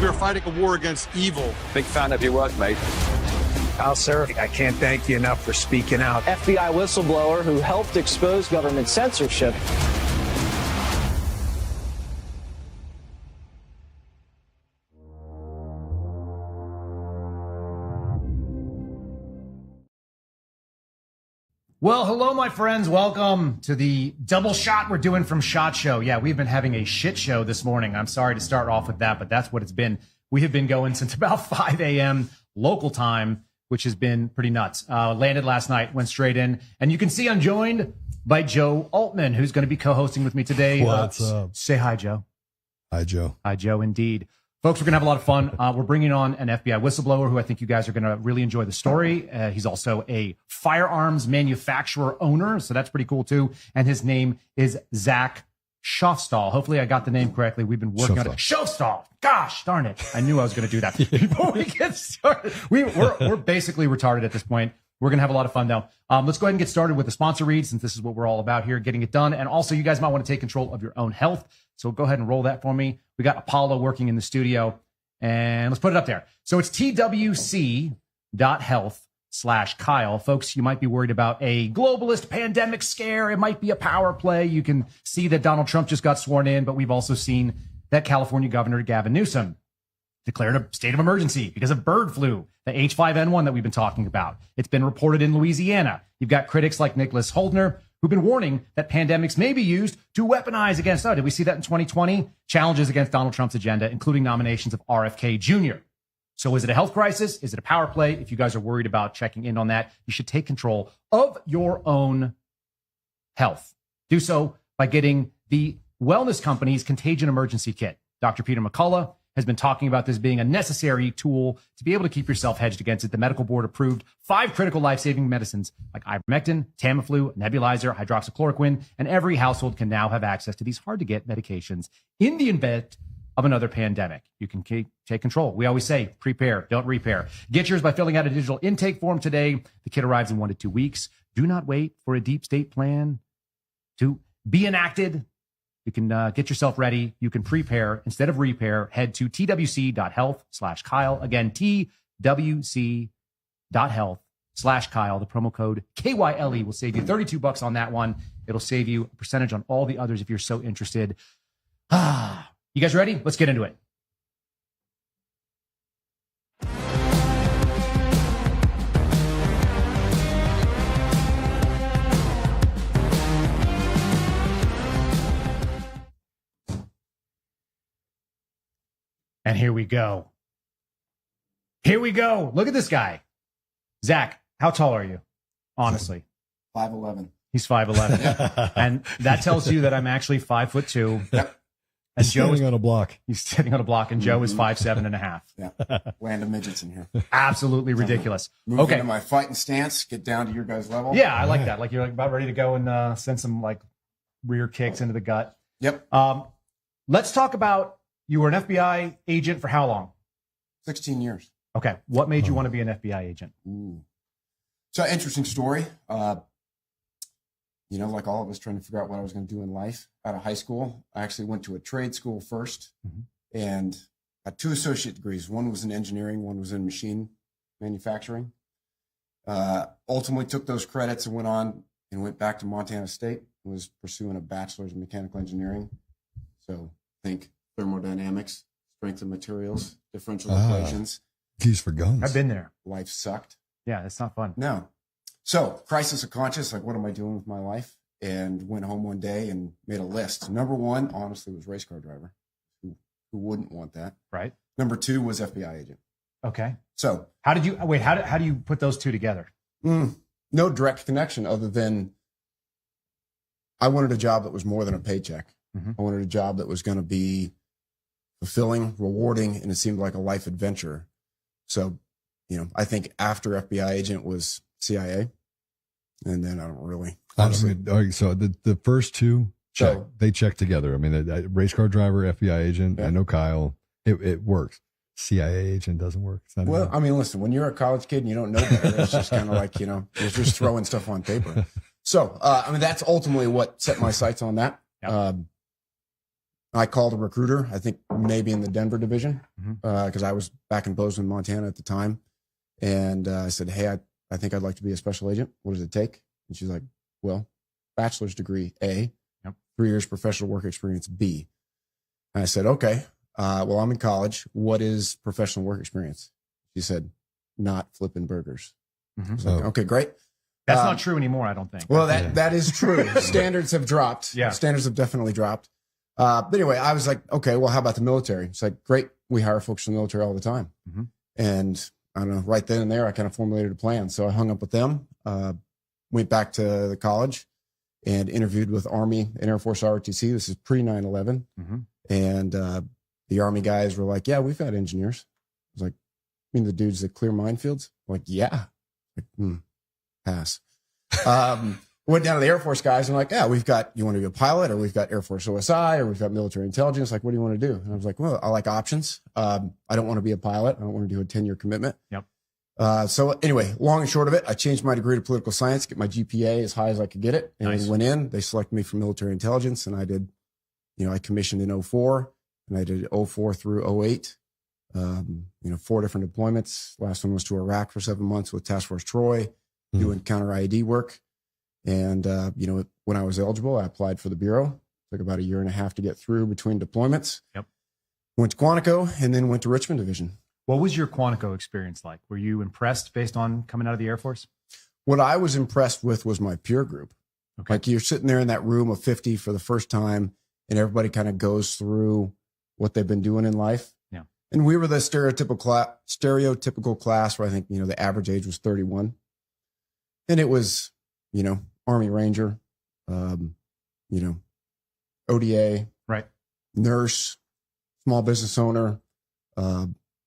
are fighting a war against evil. Big fan of your work, mate. Kyle Seraphin, I can't thank you enough for speaking out. FBI whistleblower who helped expose government censorship. Well, hello, my friends. Welcome to the double shot we're doing from SHOT Show. Yeah, we've been having a shit show this morning. I'm sorry to start off with that, but that's what it's been. We have been going since about 5 a.m. local time, which has been pretty nuts. Landed last night, went straight in. And you can see I'm joined by Joe Altman, who's going to be co-hosting with me today. What's up? Say hi, Joe. Hi, Joe. Hi, Joe, indeed. Folks, we're going to have a lot of fun. We're bringing on an FBI whistleblower who I think you guys are going to really enjoy the story. He's also a firearms manufacturer owner, so that's pretty cool, too. And his name is Zach Schoffstall. Hopefully I got the name correctly. We've been working on it. Schoffstall. Gosh, darn it. I knew I was going to do that. Before we get started, we're basically retarded at this point. We're going to have a lot of fun, though. Let's go ahead and get started with the sponsor read, since this is what we're all about here, getting it done. And also, you guys might want to take control of your own health. So go ahead and roll that for me. We got Apollo working in the studio. And let's put it up there. So it's twc.health/Kyle. Folks, you might be worried about a globalist pandemic scare. It might be a power play. You can see that Donald Trump just got sworn in, but we've also seen that California Governor Gavin Newsom declared a state of emergency because of bird flu, the H5N1 that we've been talking about. It's been reported in Louisiana. You've got critics like Nicholas Holdner, who've been warning that pandemics may be used to weaponize against, did we see that in 2020? Challenges against Donald Trump's agenda, including nominations of RFK Jr. So is it a health crisis? Is it a power play? If you guys are worried about checking in on that, you should take control of your own health. Do so by getting the wellness company's Contagion Emergency Kit. Dr. Peter McCullough has been talking about this being a necessary tool to be able to keep yourself hedged against it. The medical board approved 5 critical life-saving medicines like ivermectin, Tamiflu, nebulizer, hydroxychloroquine, and every household can now have access to these hard-to-get medications in the event of another pandemic. You can take control. We always say, prepare, don't repair. Get yours by filling out a digital intake form today. The kit arrives in 1 to 2 weeks. Do not wait for a deep state plan to be enacted. You can get yourself ready. You can prepare instead of repair. Head to twc.health/Kyle. Again, twc.health/Kyle. The promo code KYLE will save you $32 on that one. It'll save you a percentage on all the others if you're so interested. You guys ready? Let's get into it. And here we go. Here we go. Look at this guy. Zach, how tall are you? Honestly. 5'11". He's 5'11". And that tells you that I'm actually 5'2". Yep. And He's standing on a block. He's sitting on a block, and Joe is 5'7.5". Yeah. Land of midgets in here. Absolutely ridiculous. Move into my fighting stance, get down to your guys' level. Yeah, I like that. Like you're like about ready to go and send some like rear kicks into the gut. Yep. Let's talk about, you were an FBI agent for how long? 16 years. Okay. What made you want to be an FBI agent? Ooh. So interesting story. Like all of us trying to figure out what I was going to do in life. Out of high school, I actually went to a trade school first and had 2 associate degrees. One was in engineering, one was in machine manufacturing. Ultimately took those credits and went back to Montana State and was pursuing a bachelor's in mechanical engineering. So think thermodynamics, strength of materials, differential equations. Keys for guns. I've been there. Life sucked. Yeah, it's not fun. No. So crisis of conscience, like what am I doing with my life? And went home one day and made a list. Number 1, honestly, was race car driver. Who wouldn't want that? Right. Number 2 was FBI agent. Okay. So how do you put those two together? No direct connection other than I wanted a job that was more than a paycheck. I wanted a job that was going to be fulfilling, rewarding, and it seemed like a life adventure. So, I think after FBI agent was CIA, and then I don't really. Honestly. So the first 2 check, they check together. I mean, race car driver, FBI agent. Yeah. I know Kyle. It works. CIA agent doesn't work. It's not well, I mean, listen, when you're a college kid and you don't know better, it's just kind of like you're just throwing stuff on paper. So, that's ultimately what set my sights on that. Yep. I called a recruiter, I think maybe in the Denver division, because I was back in Bozeman, Montana at the time. And I said, hey, I think I'd like to be a special agent. What does it take? And she's like, well, bachelor's degree, A, 3 years professional work experience, B. And I said, okay, well, I'm in college. What is professional work experience? She said, not flipping burgers. I was like, okay, great. That's not true anymore, I don't think. Well, that is true. Standards have dropped. Yeah. Standards have definitely dropped. But anyway, I was like, okay, well, how about the military? It's like, great. We hire folks from the military all the time. And I don't know, right then and there, I kind of formulated a plan. So I hung up with them, went back to the college and interviewed with Army and Air Force ROTC. This is pre 9/11. And the Army guys were like, yeah, we've got engineers. I was like, you mean the dudes that clear minefields? I'm like, yeah. Like, pass. Went down to the Air Force guys and like, yeah, you want to be a pilot, or we've got Air Force OSI, or we've got military intelligence. Like, what do you want to do? And I was like, well, I like options. I don't want to be a pilot. I don't want to do a 10-year commitment. So anyway, long and short of it, I changed my degree to political science, get my GPA as high as I could get it. And went in, they selected me for military intelligence. And I did, I commissioned in 04 and I did 04 through 08. 4 different deployments. Last one was to Iraq for 7 months with Task Force Troy, doing counter IED work. And, when I was eligible, I applied for the Bureau. Took about 1.5 years to get through between deployments. Went to Quantico and then went to Richmond Division. What was your Quantico experience like? Were you impressed based on coming out of the Air Force? What I was impressed with was my peer group. Like, you're sitting there in that room of 50 for the first time, and everybody kind of goes through what they've been doing in life. And we were the stereotypical class where I think, the average age was 31. And it was, Army Ranger, ODA, nurse, small business owner,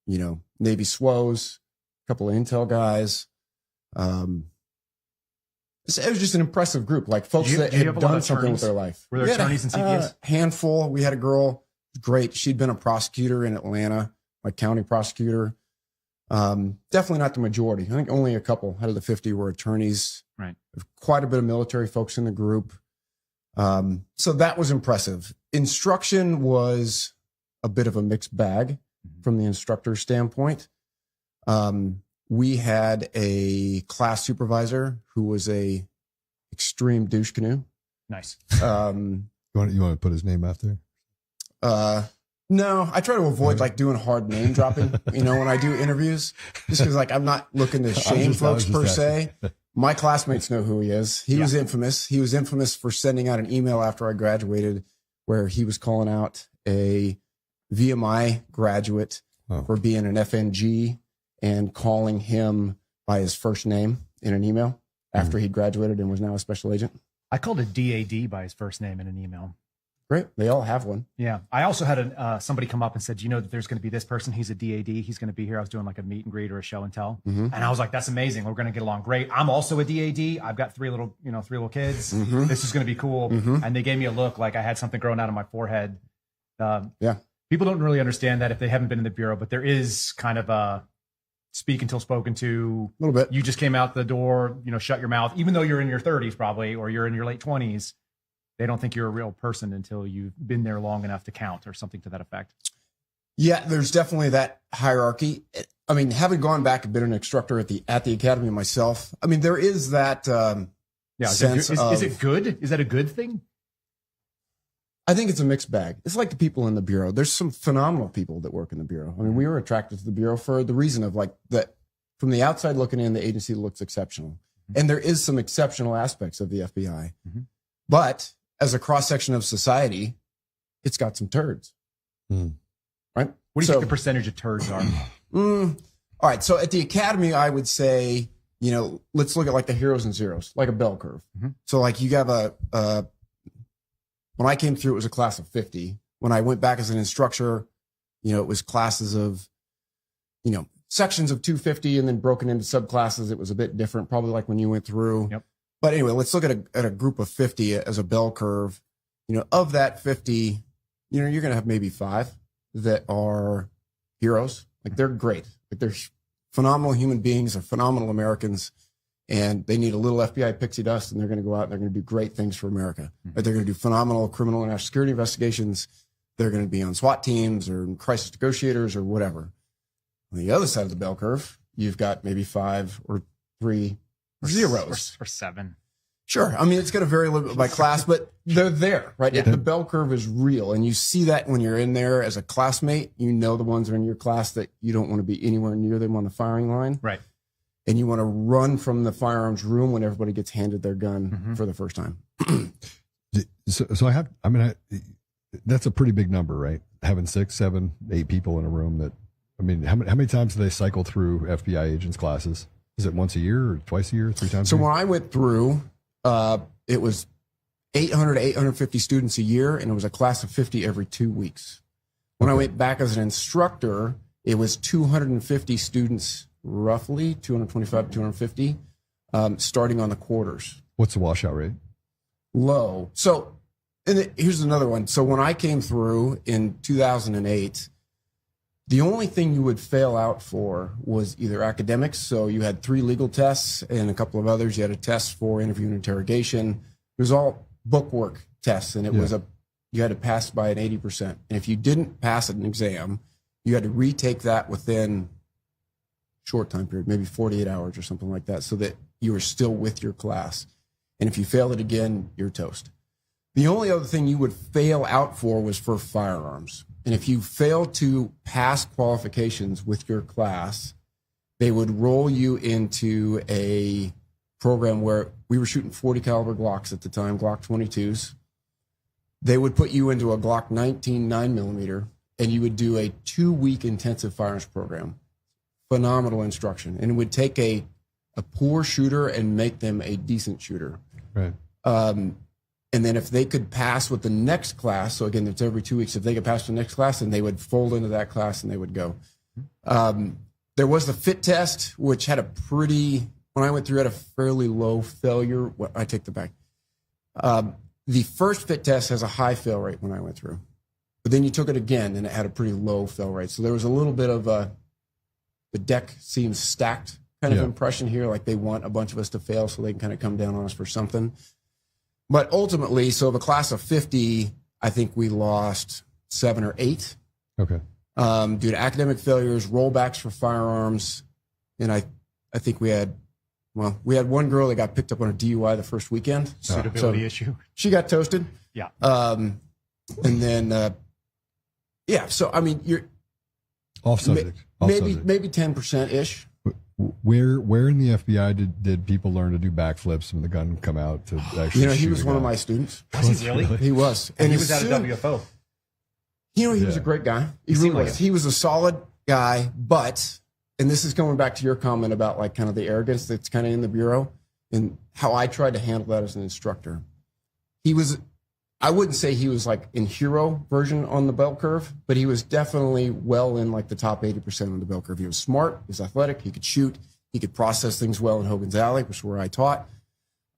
Navy SWOs, a couple of intel guys. It was just an impressive group, like folks that had done something with their life. Were there attorneys and CPS? Handful. We had a girl, great. She'd been a prosecutor in Atlanta, like county prosecutor. Definitely not the majority. I think only a couple out of the 50 were attorneys. Quite a bit of military folks in the group. So that was impressive. Instruction was a bit of a mixed bag from the instructor standpoint. We had a class supervisor who was a extreme douche canoe. Nice. You want to put his name out there? No, I try to avoid doing hard name dropping, when I do interviews, just because I'm not looking to shame folks per se. My classmates know who he is. He was infamous. He was infamous for sending out an email after I graduated where he was calling out a VMI graduate for being an FNG and calling him by his first name in an email after he graduated and was now a special agent. I called a DAD by his first name in an email. Great. They all have one. Yeah. I also had somebody come up and said, that there's going to be this person. He's a DAD. He's going to be here. I was doing like a meet and greet or a show and tell. And I was like, that's amazing. We're going to get along great. I'm also a DAD. I've got three little kids. This is going to be cool. And they gave me a look like I had something growing out of my forehead. People don't really understand that if they haven't been in the Bureau, but there is kind of a speak until spoken to. A little bit. You just came out the door, shut your mouth, even though you're in your 30s probably, or you're in your late 20s. They don't think you're a real person until you've been there long enough to count or something to that effect. Yeah, there's definitely that hierarchy. I mean, having gone back and been an instructor at the academy myself, I mean, there is that sense of... Is it good? Is that a good thing? I think it's a mixed bag. It's like the people in the Bureau. There's some phenomenal people that work in the Bureau. I mean, we were attracted to the Bureau for the reason of that from the outside looking in, the agency looks exceptional. And there is some exceptional aspects of the FBI. But as a cross-section of society, it's got some turds. Right? What do you think the percentage of turds are? All right. So at the academy, I would say, let's look at the heroes and zeros, like a bell curve. So you have when I came through, it was a class of 50. When I went back as an instructor, it was classes of, sections of 250 and then broken into subclasses. It was a bit different, probably like when you went through. But anyway, let's look at a group of 50 as a bell curve. Of that 50, you're going to have maybe 5 that are heroes. They're great. They're phenomenal human beings. They're phenomenal Americans. And they need a little FBI pixie dust, and they're going to go out and they're going to do great things for America. They're going to do phenomenal criminal and national security investigations. they're going to be on SWAT teams or crisis negotiators or whatever. On the other side of the bell curve, you've got maybe 5 or 3 zeros. Or 7. Sure. I mean, it's going to vary a little bit by class, but they're there, right? Yeah. The bell curve is real. And you see that when you're in there as a classmate. You know the ones that are in your class that you don't want to be anywhere near them on the firing line. Right. And you want to run from the firearms room when everybody gets handed their gun for the first time. So that's a pretty big number, right? Having 6, 7, 8 people in a room that, I mean, how many times do they cycle through FBI agents classes? Is it once a year or twice a year, 3 times? So when I went through, it was 800 to 850 students a year, and it was a class of 50 every 2 weeks. When I went back as an instructor, it was 250 students, roughly 225 to 250, starting on the quarters. What's the washout rate? Low. So, here's another one. So when I came through in 2008, the only thing you would fail out for was either academics. So you had 3 legal tests and a couple of others. You had a test for interview and interrogation. It was all bookwork tests, and it was you had to pass by an 80%. And if you didn't pass an exam, you had to retake that within a short time period, maybe 48 hours or something like that, so that you were still with your class. And if you failed it again, you're toast. The only other thing you would fail out for was for firearms. And if you fail to pass qualifications with your class, they would roll you into a program where we were shooting 40 caliber Glocks at the time, Glock 22s. They would put you into a Glock 19 9mm, and you would do a 2-week intensive firearms program. Phenomenal instruction. And it would take a poor shooter and make them a decent shooter. Right. And then if they could pass with the next class, so again, it's every 2 weeks, if they could pass the next class, then they would fold into that class and they would go. There was the fit test, which had when I went through, had a fairly low failure. Well, I take that back. The first fit test has a high fail rate when I went through. But then you took it again and it had a pretty low fail rate. So there was a little bit of the deck seems stacked kind of impression here, like they want a bunch of us to fail so they can kind of come down on us for something. But ultimately, so of a class of 50, I think we lost 7 or 8. Okay. Due to academic failures, rollbacks for firearms. And I think we had one girl that got picked up on a DUI the first weekend. Suitability issue. She got toasted. Yeah. And then, so, I mean, you're Off subject. Maybe 10%-ish. Where in the FBI did people learn to do backflips when the gun come out to actually he was one of my students. Was he really? He was. And he was out of WFO. He was a great guy. He really was. He was a solid guy, but, and this is going back to your comment about like kind of the arrogance that's kind of in the Bureau and how I tried to handle that as an instructor. I wouldn't say he was like in hero version on the bell curve, but he was definitely well in like the top 80% on the bell curve. He was smart, he was athletic, he could shoot, he could process things well in Hogan's Alley, which is where I taught.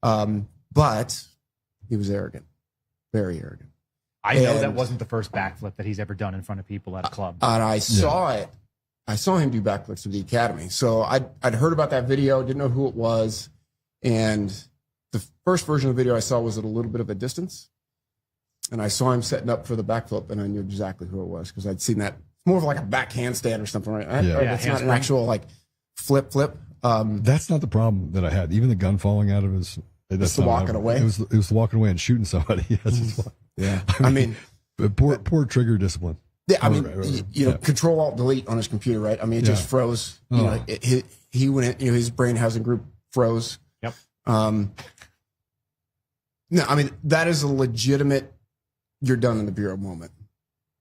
But he was arrogant, very arrogant. I know that wasn't the first backflip that he's ever done in front of people at a club. And I saw it. I saw him do backflips at the academy. So I'd heard about that video, didn't know who it was. And the first version of the video I saw was at a little bit of a distance. And I saw him setting up for the backflip, and I knew exactly who it was because I'd seen that. It's more of like a back handstand or something, right? It's not an actual like flip. That's not the problem that I had. Even the gun falling out of his. That's the walking away. It was the walking away and shooting somebody. I mean, poor trigger discipline. Yeah, I mean, Control Alt Delete on his computer, right? I mean, it just froze. You know, he went in. His brain housing group froze. Yep. No, I mean that is a legitimate. You're done in the Bureau moment.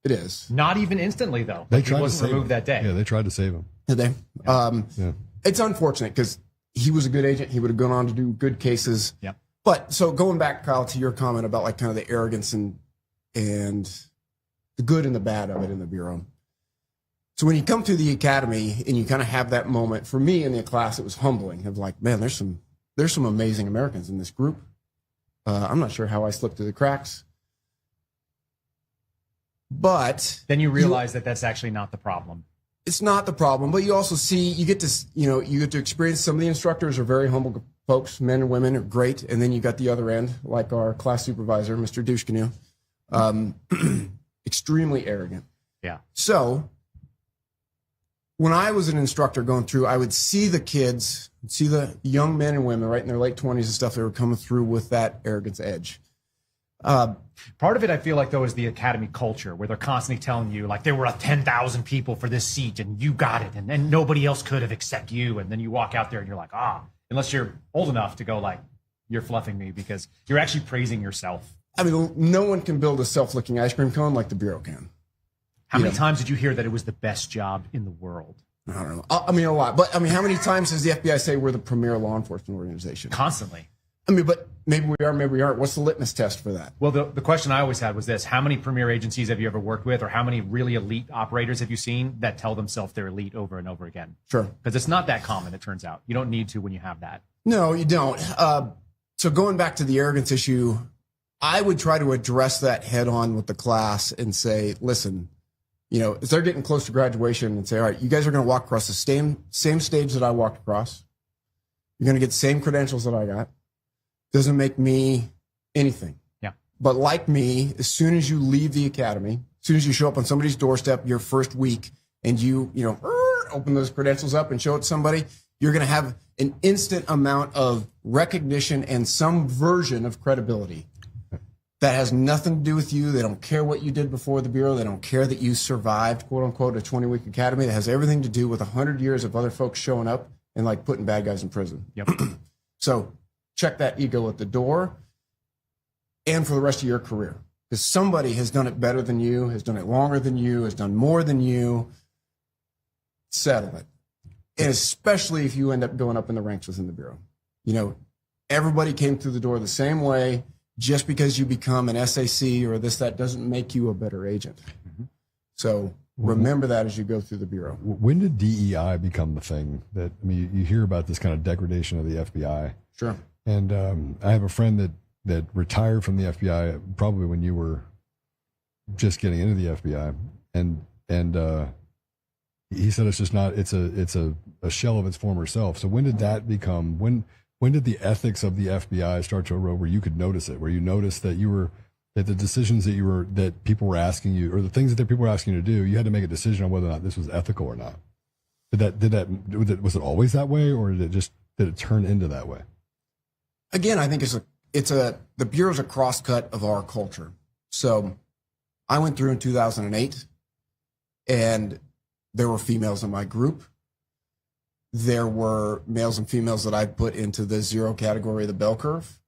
It is. Not even instantly, though. They tried tried he wasn't removed that day. Yeah, they tried to save him. Did they? Yeah. It's unfortunate because he was a good agent. He would have gone on to do good cases. Yep. But so going back, Kyle, to your comment about like kind of the arrogance and the good and the bad of it in the Bureau. So when you come to the academy and you kind of have that moment, for me in the class, it was humbling. Of like, man, there's some amazing Americans in this group. I'm not sure how I slipped through the cracks. But then you realize that that's actually not the problem. It's not the problem, but you also see, you get to experience some of the instructors are very humble folks, men and women are great. And then you got the other end, like our class supervisor, Mr. Douchecanoe. extremely arrogant. Yeah. So when I was an instructor going through, I would see the kids, see the young men and women right in their late 20s and stuff that were coming through with that arrogance edge. Part of it, I feel like, though, is the academy culture where they're constantly telling you, like, there were 10,000 people for this seat and you got it and nobody else could have except you. And then you walk out there and you're like, unless you're old enough to go like, you're fluffing me, because you're actually praising yourself. I mean, no one can build a self-licking ice cream cone like the Bureau can. How many times did you hear that it was the best job in the world? I don't know. I mean, a lot. But I mean, how many times does the FBI say we're the premier law enforcement organization? Constantly. I mean, but maybe we are, maybe we aren't. What's the litmus test for that? Well, the question I always had was this: how many premier agencies have you ever worked with, or how many really elite operators have you seen that tell themselves they're elite over and over again? Sure. Because it's not that common, it turns out. You don't need to when you have that. No, you don't. So going back to the arrogance issue, I would try to address that head on with the class and say, listen, as they're getting close to graduation, and say, all right, you guys are going to walk across the same stage that I walked across. You're going to get the same credentials that I got. Doesn't make me anything. Yeah. But like me, as soon as you leave the academy, as soon as you show up on somebody's doorstep your first week and you open those credentials up and show it to somebody, you're going to have an instant amount of recognition and some version of credibility that has nothing to do with you. They don't care what you did before the Bureau. They don't care that you survived, quote unquote, a 20-week academy. That has everything to do with 100 years of other folks showing up and like putting bad guys in prison. Yep. So check that ego at the door and for the rest of your career. Because somebody has done it better than you, has done it longer than you, has done more than you. Settle it. And especially if you end up going up in the ranks within the Bureau. Everybody came through the door the same way. Just because you become an SAC or that doesn't make you a better agent. Mm-hmm. So remember that as you go through the Bureau. When did DEI become the thing you hear about this kind of degradation of the FBI? Sure. And I have a friend that retired from the FBI probably when you were just getting into the FBI, and he said it's just not. It's a shell of its former self. So when did that become? When did the ethics of the FBI start to erode? Where you could notice it, where you noticed that that the decisions that people were asking you, or the things that people were asking you to do, you had to make a decision on whether or not this was ethical or not. Was it always that way, or did it turn into that way? Again, I think the Bureau's a crosscut of our culture. So I went through in 2008 and there were females in my group. There were males and females that I put into the 0 category of the bell curve.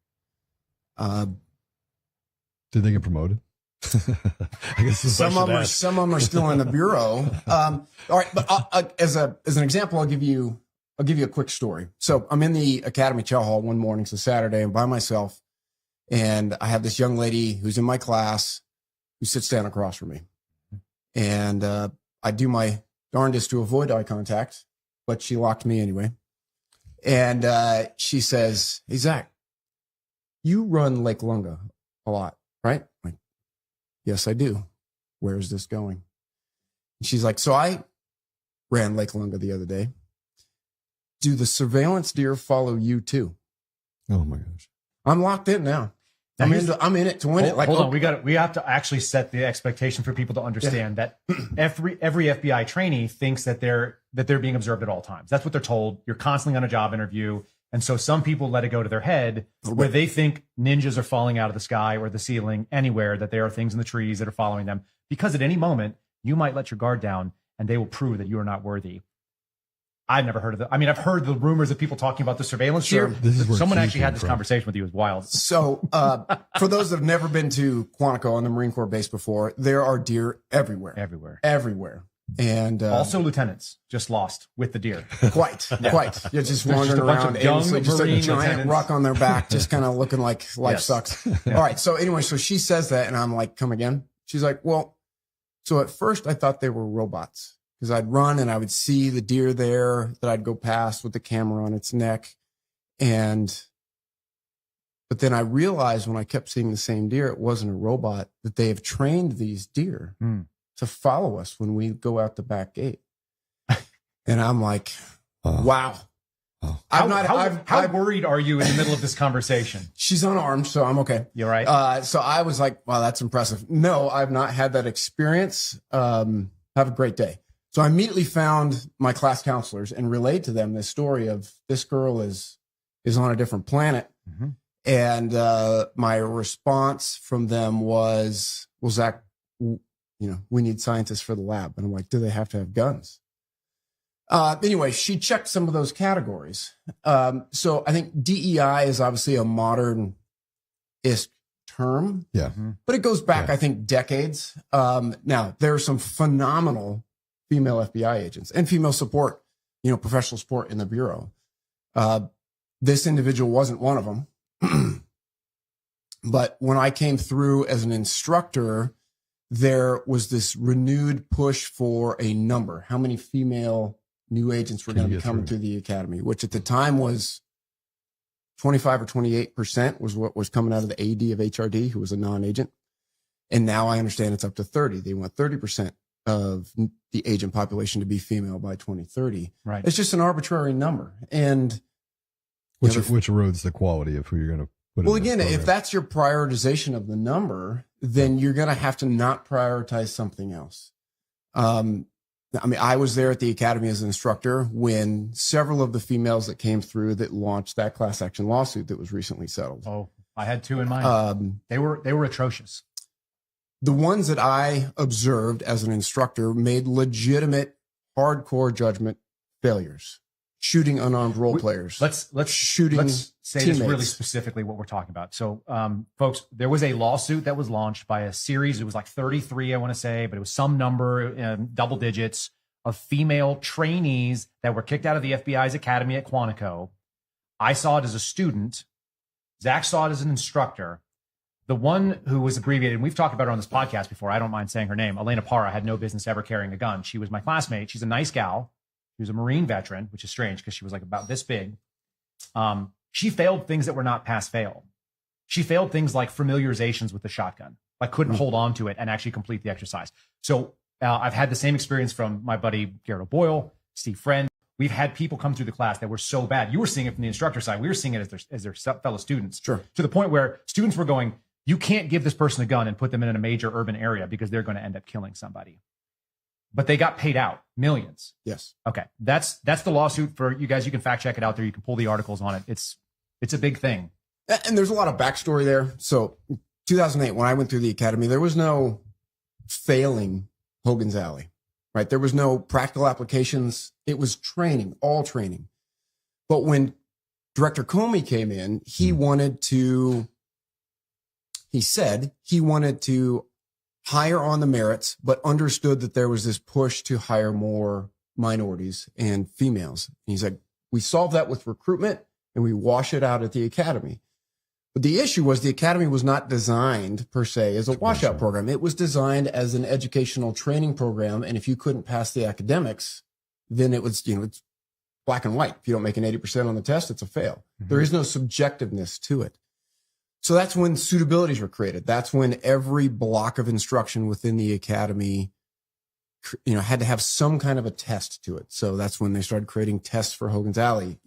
Did they get promoted? I guess some of them are still in the Bureau. All right, but as an example, I'll give you a quick story. So I'm in the Academy Chow Hall one morning, it's a Saturday, I'm by myself, and I have this young lady who's in my class who sits down across from me. And I do my darndest to avoid eye contact, but she locked me anyway. And she says, "Hey, Zach, you run Lake Lunga a lot, right?" I'm like, "Yes, I do. Where's this going?" And she's like, "So I ran Lake Lunga the other day. Do the surveillance deer follow you too?" Oh my gosh. I'm locked in now. I'm in it to win it. Like, hold on, we have to actually set the expectation for people to understand that every FBI trainee thinks that they're being observed at all times. That's what they're told. You're constantly on a job interview, and so some people let it go to their head where they think ninjas are falling out of the sky or the ceiling anywhere, that there are things in the trees that are following them, because at any moment you might let your guard down and they will prove that you are not worthy. I've never heard of I've heard the rumors of people talking about the surveillance deer. Someone actually had this conversation with you. It was wild. So for those that have never been to Quantico on the Marine Corps base before, there are deer everywhere. And also lieutenants just lost with the deer. Quite. You're just wandering around aimlessly, just a giant rock on their back, just kind of looking like life sucks. Yeah. All right. So anyway, so she says that, and I'm like, "Come again?" She's like, "Well, so at first I thought they were robots, because I'd run and I would see the deer there that I'd go past with the camera on its neck. But then I realized when I kept seeing the same deer, it wasn't a robot, that they have trained these deer to follow us when we go out the back gate." And I'm like, wow. How worried are you in the middle of this conversation? She's unarmed, so I'm okay. You're right. So I was like, wow, that's impressive. No, I've not had that experience. Have a great day. So I immediately found my class counselors and relayed to them this story of this girl is on a different planet. Mm-hmm. And my response from them was, well, Zach, we need scientists for the lab. And I'm like, do they have to have guns? Anyway, she checked some of those categories. So I think DEI is obviously a modern-ish term. Yeah. But it goes back, I think, decades. Now, there are some phenomenal female FBI agents and female support, professional support in the Bureau. This individual wasn't one of them. But when I came through as an instructor, there was this renewed push for a number. How many female new agents were going to be coming through the academy, which at the time was 25 or 28% was what was coming out of the AD of HRD, who was a non-agent. And now I understand it's up to 30. They want 30% of the agent population to be female by 2030. Right. It's just an arbitrary number. And which erodes the quality of who you're going to put in. Well, again, if that's your prioritization of the number, then you're going to have to not prioritize something else. I was there at the academy as an instructor when several of the females that came through that launched that class action lawsuit that was recently settled. Oh, I had two in mind. They were atrocious. The ones that I observed as an instructor made legitimate, hardcore judgment failures, shooting unarmed role players. Let's say teammates. this really specifically what we're talking about. So, folks, there was a lawsuit that was launched by a series. It was like 33, I want to say, but it was some number, double digits, of female trainees that were kicked out of the FBI's academy at Quantico. I saw it as a student. Zach saw it as an instructor. The one who was abbreviated, and we've talked about her on this podcast before, I don't mind saying her name, Elena Parra, had no business ever carrying a gun. She was my classmate. She's a nice gal. She was a Marine veteran, which is strange because she was like about this big. She failed things that were not pass-fail. She failed things like familiarizations with the shotgun, like couldn't hold on to it and actually complete the exercise. So I've had the same experience from my buddy Garrett O'Boyle, Steve Friend. We've had people come through the class that were so bad. You were seeing it from the instructor side. We were seeing it as their fellow students. Sure. To the point where students were going, you can't give this person a gun and put them in a major urban area because they're going to end up killing somebody. But they got paid out millions. Yes. Okay. That's the lawsuit for you guys. You can fact check it out there. You can pull the articles on it. It's a big thing. And there's a lot of backstory there. So 2008, when I went through the academy, there was no failing Hogan's Alley, right? There was no practical applications. It was training, all training. But when Director Comey came in, he said he wanted to hire on the merits, but understood that there was this push to hire more minorities and females. And he's like, we solve that with recruitment and we wash it out at the academy. But the issue was the academy was not designed per se as a washout program. It was designed as an educational training program. And if you couldn't pass the academics, then it was, it's black and white. If you don't make an 80% on the test, it's a fail. Mm-hmm. There is no subjectiveness to it. So that's when suitabilities were created. That's when every block of instruction within the academy, had to have some kind of a test to it. So that's when they started creating tests for Hogan's Alley,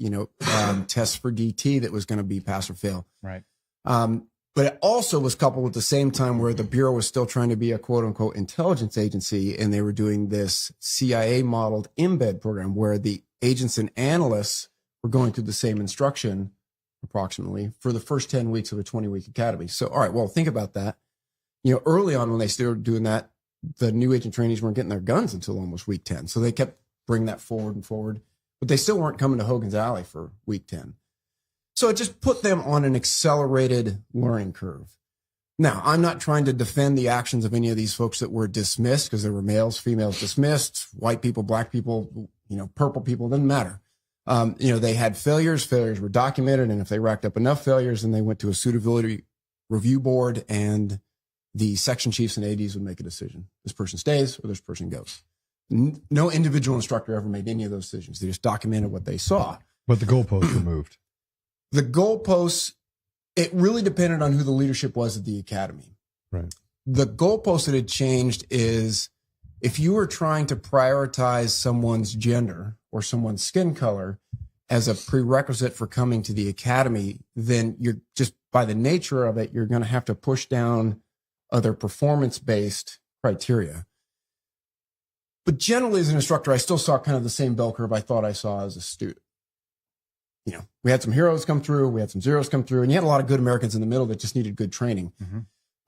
tests for DT that was going to be pass or fail. Right. But it also was coupled with the same time where the Bureau was still trying to be a quote unquote intelligence agency. And they were doing this CIA modeled embed program where the agents and analysts were going through the same instruction approximately for the first 10 weeks of a 20-week academy. So, all right, well, think about that. Early on when they started doing that, the new agent trainees weren't getting their guns until almost week 10. So they kept bringing that forward and forward, but they still weren't coming to Hogan's Alley for week 10. So it just put them on an accelerated learning curve. Now, I'm not trying to defend the actions of any of these folks that were dismissed because there were males, females dismissed, white people, black people, purple people, doesn't matter. They had failures were documented. And if they racked up enough failures, then they went to a suitability review board and the section chiefs and ADs would make a decision. This person stays or this person goes. No individual instructor ever made any of those decisions. They just documented what they saw. But the goalposts were moved. The goalposts, it really depended on who the leadership was at the academy. Right. The goalpost that had changed is if you were trying to prioritize someone's gender or someone's skin color as a prerequisite for coming to the academy, then you're just by the nature of it, you're going to have to push down other performance-based criteria. But generally, as an instructor, I still saw kind of the same bell curve I thought I saw as a student. You know, we had some heroes come through, we had some zeros come through, and you had a lot of good Americans in the middle that just needed good training. Mm-hmm.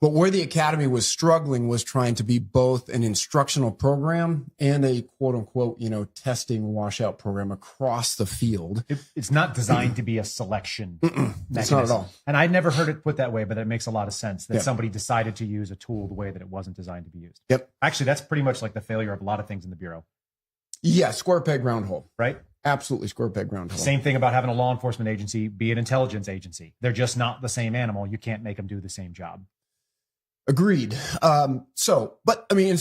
But where the academy was struggling was trying to be both an instructional program and a quote unquote, you know, testing washout program across the field. It's not designed to be a selection. It's not at all. And I never heard it put that way, but that makes a lot of sense that somebody decided to use a tool the way that it wasn't designed to be used. Yep. Actually, that's pretty much like the failure of a lot of things in the Bureau. Yeah. Square peg, round hole. Right? Absolutely square peg, round hole. Same thing about having a law enforcement agency be an intelligence agency. They're just not the same animal. You can't make them do the same job. Agreed. But I mean,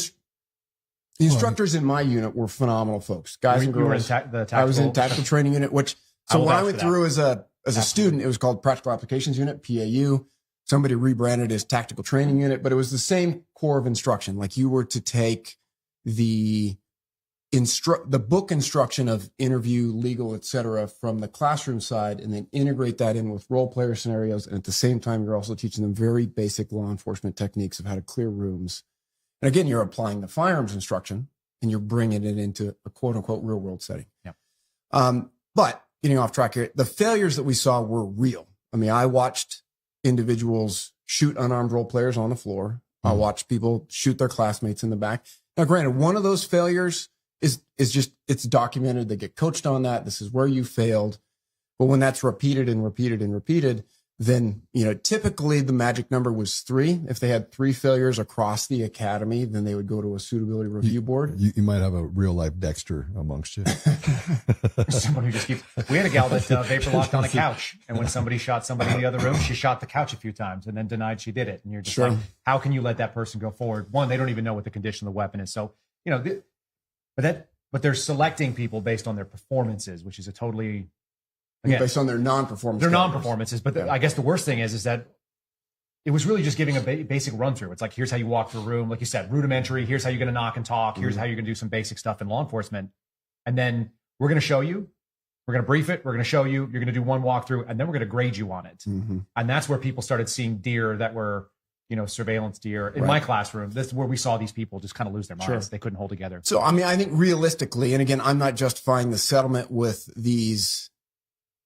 the instructors in my unit were phenomenal folks, guys and girls. I was in tactical training unit, when I went through as a student, it was called Practical Applications Unit, PAU. Somebody rebranded as Tactical Training Unit, but it was the same core of instruction. Like you were to take the book instruction of interview, legal, etc., from the classroom side, and then integrate that in with role player scenarios. And at the same time, you're also teaching them very basic law enforcement techniques of how to clear rooms. And again, you're applying the firearms instruction and you're bringing it into a quote unquote real world setting. Yep. But getting off track here, the failures that we saw were real. I mean, I watched individuals shoot unarmed role players on the floor. I watched people shoot their classmates in the back. Now, granted, one of those failures is just, it's documented. They get coached on that. This is where you failed. But when that's repeated and repeated and repeated, then, you know, typically the magic number was 3. If they had 3 failures across the academy, then they would go to a suitability review board. You might have a real life Dexter amongst you. Someone who just keeps, we had a gal that vapor locked on a couch. And when somebody shot somebody in the other room, she shot the couch a few times and then denied she did it. And you're just like, how can you let that person go forward? One, they don't even know what the condition of the weapon is. So, you know, but they're selecting people based on their performances, which is a totally, again, based on their non-performance. Their non-performances. But I guess the worst thing is that it was really just giving a basic run through. It's like, here's how you walk through a room. Like you said, rudimentary. Here's how you're going to knock and talk. Here's how you're going to do some basic stuff in law enforcement. And then we're going to show you, we're going to brief it. We're going to show you, you're going to do one walkthrough, and then we're going to grade you on it. And that's where people started seeing deer that were, you know, surveillance deer. In my classroom, this is where we saw these people just kind of lose their minds. They couldn't hold together. So, I mean, I think realistically, and again, I'm not justifying the settlement with these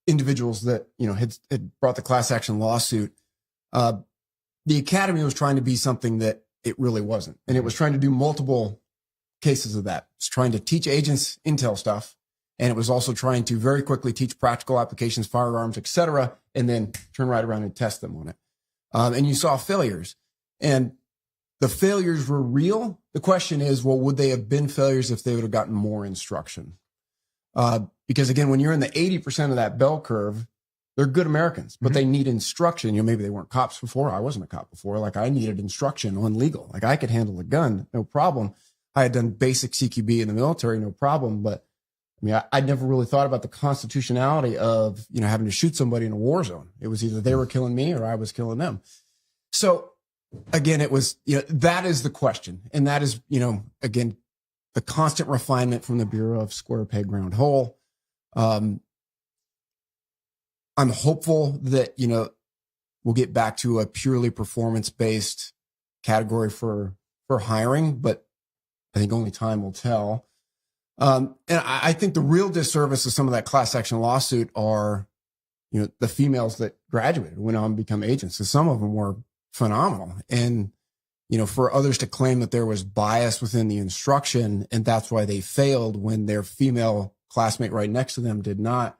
individuals that, you know, had brought the class action lawsuit. The academy was trying to be something that it really wasn't. And it was trying to do multiple cases of that. It's trying to teach agents intel stuff. And it was also trying to very quickly teach practical applications, firearms, et cetera, and then turn right around and test them on it. And you saw failures, and the failures were real. The question is, well, would they have been failures if they would have gotten more instruction? Because again, when you're in the 80% of that bell curve, they're good Americans, but they need instruction. You know, maybe they weren't cops before. I wasn't a cop before. Like, I needed instruction on legal. Like, I could handle a gun, no problem. I had done basic CQB in the military, no problem. But I mean, I'd never really thought about the constitutionality of, you know, having to shoot somebody in a war zone. It was either they were killing me or I was killing them. So again, it was, you know, that is the question. And that is, you know, again, the constant refinement from the Bureau of square peg, round hole. I'm hopeful that, you know, we'll get back to a purely performance-based category for hiring, but I think only time will tell. And I think the real disservice of some of that class action lawsuit are, you know, the females that graduated, went on to become agents. So some of them were phenomenal. And, you know, for others to claim that there was bias within the instruction and that's why they failed when their female classmate right next to them did not.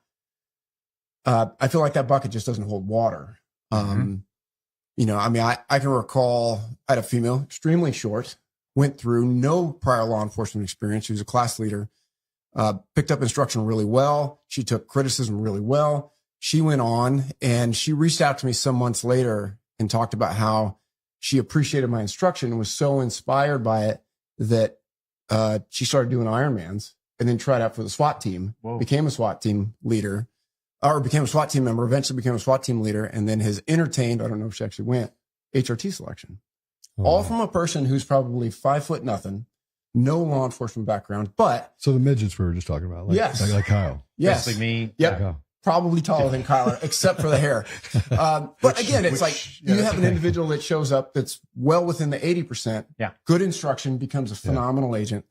I feel like that bucket just doesn't hold water. You know, I mean, I can recall I had a female, extremely short, went through no prior law enforcement experience. She was a class leader, picked up instruction really well. She took criticism really well. She went on and she reached out to me some months later and talked about how she appreciated my instruction and was so inspired by it that she started doing Ironmans and then tried out for the SWAT team, became a SWAT team leader, or became a SWAT team member, eventually became a SWAT team leader, and then has entertained, I don't know if she actually went, HRT selection. All from a person who's probably 5 foot nothing, no law enforcement background, but So the midgets we were just talking about, like, Yes. like Kyle. yes, Basically me. yep, Like Kyle. probably taller than Kyler, except for the hair. But again, it's like you have an individual that shows up that's well within the 80%. Yeah. Good instruction, becomes a phenomenal agent.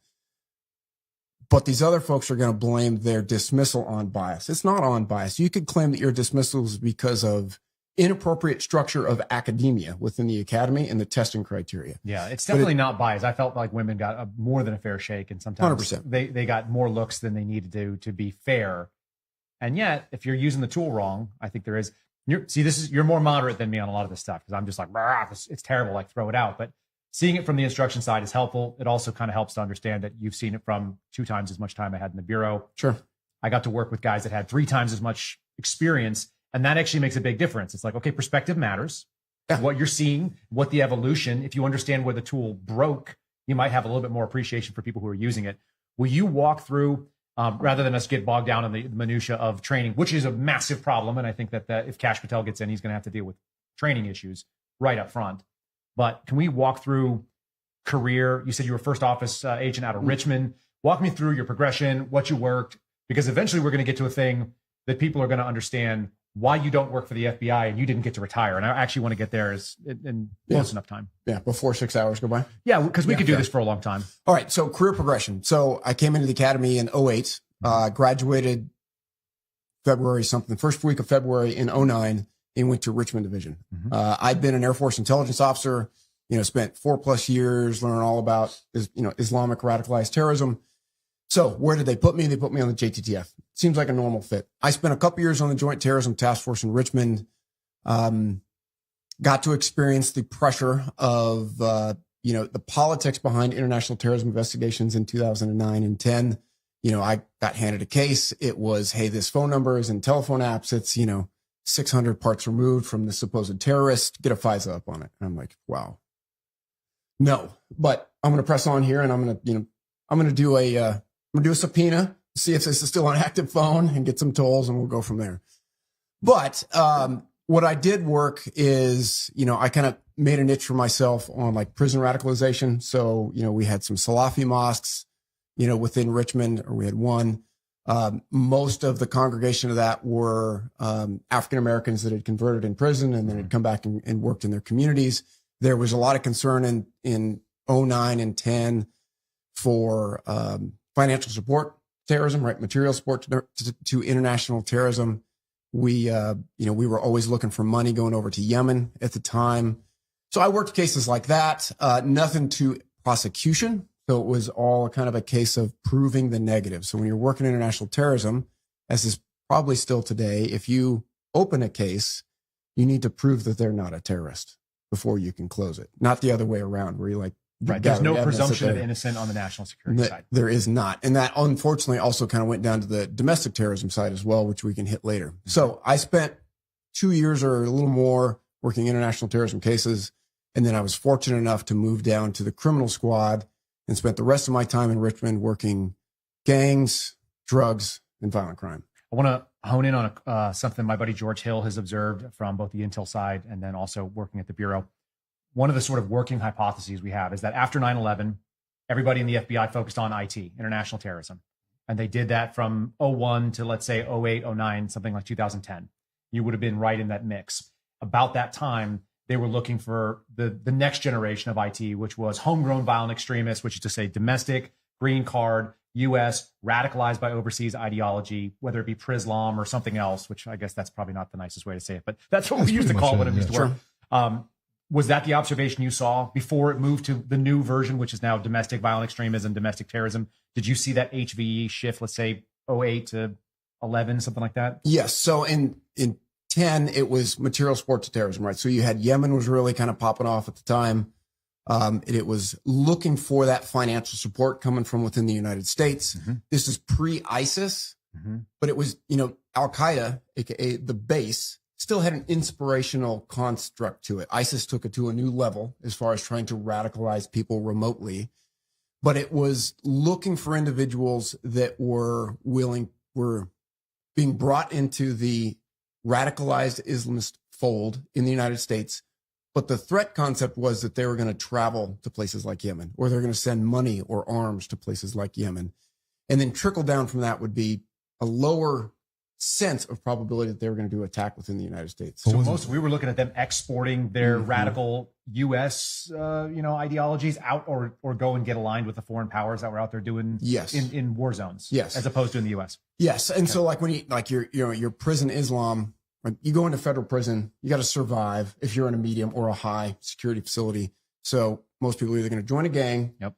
But these other folks are going to blame their dismissal on bias. It's not on bias. You could claim that your dismissal is because of inappropriate structure of academia within the academy and the testing criteria. Yeah, it's definitely not biased. I felt like women got more than a fair shake, and sometimes 100%. they got more looks than they needed to be fair. And yet, if you're using the tool wrong, I think there is. You're more moderate than me on a lot of this stuff, because I'm just like, it's terrible, like throw it out. But seeing it from the instruction side is helpful. It also kind of helps to understand that you've seen it from 2 times as much time I had in the bureau. Sure. I got to work with guys that had 3 times as much experience. And that actually makes a big difference. It's like, okay, perspective matters. Yeah. What you're seeing, what the evolution, if you understand where the tool broke, you might have a little bit more appreciation for people who are using it. Will you walk through, rather than us get bogged down in the minutia of training, which is a massive problem. And I think that if Kash Patel gets in, he's going to have to deal with training issues right up front. But can we walk through career? You said you were first office agent out of Richmond. Walk me through your progression, what you worked, because eventually we're going to get to a thing that people are going to understand why you don't work for the FBI and you didn't get to retire. And I actually want to get there in close enough time. Yeah, before 6 hours go by. Yeah, because we could do this for a long time. All right, so career progression. So I came into the academy in 08, graduated February something, first week of February in 09, and went to Richmond Division. I'd been an Air Force intelligence officer, spent 4+ years learning all about, Islamic radicalized terrorism. So where did they put me? They put me on the JTTF. Seems like a normal fit. I spent a couple years on the Joint Terrorism Task Force in Richmond. Got to experience the pressure of, the politics behind international terrorism investigations in 2009 and 10. I got handed a case. It was, hey, this phone number is in telephone apps. It's, 600 parts removed from the supposed terrorist. Get a FISA up on it. And I'm like, wow. No, but I'm going to press on here, and I'm going to do a subpoena, see if this is still an active phone, and get some tolls, and we'll go from there. But what I did work is, I kind of made a niche for myself on like prison radicalization. So, we had some Salafi mosques, within Richmond, or we had one. Most of the congregation of that were African Americans that had converted in prison and then had come back and worked in their communities. There was a lot of concern in 09 and 10 for financial support terrorism, right? Material support to international terrorism. We were always looking for money going over to Yemen at the time. So I worked cases like that, nothing to prosecution. So it was all kind of a case of proving the negative. So when you're working international terrorism, as is probably still today, if you open a case, you need to prove that they're not a terrorist before you can close it. Not the other way around, where you're like, right. There's no presumption of innocent on the national security side. There is not. And that unfortunately also kind of went down to the domestic terrorism side as well, which we can hit later. Mm-hmm. So I spent 2 years or a little more working international terrorism cases. And then I was fortunate enough to move down to the criminal squad and spent the rest of my time in Richmond working gangs, drugs, and violent crime. I want to hone in on something my buddy George Hill has observed from both the intel side and then also working at the Bureau. One of the sort of working hypotheses we have is that after 9/11, everybody in the FBI focused on IT, international terrorism. And they did that from 01 to, let's say, 08, 09, something like 2010. You would have been right in that mix. About that time, they were looking for the next generation of IT, which was homegrown violent extremists, which is to say domestic, green card, U.S., radicalized by overseas ideology, whether it be Prislam or something else, which I guess that's probably not the nicest way to say it, but that's what we used to call it when it used to work. Was that the observation you saw before it moved to the new version, which is now domestic violent extremism, domestic terrorism? Did you see that HVE shift, let's say 08 to 11, something like that? Yes. So in 10, it was material support to terrorism, right? So you had Yemen was really kind of popping off at the time. It was looking for that financial support coming from within the United States. Mm-hmm. This is pre-ISIS, but it was, Al-Qaeda, aka the base, still had an inspirational construct to it. ISIS took it to a new level as far as trying to radicalize people remotely, but it was looking for individuals that were being brought into the radicalized Islamist fold in the United States But the threat concept was that they were going to travel to places like Yemen, or they're going to send money or arms to places like Yemen. And then trickle down from that would be a lower sense of probability that they were going to do attack within the United States. So we were looking at them exporting their radical U.S. Ideologies out, or go and get aligned with the foreign powers that were out there doing in war zones, as opposed to in the U.S. Yes, and so like when your prison Islam, like you go into federal prison, you got to survive if you're in a medium or a high security facility. So most people are either going to join a gang. Yep.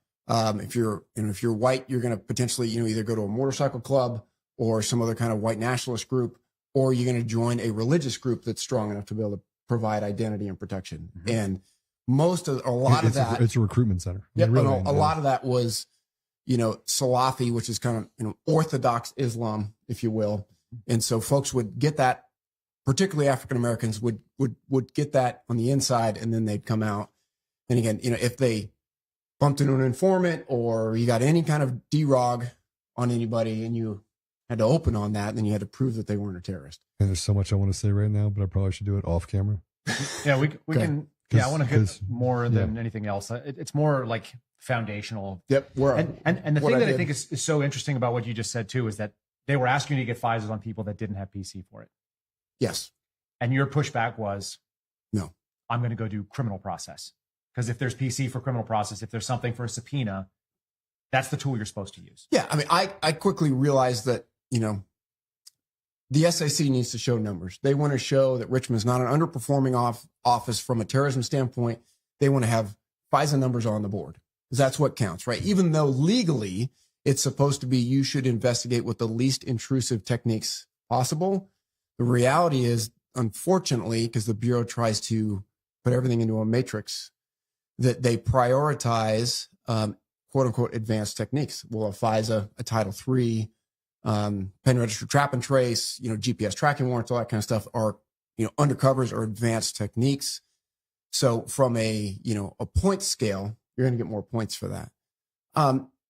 If you're white, you're going to potentially either go to a motorcycle club or some other kind of white nationalist group, or you're going to join a religious group that's strong enough to be able to provide identity and protection. And it's a recruitment center. Yeah, really, a lot of that was, Salafi, which is kind of, Orthodox Islam, if you will. And so folks would get that, particularly African Americans would get that on the inside, and then they'd come out. And again, if they bumped into an informant or you got any kind of DROG on anybody and you had to open on that, and then you had to prove that they weren't a terrorist. And there's so much I want to say right now, but I probably should do it off camera. Yeah, we can. Yeah, I want to hit more than anything else. It's more like foundational. Yep. And the thing that I think is so interesting about what you just said too is that they were asking you to get FISAs on people that didn't have PC for it. Yes. And your pushback was, no, I'm going to go do criminal process. Because if there's PC for criminal process, if there's something for a subpoena, that's the tool you're supposed to use. Yeah. I mean, I quickly realized that, the SAC needs to show numbers. They want to show that Richmond's not an underperforming office from a terrorism standpoint. They want to have FISA numbers on the board, because that's what counts, right? Even though legally it's supposed to be you should investigate with the least intrusive techniques possible. The reality is, unfortunately, because the Bureau tries to put everything into a matrix, that they prioritize quote unquote advanced techniques. Well, a FISA, a Title III, pen register trap and trace, GPS tracking warrants, all that kind of stuff are, undercovers or advanced techniques. So from a point scale, you're going to get more points for that.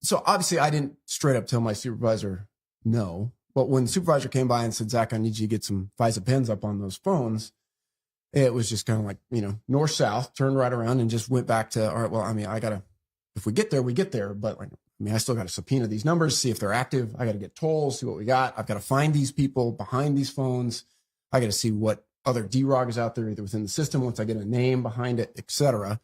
So obviously I didn't straight up tell my supervisor no, but when the supervisor came by and said, Zach, I need you to get some FISA pens up on those phones, it was just kind of like, north, south, turned right around and just went back to, all right, well, I mean, if we get there, we get there. But I still got to subpoena these numbers, see if they're active. I got to get tolls, see what we got. I've got to find these people behind these phones. I got to see what other DROG is out there, either within the system, once I get a name behind it, et cetera.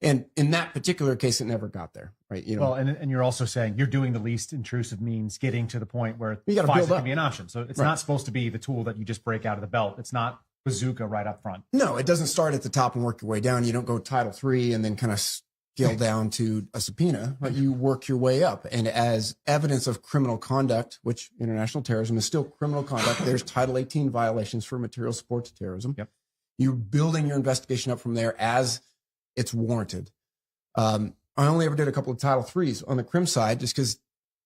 And in that particular case, it never got there, right? Well, and you're also saying you're doing the least intrusive means getting to the point where you FISA can be an option. So it's not supposed to be the tool that you just break out of the belt. It's not bazooka right up front. No, it doesn't start at the top and work your way down. You don't go Title III and then kind of scale down to a subpoena, but you work your way up. And as evidence of criminal conduct, which international terrorism is still criminal conduct, there's Title 18 violations for material support to terrorism. Yep. You're building your investigation up from there as it's warranted. I only ever did a couple of Title IIIs on the crim side, just because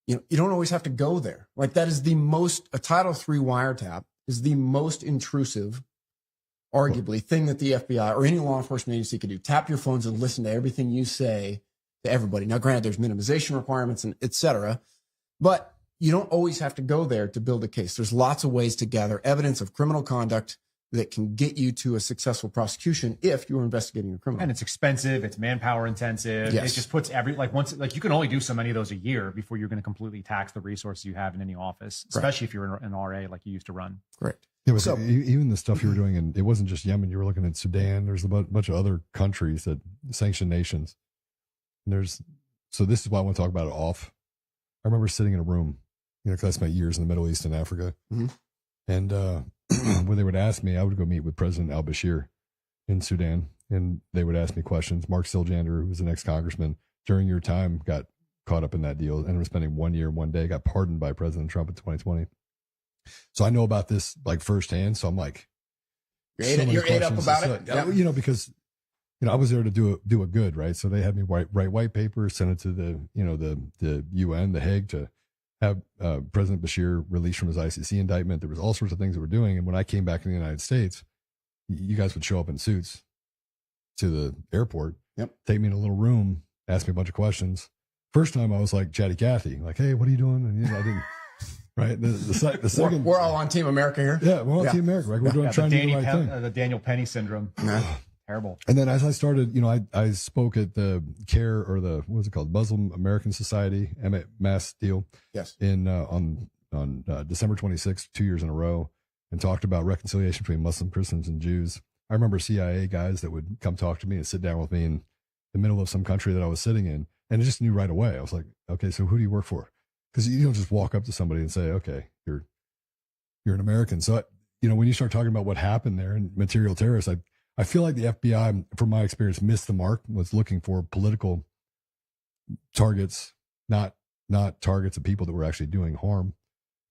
you don't always have to go there. Like that is a Title III wiretap is the most intrusive, arguably, thing that the FBI or any law enforcement agency could do. Tap your phones and listen to everything you say to everybody. Now, granted, there's minimization requirements and et cetera, but you don't always have to go there to build a case. There's lots of ways to gather evidence of criminal conduct that can get you to a successful prosecution if you're investigating a criminal. And it's expensive, it's manpower intensive. Yes. It just puts you can only do so many of those a year before you're going to completely tax the resources you have in any office, especially if you're an RA like you used to run. Correct. Yeah, but even the stuff you were doing, and it wasn't just Yemen. You were looking at Sudan. There's a bunch of other countries that sanction nations. And so this is why I want to talk about it off. I remember sitting in a room, because I spent years in the Middle East and Africa. Mm-hmm. And when they would ask me, I would go meet with President al-Bashir in Sudan, and they would ask me questions. Mark Siljander, who was an ex-congressman, during your time got caught up in that deal, and was spending 1 year, 1 day, got pardoned by President Trump in 2020. So I know about this like firsthand. So I'm like, you're ate up about it. Yep. Because I was there to do a good, right? So they had me write white paper, send it to the UN, the Hague, to have President Bashir released from his ICC indictment. There was all sorts of things that we're doing. And when I came back in the United States, you guys would show up in suits to the airport, take me in a little room, ask me a bunch of questions. First time I was like Chatty Cathy, like, hey, what are you doing? And I didn't. Right. The second, we're all on Team America here. Yeah, we're on Team America. Right? We're trying to do the right thing. The Daniel Penny syndrome. Terrible. And then as I started, I spoke at the CARE, or the, what was it called? Muslim American Society, mass deal. Yes. On December 26th, 2 years in a row, and talked about reconciliation between Muslim Christians and Jews. I remember CIA guys that would come talk to me and sit down with me in the middle of some country that I was sitting in. And I just knew right away. I was like, okay, so who do you work for? Because you don't just walk up to somebody and say, okay, you're an American. So, when you start talking about what happened there and material terrorists, I feel like the FBI, from my experience, missed the mark, was looking for political targets, not targets of people that were actually doing harm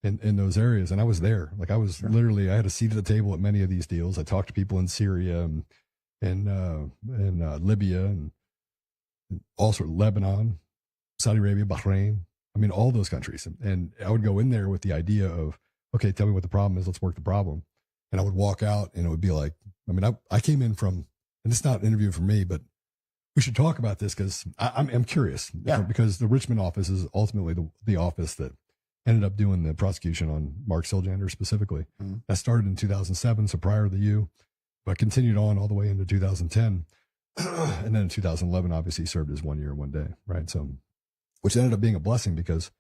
in those areas. And I was there. Like, I was literally, I had a seat at the table at many of these deals. I talked to people in Syria and Libya and also Lebanon, Saudi Arabia, Bahrain. I mean, all those countries. And I would go in there with the idea of, okay, tell me what the problem is. Let's work the problem. And I would walk out and it would be like, I came in from, and it's not an interview for me, but we should talk about this because I'm curious. Yeah. Because the Richmond office is ultimately the office that ended up doing the prosecution on Mark Siljander specifically. Mm-hmm. That started in 2007, so prior to you, but continued on all the way into 2010. And then in 2011, obviously served as 1 year, 1 day, right? So, which ended up being a blessing because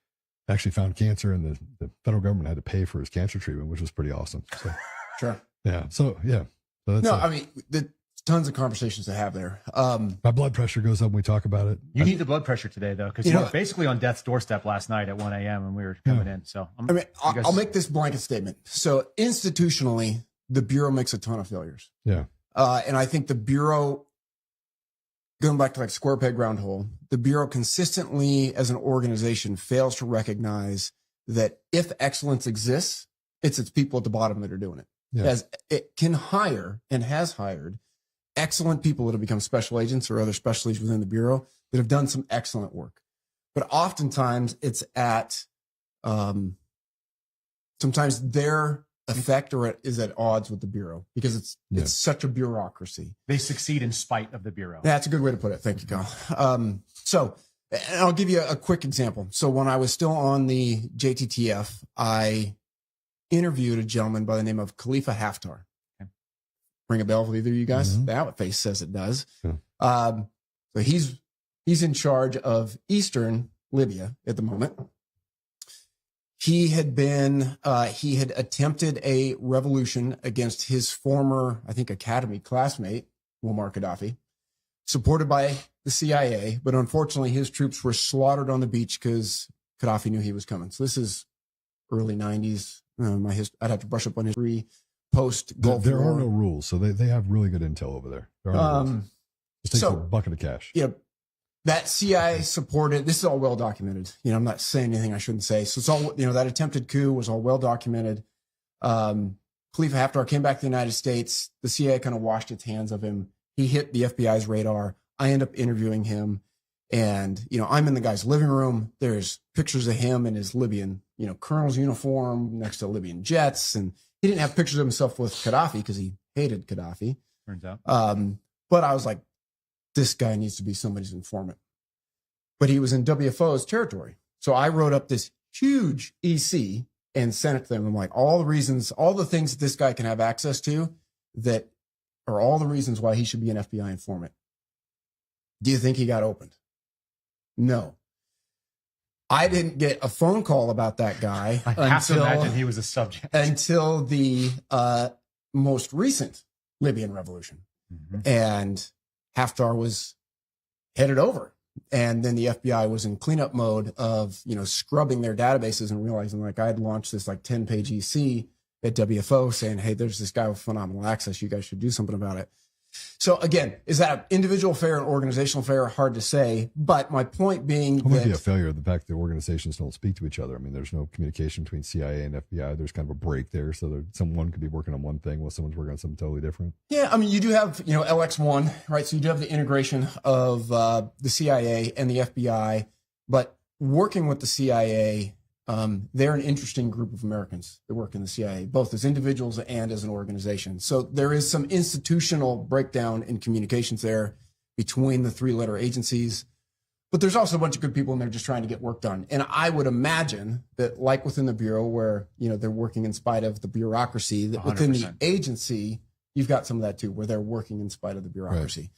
I actually found cancer and the federal government had to pay for his cancer treatment, which was pretty awesome. So, sure. Yeah. So, yeah. So that's tons of conversations to have there. My blood pressure goes up when we talk about it. You need the blood pressure today, though, because you were basically on death's doorstep last night at 1 a.m. when we were coming in. So, I'll make this blanket statement. So, institutionally, the Bureau makes a ton of failures. Yeah. And I think the Bureau, going back to like square peg round hole, the Bureau consistently as an organization fails to recognize that if excellence exists, it's its people at the bottom that are doing it. Yeah. As it can hire and has hired excellent people that have become special agents or other specialties within the Bureau that have done some excellent work. But oftentimes it's at, sometimes their effect is at odds with the Bureau because it's such a bureaucracy. They succeed in spite of the Bureau. That's a good way to put it. Thank you, Kyle. So and I'll give you a quick example. So when I was still on the JTTF, I interviewed a gentleman by the name of Khalifa Haftar. Okay. Ring a bell with either of you guys? Mm-hmm. That face says it does. Yeah. So he's in charge of Eastern Libya at the moment. He had attempted a revolution against his former, I think, academy classmate, Muammar Gaddafi, supported by the CIA. But unfortunately, his troops were slaughtered on the beach because Gaddafi knew he was coming. So this is early 90s. I'd have to brush up on history post Gulf War. There are no rules, so they have really good intel over there. There are no rules. Just takes a bucket of cash. Yeah, that CIA supported. This is all well documented. I'm not saying anything I shouldn't say. So it's all that attempted coup was all well documented. Khalifa Haftar came back to the United States. The CIA kind of washed its hands of him. He hit the FBI's radar. I end up interviewing him. And, I'm in the guy's living room. There's pictures of him in his Libyan, colonel's uniform next to Libyan jets. And he didn't have pictures of himself with Gaddafi because he hated Gaddafi. Turns out. But I was like, this guy needs to be somebody's informant. But he was in WFO's territory. So I wrote up this huge EC and sent it to them. I'm like, all the things that this guy can have access to that are all the reasons why he should be an FBI informant. Do you think he got opened? No. I didn't get a phone call about that guy. I have to imagine he was a subject. Until the most recent Libyan revolution. Mm-hmm. And Haftar was headed over. And then the FBI was in cleanup mode of, scrubbing their databases and realizing like I had launched this 10-page EC at WFO saying, hey, there's this guy with phenomenal access. You guys should do something about it. So again, is that an individual failure, an organizational failure? Hard to say. But my point being it might be a failure of the fact that organizations don't speak to each other. I mean, there's no communication between CIA and FBI. There's kind of a break there. So someone could be working on one thing while someone's working on something totally different. Yeah. I mean, you do have, LX1, right? So you do have the integration of the CIA and the FBI. But working with the CIA, they're an interesting group of Americans that work in the CIA, both as individuals and as an organization. So there is some institutional breakdown in communications there between the three-letter agencies. But there's also a bunch of good people in there just trying to get work done. And I would imagine that like within the Bureau where, they're working in spite of the bureaucracy, that 100%. Within the agency, you've got some of that too, where they're working in spite of the bureaucracy. Right.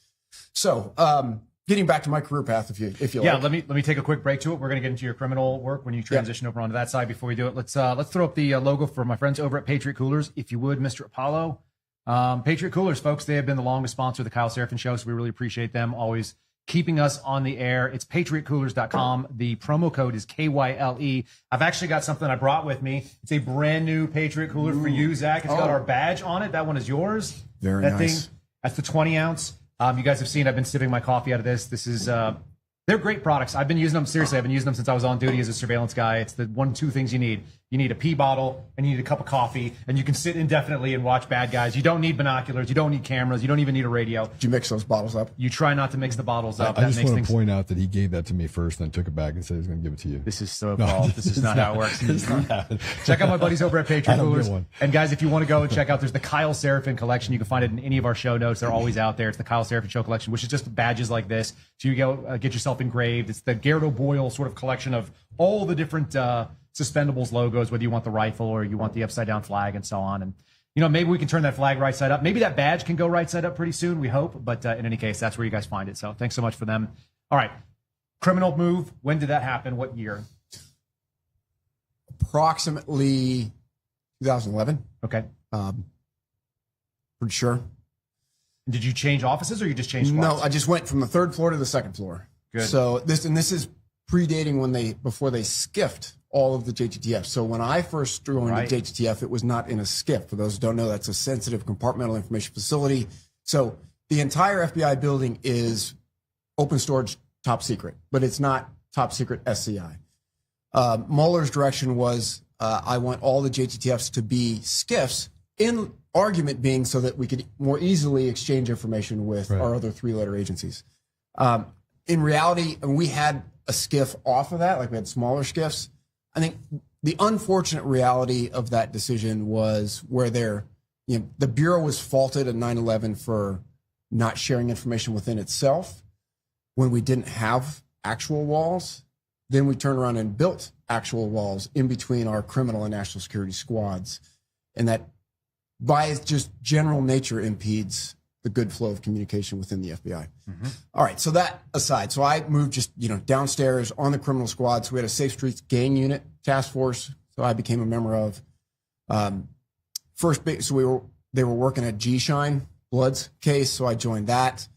So, getting back to my career path, if you yeah, like. let me take a quick break to it. We're going to get into your criminal work when you transition over onto that side. Before we do it, let's throw up the logo for my friends over at Patriot Coolers, if you would, Mr. Apollo. Patriot Coolers, folks, they have been the longest sponsor of the Kyle Seraphin Show, so we really appreciate them always keeping us on the air. It's patriotcoolers.com. The promo code is KYLE. I've actually got something I brought with me. It's a brand new Patriot Cooler for you, Zach. It's got our badge on it. That one is yours. Very that nice. Thing, that's the 20 ounce. You guys have seen, I've been sipping my coffee out of this. This is, they're great products. I've been using them, seriously, I've been using them since I was on duty as a surveillance guy. It's the 2 things you need. You need a pee bottle and you need a cup of coffee, and you can sit indefinitely and watch bad guys. You don't need binoculars. You don't need cameras. You don't even need a radio. Did you mix those bottles up? You try not to mix the bottles up. I just want to point out that he gave that to me first, then took it back and said he's going to give it to you. This is so Paul. This is not how it works. Check out my buddies over at Patriot Coolers. And guys, if you want to go and check out, there's the Kyle Seraphin collection. You can find it in any of our show notes. They're always out there. It's the Kyle Seraphin Show collection, which is just badges like this. So you go get yourself engraved. It's the Garrett O'Boyle sort of collection of all the different suspendables logos, whether you want the rifle or you want the upside down flag and so on. And, you know, maybe we can turn that flag right side up. Maybe that badge can go right side up pretty soon, we hope. But in any case, that's where you guys find it. So thanks so much for them. All right. Criminal move. When did that happen? What year? Approximately 2011. Okay. Pretty sure. Did you change offices or you just changed squads? No, I just went from the 3rd floor to the 2nd floor. Good. So this is predating before they skiffed all of the JTTF. So when I first joined the JTTF, it was not in a skiff. For those who don't know, that's a sensitive compartmental information facility. So the entire FBI building is open storage, top secret, but it's not top secret SCI. Mueller's direction was I want all the JTTFs to be skiffs, in argument being so that we could more easily exchange information with our other 3-letter agencies. In reality, we had a skiff off of that, like we had smaller skiffs. I think the unfortunate reality of that decision was where the Bureau was faulted at 9/11 for not sharing information within itself when we didn't have actual walls. Then we turned around and built actual walls in between our criminal and national security squads. And that, by its just general nature, impedes the good flow of communication within the FBI. Mm-hmm. All right, so that aside, so I moved just downstairs on the criminal squad. So we had a Safe Streets gang unit task force. So I became a member of. They were working at G Shine Blood's case, so I joined that.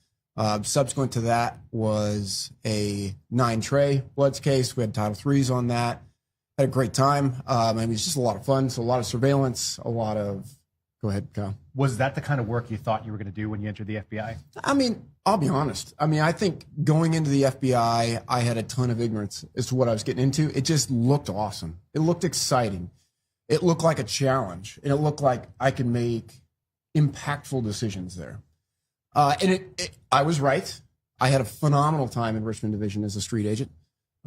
Subsequent to that was a 9 Trey Blood's case. We had Title IIIs on that. Had a great time. It's just a lot of fun. So a lot of surveillance, a lot of. Go ahead, Kyle. Was that the kind of work you thought you were going to do when you entered the FBI? I'll be honest. I think going into the FBI, I had a ton of ignorance as to what I was getting into. It just looked awesome. It looked exciting. It looked like a challenge. And it looked like I could make impactful decisions there. And I was right. I had a phenomenal time in Richmond Division as a street agent.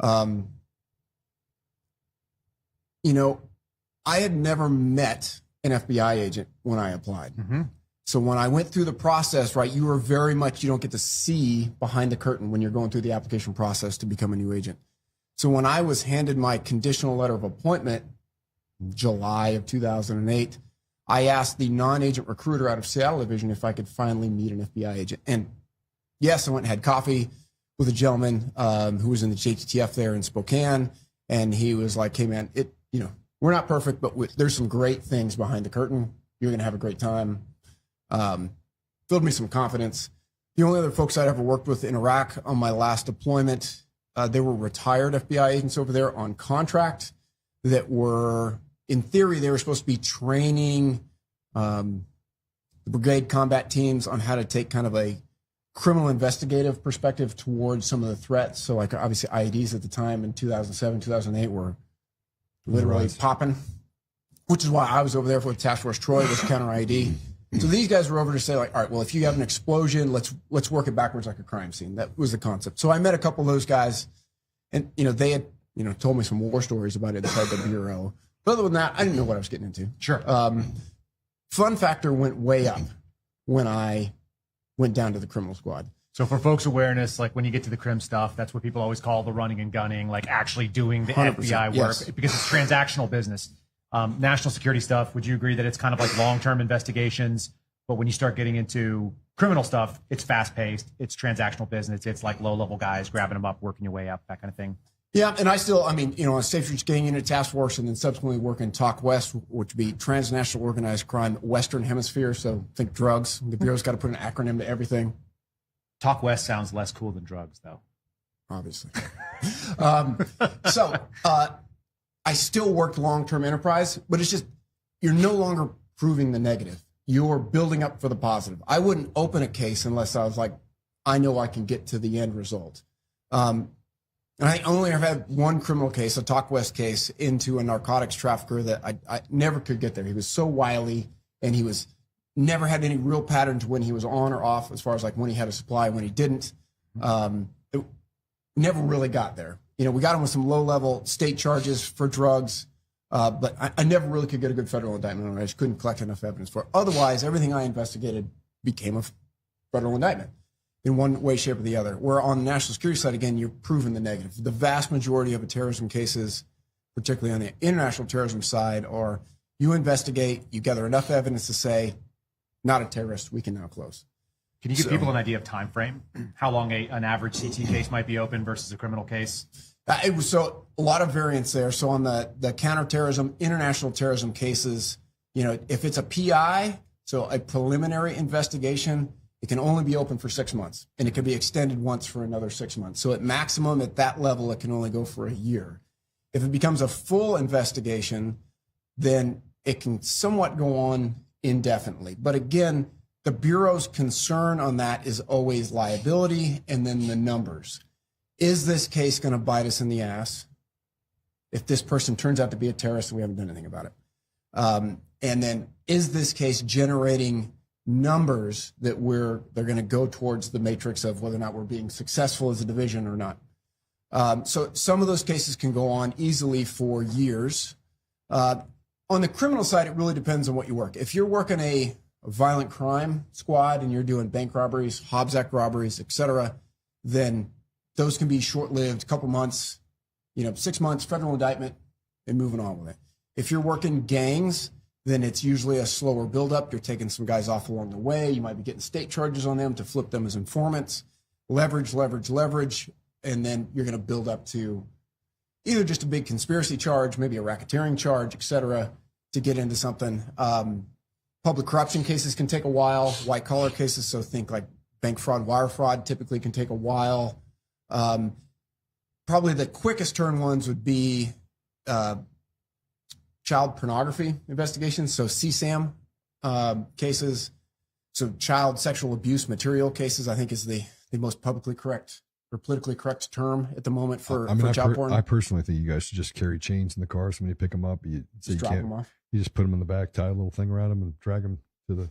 I had never met an FBI agent when I applied. Mm-hmm. So when I went through the process, you were very much, you don't get to see behind the curtain when you're going through the application process to become a new agent. So when I was handed my conditional letter of appointment in July of 2008, I asked the non-agent recruiter out of Seattle Division if I could finally meet an FBI agent. And yes, I went and had coffee with a gentleman who was in the JTTF there in Spokane. And he was like, hey man, we're not perfect, but there's some great things behind the curtain. You're going to have a great time. Filled me some confidence. The only other folks I'd ever worked with in Iraq on my last deployment, they were retired FBI agents over there on contract that were, in theory, they were supposed to be training the brigade combat teams on how to take kind of a criminal investigative perspective towards some of the threats. So like obviously IEDs at the time in 2007, 2008 were literally popping, which is why I was over there for Task Force Troy, was counter IED. So these guys were over to say, like, all right, well, if you have an explosion, let's work it backwards like a crime scene. That was the concept. So I met a couple of those guys, and they had told me some war stories about it inside the Bureau. But other than that, I didn't know what I was getting into. Sure. Fun factor went way up when I went down to the criminal squad. So for folks' awareness, like when you get to the crim stuff, that's what people always call the running and gunning, like actually doing the FBI work, yes. Because it's transactional business. National security stuff, would you agree that it's kind of like long-term investigations, But when you start getting into criminal stuff, it's fast paced, it's transactional business, it's like low level guys grabbing them up, working your way up, that kind of thing. Yeah, and I mean, on Safe Streets Gang Unit Task Force, and then subsequently work in TAC West, which would be Transnational Organized Crime Western Hemisphere. So think drugs. The Bureau's got to put an acronym to everything. TAC West sounds less cool than drugs, though. Obviously. I still worked long-term enterprise, but it's just, you're no longer proving the negative. You're building up for the positive. I wouldn't open a case unless I was like, I know I can get to the end result. And I only have had one criminal case, a TAC West case, into a narcotics trafficker that I never could get there. He was so wily, and he was never had any real pattern to when he was on or off, as far as like when he had a supply, when he didn't. It never really got there. We got him with some low-level state charges for drugs, but I never really could get a good federal indictment on it. I just couldn't collect enough evidence for it. Otherwise, everything I investigated became a federal indictment in one way, shape, or the other. Where on the national security side, again, you're proving the negative. The vast majority of terrorism cases, particularly on the international terrorism side, are you investigate, you gather enough evidence to say, not a terrorist, we can now close. Can you give people an idea of time frame? How long an average CT case might be open versus a criminal case? It was so a lot of variance there. So on the counterterrorism, international terrorism cases, if it's a PI, so a preliminary investigation, it can only be open for 6 months, and it can be extended once for another 6 months. So at maximum, at that level, it can only go for a year. If it becomes a full investigation, then it can somewhat go on indefinitely. But again, the Bureau's concern on that is always liability and then the numbers. Is this case going to bite us in the ass? If this person turns out to be a terrorist, we haven't done anything about it. And then is this case generating numbers that they're going to go towards the matrix of whether or not we're being successful as a division or not? So some of those cases can go on easily for years. On the criminal side, it really depends on what you work. If you're working a violent crime squad and you're doing bank robberies, Hobbs Act robberies, etc., then those can be short-lived, couple months, 6 months, federal indictment, and moving on with it. If you're working gangs, then it's usually a slower buildup. You're taking some guys off along the way. You might be getting state charges on them to flip them as informants. Leverage, and then you're going to build up to either just a big conspiracy charge, maybe a racketeering charge, etc., to get into something. Public corruption cases can take a while. White-collar cases, so think like bank fraud, wire fraud, typically can take a while. Probably the quickest turn ones would be child pornography investigations, so CSAM cases. So child sexual abuse material cases, I think, is the most publicly correct or politically correct term at the moment for child porn. I personally think you guys should just carry chains in the car. So when you pick them up, you drop them off. You just put them in the back, tie a little thing around them, and drag them to the.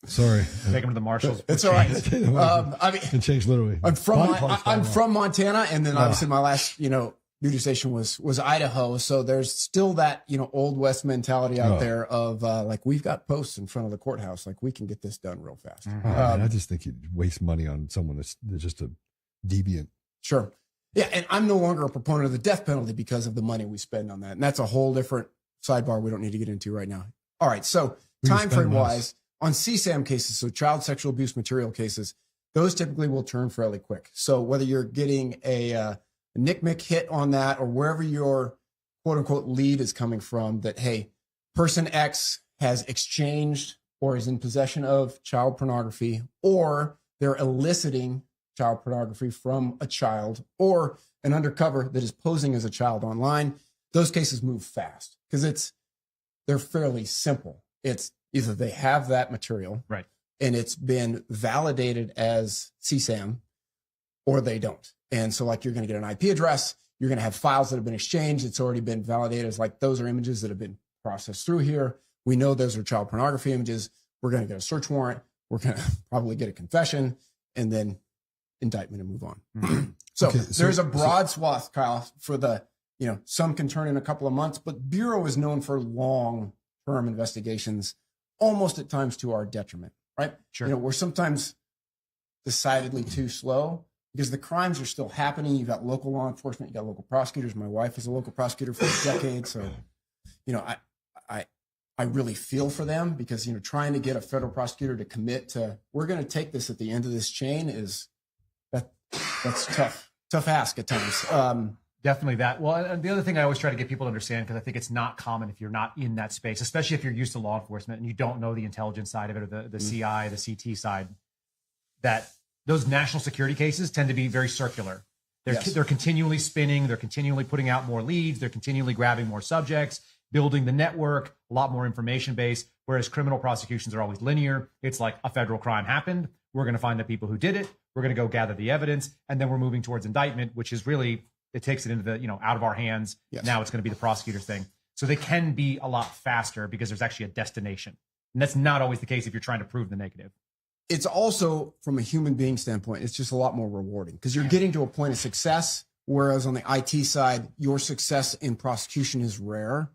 Sorry, take them to the marshals. It's all right. And change literally. I'm from Montana, and then obviously my last duty station was Idaho. So there's still that old West mentality out there of like, we've got posts in front of the courthouse, like we can get this done real fast. I just think you waste money on someone that's just a deviant. Sure. Yeah, and I'm no longer a proponent of the death penalty because of the money we spend on that, and that's a whole different sidebar we don't need to get into right now. All right, so time frame wise, on CSAM cases, so child sexual abuse material cases, those typically will turn fairly quick. So whether you're getting a NCMEC hit on that, or wherever your quote unquote lead is coming from, that, hey, person X has exchanged or is in possession of child pornography, or they're eliciting child pornography from a child, or an undercover that is posing as a child online, those cases move fast because they're fairly simple. It's either they have that material, right, and it's been validated as CSAM, or they don't. And so, like, you're going to get an IP address, you're going to have files that have been exchanged. It's already been validated as like, those are images that have been processed through here. We know those are child pornography images. We're going to get a search warrant. We're going to probably get a confession, and then indictment and move on. So there's a broad swath, Kyle, for the, some can turn in a couple of months, but Bureau is known for long-term investigations, almost at times to our detriment, right? Sure. We're sometimes decidedly too slow because the crimes are still happening. You've got local law enforcement, you got local prosecutors. My wife is a local prosecutor for a decade. So, I really feel for them because, trying to get a federal prosecutor to commit to, we're going to take this at the end of this chain that's tough ask at times. Definitely that. Well, and the other thing I always try to get people to understand, because I think it's not common if you're not in that space, especially if you're used to law enforcement and you don't know the intelligence side of it or the CI, the CT side, that those national security cases tend to be very circular. They're continually spinning. They're continually putting out more leads. They're continually grabbing more subjects, building the network, a lot more information base, whereas criminal prosecutions are always linear. It's like a federal crime happened. We're going to find the people who did it. We're going to go gather the evidence. And then we're moving towards indictment, which is really, it takes it into the, out of our hands. Yes. Now it's going to be the prosecutor's thing. So they can be a lot faster because there's actually a destination. And that's not always the case if you're trying to prove the negative. It's also, from a human being standpoint, it's just a lot more rewarding because you're getting to a point of success, whereas on the IT side, your success in prosecution is rare.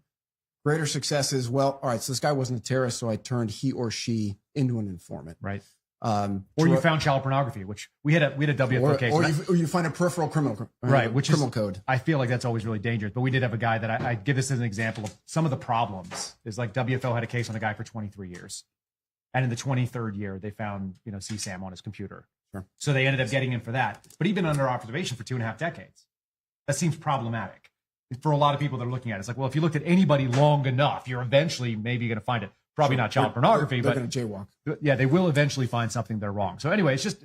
Greater success is, well, all right, so this guy wasn't a terrorist, so I turned he or she into an informant. Right. Or you found child pornography, which we had a WFO case. Or you find a peripheral criminal, right, which criminal is, code. I feel like that's always really dangerous. But we did have a guy that I give this as an example of some of the problems. Is like WFO had a case on a guy for 23 years. And in the 23rd year, they found, CSAM on his computer. Sure. So they ended up getting him for that. But he'd been under observation for 2.5 decades. That seems problematic for a lot of people that are looking at it. It's like, well, if you looked at anybody long enough, you're eventually maybe going to find it. Probably not child pornography, they're but going to jaywalk. Yeah, they will eventually find something they're wrong. So anyway, it's just,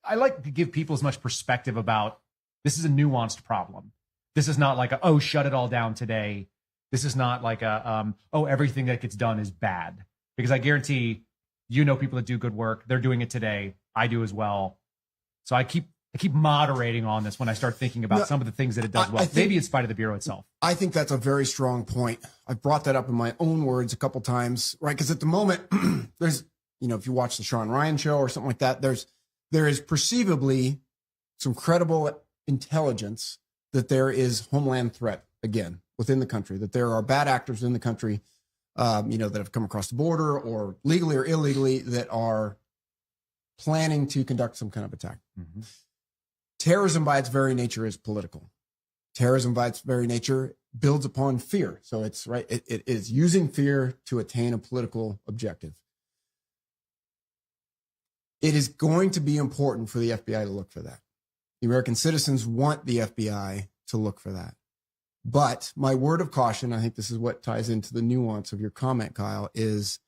I like to give people as much perspective about this is a nuanced problem. This is not like shut it all down today. This is not like everything that gets done is bad. Because I guarantee people that do good work, they're doing it today. I do as well. So I keep moderating on this when I start thinking about some of the things that it does well. Maybe in spite of the Bureau itself. I think that's a very strong point. I brought that up in my own words a couple times, right? Because at the moment, there's, if you watch the Sean Ryan show or something like that, there is perceivably some credible intelligence that there is homeland threat again within the country, that there are bad actors in the country, that have come across the border or legally or illegally that are planning to conduct some kind of attack. Mm-hmm. Terrorism by its very nature is political. Terrorism by its very nature builds upon fear. So it's right. It is using fear to attain a political objective. It is going to be important for the FBI to look for that. The American citizens want the FBI to look for that. But my word of caution, I think this is what ties into the nuance of your comment, Kyle, is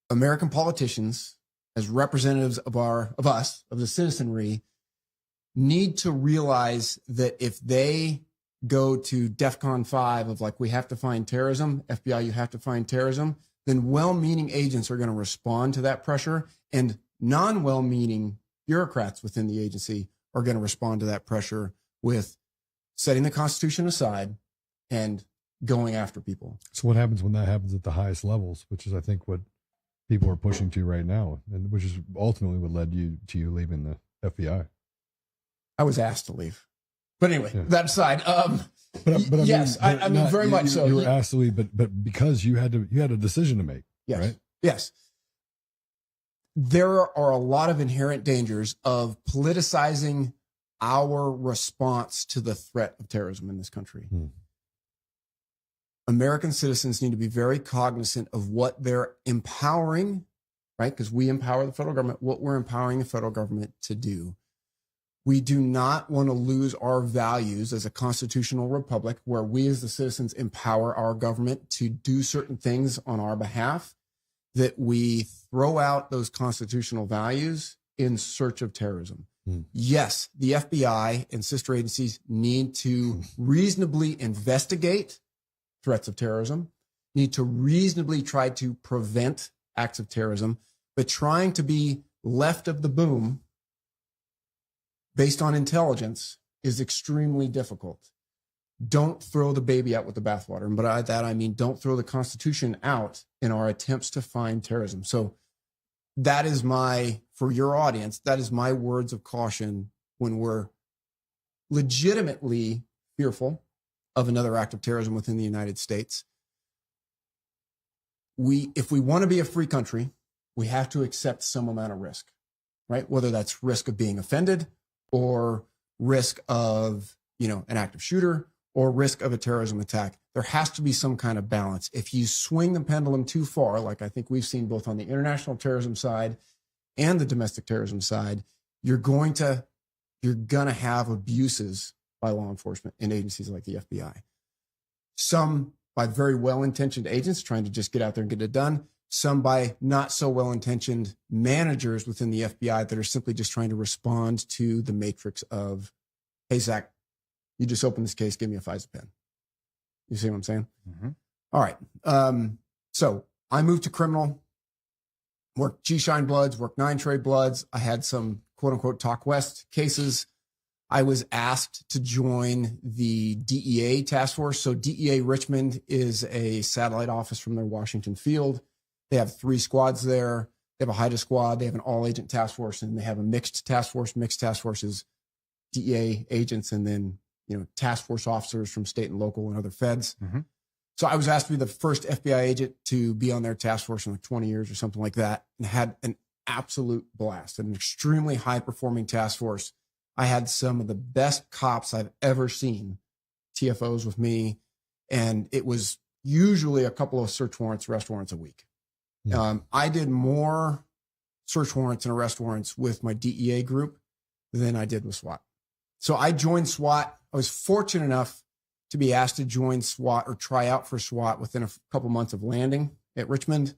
American politicians, as representatives of the citizenry, need to realize that if they go to DEFCON 5 of like, we have to find terrorism, FBI, you have to find terrorism, then well-meaning agents are going to respond to that pressure, and non-well-meaning bureaucrats within the agency are going to respond to that pressure with setting the Constitution aside and going after people. So what happens when that happens at the highest levels, which is, I think, what people are pushing to right now, and which is ultimately what led to you leaving the FBI? I was asked to leave. But anyway, that aside, yes, I mean, very much so. You were asked to leave, but because you had a decision to make, yes, right? Yes. There are a lot of inherent dangers of politicizing our response to the threat of terrorism in this country. American citizens need to be very cognizant of what they're empowering, right? Because we empower the federal government, what we're empowering the federal government to do. We do not want to lose our values as a constitutional republic where we as the citizens empower our government to do certain things on our behalf, that we throw out those constitutional values in search of terrorism. Yes, the FBI and sister agencies need to reasonably investigate threats of terrorism, need to reasonably try to prevent acts of terrorism, but trying to be left of the boom based on intelligence is extremely difficult. Don't throw the baby out with the bathwater. And by that, I mean, don't throw the Constitution out in our attempts to find terrorism. So that is for your audience, that is my words of caution when we're legitimately fearful of another act of terrorism within the United States. If we want to be a free country, we have to accept some amount of risk, right? Whether that's risk of being offended or risk of, an active shooter or risk of a terrorism attack. there has to be some kind of balance. If you swing the pendulum too far, like I think we've seen both on the international terrorism side and the domestic terrorism side, you're gonna have abuses by law enforcement in agencies like the FBI. Some by very well-intentioned agents trying to just get out there and get it done. Some by not so well-intentioned managers within the FBI that are simply just trying to respond to the matrix of, hey, Zach, you just opened this case, give me a FISA pen. You see what I'm saying? Mm-hmm. All right. So I moved to criminal, worked G-Shine Bloods, worked 9 Trade Bloods. I had some quote-unquote Talk West cases. I was asked to join the DEA task force. So DEA Richmond is a satellite office from their Washington field. They have 3 squads there. They have a HIDTA squad. They have an all-agent task force, and they have a mixed task force. Mixed task force is DEA agents and then, task force officers from state and local and other feds. Mm-hmm. So I was asked to be the first FBI agent to be on their task force in like 20 years or something like that, and had an absolute blast, an extremely high-performing task force. I had some of the best cops I've ever seen, TFOs with me, and it was usually a couple of search warrants, arrest warrants a week. Yeah. I did more search warrants and arrest warrants with my DEA group than I did with SWAT. So I joined SWAT. I was fortunate enough to be asked to join SWAT or try out for SWAT within a couple months of landing at Richmond.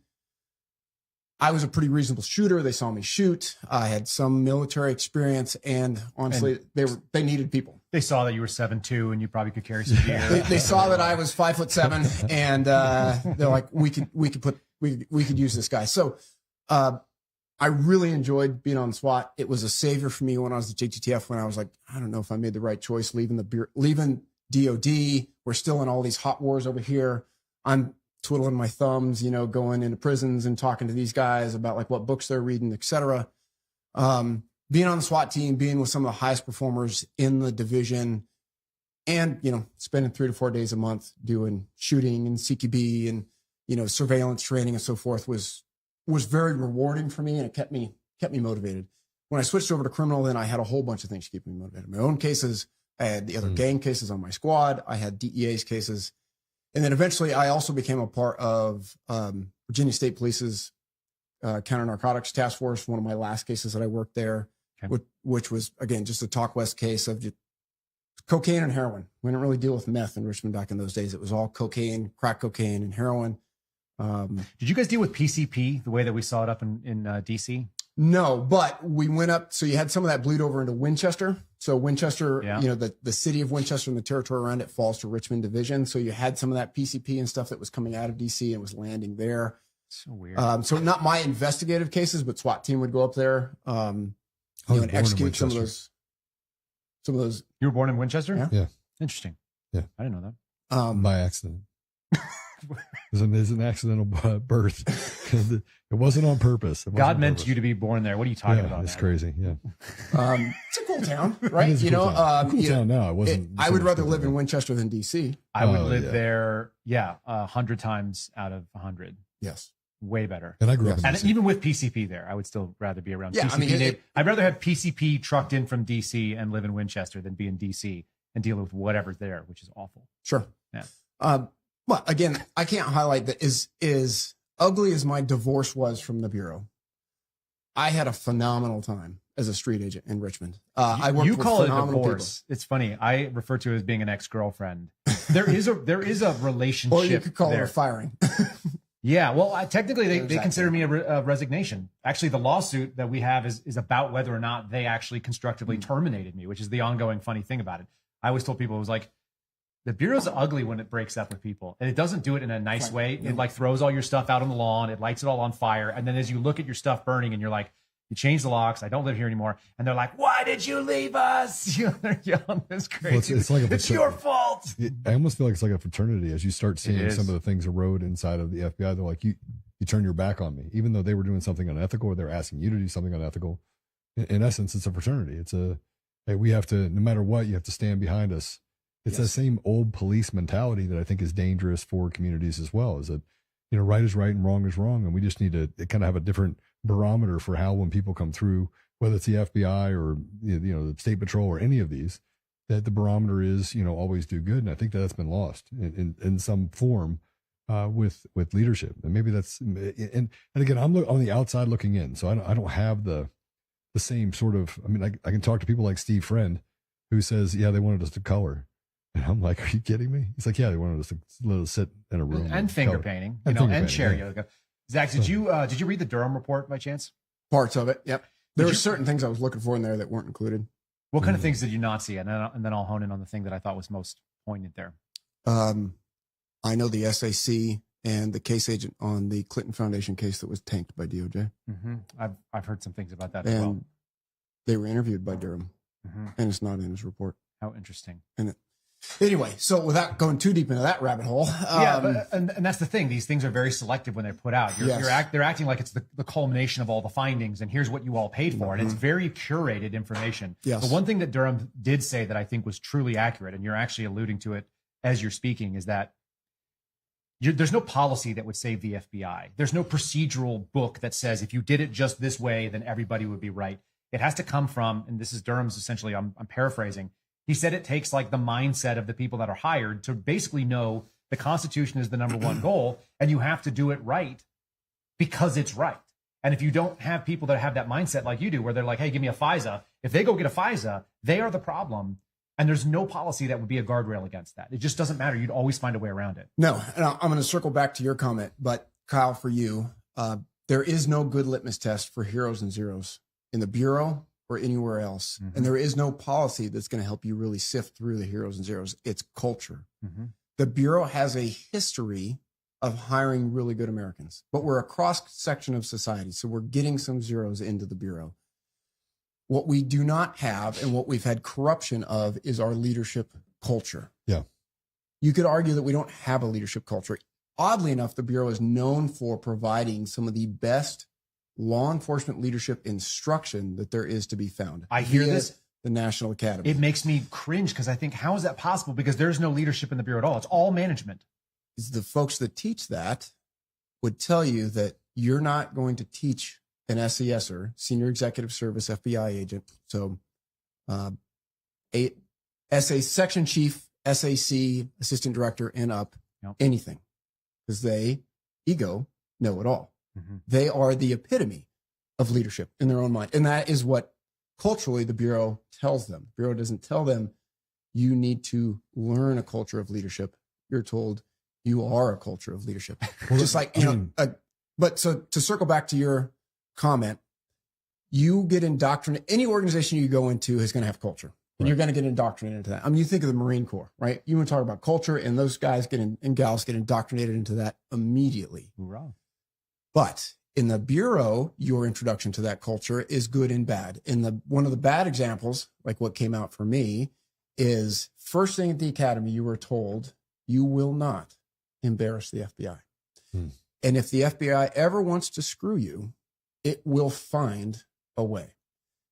I was a pretty reasonable shooter. They saw me shoot. I had some military experience, and honestly, they needed people. They saw that you were 7'2" and you probably could carry some gear. They saw that I was 5'7", and they're like, we could use this guy. So I really enjoyed being on SWAT. It was a savior for me when I was at JTTF, when I was like, I don't know if I made the right choice leaving DOD. We're still in all these hot wars over here. I'm twiddling my thumbs, going into prisons and talking to these guys about like what books they're reading, et cetera. Being on the SWAT team, being with some of the highest performers in the division, and, spending 3 to 4 days a month doing shooting and CQB and, surveillance training and so forth was very rewarding for me, and it kept me motivated. When I switched over to criminal, then I had a whole bunch of things to keep me motivated. My own cases, I had the other gang cases on my squad, I had DEA's cases. And then eventually I also became a part of Virginia State Police's counter narcotics task force. One of my last cases that I worked there, okay, which was, again, just a Talk West case of just cocaine and heroin. We didn't really deal with meth in Richmond back in those days. It was all cocaine, crack cocaine, and heroin. Did you guys deal with PCP the way that we saw it up in DC? No, but we went up. So you had some of that bleed over into Winchester. So Winchester, the city of Winchester and the territory around it falls to Richmond Division. So you had some of that PCP and stuff that was coming out of DC and was landing there. So weird. So not my investigative cases, but SWAT team would go up there, and execute some of those. You were born in Winchester? Yeah. Interesting. Yeah. I didn't know that. By accident. It was an accidental birth. It wasn't on purpose. God meant you to be born there. What are you talking about? It's crazy. Yeah. It's a cool town, right? It is a cool town now. It wasn't. I would rather live in Winchester than DC. I would live there. 100 times out of 100. Yes. Way better. And I grew up in and DC. even with PCP there, I would still rather be around Yeah, PCP. I'd rather have PCP trucked in from DC and live in Winchester than be in DC and deal with whatever's there, which is awful. Sure. Yeah. But again, I can't highlight that as ugly as my divorce was from the Bureau. I had a phenomenal time as a street agent in Richmond. I worked with call it a phenomenal divorce. It's funny. I refer to it as being an ex-girlfriend. There is a relationship. Or you could call there. it a firing. Yeah, well, technically they Exactly. consider me a resignation. Actually, the lawsuit that we have is about whether or not they actually constructively terminated me, which is the ongoing funny thing about it. I always told people, it was like, the Bureau's ugly when it breaks up with people, and it doesn't do it in a nice way. It like throws all your stuff out on the lawn. It lights it all on fire. And then as you look at your stuff burning and you're like, you change the locks. I don't live here anymore. And they're like, why did you leave us? They're yelling this crazy. Well, it's your fault. I almost feel like it's like a fraternity as you start seeing some of the things erode inside of the FBI. They're like, you turn your back on me, even though they were doing something unethical or they're asking you to do something unethical. In essence, it's a fraternity. It's hey, we have to, no matter what, you have to stand behind us. It's that same old police mentality that I think is dangerous for communities as well, is that, right is right and wrong is wrong. And we just need to kind of have a different barometer for how, when people come through, whether it's the FBI or, the State Patrol or any of these, that the barometer is, always do good. And I think that's been lost in some form with leadership. And maybe that's, and again, I'm on the outside looking in. So I don't have the same sort of, I can talk to people like Steve Friend who says, yeah, they wanted us to color. And I'm like, are you kidding me? He's like, yeah, they wanted us to let us sit in a room and finger color. painting, and chair yeah. yoga. Zach, did you read the Durham report by chance? Parts of it. Yep. There were certain things I was looking for in there that weren't included. What kind of things did you not see? And then I'll hone in on the thing that I thought was most poignant there. I know the SAC and the case agent on the Clinton Foundation case that was tanked by DOJ. Mm-hmm. I've heard some things about that as well. They were interviewed by Durham, and it's not in his report. How interesting. Anyway, so without going too deep into that rabbit hole. And that's the thing. These things are very selective when they're put out. They're acting like it's the culmination of all the findings, and here's what you all paid for. And it's very curated information. Yes. The one thing that Durham did say that I think was truly accurate, and you're actually alluding to it as you're speaking, is that there's no policy that would save the FBI. There's no procedural book that says if you did it just this way, then everybody would be right. It has to come from, and this is Durham's essentially, I'm paraphrasing. He said it takes like the mindset of the people that are hired to basically know the Constitution is the number one goal, and you have to do it right because it's right. And if you don't have people that have that mindset like you do, where they're like, hey, give me a FISA. If they go get a FISA, they are the problem. And there's no policy that would be a guardrail against that. It just doesn't matter. You'd always find a way around it. No, and I'm going to circle back to your comment, but Kyle, for you, there is no good litmus test for heroes and zeros in the Bureau or anywhere else. Mm-hmm. And there is no policy that's going to help you really sift through the heroes and zeros. It's culture. Mm-hmm. The Bureau has a history of hiring really good Americans, but we're a cross section of society. So we're getting some zeros into the Bureau. What we do not have and what we've had corruption of is our leadership culture. Yeah. You could argue that we don't have a leadership culture. Oddly enough, the Bureau is known for providing some of the best law enforcement leadership instruction that there is to be found. I hear this. The National Academy. It makes me cringe because I think, how is that possible? Because there's no leadership in the Bureau at all. It's all management. The folks that teach that would tell you that you're not going to teach an SESer, Senior Executive Service FBI agent, so SA Section Chief, SAC, Assistant Director, and up, anything. Because they, ego, know it all. Mm-hmm. They are the epitome of leadership in their own mind. And that is what culturally the Bureau tells them. The Bureau doesn't tell them you need to learn a culture of leadership. You're told you are a culture of leadership. Well, just like, but so to circle back to your comment, you get indoctrinated. Any organization you go into is going to have culture, and you're going to get indoctrinated into that. I mean, you think of the Marine Corps, right? You want to talk about culture, and those guys and gals get indoctrinated into that immediately. Hoorah. But in the Bureau, your introduction to that culture is good and bad. And one of the bad examples, like what came out for me, is first thing at the academy, you were told you will not embarrass the FBI. And if the FBI ever wants to screw you, it will find a way.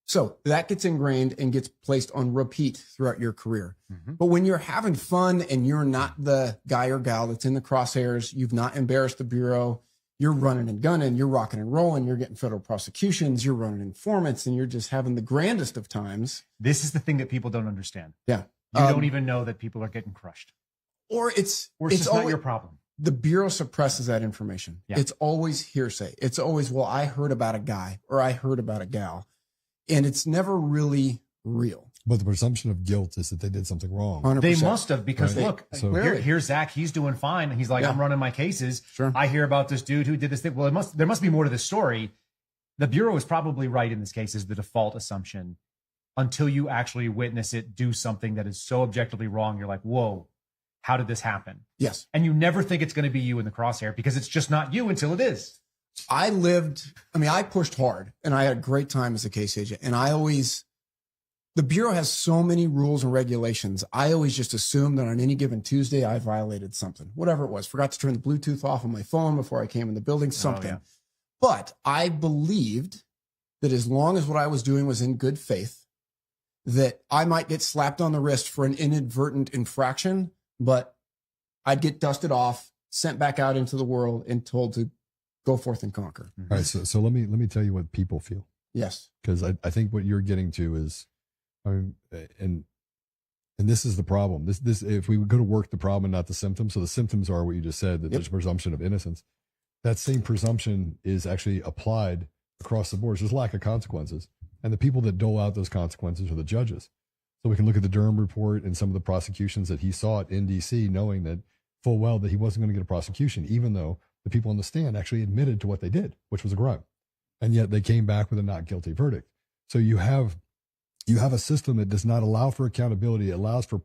So that gets ingrained and gets placed on repeat throughout your career. Mm-hmm. But when you're having fun and you're not the guy or gal that's in the crosshairs, you've not embarrassed the Bureau, you're running and gunning, you're rocking and rolling, you're getting federal prosecutions, you're running informants, and you're just having the grandest of times. This is the thing that people don't understand. Yeah. You don't even know that people are getting crushed. Or it's just always, not your problem. The Bureau suppresses that information. Yeah. It's always hearsay. It's always, well, I heard about a guy or I heard about a gal. And it's never really real. But the presumption of guilt is that they did something wrong. 100%. They must have, because right. Look, here's Zach. He's doing fine. And he's like, I'm running my cases. Sure. I hear about this dude who did this thing. Well, there must be more to this story. The Bureau is probably right in this case, is the default assumption, until you actually witness it do something that is so objectively wrong. You're like, whoa, how did this happen? Yes. And you never think it's going to be you in the crosshair, because it's just not you until it is. I pushed hard and I had a great time as a case agent. And the Bureau has so many rules and regulations. I always just assumed that on any given Tuesday, I violated something, whatever it was. Forgot to turn the Bluetooth off on my phone before I came in the building, something. Oh, yeah. But I believed that as long as what I was doing was in good faith, that I might get slapped on the wrist for an inadvertent infraction, but I'd get dusted off, sent back out into the world, and told to go forth and conquer. All right. So let me tell you what people feel. Yes. Because I think what you're getting to is, and And this is the problem. This if we go to work the problem and not the symptoms. So the symptoms are what you just said, that there's a presumption of innocence. That same presumption is actually applied across the board. There's lack of consequences. And the people that dole out those consequences are the judges. So we can look at the Durham report and some of the prosecutions that he sought in D.C., knowing that full well that he wasn't going to get a prosecution, even though the people on the stand actually admitted to what they did, which was a crime. And yet they came back with a not guilty verdict. So you have a system that does not allow for accountability. It allows for,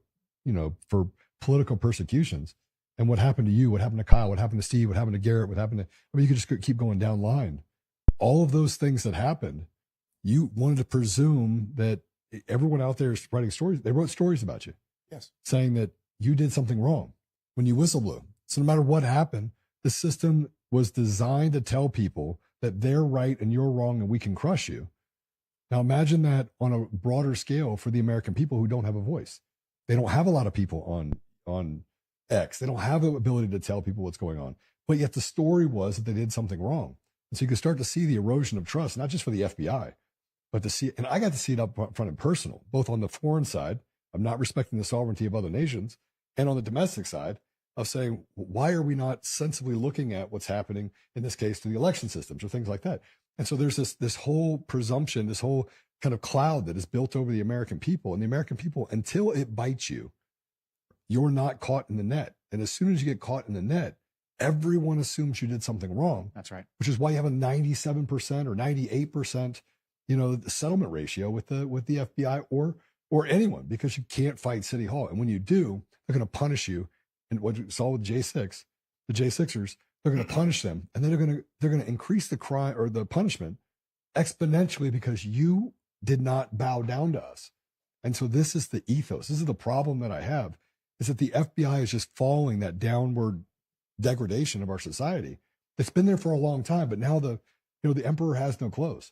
for political persecutions. And what happened to you, what happened to Kyle, what happened to Steve, what happened to Garrett, you could just keep going down line. All of those things that happened, you wanted to presume that everyone out there is writing stories. They wrote stories about you. Yes. Saying that you did something wrong when you whistleblew. So no matter what happened, the system was designed to tell people that they're right and you're wrong and we can crush you. Now imagine that on a broader scale for the American people who don't have a voice. They don't have a lot of people on X. They don't have the ability to tell people what's going on. But yet the story was that they did something wrong. And so you can start to see the erosion of trust, not just for the FBI, but to see, and I got to see it up front and personal, both on the foreign side of not respecting the sovereignty of other nations, and on the domestic side of saying, why are we not sensibly looking at what's happening in this case to the election systems or things like that? And so there's this whole presumption, this whole kind of cloud that is built over the American people. And the American people, until it bites you, you're not caught in the net. And as soon as you get caught in the net, everyone assumes you did something wrong. That's right. Which is why you have a 97% or 98%, settlement ratio with the FBI or anyone, because you can't fight City Hall. And when you do, they're going to punish you. And what you saw with J6, the J6ers, they're going to punish them, and then they're going to increase the crime or the punishment exponentially because you did not bow down to us. And so this is the ethos. This is the problem that I have, is that the FBI is just following that downward degradation of our society. It's been there for a long time, but now the emperor has no clothes.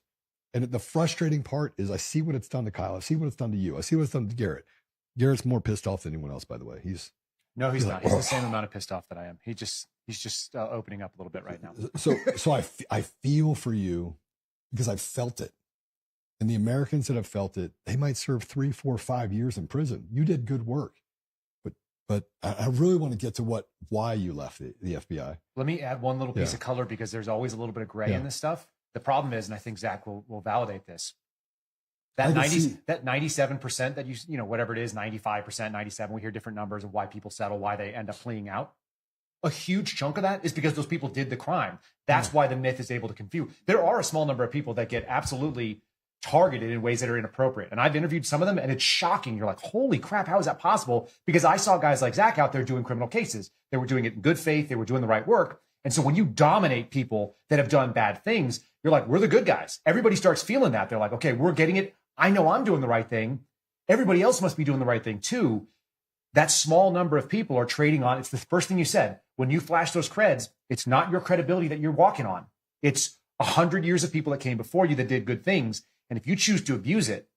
And the frustrating part is I see what it's done to Kyle. I see what it's done to you. I see what it's done to Garrett. Garrett's more pissed off than anyone else, by the way. He's not. like, He's the same amount of pissed off that I am. He's just opening up a little bit right now. So I feel for you because I've felt it. And the Americans that have felt it, they might serve 3, 4, 5 years in prison. You did good work. But I really want to get to why you left the FBI. Let me add one little piece of color, because there's always a little bit of gray in this stuff. The problem is, and I think Zach will validate this, that 97% that whatever it is, 95%, 97, we hear different numbers of why people settle, why they end up pleading out. A huge chunk of that is because those people did the crime. That's why the myth is able to confuse. There are a small number of people that get absolutely targeted in ways that are inappropriate. And I've interviewed some of them, and it's shocking. You're like, holy crap, how is that possible? Because I saw guys like Zach out there doing criminal cases. They were doing it in good faith. They were doing the right work. And so when you dominate people that have done bad things, you're like, we're the good guys. Everybody starts feeling that. They're like, okay, we're getting it. I know I'm doing the right thing. Everybody else must be doing the right thing too. That small number of people are trading on. It's the first thing you said. When you flash those creds, it's not your credibility that you're walking on. It's 100 years of people that came before you that did good things. And if you choose to abuse it,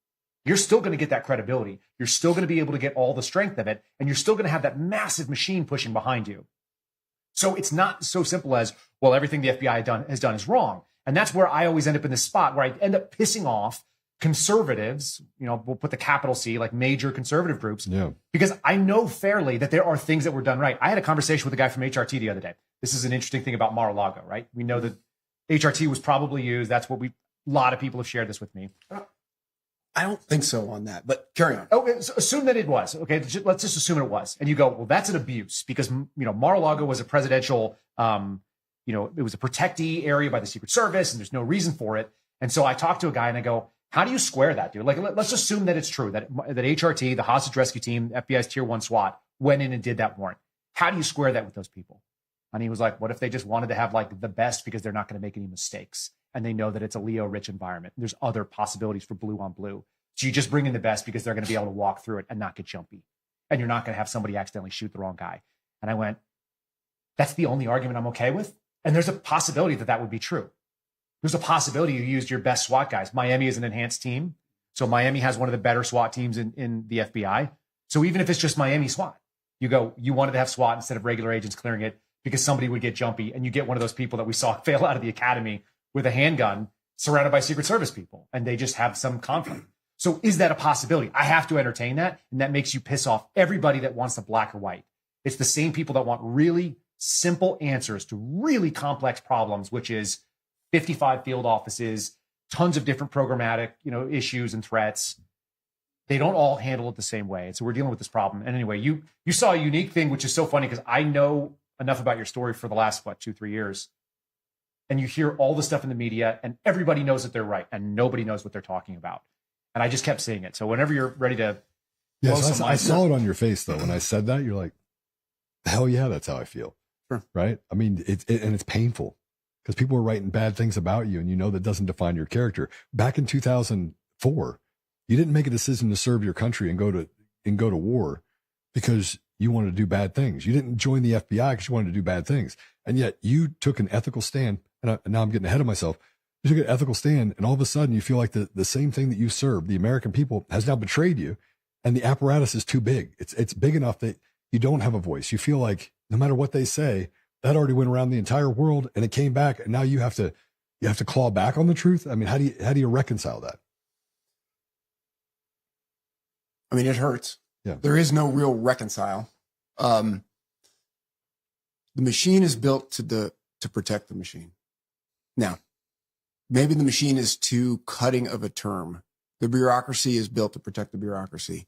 you're still going to get that credibility. You're still going to be able to get all the strength of it. And you're still going to have that massive machine pushing behind you. So it's not so simple as, well, everything the FBI has done is wrong. And that's where I always end up in this spot where I end up pissing off conservatives, we'll put the capital C, like major conservative groups, because I know fairly that there are things that were done right. I had a conversation with a guy from HRT the other day. This is an interesting thing about Mar-a-Lago, right? We know that HRT was probably used. That's what a lot of people have shared this with me. I don't think so on that, but carry on. Okay, so assume that it was. Okay, let's just assume it was. And you go, well, that's an abuse because, Mar-a-Lago was a presidential, it was a protectee area by the Secret Service, and there's no reason for it. And so I talked to a guy and I go, how do you square that, dude? Like, let's assume that it's true, that HRT, the hostage rescue team, FBI's Tier 1 SWAT, went in and did that warrant. How do you square that with those people? And he was like, what if they just wanted to have like the best because they're not going to make any mistakes? And they know that it's a Leo-rich environment. There's other possibilities for blue on blue. So you just bring in the best because they're going to be able to walk through it and not get jumpy. And you're not going to have somebody accidentally shoot the wrong guy. And I went, that's the only argument I'm okay with. And there's a possibility that would be true. There's a possibility you used your best SWAT guys. Miami is an enhanced team. So Miami has one of the better SWAT teams in the FBI. So even if it's just Miami SWAT, you wanted to have SWAT instead of regular agents clearing it because somebody would get jumpy, and you get one of those people that we saw fail out of the academy with a handgun surrounded by Secret Service people, and they just have some conflict. So is that a possibility? I have to entertain that. And that makes you piss off everybody that wants the black or white. It's the same people that want really simple answers to really complex problems, which is 55 field offices, tons of different programmatic, issues and threats. They don't all handle it the same way. And so we're dealing with this problem. And anyway, you saw a unique thing, which is so funny because I know enough about your story for the last, 2-3 years. And you hear all the stuff in the media and everybody knows that they're right and nobody knows what they're talking about. And I just kept seeing it. So whenever you're ready to. Yes, I saw it on your face though. When I said that, you're like, hell yeah, that's how I feel. Sure. Right. I mean, it's painful because people are writing bad things about you and that doesn't define your character. Back in 2004, you didn't make a decision to serve your country and go to war because you wanted to do bad things. You didn't join the FBI because you wanted to do bad things. And yet you took an ethical stand. And now I'm getting ahead of myself. You took an ethical stand and all of a sudden you feel like the same thing that you served, the American people, has now betrayed you. And the apparatus is too big. It's big enough that you don't have a voice. You feel like no matter what they say, that already went around the entire world and it came back. And now you have to claw back on the truth. I mean, how do you reconcile that? I mean, it hurts. Yeah. There is no real reconcile. The machine is built to protect the machine. Now, maybe the machine is too cutting of a term. The bureaucracy is built to protect the bureaucracy.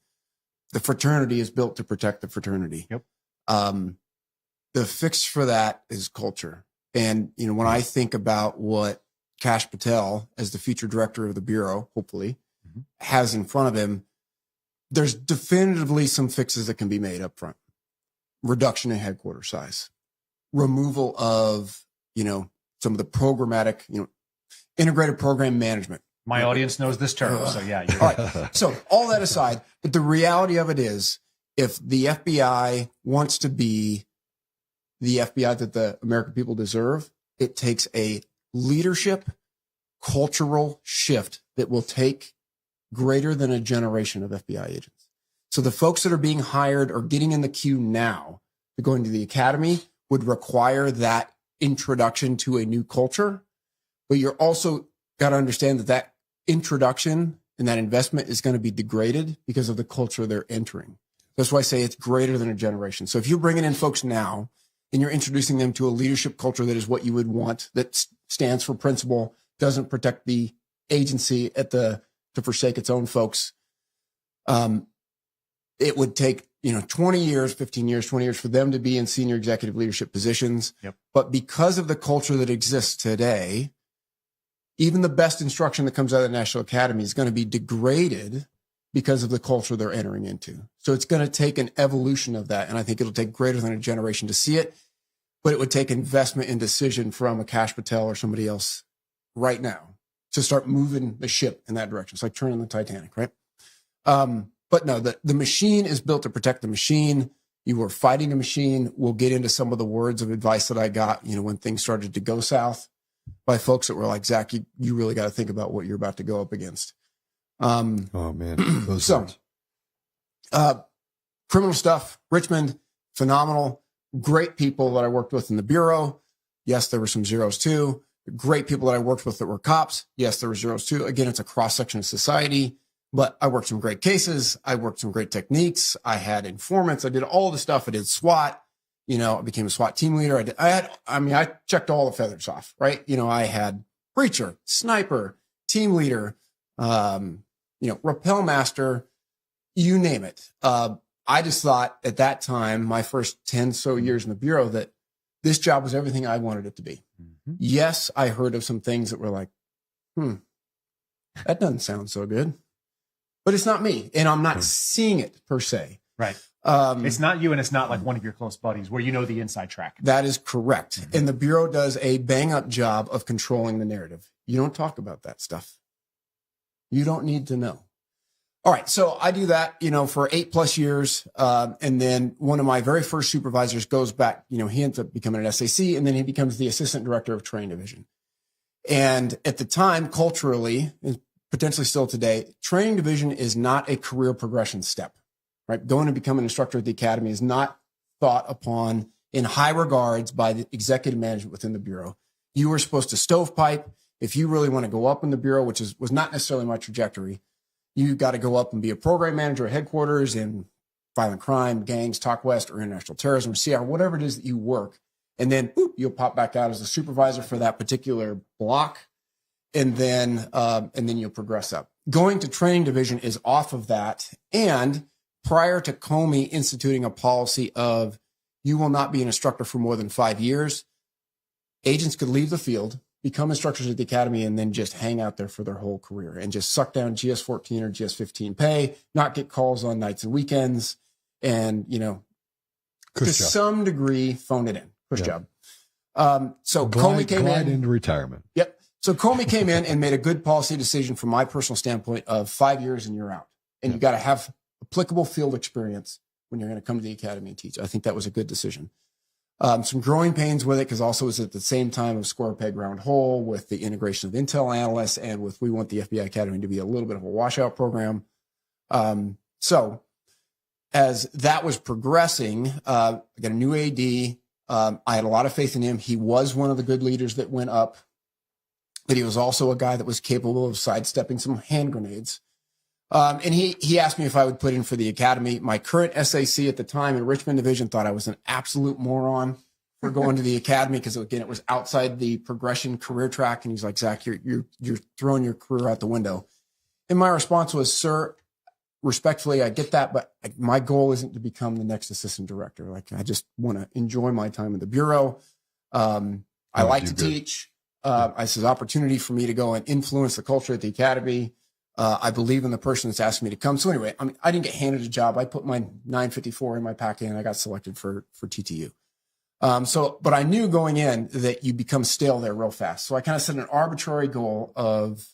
The fraternity is built to protect the fraternity. Yep. The fix for that is culture. And, when I think about what Kash Patel, as the future director of the Bureau, hopefully, has in front of him, there's definitively some fixes that can be made up front. Reduction in headquarters size, removal of, some of the programmatic, integrated program management. My audience knows this term. So yeah. You're all right. So all that aside, but the reality of it is if the FBI wants to be the FBI that the American people deserve, it takes a leadership cultural shift that will take greater than a generation of FBI agents. So the folks that are being hired or getting in the queue now to go into the academy would require that introduction to a new culture. But you're also got to understand that introduction and that investment is going to be degraded because of the culture they're entering. That's why I say it's greater than a generation. So if you're bringing in folks now and you're introducing them to a leadership culture that is what you would want, that stands for principle, doesn't protect the agency to forsake its own folks, it would take 20 years, 15 years, 20 years for them to be in senior executive leadership positions. Yep. But because of the culture that exists today, even the best instruction that comes out of the National Academy is going to be degraded because of the culture they're entering into. So it's going to take an evolution of that. And I think it'll take greater than a generation to see it, but it would take investment and decision from a Kash Patel or somebody else right now to start moving the ship in that direction. It's like turning the Titanic, right? But no, the machine is built to protect the machine. You were fighting a machine. We'll get into some of the words of advice that I got, when things started to go south by folks that were like, Zach, you really got to think about what you're about to go up against. Oh man. Criminal stuff, Richmond, phenomenal, great people that I worked with in the Bureau. Yes, there were some zeros too. Great people that I worked with that were cops. Yes, there were zeros too. Again, it's a cross section of society, but I worked some great cases. I worked some great techniques. I had informants. I did all the stuff. I did SWAT. I became a SWAT team leader. I checked all the feathers off, right? I had breacher, sniper, team leader, rappel master, you name it. I just thought at that time, my first 10 so years in the Bureau, that this job was everything I wanted it to be. Mm-hmm. Yes, I heard of some things that were like, that doesn't sound so good, but it's not me. And I'm not seeing it per se. Right. It's not you, and it's not like one of your close buddies where the inside track. That is correct. Mm-hmm. And the Bureau does a bang-up job of controlling the narrative. You don't talk about that stuff. You don't need to know. All right, so I do that, for 8+ years. And then one of my very first supervisors goes back, he ends up becoming an SAC, and then he becomes the assistant director of training division. And at the time, culturally, and potentially still today, training division is not a career progression step. Right? Going to become an instructor at the academy is not thought upon in high regards by the executive management within the Bureau. You were supposed to stovepipe. If you really want to go up in the Bureau, which was not necessarily my trajectory, you got to go up and be a program manager at headquarters in violent crime, gangs, Talk West, or international terrorism, or CR, whatever it is that you work. And then boop, you'll pop back out as a supervisor for that particular block. And then you'll progress up. Going to training division is off of that. And prior to Comey instituting a policy of you will not be an instructor for more than 5 years, agents could leave the field, become instructors at the academy, and then just hang out there for their whole career and just suck down GS-14 or GS-15 pay, not get calls on nights and weekends, and, some degree, phone it in. Push job. So Comey came in into retirement. Yep. So Comey came in and made a good policy decision from my personal standpoint of 5 years and you're out. And you got to have applicable field experience when you're going to come to the academy and teach. I think that was a good decision. Some growing pains with it because also it was at the same time of square peg round hole with the integration of intel analysts and with we want the FBI Academy to be a little bit of a washout program. So as that was progressing, I got a new AD. I had a lot of faith in him. He was one of the good leaders that went up, but he was also a guy that was capable of sidestepping some hand grenades. And he asked me if I would put in for the academy. My current SAC at the time in Richmond Division thought I was an absolute moron for going to the academy because, again, it was outside the progression career track. And he's like, Zach, you're throwing your career out the window. And my response was, sir, respectfully, I get that, but my goal isn't to become the next assistant director. Like, I just want to enjoy my time in the bureau. I like to teach. This is an opportunity for me to go and influence the culture at the academy. I believe in the person that's asking me to come. So anyway, I didn't get handed a job. I put my 954 in my packet and I got selected for TTU. But I knew going in that you become stale there real fast. So I kind of set an arbitrary goal of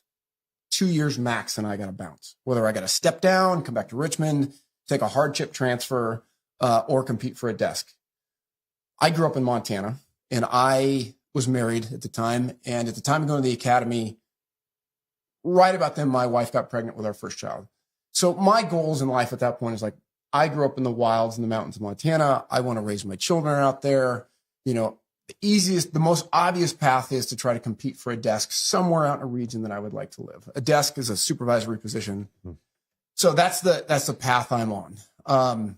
2 years max and I got to bounce. Whether I got to step down, come back to Richmond, take a hardship transfer, or compete for a desk. I grew up in Montana and I was married at the time. And at the time of going to the academy, right about then, my wife got pregnant with our first child. So my goals in life at that point is like, I grew up in the wilds in the mountains of Montana. I want to raise my children out there. The most obvious path is to try to compete for a desk somewhere out in a region that I would like to live. A desk is a supervisory position. So that's the path I'm on.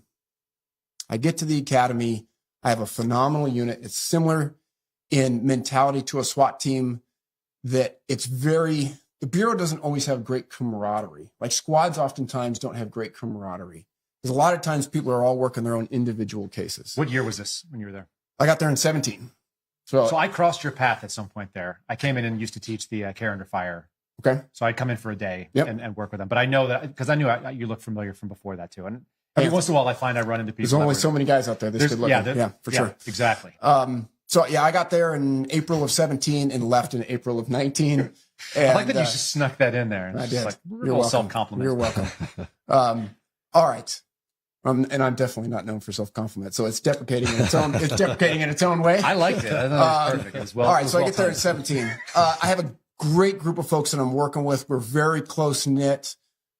I get to the academy. I have a phenomenal unit. It's similar in mentality to a SWAT team that the Bureau doesn't always have great camaraderie. Like squads oftentimes don't have great camaraderie. Because a lot of times people are all working their own individual cases. What year was this when you were there? I got there in 17. So I crossed your path at some point there. I came in and used to teach the Care Under Fire. Okay. So I'd come in for a day and work with them. But I know that because I knew you looked familiar from before that too. And every once in a while I find I run into people. There's only so many guys out there. This good looking. Yeah, for sure. Exactly. I got there in April of 17 and left in April of 19. And, I like that you just snuck that in there. I did. Like, you're welcome. Self-compliment. You're welcome. All right. And I'm definitely not known for self-compliment. So it's deprecating in its own, way. I liked it. I thought it was perfect. It was well, all right. So I get there at 17. I have a great group of folks that I'm working with. We're very close knit.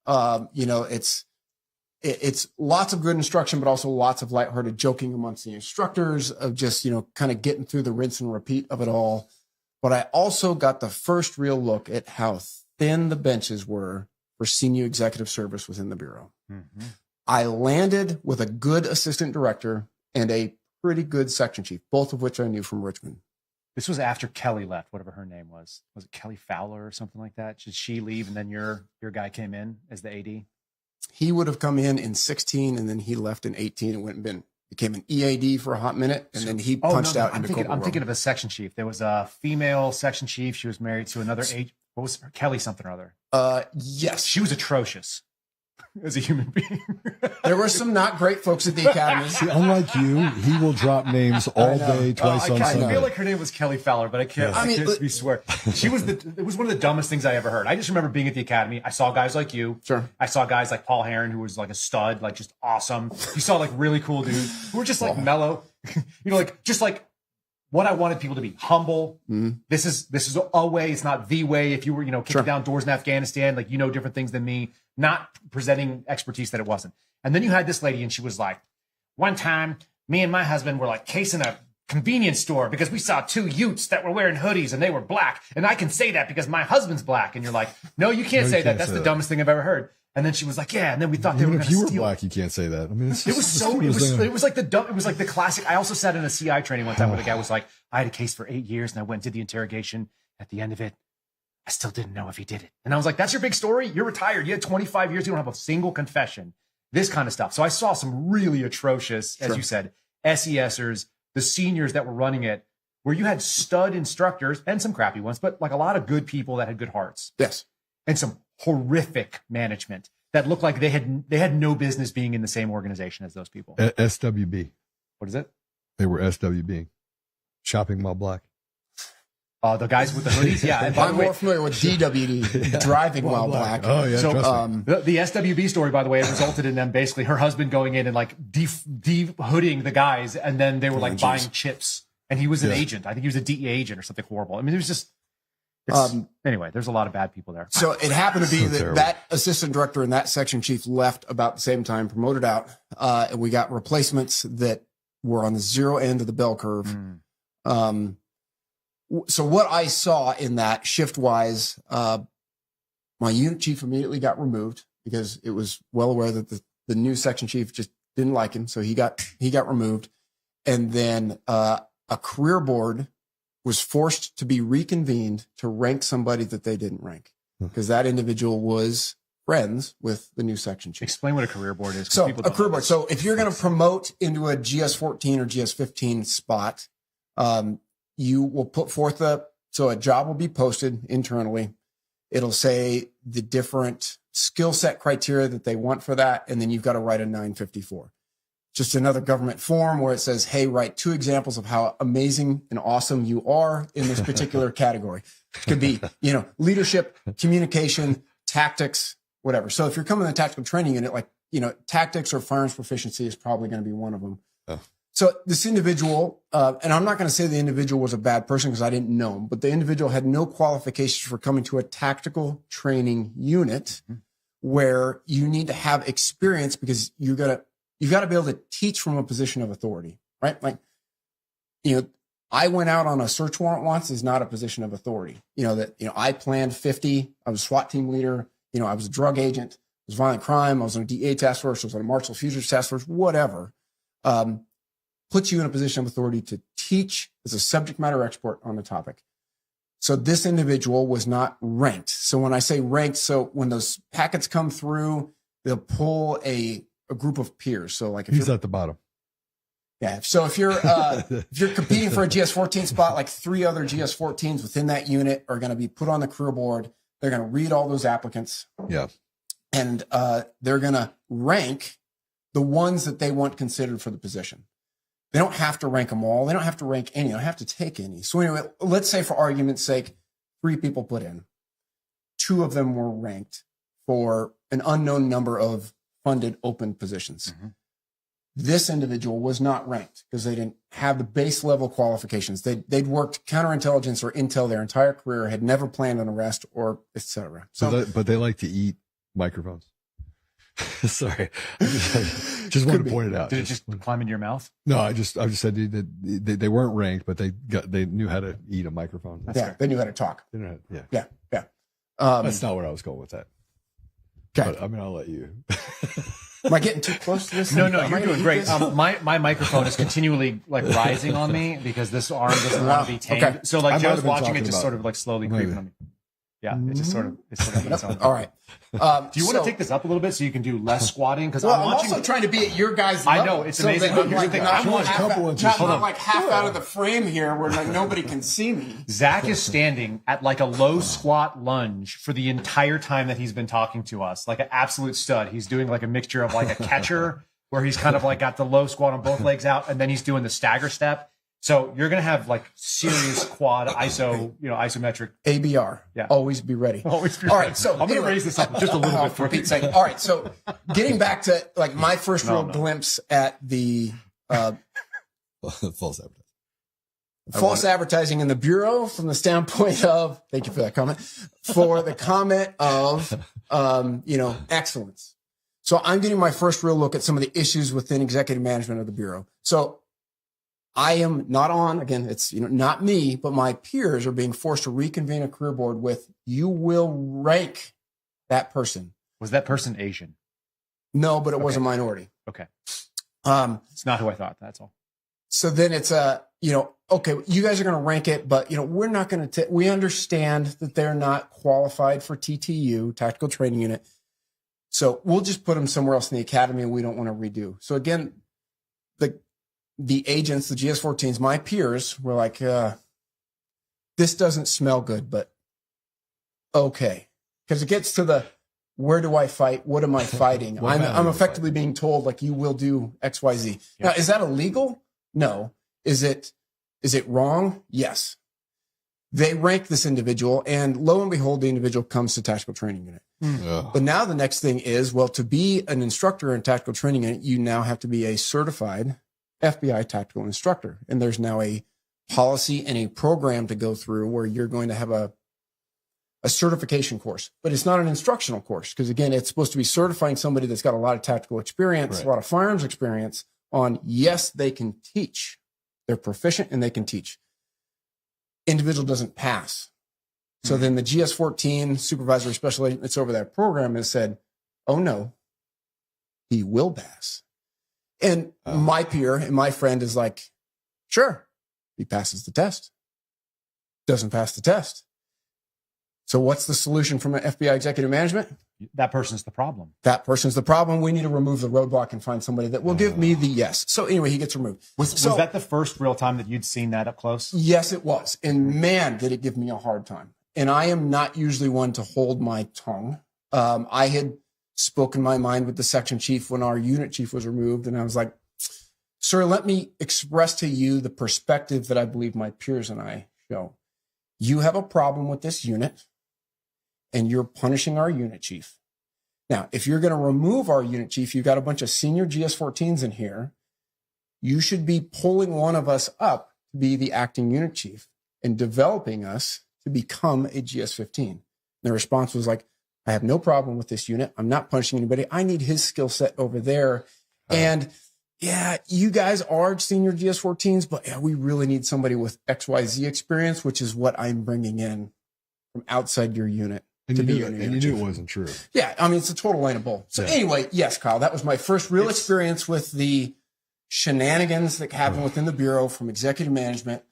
It's lots of good instruction, but also lots of lighthearted joking amongst the instructors of just, kind of getting through the rinse and repeat of it all. But I also got the first real look at how thin the benches were for senior executive service within the Bureau. Mm-hmm. I landed with a good assistant director and a pretty good section chief, both of which I knew from Richmond. This was after Kelly left, whatever her name was. Was it Kelly Fowler or something like that? Did she leave and then your guy came in as the AD? He would have come in 16 and then he left in 18 and became an EAD for a hot minute, and then he punched out into corporate world. I'm thinking of a section chief. There was a female section chief. She was married to another age. What was her? Kelly something or other? Yes. She was atrocious as a human being. There were some not great folks at the academy. See, unlike you, he will drop names all day, twice on Sunday. I feel like her name was Kelly Fowler, but I can't. Yes. I can't swear. It was one of the dumbest things I ever heard. I just remember being at the academy. I saw guys like you. Sure. I saw guys like Paul Heron, who was like a stud, like just awesome. You saw like really cool dudes who were just like mellow, just like what I wanted people to be. Humble. Mm-hmm. This is a way. It's not the way. If you were, kicking down doors in Afghanistan, like different things than me, not presenting expertise that it wasn't. And then you had this lady, and she was like, one time, me and my husband were like casing a convenience store because we saw two Utes that were wearing hoodies and they were black. And I can say that because my husband's black. And you're like, no, you can't say that. That's the dumbest thing I've ever heard. And then she was like, yeah. And then we thought they were Even going if to you were steal. black, you can't say that. I mean, it's It was just, so, it was like the classic. I also sat in a CI training one time where the guy was like, I had a case for 8 years and I went and did the interrogation. At the end of it, I still didn't know if he did it. And I was like, that's your big story? You're retired. You had 25 years. You don't have a single confession. This kind of stuff. So I saw some really atrocious, as you said, SESers, the seniors that were running it, where you had stud instructors and some crappy ones, but like a lot of good people that had good hearts. Yes. And some horrific management that looked like they had no business being in the same organization as those people. SWB. What is it? They were SWB. Shopping while black. The guys with the hoodies. Yeah. And by I'm the way, more familiar with DWD, driving while black. Oh, yeah. So, trust me. the SWB story, by the way, it resulted in them basically her husband going in and like de-hooding the guys, and then they were like buying chips. And he was an agent. I think he was a DEA agent or something horrible. I mean, it was just. Anyway, there's a lot of bad people there. So it happened to be So that terrible. that assistant director and that section chief left about the same time, promoted out. And we got replacements that were on the zero end of the bell curve. So what I saw in that shift wise, my unit chief immediately got removed because it was well aware that the new section chief just didn't like him. So he got removed. And then a career board was forced to be reconvened to rank somebody that they didn't rank because that individual was friends with the new section chief. Explain what a career board is. So a career board. So if you're going to promote into a GS-14 or GS-15 spot, you will put forth a job will be posted internally. It'll say the different skill set criteria that they want for that. And then you've got to write a 954. Just another government form where it says, hey, write 2 examples of how amazing and awesome you are in this particular category. It could be, leadership, communication, tactics, whatever. So if you're coming to the tactical training unit, like, tactics or firearms proficiency is probably going to be one of them. Oh. So this individual, and I'm not going to say the individual was a bad person because I didn't know him, but the individual had no qualifications for coming to a tactical training unit where you need to have experience because you've got to be able to teach from a position of authority, right? Like, I went out on a search warrant once is not a position of authority. I planned 50. I was a SWAT team leader. I was a drug agent. I was violent crime. I was on a DA task force. I was on a martial futures task force, whatever. Puts you in a position of authority to teach as a subject matter expert on the topic. So this individual was not ranked. So when I say ranked, so when those packets come through, they'll pull a group of peers. So like if He's you're at the bottom. Yeah. So if you're competing for a GS-14 spot, like 3 other GS-14s within that unit are going to be put on the career board. They're going to read all those applicants. Yeah. And they're going to rank the ones that they want considered for the position. They don't have to rank them all. They don't have to rank any. They don't have to take any. So anyway, let's say for argument's sake, 3 people put in. 2 of them were ranked for an unknown number of funded open positions. This individual was not ranked because they didn't have the base level qualifications. They'd worked counterintelligence or intel their entire career, had never planned an arrest or et cetera. But they like to eat microphones. Sorry, just wanted to point it out. Did it just climb into your mouth? No, I just said that they weren't ranked, but they knew how to eat a microphone. They knew how to talk. They knew how, Yeah. That's not where I was going with that. Okay. But, I'll let you. Am I getting too close to this? No, you're doing great. My microphone is continually like rising on me because this arm doesn't want to be tamed. Okay. So like I might Joe's have been watching it talking just about- sort of like slowly Maybe. creeping on me. Yeah, it just sort of eats on me. All right. Do you want to take this up a little bit so you can do less squatting? Because Well, I'm I'm watching. also trying to be at your guys' I level. know, it's amazing. that But I'm here's the like thing, not I want- half out of the frame here where like nobody can see me. Zach is standing at like a low squat lunge for the entire time that he's been talking to us, like an absolute stud. He's doing like a mixture of like a catcher where he's kind of like got the low squat on both legs out, and then he's doing the stagger step. So you're going to have like serious quad isometric. ABR. Yeah. Always be ready. Always be All ready. right. So I'm going to raise this up just a little bit for Pete's sake. All right. So getting back to like my first real glimpse at the False advertising. false advertising in the Bureau from the standpoint of, thank you for that comment, for the comment of, excellence. So I'm getting my first real look at some of the issues within executive management of the Bureau. So I am not on, again, it's, not me, but my peers are being forced to reconvene a career board with, you will rank that person. Was that person Asian? No, but it was a minority. Okay. It's not who I thought. That's all. So then it's okay, you guys are going to rank it, but we're not going to, we understand that they're not qualified for TTU, Tactical Training Unit. So we'll just put them somewhere else in the academy and we don't want to redo. So again, the agents, the GS-14s, my peers were like, this doesn't smell good, but okay. Because it gets to the, where do I fight? What am I fighting? I'm effectively being told, like, you will do X, Y, Z. Yeah. Now, is that illegal? No. Is it wrong? Yes. They rank this individual, and lo and behold, the individual comes to Tactical Training Unit. Yeah. But now the next thing is, well, to be an instructor in Tactical Training Unit, you now have to be a certified FBI tactical instructor. And there's now a policy and a program to go through where you're going to have a certification course, but it's not an instructional course. Because again, it's supposed to be certifying somebody that's got a lot of tactical experience, a lot of firearms experience on, yes, they can teach. They're proficient and they can teach. Individual doesn't pass. So then the GS-14 supervisory special agent that's over that program has said, oh no, he will pass. And my peer and my friend is like, sure, he passes the test. Doesn't pass the test. So what's the solution from an FBI executive management? That person's the problem. That person's the problem. We need to remove the roadblock and find somebody that will give me the yes. So anyway, he gets removed. Was that the first real time that you'd seen that up close? Yes, it was. And man, did it give me a hard time. And I am not usually one to hold my tongue. I had spoken my mind with the section chief when our unit chief was removed. And I was like, sir, let me express to you the perspective that I believe my peers and I show. You have a problem with this unit, and you're punishing our unit chief. Now, if you're going to remove our unit chief, you've got a bunch of senior GS-14s in here. You should be pulling one of us up to be the acting unit chief and developing us to become a GS-15. The response was like, I have no problem with this unit. I'm not punishing anybody. I need his skill set over there. And yeah, you guys are senior GS-14s, but yeah, we really need somebody with XYZ experience, which is what I'm bringing in from outside your unit. And you knew it wasn't true. Yeah, I mean, it's a total line of bull. So anyway, yes, Kyle, that was my first real experience with the shenanigans that happen within the Bureau from executive management.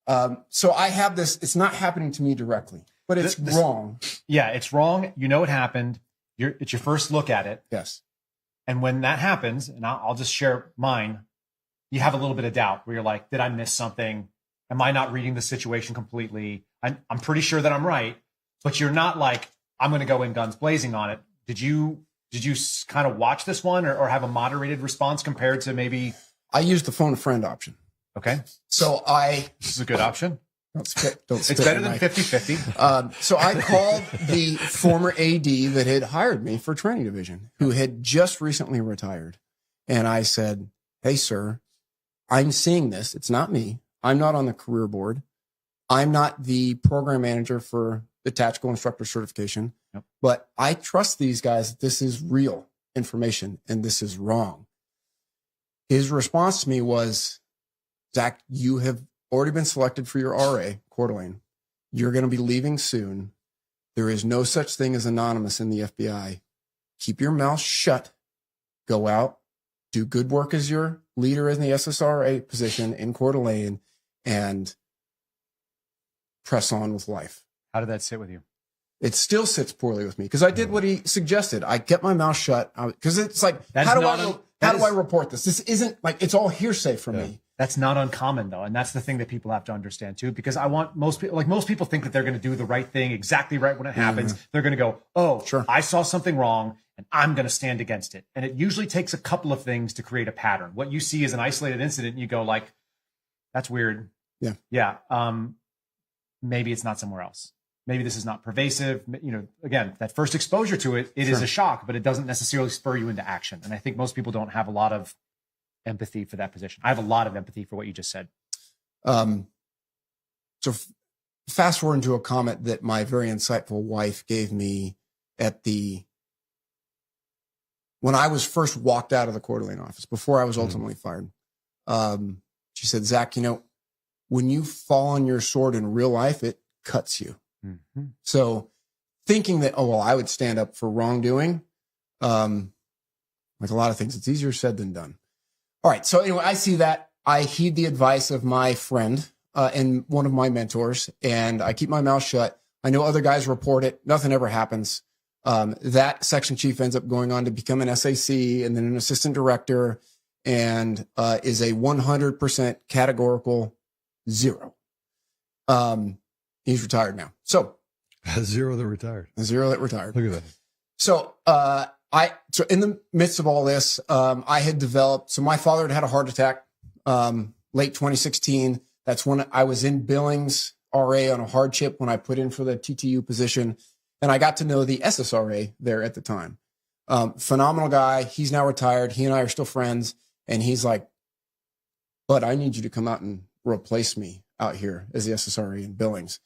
So I have this, it's not happening to me directly, but it's wrong. Yeah, it's wrong. You know it happened. It's your first look at it. Yes. And when that happens, and I'll just share mine, you have a little bit of doubt where you're like, did I miss something? Am I not reading the situation completely? I'm pretty sure that I'm right, but you're not like, I'm going to go in guns blazing on it. Did you kind of watch this one or have a moderated response compared to maybe? I used the phone a friend option. Okay. So this is a good option. Don't spit it's better than 50-50. So I called the former AD that had hired me for training division, who had just recently retired. And I said, hey, sir, I'm seeing this. It's not me. I'm not on the career board. I'm not the program manager for the tactical instructor certification, but I trust these guys that this is real information and this is wrong. His response to me was, Zach, you have already been selected for your RA, Coeur d'Alene. You're going to be leaving soon. There is no such thing as anonymous in the FBI. Keep your mouth shut. Go out. Do good work as your leader in the SSRA position in Coeur d'Alene and press on with life. How did that sit with you? It still sits poorly with me because I did what he suggested. I kept my mouth shut because it's like, how do I report this? This isn't like, it's all hearsay for me. That's not uncommon though. And that's the thing that people have to understand too, because I want most people think that they're going to do the right thing exactly right when it happens. They're going to go, oh, sure, I saw something wrong and I'm going to stand against it. And it usually takes a couple of things to create a pattern. What you see is an isolated incident and you go like, that's weird. Yeah. Yeah. Maybe it's not somewhere else. Maybe this is not pervasive. Again, that first exposure to it, it is a shock, but it doesn't necessarily spur you into action. And I think most people don't have a lot of empathy for that position. I have a lot of empathy for what you just said. So fast forward into a comment that my very insightful wife gave me when I was first walked out of the Coeur d'Alene office, before I was ultimately fired. She said, Zach, when you fall on your sword in real life, it cuts you. Mm-hmm. So thinking that, I would stand up for wrongdoing, Like a lot of things, it's easier said than done. All right. So anyway, I see that. I heed the advice of my friend and one of my mentors, and I keep my mouth shut. I know other guys report it. Nothing ever happens. That section chief ends up going on to become an SAC and then an assistant director, and is a 100% categorical zero. He's retired now. So A zero that retired. a zero that retired. Look at that. So so in the midst of all this, I had developed. So my father had a heart attack late 2016. That's when I was in Billings, RA, on a hardship when I put in for the TTU position, and I got to know the SSRA there at the time. Phenomenal guy. He's now retired. He and I are still friends, and he's like, "Bud, I need you to come out and replace me out here as the SSRA in Billings."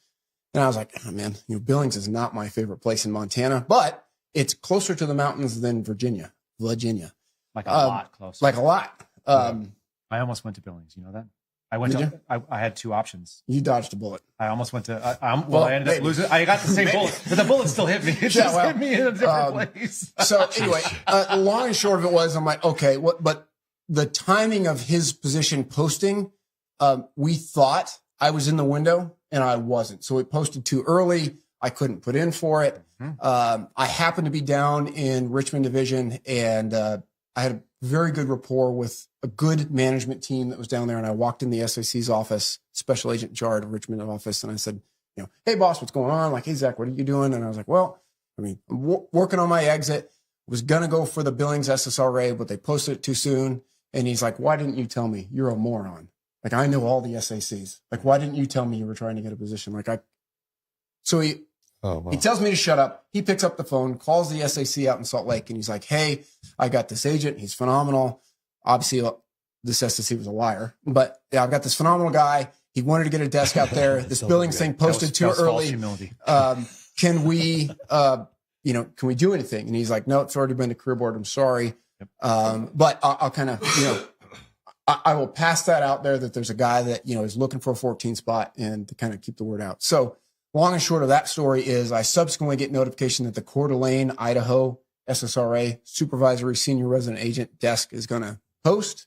And I was like, "Oh man, Billings is not my favorite place in Montana, but it's closer to the mountains than Virginia. Like a lot closer. Like a lot." I almost went to Billings. You know that? I went Did to. I had two options. You dodged a bullet. I almost went to. I ended up losing. I got the same bullet, but the bullet still hit me. It Yeah, just well, hit me in a different place. So anyway, long and short of it was, I'm like, okay, what? But the timing of his position posting, we thought I was in the window, and I wasn't. So it posted too early. I couldn't put in for it. I happened to be down in Richmond Division, and I had a very good rapport with a good management team that was down there. And I walked in the SAC's office, special agent in charge of Richmond office, and I said, "Hey boss, what's going on?" Like, "Hey Zach, what are you doing?" And I was like, "Well, I'm working on my exit. Was gonna go for the Billings SSRA, but they posted it too soon." And he's like, "Why didn't you tell me? You're a moron. Like, I know all the SACs. Like, why didn't you tell me you were trying to get a position?" So he tells me to shut up. He picks up the phone, calls the SAC out in Salt Lake, and he's like, "Hey, I got this agent. He's phenomenal." Obviously, this SAC was a liar, but yeah, I've got this phenomenal guy. He wanted to get a desk out there. This Billings thing posted too early. Can we, can we do anything? And he's like, "No, it's already been to career board. I'm sorry." But I'll kind of, I will pass that out there that there's a guy that, is looking for a 14 spot, and to kind of keep the word out. So long and short of that story is I subsequently get notification that the Coeur d'Alene, Idaho SSRA supervisory senior resident agent desk is going to post.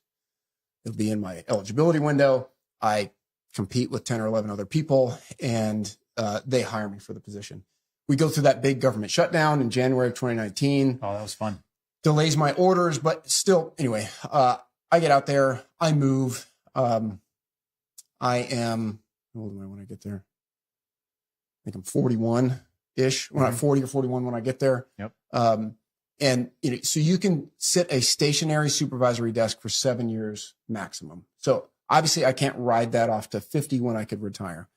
It'll be in my eligibility window. I compete with 10 or 11 other people, and they hire me for the position. We go through that big government shutdown in January of 2019. Oh, that was fun. Delays my orders, but still, anyway, I get out there. I move. I am, how old am I when I get there? I think I'm 41-ish, when I'm 40 or 41 when I get there. Yep. And so you can sit a stationary supervisory desk for 7 years maximum. So obviously I can't ride that off to 50 when I could retire.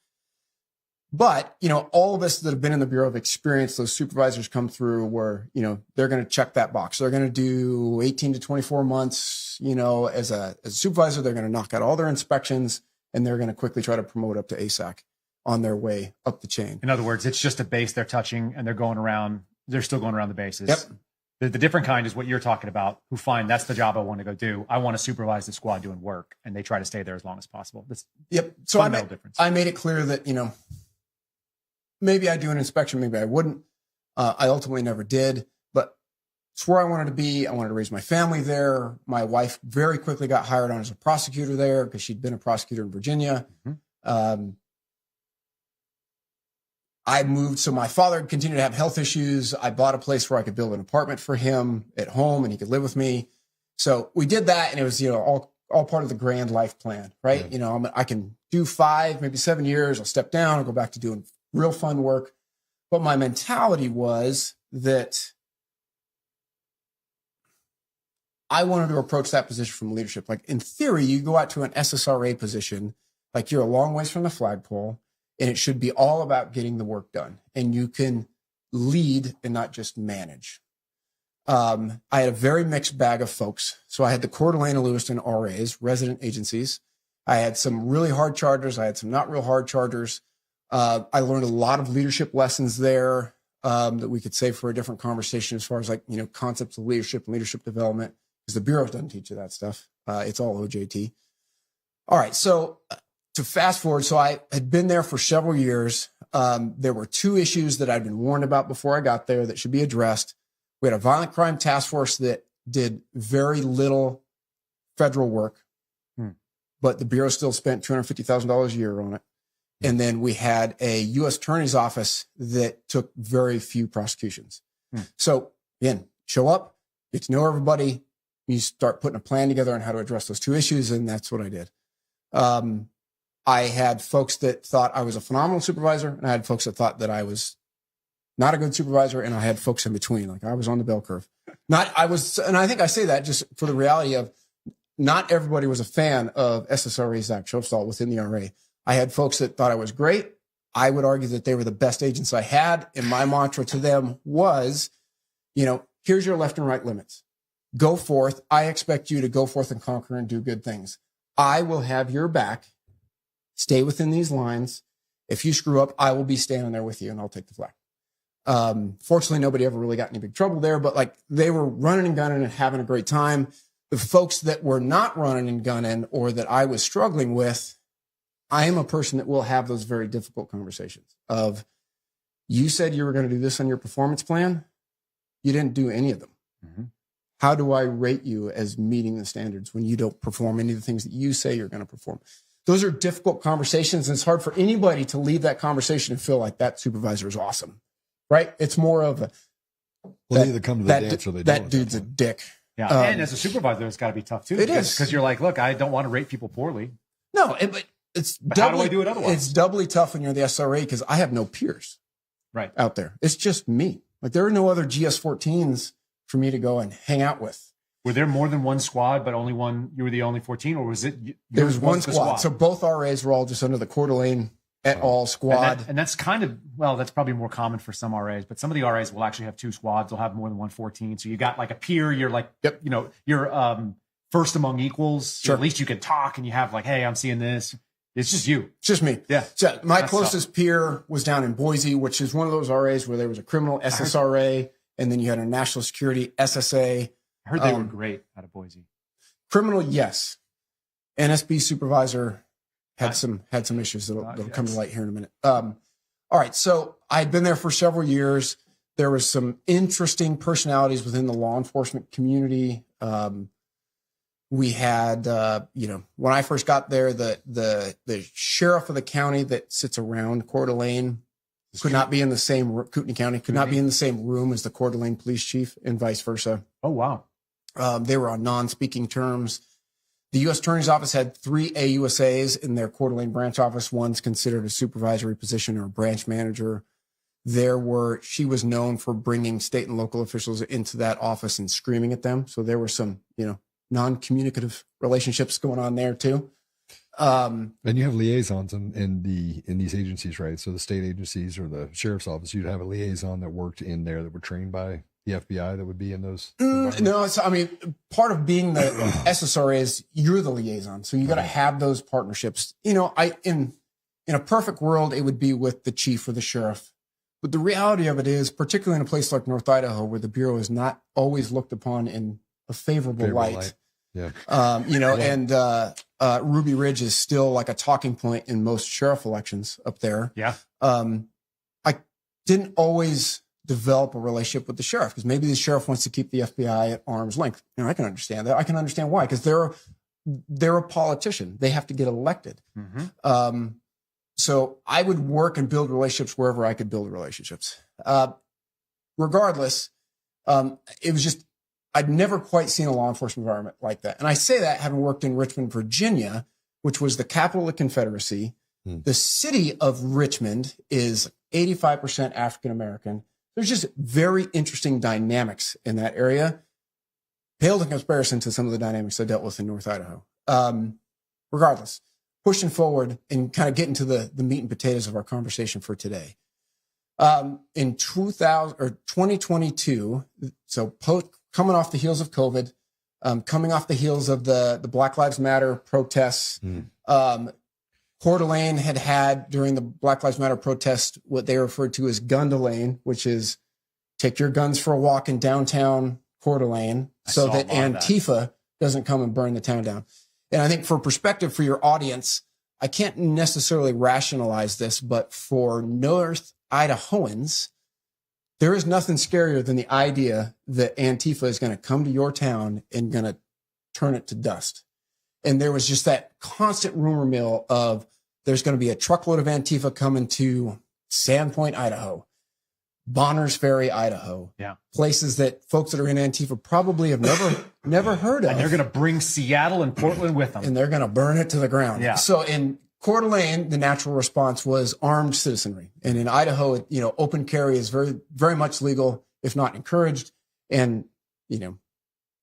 But, all of us that have been in the Bureau of Experience, those supervisors come through where, they're going to check that box. They're going to do 18 to 24 months, as a supervisor. They're going to knock out all their inspections, and they're going to quickly try to promote up to ASAC on their way up the chain. In other words, it's just a base they're touching, and they're still going around the bases. Yep. The different kind is what you're talking about, who find that's the job I want to go do. I want to supervise the squad doing work, and they try to stay there as long as possible. Yep. So difference. I made it clear that, maybe I'd do an inspection, maybe I wouldn't. I ultimately never did, but it's where I wanted to be. I wanted to raise my family there. My wife very quickly got hired on as a prosecutor there because she'd been a prosecutor in Virginia. Mm-hmm. I moved. So my father continued to have health issues. I bought a place where I could build an apartment for him at home, and he could live with me. So we did that, and it was, all part of the grand life plan, right? Yeah. I can do 5, maybe 7 years. I'll step down. I'll go back to doing real fun work. But my mentality was that I wanted to approach that position from leadership. Like, in theory, you go out to an SSRA position, like you're a long ways from the flagpole, and it should be all about getting the work done. And you can lead and not just manage. I had a very mixed bag of folks. So I had the Coeur d'Alene and Lewiston RAs, resident agencies. I had some really hard charters. I had some not real hard charters. I learned a lot of leadership lessons there that we could save for a different conversation as far as concepts of leadership and leadership development, because the Bureau doesn't teach you that stuff. It's all OJT. All right. So to fast forward, so I had been there for several years. There were 2 issues that I'd been warned about before I got there that should be addressed. We had a violent crime task force that did very little federal work, but the Bureau still spent $250,000 a year on it. And then we had a U.S. Attorney's Office that took very few prosecutions. So again, show up, get to know everybody. You start putting a plan together on how to address those two issues. And that's what I did. I had folks that thought I was a phenomenal supervisor, and I had folks that thought that I was not a good supervisor, and I had folks in between. Like I was on the bell curve. And I think I say that just for the reality of not everybody was a fan of SSRA Zach Schoffstall within the RA. I had folks that thought I was great. I would argue that they were the best agents I had. And my mantra to them was, here's your left and right limits. Go forth. I expect you to go forth and conquer and do good things. I will have your back. Stay within these lines. If you screw up, I will be standing there with you and I'll take the flak. Fortunately, nobody ever really got any big trouble there, but like they were running and gunning and having a great time. The folks that were not running and gunning or that I was struggling with, I am a person that will have those very difficult conversations of, you said you were going to do this on your performance plan. You didn't do any of them. Mm-hmm. How do I rate you as meeting the standards when you don't perform any of the things that you say you're going to perform? Those are difficult conversations, and it's hard for anybody to leave that conversation and feel like that supervisor is awesome, right? It's more of a, they either come to the dance or they don't. That dude's a dick. Yeah, and as a supervisor, it's got to be tough too. It is. Because you're like, look, I don't want to rate people poorly. No, but how do I do it otherwise? It's doubly tough when you're the SRA because I have no peers out there. It's just me. Like there are no other GS-14s for me to go and hang out with. Were there more than one squad, but only one? You were the only 14, or was it? There was one squad. So both RAs were all just under the Coeur d'Alene et al. Squad. And that's kind of, well, that's probably more common for some RAs, but some of the RAs will actually have two squads. They'll have more than 114. So you got like a peer. You're like, you're first among equals. Sure. At least you can talk and you have like, hey, I'm seeing this. It's just you. It's just me. Yeah. So my closest peer was down in Boise, which is one of those RAs where there was a criminal SSRA, and then you had a national security SSA. I heard they were great out of Boise. Criminal, yes. NSB supervisor had some issues that'll come to light here in a minute. All right, so I had been there for several years. There was some interesting personalities within the law enforcement community. We had, when I first got there, the sheriff of the county that sits around Coeur d'Alene could not be in the same Kootenai County could not be in the same room as the Coeur d'Alene police chief, and vice versa. Oh wow. They were on non-speaking terms. The U.S. Attorney's Office had 3 AUSAs in their Coeur d'Alene branch office. One's considered a supervisory position or a branch manager. She was known for bringing state and local officials into that office and screaming at them. So there were some, non-communicative relationships going on there too. And you have liaisons in these agencies, right? So the state agencies or the sheriff's office, you'd have a liaison that worked in there that were trained by the FBI that would be in those. No, part of being the SSRA is you're the liaison. So you got to have those partnerships. In a perfect world, it would be with the chief or the sheriff. But the reality of it is, particularly in a place like North Idaho, where the Bureau is not always looked upon in a favorable light. Yeah. And Ruby Ridge is still like a talking point in most sheriff elections up there. Yeah. I didn't always develop a relationship with the sheriff because maybe the sheriff wants to keep the FBI at arm's length. I can understand that. I can understand why, because they're a politician. They have to get elected. Mm-hmm. So I would work and build relationships wherever I could build relationships. Regardless, it was just, I'd never quite seen a law enforcement environment like that. And I say that having worked in Richmond, Virginia, which was the capital of the Confederacy. The city of Richmond is 85% African-American. There's just very interesting dynamics in that area, paled in comparison to some of the dynamics I dealt with in North Idaho. Regardless, pushing forward and kind of getting to the meat and potatoes of our conversation for today. In 2022, so coming off the heels of COVID, coming off the heels of the Black Lives Matter protests, Coeur d'Alene had during the Black Lives Matter protest what they referred to as Gun-d'Alene, which is take your guns for a walk in downtown Coeur d'Alene so that Antifa doesn't come and burn the town down. And I think for perspective for your audience, I can't necessarily rationalize this, but for North Idahoans, There is nothing scarier than the idea that Antifa is going to come to your town and going to turn it to dust. And there was just that constant rumor mill of there's going to be a truckload of Antifa coming to Sandpoint, Idaho, Bonners Ferry, Idaho. Yeah. Places that folks that are in Antifa probably have never heard of. And they're going to bring Seattle and Portland with them. And they're going to burn it to the ground. Yeah. So in Coeur d'Alene, the natural response was armed citizenry. And in Idaho, open carry is very, very much legal, if not encouraged. And,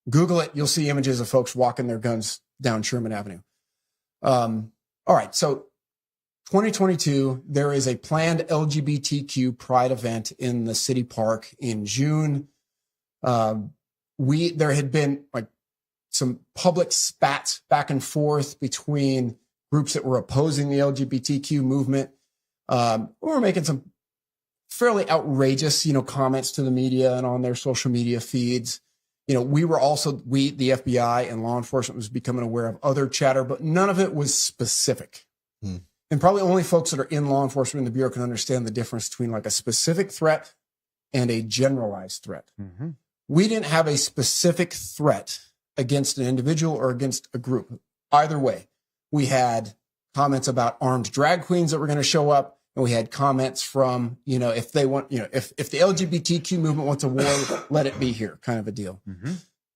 Google it. You'll see images of folks walking their guns down Sherman Avenue. All right. So 2022, there is a planned LGBTQ pride event in the city park in June. There had been like some public spats back and forth between groups that were opposing the LGBTQ movement. We were making some fairly outrageous, comments to the media and on their social media feeds. The FBI and law enforcement was becoming aware of other chatter, but none of it was specific. And probably only folks that are in law enforcement in the Bureau can understand the difference between like a specific threat and a generalized threat. Mm-hmm. We didn't have a specific threat against an individual or against a group. Either way, we had comments about armed drag queens that were going to show up. And we had comments from, if they want, if the LGBTQ movement wants a war, let it be here, kind of a deal. Mm-hmm.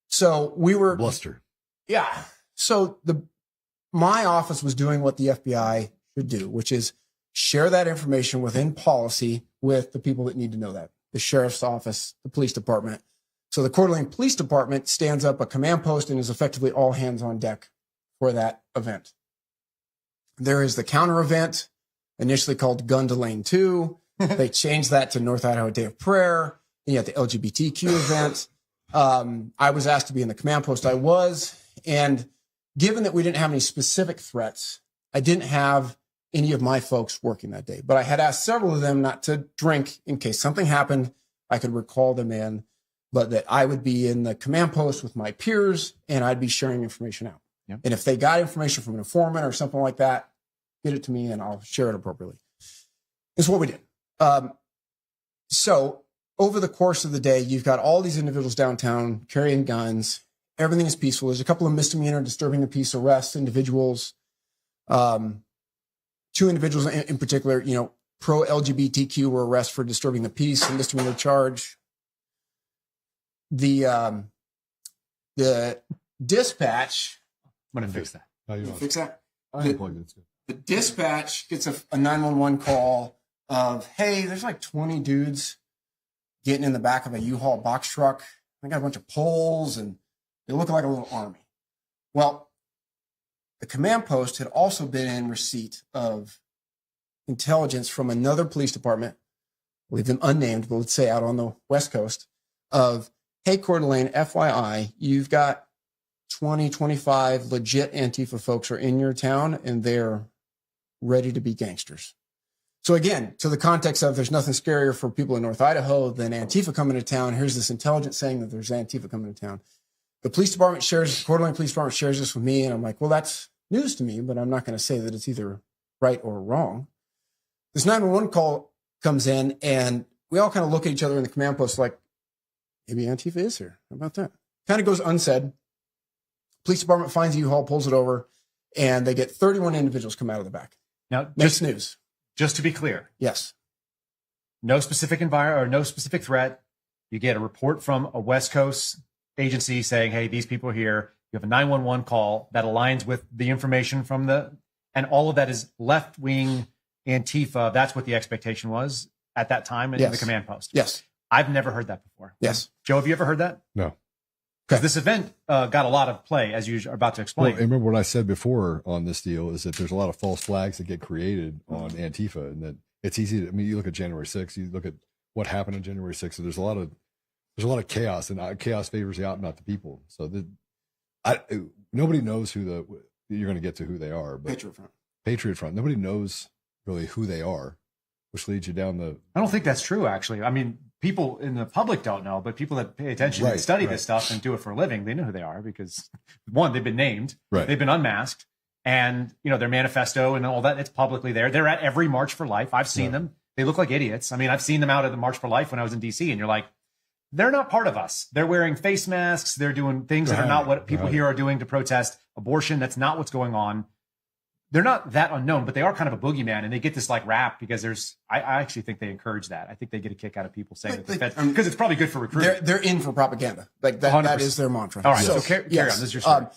So we were bluster. Yeah. So my office was doing what the FBI should do, which is share that information within policy with the people that need to know that. The sheriff's office, the police department. So the Coeur d'Alene Police Department stands up a command post and is effectively all hands on deck for that event. There is the counter event, initially called Gun Delane 2. They changed that to North Idaho Day of Prayer. Then you had the LGBTQ event. I was asked to be in the command post. I was. And given that we didn't have any specific threats, I didn't have any of my folks working that day. But I had asked several of them not to drink in case something happened. I could recall them in, but that I would be in the command post with my peers and I'd be sharing information out. Yep. And if they got information from an informant or something like that, get it to me and I'll share it appropriately. This is what we did. So over the course of the day, you've got all these individuals downtown carrying guns. Everything is peaceful. There's a couple of misdemeanor disturbing the peace arrests, individuals. Two individuals in particular, pro-LGBTQ were arrested for disturbing the peace and misdemeanor charge. The dispatch. I'm going to fix that. Fix that? The dispatch gets a 911 call of, hey, there's like 20 dudes getting in the back of a U-Haul box truck. They got a bunch of poles and they look like a little army. Well, the command post had also been in receipt of intelligence from another police department, leave them unnamed, but let's say out on the West Coast, of, hey, Coeur d'Alene, FYI, you've got 20, 25 legit Antifa folks are in your town and they're ready to be gangsters. So again, to the context of there's nothing scarier for people in North Idaho than Antifa coming to town. Here's this intelligence saying that there's Antifa coming to town. The police department Coeur d'Alene Police Department shares this with me. And I'm like, well, that's news to me, but I'm not going to say that it's either right or wrong. This 911 call comes in and we all kind of look at each other in the command post like, maybe Antifa is here. How about that? Kind of goes unsaid. Police department finds a U-Haul, pulls it over, and they get 31 individuals come out of the back. Now, makes news. Just to be clear. Yes. No specific environment or no specific threat. You get a report from a West Coast agency saying, hey, these people are here. You have a 911 call that aligns with the information from and all of that is left-wing Antifa. That's what the expectation was at that time in the command post. Yes. I've never heard that before. Yes. Joe, have you ever heard that? No. Because this event got a lot of play, as you are about to explain. Well, remember what I said before on this deal is that there's a lot of false flags that get created on Antifa, and that it's easy to, you look at January 6th, you look at what happened on January 6th, so there's a lot of chaos, and chaos favors the out, not the people. So nobody knows you're going to get to who they are. But Patriot Front. Nobody knows really who they are, which leads you down the... I don't think that's true, actually. I mean, people in the public don't know, but people that pay attention and study this stuff and do it for a living, they know who they are because, one, they've been named, they've been unmasked, and their manifesto and all that, it's publicly there. They're at every March for Life. I've seen them. They look like idiots. I mean, I've seen them out at the March for Life when I was in DC, and you're like, they're not part of us. They're wearing face masks. They're doing things that are not what people here are doing to protest abortion. That's not what's going on. They're not that unknown, but they are kind of a boogeyman, and they get this like rap because I actually think they encourage that. I think they get a kick out of people saying that the Fed, because it's probably good for recruiting. They're in for propaganda. Like that is their mantra. All right, so carry on. This is your story.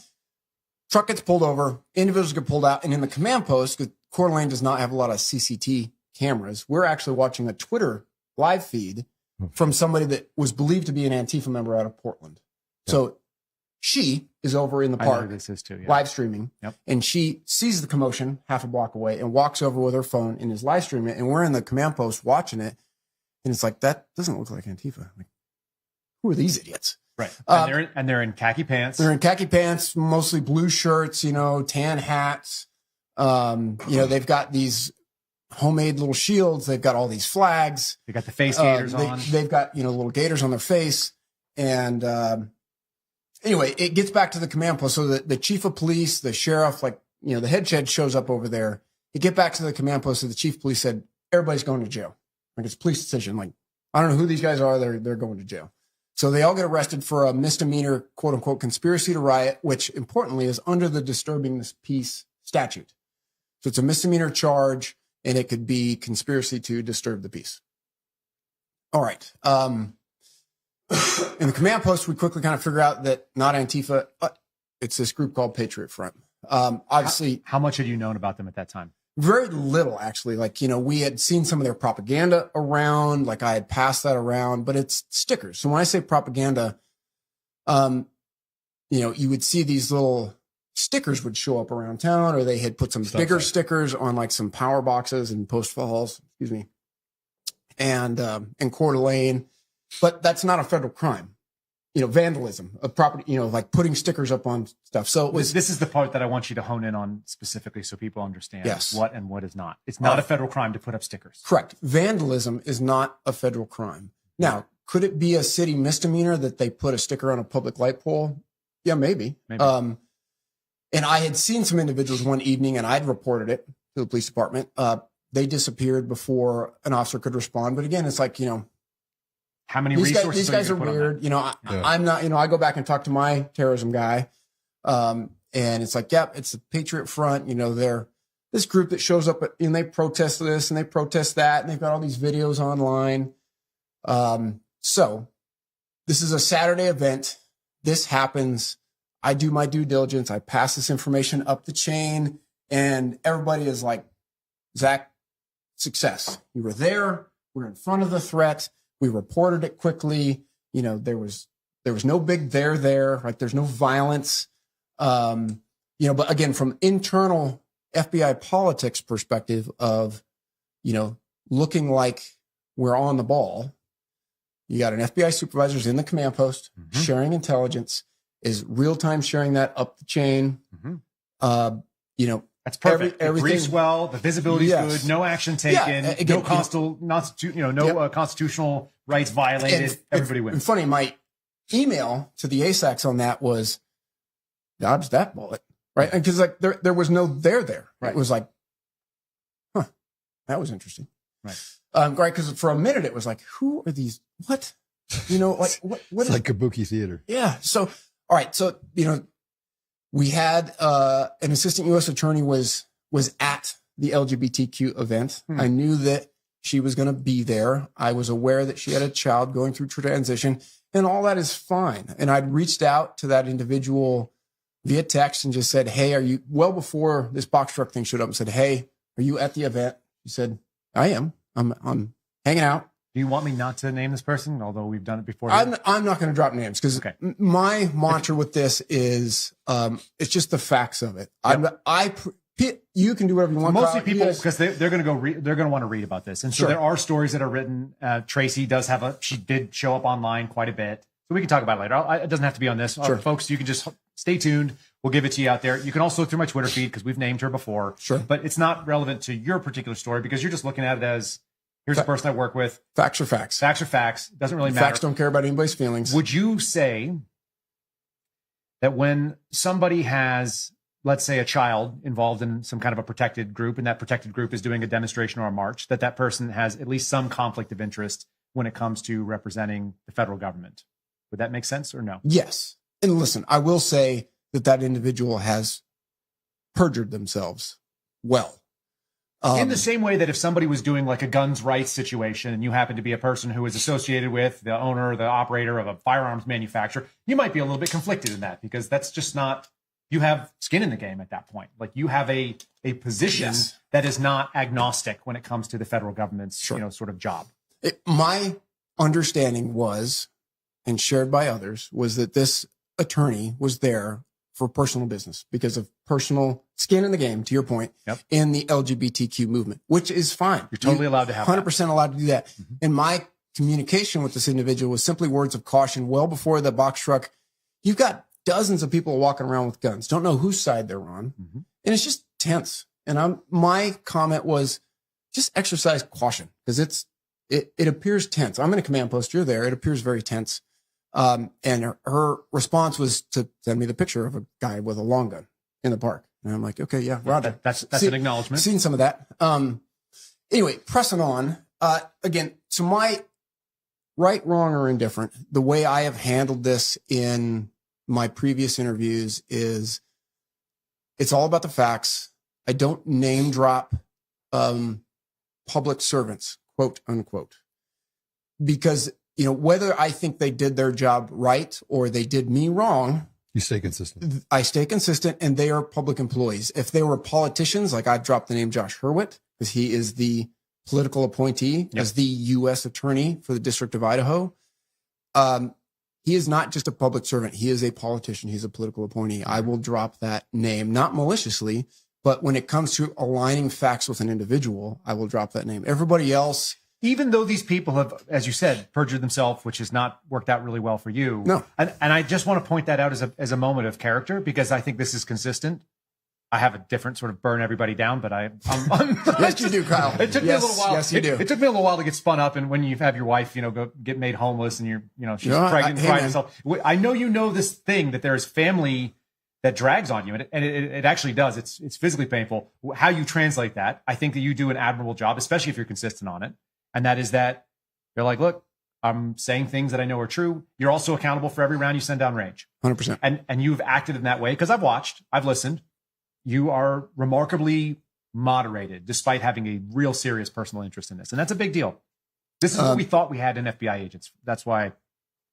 Truck gets pulled over, individuals get pulled out, and in the command post, because Coeur d'Alene does not have a lot of CCT cameras, we're actually watching a Twitter live feed from somebody that was believed to be an Antifa member out of Portland. Yep. So she is over in the park live streaming, and she sees the commotion half a block away and walks over with her phone and is live streaming it. And we're in the command post watching it, and it's like, that doesn't look like Antifa. Like, who are these idiots? Right. And they're in khaki pants. They're in khaki pants, mostly blue shirts, tan hats. They've got these homemade little shields. They've got all these flags. They got the face gaiters on. They've got, little gaiters on their face. And anyway, it gets back to the command post. So the chief of police, the sheriff, the head shed shows up over there. It get back to the command post. So the chief of police said, everybody's going to jail. Like, it's a police decision. Like, I don't know who these guys are. They're going to jail. So they all get arrested for a misdemeanor, quote unquote, conspiracy to riot, which importantly is under the disturbing the peace statute. So it's a misdemeanor charge, and it could be conspiracy to disturb the peace. All right. In the command post, we quickly kind of figure out that not Antifa, it's this group called Patriot Front. Obviously, how much had you known about them at that time? Very little, actually. We had seen some of their propaganda around, I had passed that around, but it's stickers. So when I say propaganda, you would see these little stickers would show up around town, or they had put some bigger stickers on some power boxes and post halls, and Coeur d'Alene. But that's not a federal crime. Vandalism of property, putting stickers up on stuff. So it was. This is the part that I want you to hone in on specifically so people understand what and what is not. It's not a federal crime to put up stickers. Correct. Vandalism is not a federal crime. Now, could it be a city misdemeanor that they put a sticker on a public light pole? Yeah, maybe. And I had seen some individuals one evening, and I'd reported it to the police department. They disappeared before an officer could respond. But again, it's how many resources? These guys are weird. I'm not. I go back and talk to my terrorism guy, and it's it's the Patriot Front. They're this group that shows up and they protest this and they protest that, and they've got all these videos online. So this is a Saturday event. This happens. I do my due diligence. I pass this information up the chain, and everybody is like, Zach, success. You were there. We're in front of the threat. We reported it quickly. There was no big there, right? There's no violence. But again, from internal FBI politics perspective of, looking like we're on the ball, you got an FBI supervisor's in the command post, sharing intelligence, is real-time sharing that up the chain. That's perfect. It briefs well. The visibility is good. No action taken. Again, no constitutional rights violated. Everybody wins. And funny, my email to the ASACs on that was, dodge that bullet, right? Because there was no there. Right. It was like, that was interesting. Right. Right. Because for a minute it was like, who are these? What? What? It's like kabuki theater. Yeah. So, all right. So, we had an assistant U.S. attorney was at the LGBTQ event. I knew that she was going to be there. I was aware that she had a child going through transition, and all that is fine. And I'd reached out to that individual via text and just said, hey, are you, well before this box truck thing showed up, and said, hey, are you at the event? She said, I am. I'm hanging out. Do you want me not to name this person, although we've done it before? I'm not going to drop names because my mantra with this is it's just the facts of it. Yep. You can do whatever you want. Mostly people, because they're going to go. They're going to want to read about this, and so there are stories that are written. Tracy she did show up online quite a bit, so we can talk about it later. It doesn't have to be on this, folks. You can just stay tuned. We'll give it to you out there. You can also look through my Twitter feed because we've named her before. Sure, but it's not relevant to your particular story because you're just looking at it as. Here's a person I work with. Facts are facts. Facts are facts. Doesn't really matter. Facts don't care about anybody's feelings. Would you say that when somebody has let's say, a child involved in some kind of a protected group, and that protected group is doing a demonstration or a march, that person has at least some conflict of interest when it comes to representing the federal government. Would that make sense or no? Yes. And listen, I will say that individual has perjured themselves well. In the same way that if somebody was doing like a guns rights situation and you happen to be a person who is associated with the owner or the operator of a firearms manufacturer, you might be a little bit conflicted in that, because that's just not, you have skin in the game at that point. Like, you have a position that is not agnostic when it comes to the federal government's, sort of job. My understanding was, and shared by others, was that this attorney was there for personal business because of personal skin in the game, to your point, in the LGBTQ movement, which is fine. You're totally allowed to have 100% allowed to do that. Mm-hmm. And my communication with this individual was simply words of caution. Well before the box truck, you've got dozens of people walking around with guns, don't know whose side they're on. Mm-hmm. And it's just tense. And my comment was just exercise caution, because it appears tense. I'm in a command post. You're there. It appears very tense. And her response was to send me the picture of a guy with a long gun in the park. And I'm like, okay, yeah, Roger. That's an acknowledgement. Seen some of that. Anyway, pressing on, again, so my right, wrong, or indifferent, the way I have handled this in my previous interviews is it's all about the facts. I don't name drop, public servants, quote unquote, because whether I think they did their job right or they did me wrong, you stay consistent. I stay consistent, and they are public employees. If they were politicians, like I've dropped the name Josh Hurwitz, because he is the political appointee as the U.S. attorney for the District of Idaho. He is not just a public servant. He is a politician. He's a political appointee. I will drop that name, not maliciously, but when it comes to aligning facts with an individual, I will drop that name. Everybody else, even though these people have, as you said, perjured themselves, which has not worked out really well for you. No. And I just want to point that out as a moment of character, because I think this is consistent. I have a different sort of burn everybody down, but I'm yes, you do, Kyle. It took me a little while. Yes, you do. It took me a little while to get spun up. And when you have your wife, go get made homeless and she's pregnant and crying herself. I know this thing that there is family that drags on you, and it actually does. It's physically painful. How you translate that, I think that you do an admirable job, especially if you're consistent on it. And that is that you're like, look, I'm saying things that I know are true. You're also accountable for every round you send down range. 100%. And you've acted in that way, because I've watched, I've listened. You are remarkably moderated, despite having a real serious personal interest in this. And that's a big deal. This is what we thought we had in FBI agents. That's why.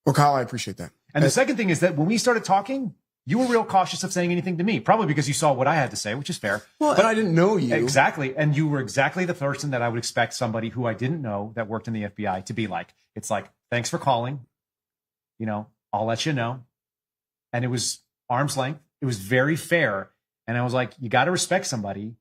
Well, Kyle, I appreciate that. And the second thing is that when we started talking, you were real cautious of saying anything to me, probably because you saw what I had to say, which is fair. Well, but I didn't know you. Exactly. And you were exactly the person that I would expect somebody who I didn't know that worked in the FBI to be like. It's like, thanks for calling. I'll let you know. And it was arm's length. It was very fair. And I was like, you got to respect somebody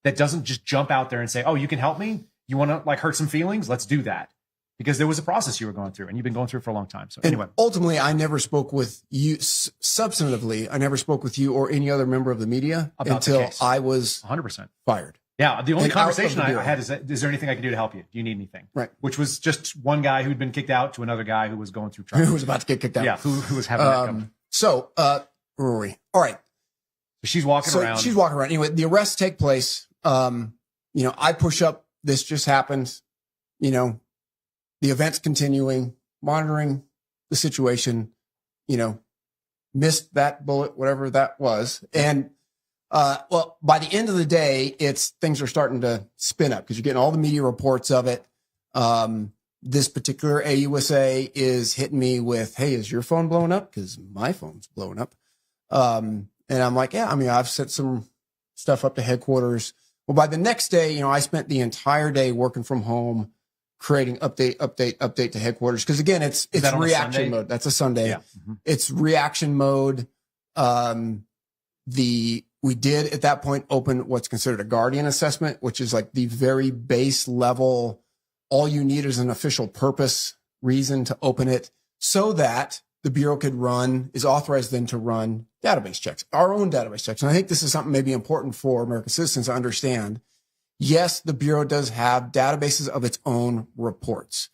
that doesn't just jump out there and say, oh, you can help me? You want to hurt some feelings? Let's do that. Because there was a process you were going through, and you've been going through it for a long time. So anyway. Ultimately, I never spoke with you substantively. I never spoke with you or any other member of the media until I was 100% fired. Yeah. The only conversation I had is there anything I can do to help you? Do you need anything? Right. Which was just one guy who'd been kicked out to another guy who was going through trouble. Who was about to get kicked out. Yeah. Who was having that come. So, where were we? All right. She's walking around. She's walking around. Anyway, the arrests take place. I push up. This just happened. The event's continuing, monitoring the situation, missed that bullet, whatever that was. And, by the end of the day, things are starting to spin up because you're getting all the media reports of it. This particular AUSA is hitting me with, hey, is your phone blowing up? Because my phone's blowing up. And I'm like, yeah, I've sent some stuff up to headquarters. Well, by the next day, I spent the entire day working from home, creating update to headquarters. Because again, it's reaction mode. That's a Sunday. Yeah. Mm-hmm. It's reaction mode. We did at that point open what's considered a guardian assessment, which is like the very base level. All you need is an official purpose reason to open it so that the Bureau is authorized then to run database checks, our own database checks. And I think this is something maybe important for American citizens to understand. Yes, the Bureau does have databases of its own reports.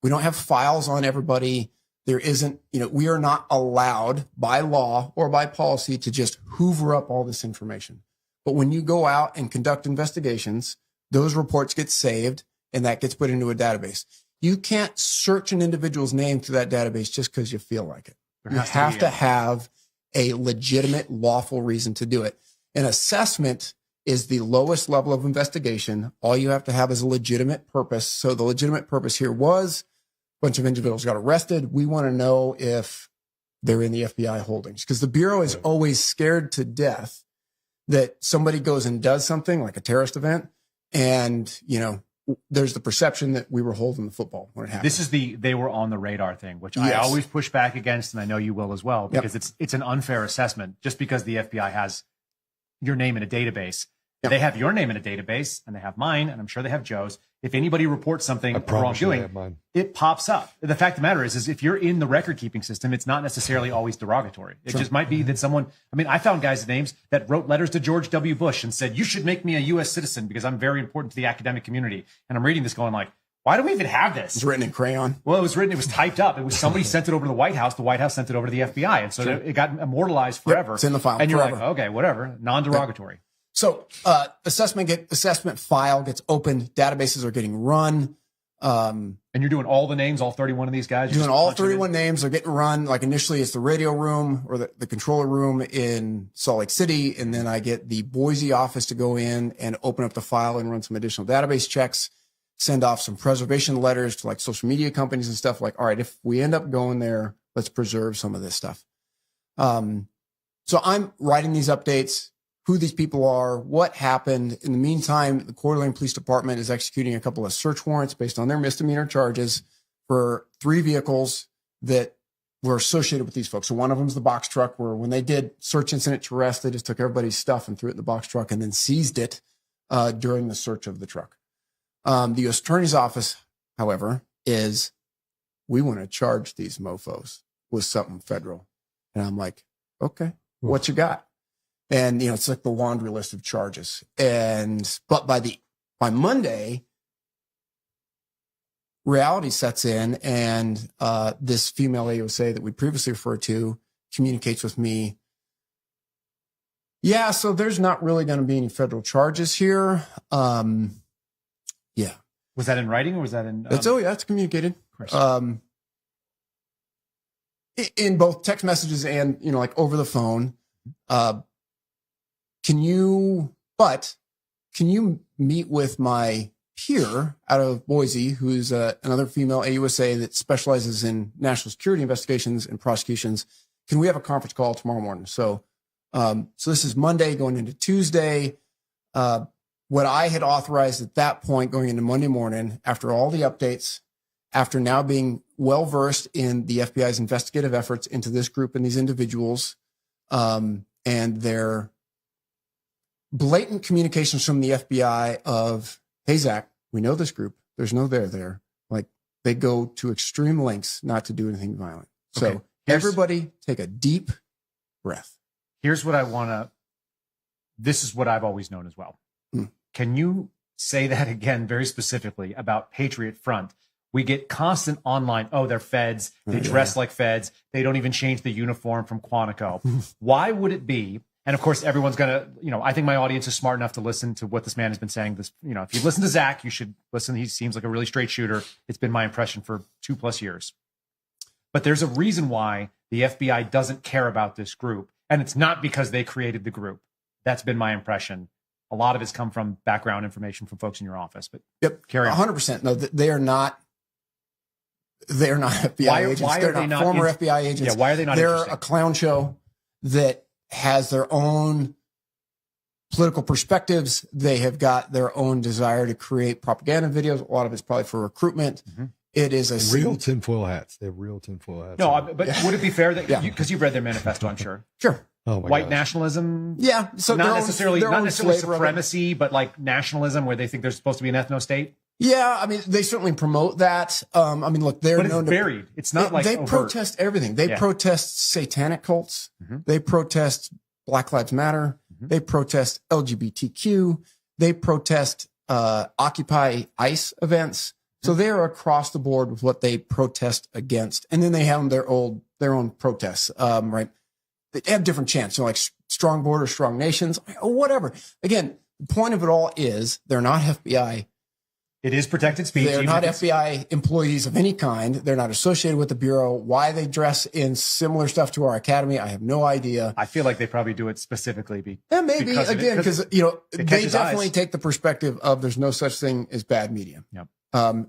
We don't have files on everybody. There isn't, we are not allowed by law or by policy to just hoover up all this information. But when you go out and conduct investigations, those reports get saved and that gets put into a database. You can't search an individual's name through that database just because you feel like it. You have to have a legitimate, lawful reason to do it. An assessment is the lowest level of investigation. All you have to have is a legitimate purpose. So the legitimate purpose here was a bunch of individuals got arrested. We want to know if they're in the FBI holdings, because the Bureau is always scared to death that somebody goes and does something like a terrorist event. And, there's the perception that we were holding the football when it happened. This is they were on the radar thing, which I always push back against, and I know you will as well, because it's an unfair assessment. Just because the FBI has your name in a database, they have your name in a database, and they have mine, and I'm sure they have Joe's. If anybody reports something wrongdoing, it pops up. The fact of the matter is if you're in the record keeping system, it's not necessarily always derogatory. It just might be that someone, I found guys' names that wrote letters to George W. Bush and said, you should make me a U.S. citizen because I'm very important to the academic community. And I'm reading this going like, why do we even have this? It's written in crayon. Well, it was typed up. It was somebody sent it over to the White House. The White House sent it over to the FBI. And so it got immortalized forever. It's in the file and you're forever. like, okay, whatever, non-derogatory. So assessment file gets opened. Databases are getting run. And you're doing all the names, all 31 of these guys? Doing all 31 names are getting run. Like initially it's the radio room or the controller room in Salt Lake City. And then I get the Boise office to go in and open up the file and run some additional database checks, send off some preservation letters to like social media companies and stuff like, all right, if we end up going there, let's preserve some of this stuff. So I'm writing these updates, who these people are, what happened. In the meantime, the Coeur d'Alene Police Department is executing a couple of search warrants based on their misdemeanor charges for 3 vehicles that were associated with these folks. So one of them is the box truck, where when they did search incident to arrest, they just took everybody's stuff and threw it in the box truck and then seized it during the search of the truck. The U.S. Attorney's Office, however, is, we want to charge these mofos with something federal. And I'm like, okay, what you got? And, it's like the laundry list of charges. But by Monday, reality sets in, and this female AUSA that we previously referred to communicates with me. Yeah, so there's not really going to be any federal charges here. Yeah. Was that in writing or was that in? That's communicated. In both text messages and, like over the phone. Can you meet with my peer out of Boise, who's another female AUSA that specializes in national security investigations and prosecutions? Can we have a conference call tomorrow morning? So this is Monday going into Tuesday. What I had authorized at that point going into Monday morning, after all the updates, after now being well-versed in the FBI's investigative efforts into this group and these individuals, and their blatant communications from the FBI of, hey, Zach, we know this group. There's no there. Like, they go to extreme lengths not to do anything violent. So Okay. everybody take a deep breath. Here's what I want to, this is what I've always known as well. Can you say that again very specifically about Patriot Front? We get constant online, they're feds. They dress like feds. They don't even change the uniform from Quantico. Why would it be? And of course, everyone's going to, I think my audience is smart enough to listen to what this man has been saying. This, if you listen to Zach, you should listen. He seems like a really straight shooter. It's been my impression for 2+ years. But there's a reason why the FBI doesn't care about this group. And it's not because they created the group. That's been my impression. A lot of it's come from background information from folks in your office. But carry on. 100%. No, they are not. They are not FBI agents. Why they're are they not former FBI agents. Yeah, why are they not They're interesting? a clown show that has their own political perspectives. They have got their own desire to create propaganda videos. A lot of it's probably for recruitment. It is a real tinfoil hats. They have real tinfoil hats. No, but would it be fair that because you've read their manifesto, I'm sure. Sure. Oh my White gosh. nationalism. Yeah. So not necessarily flavor supremacy, but like nationalism, where they think there's supposed to be an ethno state. Yeah, I mean, they certainly promote that. Look, they're But it's known buried. It's not like they overt. protest everything. They protest satanic cults. They protest Black Lives Matter. They protest LGBTQ. They protest Occupy ICE events. So they're across the board with what they protest against. And then they have their own protests, right? They have different chants, like strong borders, strong nations, whatever. Again, the point of it all is they're not FBI. It is protected speech. They're not FBI employees of any kind. They're not associated with the Bureau. Why they dress in similar stuff to our academy, I have no idea. I feel like they probably do it specifically. Maybe, again, because they definitely eyes. take the perspective of there's no such thing as bad media. Yep.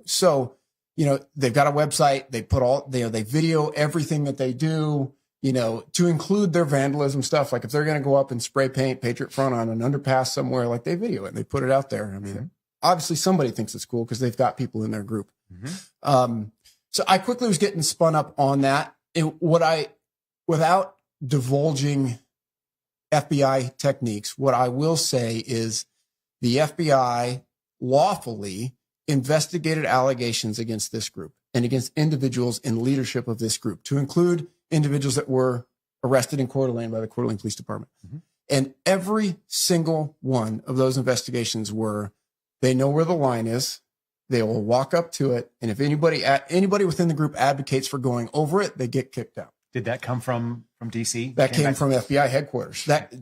So, they've got a website. They put they video everything that they do, to include their vandalism stuff. Like if they're going to go up and spray paint Patriot Front on an underpass somewhere, like they video it and they put it out there. I mean, obviously somebody thinks it's cool because they've got people in their group. So I quickly was getting spun up on that. And without divulging FBI techniques, what I will say is the FBI lawfully investigated allegations against this group and against individuals in leadership of this group, to include individuals that were arrested in Coeur d'Alene by the Coeur d'Alene Police Department. And every single one of those investigations they know where the line is. They will walk up to it. And if anybody within the group advocates for going over it, they get kicked out. Did that come from DC? That came from FBI headquarters, that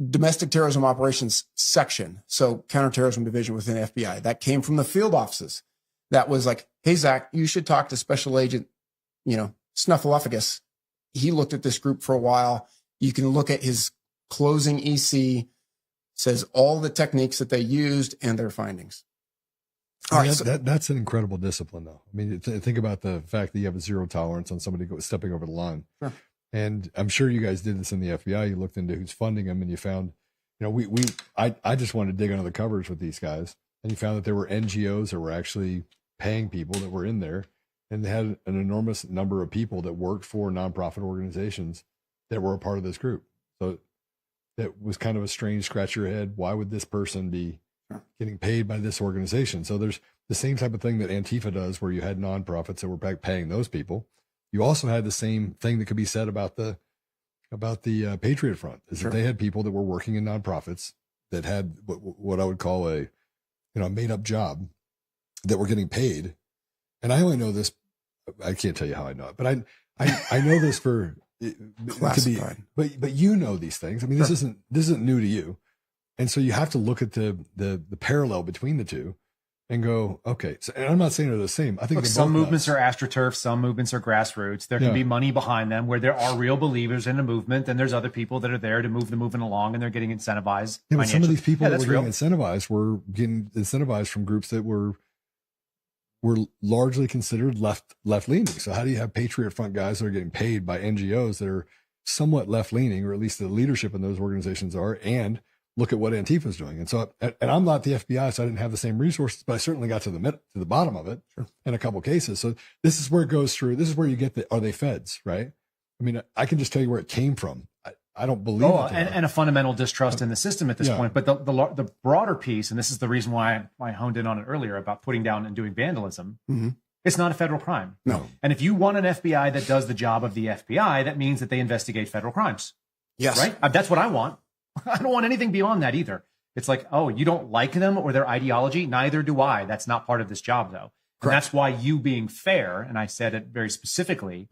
domestic terrorism operations section. So counterterrorism division within FBI. That came from the field offices. That was like, hey, Zach, you should talk to Special Agent, Snuffleupagus. He looked at this group for a while. You can look at his closing EC, says all the techniques that they used and their findings. All right, that's an incredible discipline, though. I mean, think about the fact that you have a zero tolerance on somebody stepping over the line. Sure. And I'm sure you guys did this in the FBI. You looked into who's funding them, and you found, I just wanted to dig under the covers with these guys, and you found that there were NGOs that were actually paying people that were in there, and they had an enormous number of people that worked for nonprofit organizations that were a part of this group. So that was kind of a strange scratch your head. Why would this person be getting paid by this organization? So there's the same type of thing that Antifa does, where you had nonprofits that were paying those people. You also had the same thing that could be said about the Patriot Front, is that they had people that were working in nonprofits that had what I would call a made up job, that were getting paid. And I only know this, I can't tell you how I know it, but I know this for classified. But you know these things. I mean, this isn't new to you. And so you have to look at the parallel between the two and go, okay. So, and I'm not saying they're the same. I think some movements are astroturf, some movements are grassroots. There can be money behind them, where there are real believers in a movement, and there's other people that are there to move the movement along, and they're getting incentivized. Yeah, but some of these people that were getting incentivized were getting incentivized from groups that were largely considered left leaning. So how do you have Patriot Front guys that are getting paid by NGOs that are somewhat left leaning, or at least the leadership in those organizations are, and look at what Antifa is doing? And so, and I'm not the FBI, so I didn't have the same resources, but I certainly got to the bottom of it in a couple of cases. So this is where it goes through. This is where you get are they feds, right? I mean, I can just tell you where it came from. I don't believe it. And a fundamental distrust in the system at this point. But the broader piece, and this is the reason why I honed in on it earlier about putting down and doing vandalism. It's not a federal crime. No. And if you want an FBI that does the job of the FBI, that means that they investigate federal crimes. Yes. Right? That's what I want. I don't want anything beyond that either. It's like, oh, you don't like them or their ideology? Neither do I. That's not part of this job, though. And that's why you being fair, and I said it very specifically,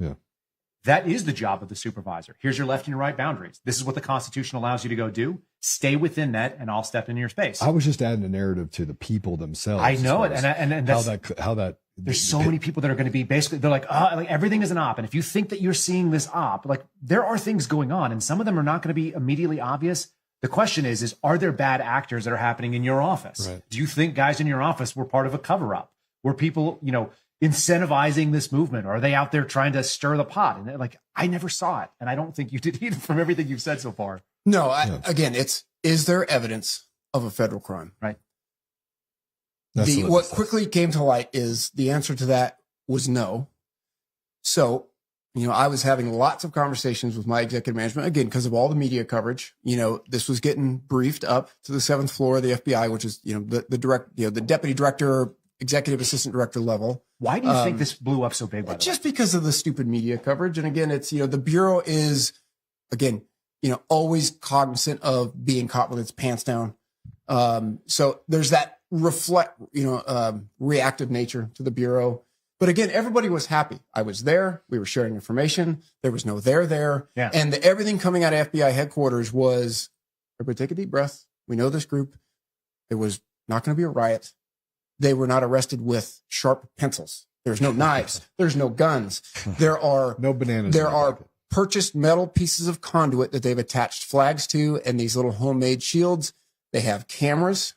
that is the job of the supervisor. Here's your left and your right boundaries. This is what the Constitution allows you to go do. Stay within that, and I'll step into your space. I was just adding a narrative to the people themselves. I know it. And that's, how that there's so many people that are going to be basically, they're like everything is an op. And if you think that you're seeing this op, like there are things going on, and some of them are not going to be immediately obvious. The question is are there bad actors that are happening in your office? Right. Do you think guys in your office were part of a cover-up? Were people, incentivizing this movement? Or are they out there trying to stir the pot? And like, I never saw it. And I don't think you did either from everything you've said so far. No, again, is there evidence of a federal crime? Right. What quickly came to light is the answer to that was no. So, I was having lots of conversations with my executive management, again, because of all the media coverage. This was getting briefed up to the 7th floor of the FBI, which is, the deputy director, executive assistant director level. Why do you think this blew up so big? By just because of the stupid media coverage. And again, it's, the Bureau is, again, always cognizant of being caught with its pants down. So there's that reflect, reactive nature to the Bureau. But again, everybody was happy. I was there. We were sharing information. There was no there. Yeah. And everything coming out of FBI headquarters was, everybody take a deep breath. We know this group. It was not going to be a riot. They were not arrested with sharp pencils. There's no knives. There's no guns. There are no bananas. There are purchased metal pieces of conduit that they've attached flags to and these little homemade shields. They have cameras.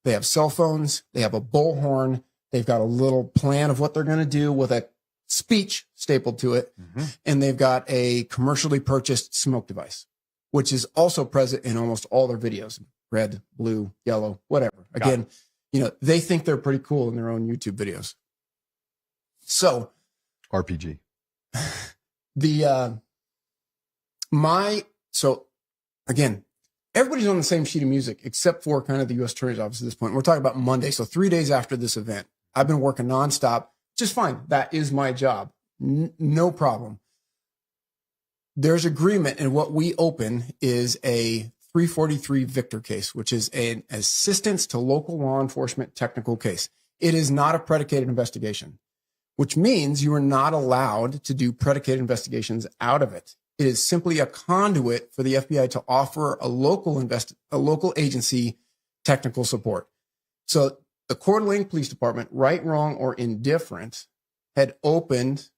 They have cell phones. They have a bullhorn. They've got a little plan of what they're going to do with a speech stapled to it. Mm-hmm. And they've got a commercially purchased smoke device, which is also present in almost all their videos. Red, blue, yellow, whatever. Again, they think they're pretty cool in their own YouTube videos. So RPG. Again, everybody's on the same sheet of music except for kind of the U.S. Attorney's Office at this point. We're talking about Monday. So 3 days after this event, I've been working nonstop. Just fine. That is my job. No problem. There's agreement, and what we open is a 343 Victor case, which is an assistance to local law enforcement technical case. It is not a predicated investigation, which means you are not allowed to do predicated investigations out of it. It is simply a conduit for the FBI to offer a local agency technical support. So the Coeur d'Alene Police Department, right, wrong, or indifferent, had opened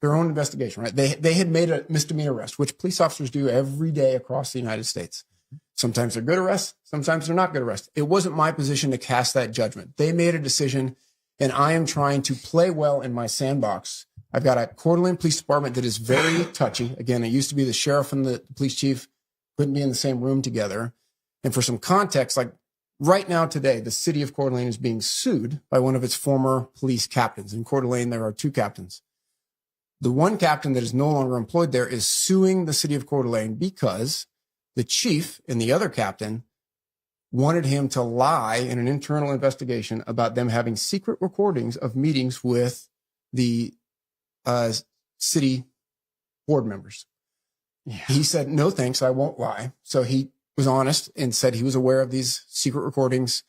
their own investigation, right? They had made a misdemeanor arrest, which police officers do every day across the United States. Sometimes they're good arrests. Sometimes they're not good arrests. It wasn't my position to cast that judgment. They made a decision, and I am trying to play well in my sandbox. I've got a Coeur d'Alene Police Department that is very touchy. Again, it used to be the sheriff and the police chief couldn't be in the same room together. And for some context, like right now today, the city of Coeur d'Alene is being sued by one of its former police captains. In Coeur d'Alene, there are 2 captains. The one captain that is no longer employed there is suing the city of Coeur d'Alene because the chief and the other captain wanted him to lie in an internal investigation about them having secret recordings of meetings with the city board members. Yeah. He said, no, thanks, I won't lie. So he was honest and said he was aware of these secret recordings.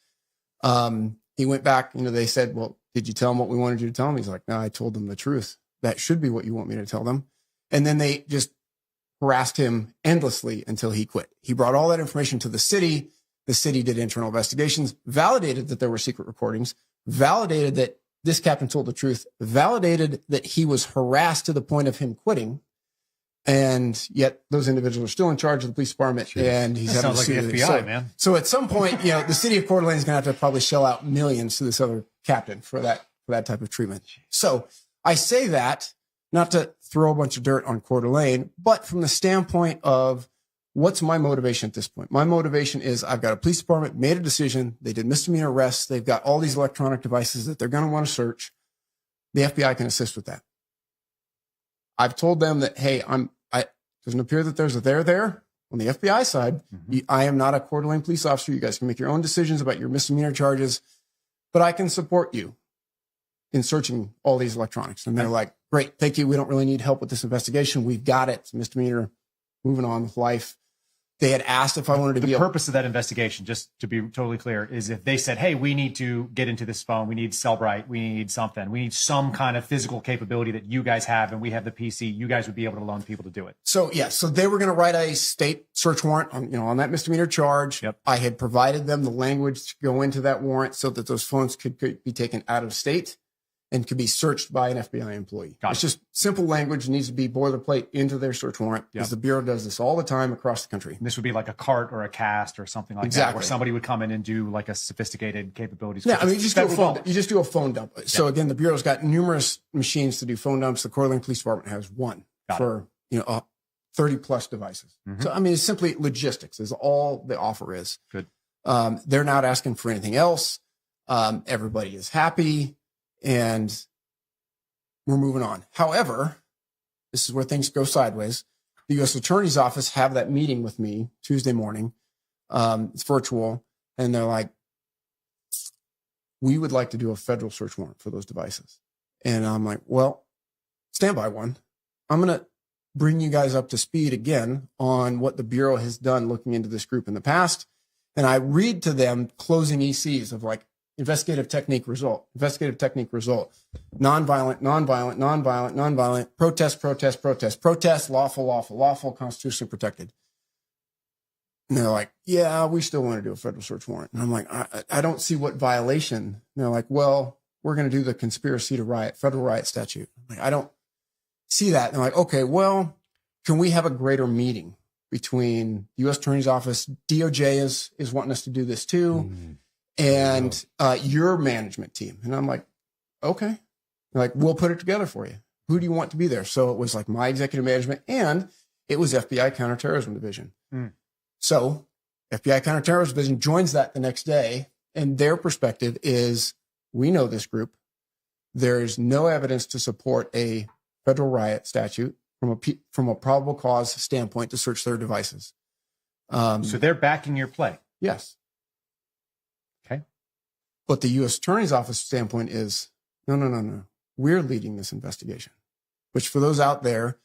He went back, they said, well, did you tell him what we wanted you to tell him? He's like, no, I told them the truth. That should be what you want me to tell them. And then they just harassed him endlessly until he quit. He brought all that information to the city. The city did internal investigations, validated that there were secret recordings, validated that this captain told the truth, validated that he was harassed to the point of him quitting. And yet those individuals are still in charge of the police department. Jeez. And he's having to sue the FBI, man. So at some point, the city of Coeur d'Alene is going to have to probably shell out millions to this other captain for that type of treatment. So I say that not to throw a bunch of dirt on Coeur d'Alene, but from the standpoint of what's my motivation at this point? My motivation is I've got a police department, made a decision. They did misdemeanor arrests. They've got all these electronic devices that they're going to want to search. The FBI can assist with that. I've told them that, hey, doesn't appear that there's a there on the FBI side. Mm-hmm. I am not a Coeur d'Alene police officer. You guys can make your own decisions about your misdemeanor charges, but I can support you in searching all these electronics. And they're like, great, thank you. We don't really need help with this investigation. We've got it. It's a misdemeanor, moving on with life. They had asked if I wanted to be... The purpose of that investigation, just to be totally clear, is if they said, hey, we need to get into this phone, we need Cellbrite, we need something, we need some kind of physical capability that you guys have and we have the PC, you guys would be able to loan people to do it. So, yeah, so they were going to write a state search warrant on that misdemeanor charge. Yep. I had provided them the language to go into that warrant so that those phones could be taken out of state and could be searched by an FBI employee. It's just simple language, needs to be boilerplate into their search warrant because the Bureau does this all the time across the country. And this would be like a cart or a cast or something like that, where somebody would come in and do like a sophisticated capabilities. Yeah, I mean, you just do a phone dump. Yeah. So again, the Bureau's got numerous machines to do phone dumps. The Coeur d'Alene Police Department has one for 30 plus devices. Mm-hmm. So I mean, it's simply logistics is all the offer is. Good. They're not asking for anything else. Everybody is happy. And we're moving on. However, this is where things go sideways. The U.S. Attorney's Office have that meeting with me Tuesday morning. It's virtual. And they're like, we would like to do a federal search warrant for those devices. And I'm like, well, stand by one. I'm going to bring you guys up to speed again on what the Bureau has done looking into this group in the past. And I read to them closing ECs of like, investigative technique result, nonviolent, protest, lawful, constitutionally protected. And they're like, yeah, we still want to do a federal search warrant. And I'm like, I don't see what violation. And they're like, well, we're going to do the conspiracy to riot, federal riot statute. I'm like, I don't see that. And they're like, okay, well, can we have a greater meeting between the U.S. Attorney's Office, DOJ is wanting us to do this too, and your management team? And I'm like, okay. They're like, we'll put it together for you. Who do you want to be there? So it was like my executive management, and it was FBI Counterterrorism Division. So FBI Counterterrorism Division joins that the next day, and their perspective is, we know this group. There's no evidence to support a federal riot statute from a probable cause standpoint to search their devices. So they're backing your play. Yes. Okay. But the U.S. Attorney's Office standpoint is, no. We're leading this investigation, which for those out there,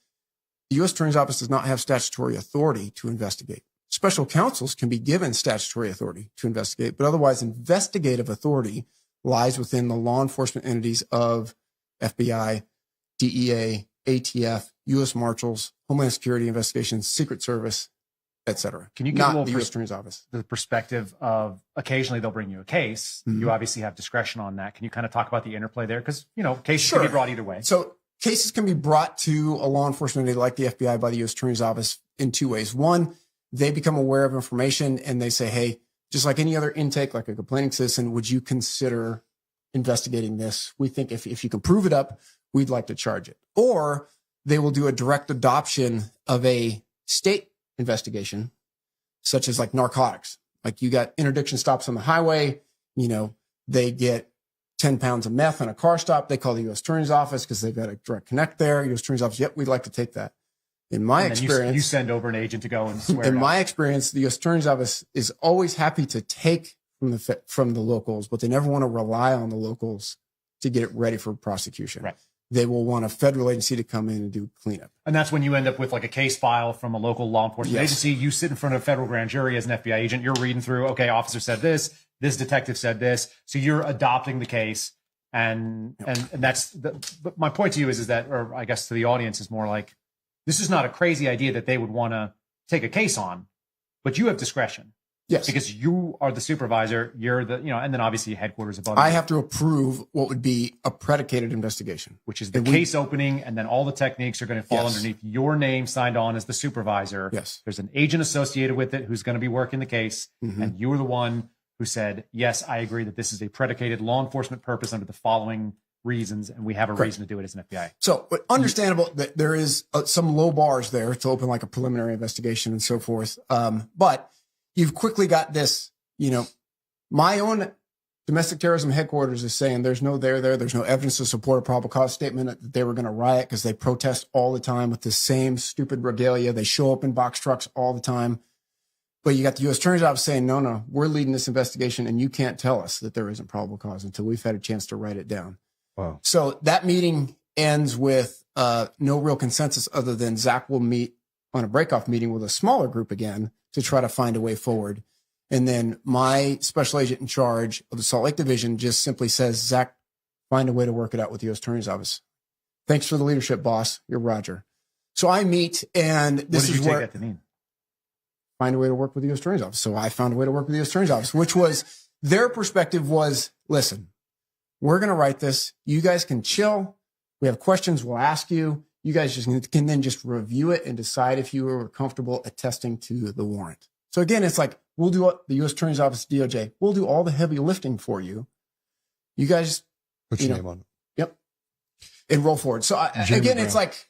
the U.S. Attorney's Office does not have statutory authority to investigate. Special counsels can be given statutory authority to investigate, but otherwise investigative authority lies within the law enforcement entities of FBI, DEA, ATF, U.S. Marshals, Homeland Security Investigations, Secret Service, etc. Can you give not a little the U.S. Attorney's Office? The perspective of occasionally they'll bring you a case. You obviously have discretion on that. Can you kind of talk about the interplay there? Because, cases can be brought either way. So cases can be brought to a law enforcement entity like the FBI by the U.S. Attorney's Office in two ways. One, they become aware of information and they say, hey, just like any other intake, like a complaining citizen, would you consider investigating this? We think if you can prove it up, we'd like to charge it. Or they will do a direct adoption of a state investigation, such as like narcotics. Like you got interdiction stops on the highway, they get 10 pounds of meth on a car stop. They call the U.S. Attorney's Office because they've got a direct connect there. U.S. Attorney's Office, yep, we'd like to take that. In my experience, you send over an agent to go and swear. In my experience, the U.S. Attorney's Office is always happy to take from the locals, but they never want to rely on the locals to get it ready for prosecution. Right. They will want a federal agency to come in and do cleanup. And that's when you end up with like a case file from a local law enforcement agency. You sit in front of a federal grand jury as an FBI agent. You're reading through, okay, officer said this detective said this. So you're adopting the case. And that's but my point to you is that, or I guess to the audience, is more like, this is not a crazy idea that they would want to take a case on, but you have discretion. Yes. Because you are the supervisor, you're the, and then obviously headquarters above I have to approve what would be a predicated investigation, which is the case opening. And then all the techniques are going to fall underneath your name signed on as the supervisor. Yes. There's an agent associated with it who's going to be working the case. And you were the one who said, yes, I agree that this is a predicated law enforcement purpose under the following reasons, and we have a reason to do it as an FBI. So understandable that there is some low bars there to open like a preliminary investigation and so forth. But you've quickly got this, my own domestic terrorism headquarters is saying there's no evidence to support a probable cause statement that they were going to riot because they protest all the time with the same stupid regalia. They show up in box trucks all the time. But you got the U.S. Attorney's Office saying, no, we're leading this investigation and you can't tell us that there isn't probable cause until we've had a chance to write it down. Wow. So that meeting ends with no real consensus other than Zach will meet on a breakoff meeting with a smaller group again to try to find a way forward. And then my special agent in charge of the Salt Lake Division just simply says, Zach, find a way to work it out with the U.S. Attorney's Office. Thanks for the leadership, boss. You're Roger. So I meet, and this is where take that to mean? Find a way to work with the U.S. Attorney's Office. So I found a way to work with the U.S. Attorney's Office, which was their perspective was, listen, we're going to write this. You guys can chill. We have questions. We'll ask you. You guys can then just review it and decide if you are comfortable attesting to the warrant. So again, it's like, we'll do the U.S. Attorney's Office, DOJ. We'll do all the heavy lifting for you. You guys put your name on it. Yep. And roll forward. So again, it's like,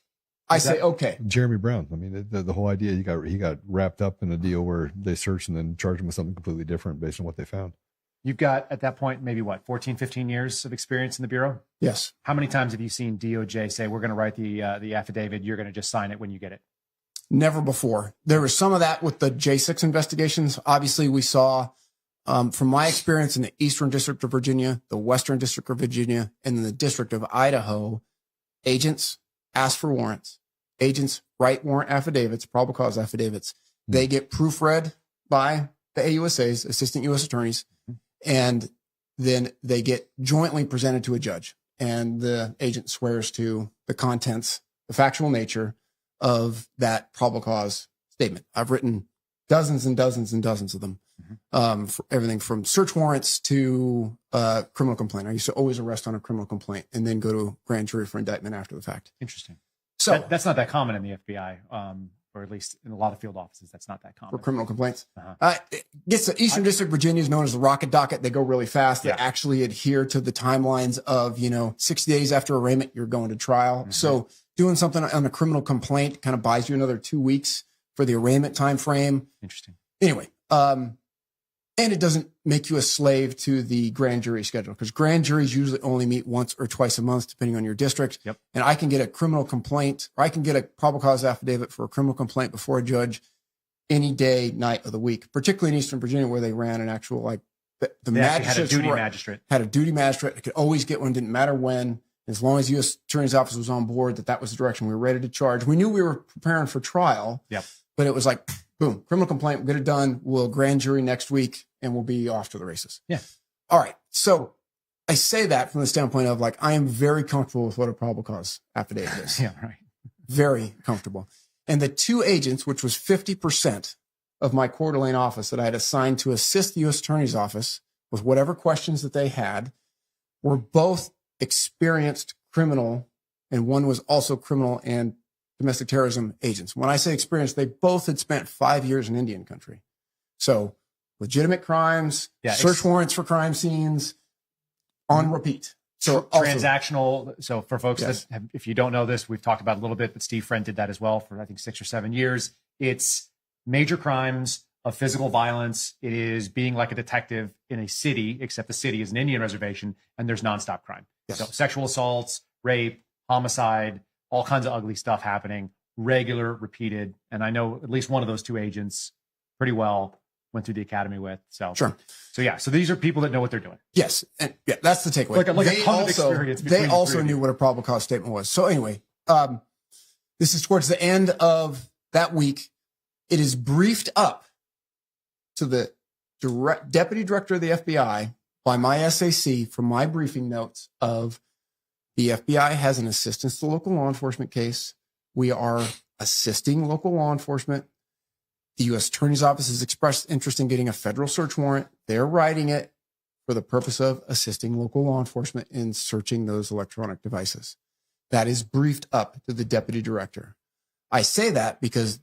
I say, okay. Jeremy Brown. I mean, the whole idea, he got wrapped up in a deal where they searched and then charged him with something completely different based on what they found. You've got, at that point, maybe 14, 15 years of experience in the Bureau? Yes. How many times have you seen DOJ say, we're going to write the affidavit, you're going to just sign it when you get it? Never before. There was some of that with the J6 investigations. Obviously, we saw, from my experience in the Eastern District of Virginia, the Western District of Virginia, and then the District of Idaho, agents ask for warrants. Agents write warrant affidavits, probable cause affidavits. They get proofread by the AUSAs, Assistant U.S. Attorneys, and then they get jointly presented to a judge, and the agent swears to the contents, the factual nature of that probable cause statement. I've written dozens and dozens and dozens of them, for everything from search warrants to criminal complaint. I used to always arrest on a criminal complaint and then go to grand jury for indictment after the fact. Interesting. So That's not that common in the FBI, or at least in a lot of field offices. That's not that common. for criminal complaints. It gets the Eastern District of Virginia is known as the rocket docket. They go really fast. They actually adhere to the timelines of, 60 days after arraignment, you're going to trial. So doing something on a criminal complaint kind of buys you another 2 weeks for the arraignment time frame. Interesting. Anyway, and it doesn't make you a slave to the grand jury schedule, because grand juries usually only meet once or twice a month, depending on your district. Yep. And I can get a criminal complaint, or I can get a probable cause affidavit for a criminal complaint before a judge any day, night of the week, particularly in Eastern Virginia, where they ran an actual, the magistrate had a duty magistrate. I could always get one. Didn't matter when, as long as the U.S. Attorney's Office was on board, that was the direction we were ready to charge. We knew we were preparing for trial. Yep. But it was like, boom, criminal complaint, we'll get it done. We'll grand jury next week and we'll be off to the races. Yeah. All right. So I say that from the standpoint of I am very comfortable with what a probable cause affidavit is. Yeah, right. Very comfortable. And the two agents, which was 50% of my Coeur d'Alene office that I had assigned to assist the U.S. Attorney's Office with whatever questions that they had, were both experienced criminal, and one was also criminal and domestic terrorism agents. When I say experienced, they both had spent 5 years in Indian country. So legitimate crimes, search warrants for crime scenes on repeat. So transactional. So for folks that have, if you don't know this, we've talked about it a little bit, but Steve Friend did that as well for, I think, 6 or 7 years. It's major crimes of physical violence. It is being like a detective in a city, except the city is an Indian reservation and there's nonstop crime. Yes. So sexual assaults, rape, homicide, all kinds of ugly stuff happening, regular, repeated. And I know at least one of those two agents pretty well, went through the academy with. So, sure. So yeah, so these are people that know what they're doing. Yes. And that's the takeaway. Like a ton of experience. They also knew what a probable cause statement was. So anyway, this is towards the end of that week. It is briefed up to the deputy director of the FBI by my SAC from my briefing notes of the FBI has an assistance to local law enforcement case. We are assisting local law enforcement. The U.S. Attorney's Office has expressed interest in getting a federal search warrant. They're writing it for the purpose of assisting local law enforcement in searching those electronic devices. That is briefed up to the deputy director. I say that because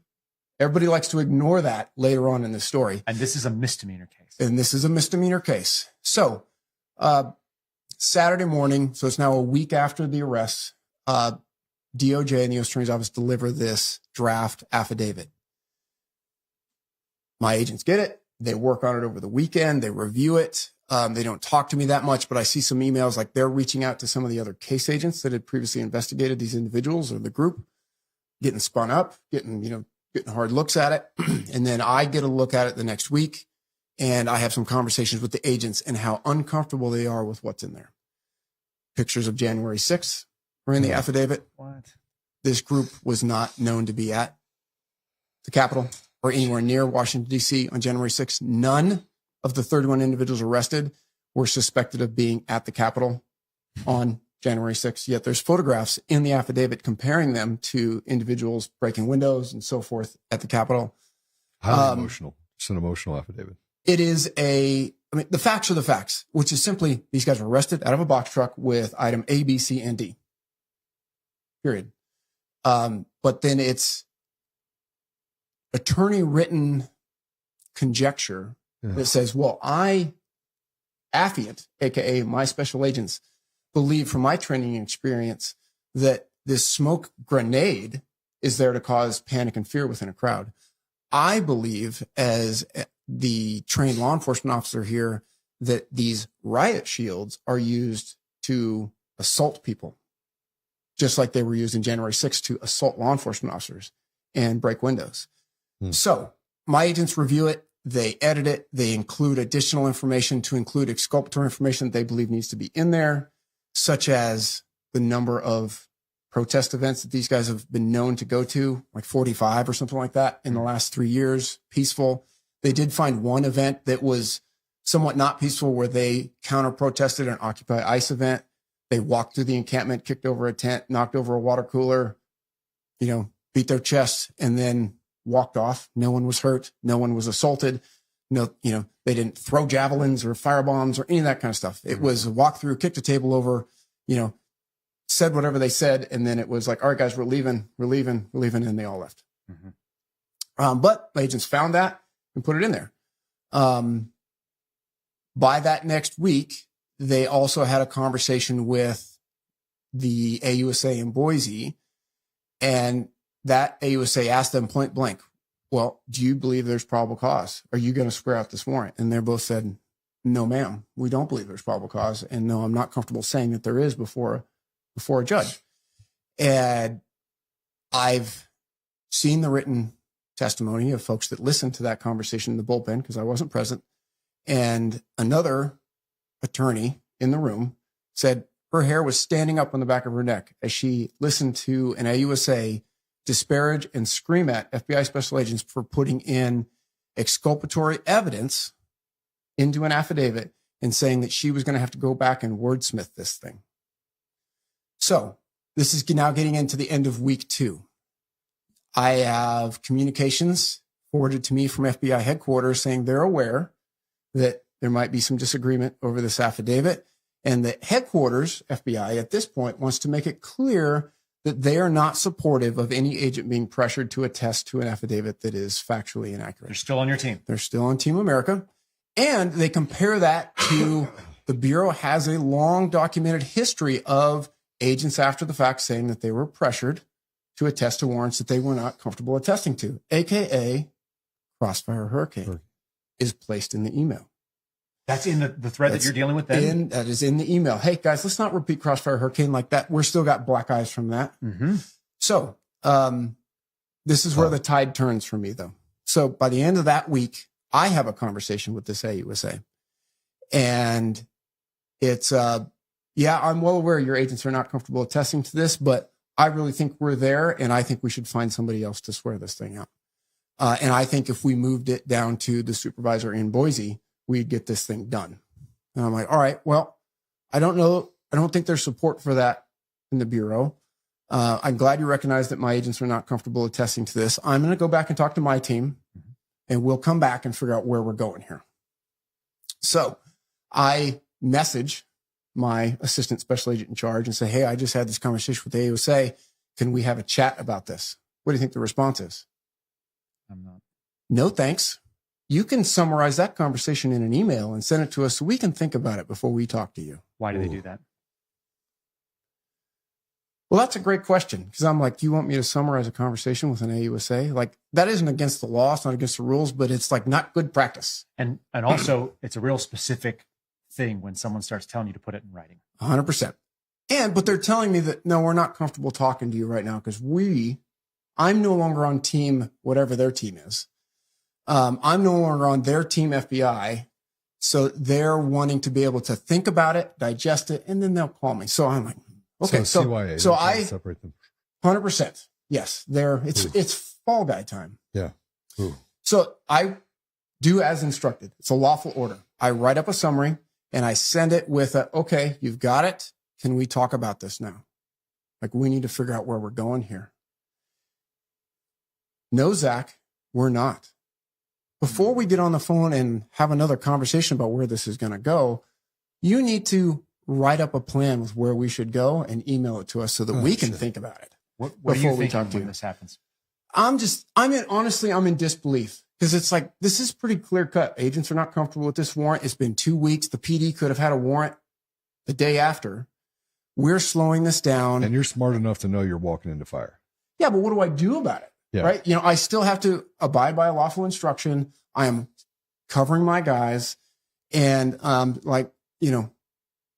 everybody likes to ignore that later on in the story. And this is a misdemeanor case. So, Saturday morning, so it's now a week after the arrest, DOJ and the U.S. Attorney's Office deliver this draft affidavit. My agents get it. They work on it over the weekend. They review it. They don't talk to me that much, but I see some emails like they're reaching out to some of the other case agents that had previously investigated these individuals or the group, getting spun up, getting hard looks at it. And then I get a look at it the next week, and I have some conversations with the agents and how uncomfortable they are with what's in there. Pictures of January 6th were in the affidavit. What? This group was not known to be at the Capitol or anywhere near Washington, D.C. on January 6th. None of the 31 individuals arrested were suspected of being at the Capitol on January 6th. Yet there's photographs in the affidavit comparing them to individuals breaking windows and so forth at the Capitol. Highly emotional. It's an emotional affidavit. It is the facts are the facts, which is simply these guys were arrested out of a box truck with item A, B, C, and D. Period. But then it's attorney written conjecture that says, well, affiant, aka my special agents, believe from my training and experience that this smoke grenade is there to cause panic and fear within a crowd. I believe, as the trained law enforcement officer here, that these riot shields are used to assault people, just like they were used in January 6th to assault law enforcement officers and break windows. So my agents review it. They edit it. They include additional information to include exculpatory information that they believe needs to be in there, such as the number of protest events that these guys have been known to go to, like 45 or something like that in the last 3 years, peaceful. They did find one event that was somewhat not peaceful, where they counter protested an Occupy ICE event. They walked through the encampment, kicked over a tent, knocked over a water cooler, beat their chests, and then walked off. No one was hurt. No one was assaulted. No, they didn't throw javelins or firebombs or any of that kind of stuff. It was a walk through, kicked a table over, said whatever they said. And then it was like, all right, guys, we're leaving. And they all left. But agents found that and put it in there. By that next week, they also had a conversation with the AUSA in Boise, and that AUSA asked them point blank, well, do you believe there's probable cause? Are you going to square out this warrant? And they both said, no, ma'am, we don't believe there's probable cause. And no, I'm not comfortable saying that there is before a judge. And I've seen the written testimony of folks that listened to that conversation in the bullpen, because I wasn't present. And another attorney in the room said her hair was standing up on the back of her neck as she listened to an AUSA disparage and scream at FBI special agents for putting in exculpatory evidence into an affidavit and saying that she was going to have to go back and wordsmith this thing. So this is now getting into the end of week 2. I have communications forwarded to me from FBI headquarters saying they're aware that there might be some disagreement over this affidavit, and that headquarters, FBI, at this point wants to make it clear that they are not supportive of any agent being pressured to attest to an affidavit that is factually inaccurate. They're still on your team. They're still on Team America. And they compare that to the Bureau has a long documented history of agents after the fact saying that they were pressured to attest to warrants that they were not comfortable attesting to, AKA Crossfire Hurricane, is placed in the email. That's in the thread that you're dealing with then? That is in the email. Hey, guys, let's not repeat Crossfire Hurricane like that. We're still got black eyes from that. So this is where the tide turns for me, though. So by the end of that week, I have a conversation with this AUSA. And it's, I'm well aware your agents are not comfortable attesting to this, but I really think we're there, and I think we should find somebody else to swear this thing out. And I think if we moved it down to the supervisor in Boise, we'd get this thing done. And I'm like, all right, well, I don't know. I don't think there's support for that in the Bureau. I'm glad you recognize that my agents are not comfortable attesting to this. I'm going to go back and talk to my team, and we'll come back and figure out where we're going here. So I message my assistant special agent in charge and say, hey, I just had this conversation with the AUSA. Can we have a chat about this? What do you think the response is? I'm not. No, thanks. You can summarize that conversation in an email and send it to us so we can think about it before we talk to you. Why do they do that? Well, that's a great question, because I'm like, do you want me to summarize a conversation with an AUSA? Like, that isn't against the law. It's not against the rules, but it's like not good practice. And also, it's a real specific thing when someone starts telling you to put it in writing. 100%. But they're telling me that, no, we're not comfortable talking to you right now because I'm no longer on team, whatever their team is. I'm no longer on their team FBI. So they're wanting to be able to think about it, digest it, and then they'll call me. So I'm like, okay. So I separate them. 100%. Yes. It's fall guy time. Yeah. Ooh. So I do as instructed. It's a lawful order. I write up a summary and I send it with okay, you've got it. Can we talk about this now? Like, we need to figure out where we're going here. No, Zach, we're not. Before we get on the phone and have another conversation about where this is going to go, you need to write up a plan with where we should go and email it to us so that we can think about it. What are you thinking when this happens? Honestly, I'm in disbelief, because it's like, this is pretty clear cut. Agents are not comfortable with this warrant. It's been 2 weeks. The PD could have had a warrant the day after. We're slowing this down. And you're smart enough to know you're walking into fire. Yeah, but what do I do about it? Yeah. Right? I still have to abide by a lawful instruction. I am covering my guys. And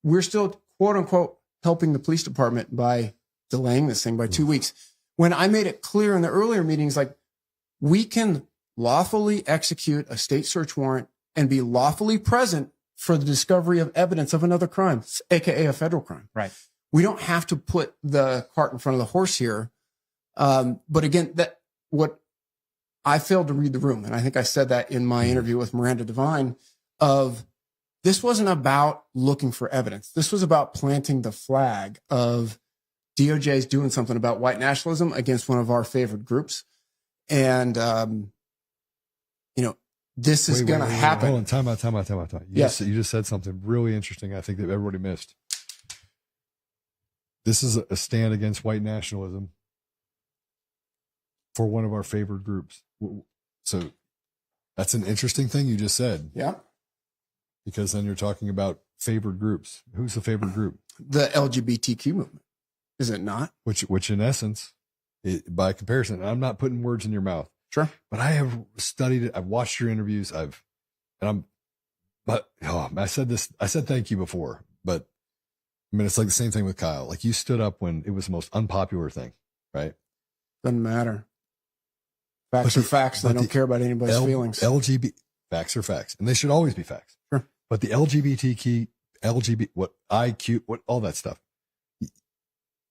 we're still, quote unquote, helping the police department by delaying this thing by 2 weeks. When I made it clear in the earlier meetings, like, we can lawfully execute a state search warrant and be lawfully present for the discovery of evidence of another crime, AKA a federal crime. Right. We don't have to put the cart in front of the horse here. But again, what I failed to read the room. And I think I said that in my interview with Miranda Devine, of this wasn't about looking for evidence. This was about planting the flag of DOJ's doing something about white nationalism against one of our favorite groups. And, this is going to happen. Hold on, time out. You just said something really interesting, I think, that everybody missed. This is a stand against white nationalism for one of our favorite groups. So that's an interesting thing you just said. Yeah. Because then you're talking about favorite groups. Who's the favorite group? The LGBTQ movement. Is it not? Which in essence, by comparison, I'm not putting words in your mouth. Sure. But I have studied it. I've watched your interviews. I said thank you before, but I mean, it's like the same thing with Kyle. Like, you stood up when it was the most unpopular thing, right? Doesn't matter. Facts are facts. They don't care about anybody's feelings. Facts are facts, and they should always be facts. Sure. But the all that stuff,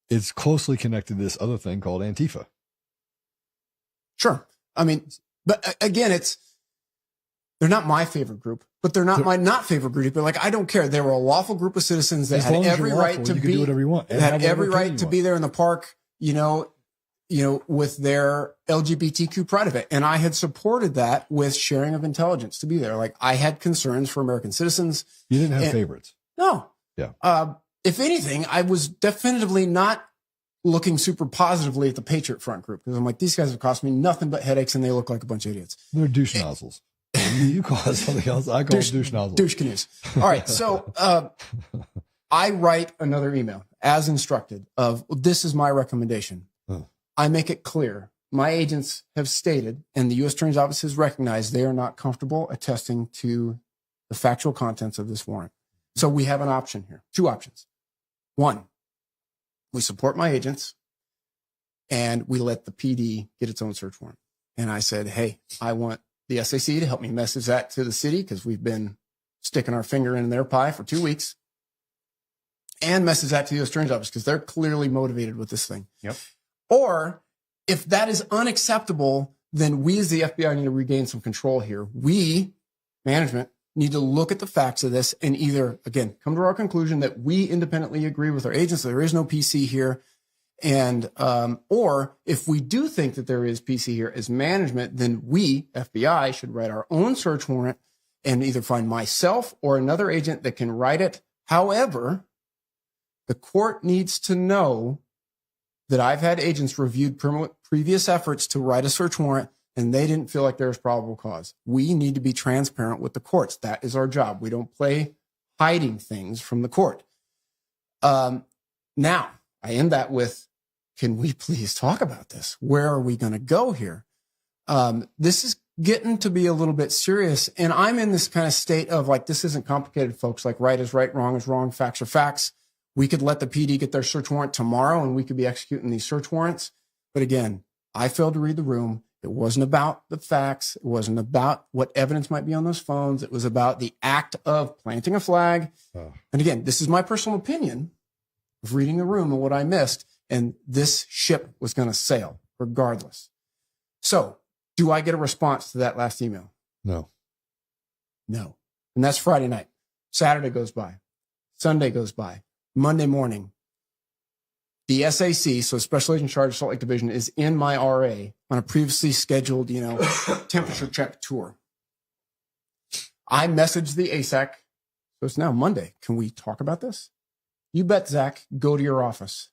it's closely connected to this other thing called Antifa. Sure. I mean, but again, they're not my favorite group, but they're not my not favorite group. But like, I don't care. They were a lawful group of citizens that had every right to be, do whatever you want. Had every right to be there in the park, with their LGBTQ pride of it. And I had supported that with sharing of intelligence to be there. Like, I had concerns for American citizens. You didn't have favorites. No. Yeah. If anything, I was definitively not looking super positively at the Patriot Front group, because I'm like, these guys have cost me nothing but headaches and they look like a bunch of idiots. They're douche nozzles. You call it something else. I call it douche nozzles. Douche canoes. All right. So I write another email as instructed of, this is my recommendation. I make it clear. My agents have stated, and the U.S. Attorney's Office has recognized, they are not comfortable attesting to the factual contents of this warrant. So we have an option here. Two options. One, we support my agents and we let the PD get its own search warrant. And I said, hey, I want the SAC to help me message that to the city, because we've been sticking our finger in their pie for 2 weeks, and message that to the U.S. Attorney's Office, because they're clearly motivated with this thing. Yep. Or if that is unacceptable, then we as the FBI need to regain some control here. We, management, need to look at the facts of this and either, again, come to our conclusion that we independently agree with our agents that there is no PC here. And, or if we do think that there is PC here as management, then we, FBI, should write our own search warrant and either find myself or another agent that can write it. However, the court needs to know that I've had agents reviewed previous efforts to write a search warrant, and they didn't feel like there was probable cause. We need to be transparent with the courts. That is our job. We don't play hiding things from the court. Now, I end that with, can we please talk about this? Where are we going to go here? This is getting to be a little bit serious. And I'm in this kind of state of like, this isn't complicated, folks. Like, right is right, wrong is wrong, facts are facts. We could let the PD get their search warrant tomorrow and we could be executing these search warrants. But again, I failed to read the room. It wasn't about the facts. It wasn't about what evidence might be on those phones. It was about the act of planting a flag. Oh. And again, this is my personal opinion of reading the room and what I missed. And this ship was going to sail regardless. So do I get a response to that last email? No. No. And that's Friday night. Saturday goes by. Sunday goes by. Monday morning, the SAC, so Special Agent Charge Salt Lake Division, is in my RA on a previously scheduled, temperature check tour. I messaged the ASAC. So it's now Monday. Can we talk about this? You bet, Zach. Go to your office.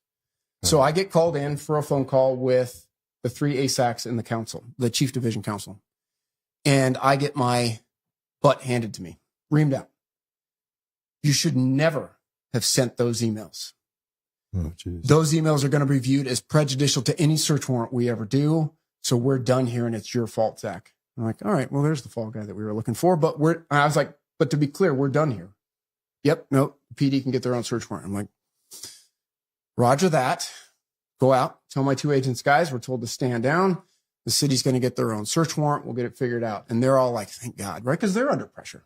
So I get called in for a phone call with the 3 ASACs in the council, the Chief Division Council. And I get my butt handed to me, reamed out. You should never have sent those emails. Oh, geez. Those emails are going to be viewed as prejudicial to any search warrant we ever do. So we're done here and it's your fault, Zach. I'm like, all right, well, there's the fall guy that we were looking for. But I was like, but to be clear, we're done here. Yep. No, PD can get their own search warrant. I'm like, roger that. Go out, tell my 2 agents, guys, we're told to stand down. The city's going to get their own search warrant. We'll get it figured out. And they're all like, thank God, right? Because they're under pressure.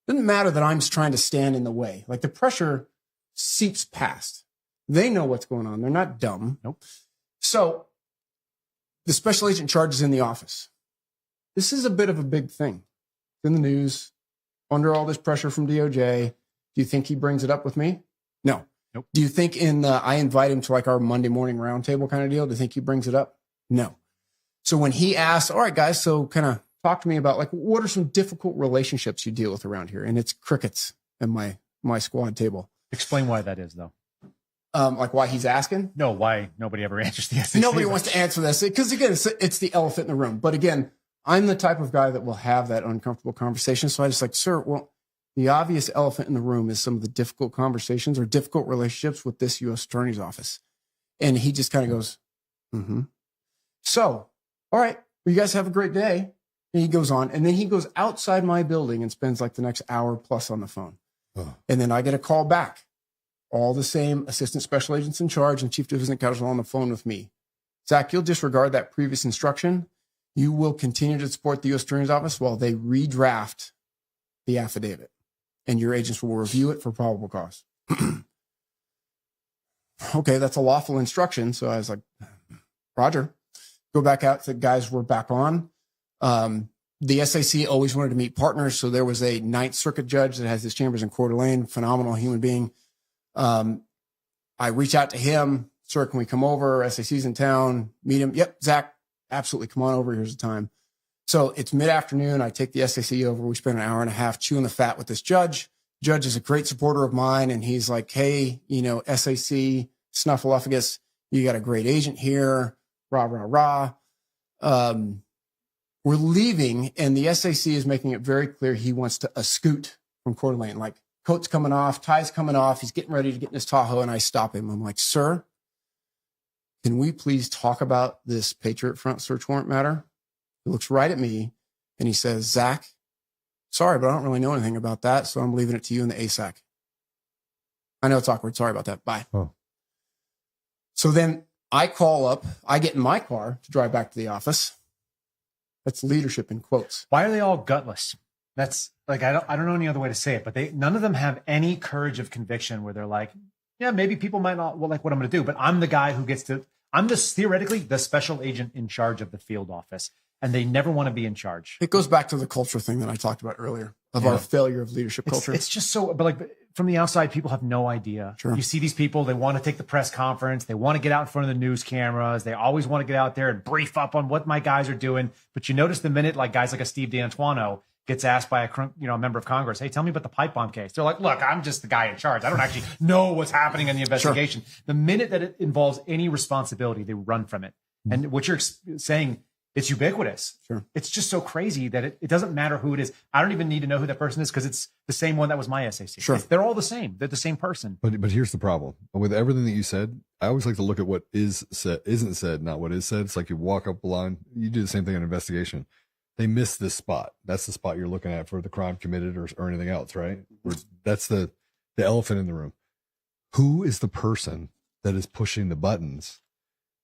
Doesn't matter that I'm just trying to stand in the way. Like, the pressure seeps past. They know what's going on. They're not dumb. Nope. So the special agent charge is in the office. This is a bit of a big thing. It's in the news. under all this pressure from DOJ. Do you think he brings it up with me? No. Nope. Do you think I invite him to like our Monday morning roundtable kind of deal? Do you think he brings it up? No. So when he asks, all right, guys, so kind of talk to me about like, what are some difficult relationships you deal with around here? And it's crickets at my squad table. Explain why that is, though. Like why he's asking? No, why nobody ever answers the SEC. Nobody wants to answer this because, again, it's the elephant in the room. But again, I'm the type of guy that will have that uncomfortable conversation. So I just like, sir, well, the obvious elephant in the room is some of the difficult conversations or difficult relationships with this U.S. Attorney's Office. And he just kind of goes, mm-hmm. So, all right, well, you guys have a great day. And he goes on. And then he goes outside my building and spends like the next hour plus on the phone. Oh. And then I get a call back. All the same assistant special agents in charge and chief division counsel on the phone with me. Zach, you'll disregard that previous instruction. You will continue to support the U.S. Attorney's Office while they redraft the affidavit, and your agents will review it for probable cause. Okay, that's a lawful instruction. So I was like, Roger. Go back out. The guys were back on. The SAC always wanted to meet partners. So there was a Ninth Circuit judge that has his chambers in Coeur d'Alene, phenomenal human being. I reach out to him. Sir, can we come over? SAC's in town. Meet him. Yep, Zach, absolutely. Come on over. Here's the time. So it's mid-afternoon. I take the SAC over. We spend an hour and a half chewing the fat with this judge. Judge is a great supporter of mine. And he's like, hey, SAC, Snuffleupagus, you got a great agent here. Rah, rah, rah. We're leaving, and the SAC is making it very clear he wants to scoot from Coeur d'Alene. Like, coat's coming off, tie's coming off. He's getting ready to get in his Tahoe, and I stop him. I'm like, sir, can we please talk about this Patriot Front search warrant matter? He looks right at me, and he says, Zach, sorry, but I don't really know anything about that, so I'm leaving it to you and the ASAC. I know it's awkward. Sorry about that. Bye. Oh. So then I call up. I get in my car to drive back to the office. That's leadership in quotes. Why are they all gutless? That's like, I don't know any other way to say it, but none of them have any courage of conviction where they're like, yeah, maybe people might not like what I'm going to do, but I'm the guy who I'm theoretically the special agent in charge of the field office, and they never want to be in charge. It goes back to the culture thing that I talked about earlier of our failure of leadership culture. It's just so, but like from the outside, people have no idea. Sure. You see these people, they want to take the press conference. They want to get out in front of the news cameras. They always want to get out there and brief up on what my guys are doing. But you notice the minute like guys like a Steve D'Antuono gets asked by a member of Congress, hey, tell me about the pipe bomb case. They're like, look, I'm just the guy in charge. I don't actually know what's happening in the investigation. Sure. The minute that it involves any responsibility, they run from it. Mm-hmm. And what you're saying, it's ubiquitous. Sure. It's just so crazy that it doesn't matter who it is. I don't even need to know who that person is because it's the same one that was my SAC. Sure. They're all the same. They're the same person. But here's the problem. With everything that you said, I always like to look at what isn't said, not what is said. It's like you walk up a line, you do the same thing in investigation. They miss this spot. That's the spot you're looking at for the crime committed or anything else, right? That's the elephant in the room. Who is the person that is pushing the buttons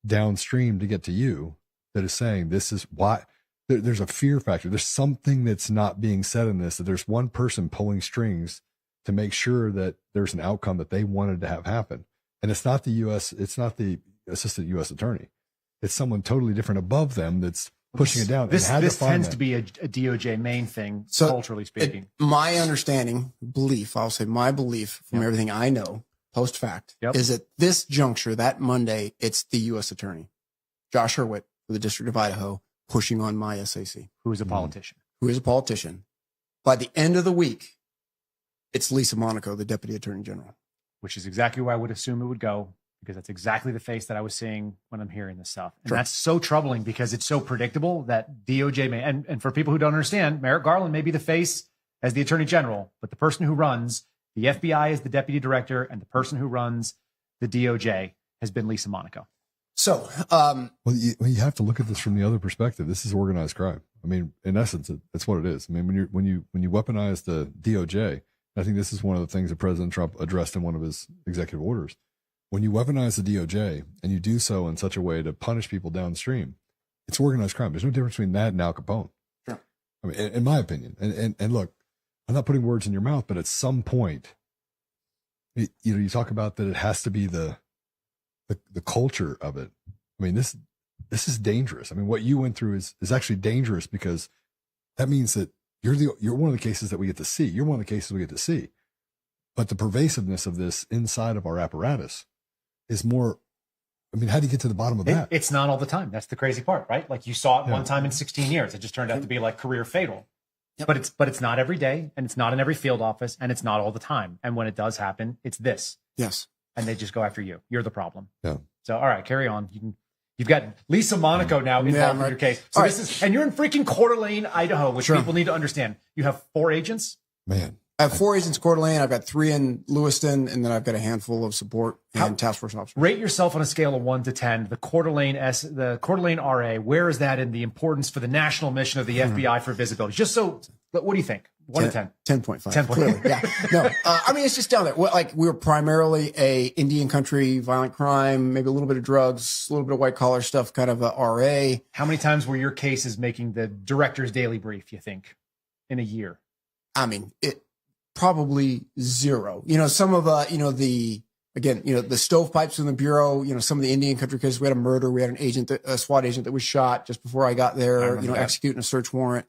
downstream to get to you that is saying this is why? There's a fear factor. There's something that's not being said in this, that there's one person pulling strings to make sure that there's an outcome that they wanted to have happen. And it's not the assistant U.S. attorney. It's someone totally different above them that's pushing it down. This tends to be a DOJ main thing, so culturally speaking. My understanding, my belief from everything I know post fact is at this juncture, that Monday, it's the U.S. attorney, Josh Hurwitz for the District of Idaho, pushing on my SAC. Who is a politician. Who is a politician. By the end of the week, it's Lisa Monaco, the Deputy Attorney General. Which is exactly where I would assume it would go, because that's exactly the face that I was seeing when I'm hearing this stuff. And that's so troubling because it's so predictable that DOJ may, and for people who don't understand, Merrick Garland may be the face as the Attorney General, but the person who runs the FBI is the Deputy Director, and the person who runs the DOJ has been Lisa Monaco. So, you have to look at this from the other perspective. This is organized crime. I mean, in essence, that's what it is. I mean, when you weaponize the DOJ, I think this is one of the things that President Trump addressed in one of his executive orders. When you weaponize the DOJ and you do so in such a way to punish people downstream, it's organized crime. There's no difference between that and Al Capone. Sure. I mean, in my opinion, and look, I'm not putting words in your mouth, but at some point, you talk about that it has to be the culture of it. I mean, this is dangerous. I mean, what you went through is actually dangerous because that means that you're one of the cases that we get to see. You're one of the cases we get to see. But the pervasiveness of this inside of our apparatus is more. I mean, how do you get to the bottom of that? It's not all the time. That's the crazy part, right? Like you saw it one time in 16 years. It just turned out to be like career fatal. Yep. But it's not every day, and it's not in every field office, and it's not all the time. And when it does happen, it's this. Yes. And they just go after you. You're the problem. Yeah. So all right, carry on. You've got Lisa Monaco now involved in your case. So this is, and you're in freaking Coeur d'Alene, Idaho, which people need to understand. You have 4 agents. Man. I have 4 agents in Coeur d'Alene. I've got 3 in Lewiston, and then I've got a handful of support and task force officers. Rate yourself on a scale of 1 to 10. The Coeur d'Alene RA. Where is that in the importance for the national mission of the FBI for visibility? Just so, what do you think? 1 to 10. 10.5. 10. Clearly, yeah. No, I mean, it's just down there. Like we were primarily a Indian country, violent crime, maybe a little bit of drugs, a little bit of white collar stuff, kind of a RA. How many times were your cases making the director's daily brief, you think, in a year? I mean, it probably 0. Some of the stovepipes in the bureau, some of the Indian country cases, we had a murder, we had an agent, a SWAT agent that was shot just before I got there, executing a search warrant.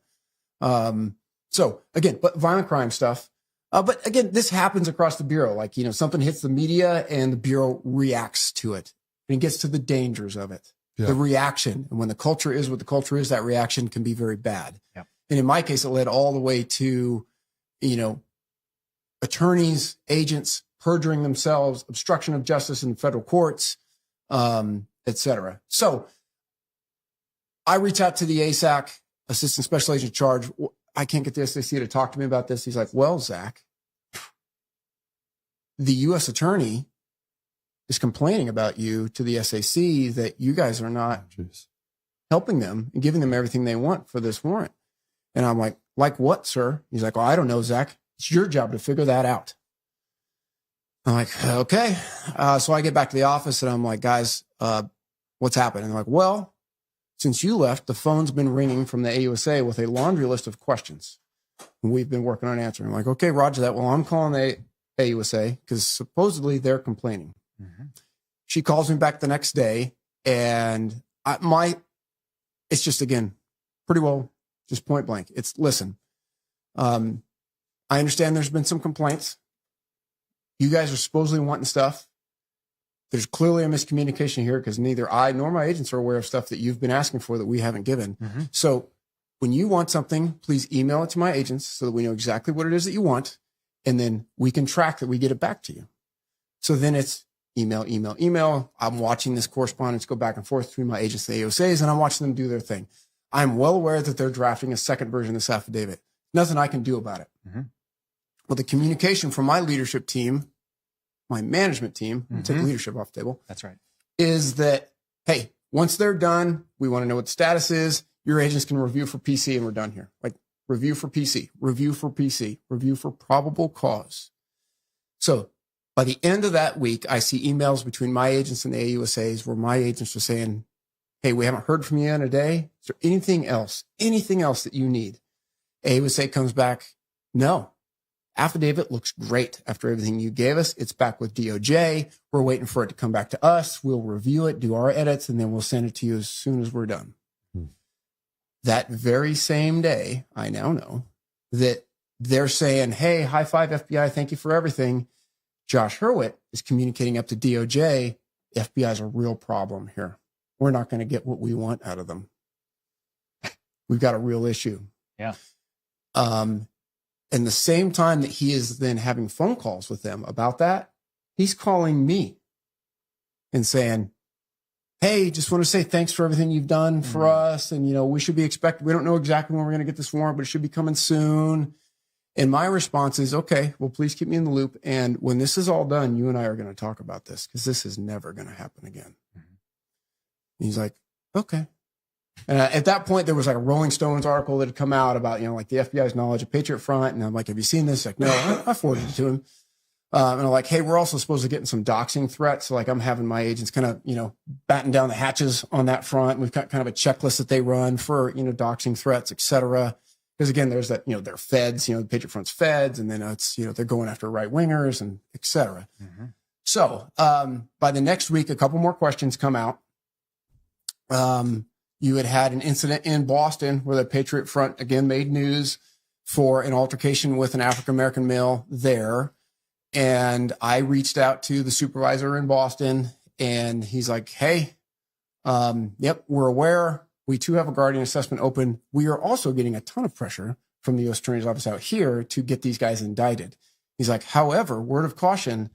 So again, but violent crime stuff. But again, this happens across the bureau. Like, something hits the media and the bureau reacts to it and it gets to the dangers of it, the reaction. And when the culture is what the culture is, that reaction can be very bad. Yep. And in my case, it led all the way to, attorneys, agents perjuring themselves, obstruction of justice in federal courts, et cetera. So I reach out to the ASAC, Assistant Special Agent in Charge. I can't get the SAC to talk to me about this. He's like, well, Zach, the U.S. attorney is complaining about you to the SAC that you guys are not helping them and giving them everything they want for this warrant. And I'm like what, sir? He's like, well, I don't know, Zach. It's your job to figure that out. I'm like, okay. So I get back to the office and I'm like, guys, what's happened? And they're like, well, since you left, the phone's been ringing from the AUSA with a laundry list of questions. And we've been working on answering. I'm like, okay, roger that. Well, I'm calling the AUSA because supposedly they're complaining. Mm-hmm. She calls me back the next day and it's just, again, pretty well just point blank. It's, listen, I understand there's been some complaints. You guys are supposedly wanting stuff. There's clearly a miscommunication here because neither I nor my agents are aware of stuff that you've been asking for that we haven't given. Mm-hmm. So when you want something, please email it to my agents so that we know exactly what it is that you want. And then we can track that we get it back to you. So then it's email. I'm watching this correspondence go back and forth between my agents and the AOSAs, and I'm watching them do their thing. I'm well aware that they're drafting a second version of this affidavit. Nothing I can do about it. Mm-hmm. Well, the communication from my leadership team, my management team, take leadership off the table. That's right. Is that, hey, once they're done, we want to know what the status is. Your agents can review for PC and we're done here. Like review for PC, review for PC, review for probable cause. So by the end of that week, I see emails between my agents and the AUSAs where my agents are saying, hey, we haven't heard from you in a day. Is there anything else that you need? AUSA comes back, no. Affidavit looks great after everything you gave us. It's back with DOJ. We're waiting for it to come back to us. We'll review it, do our edits, and then we'll send it to you as soon as we're done. That very same day, I now know that they're saying, hey, high five FBI, thank you for everything. Josh Hurwitz is communicating up to DOJ. FBI is a real problem here. We're not going to get what we want out of them. We've got a real issue. Yeah. And the same time that he is then having phone calls with them about that, he's calling me and saying, hey, just want to say thanks for everything you've done for us. And, we should be expecting, we don't know exactly when we're going to get this warrant, but it should be coming soon. And my response is, okay, well, please keep me in the loop. And when this is all done, you and I are going to talk about this because this is never going to happen again. And he's like, okay. And at that point, there was like a Rolling Stones article that had come out about, like the FBI's knowledge of Patriot Front. And I'm like, have you seen this? Like, no, I forwarded it to him. And I'm like, hey, we're also supposed to get some doxing threats. So like I'm having my agents kind of, batten down the hatches on that front. We've got kind of a checklist that they run for, doxing threats, et cetera. Because again, there's that, they're feds, the Patriot Front's feds. And then it's, they're going after right wingers and et cetera. Mm-hmm. So by the next week, a couple more questions come out. You had an incident in Boston where the Patriot Front again made news for an altercation with an African-American male there. And I reached out to the supervisor in Boston, and he's like, hey, yep, we're aware. We too have a guardian assessment open. We are also getting a ton of pressure from the U.S. Attorney's Office out here to get these guys indicted. He's like, however, word of caution,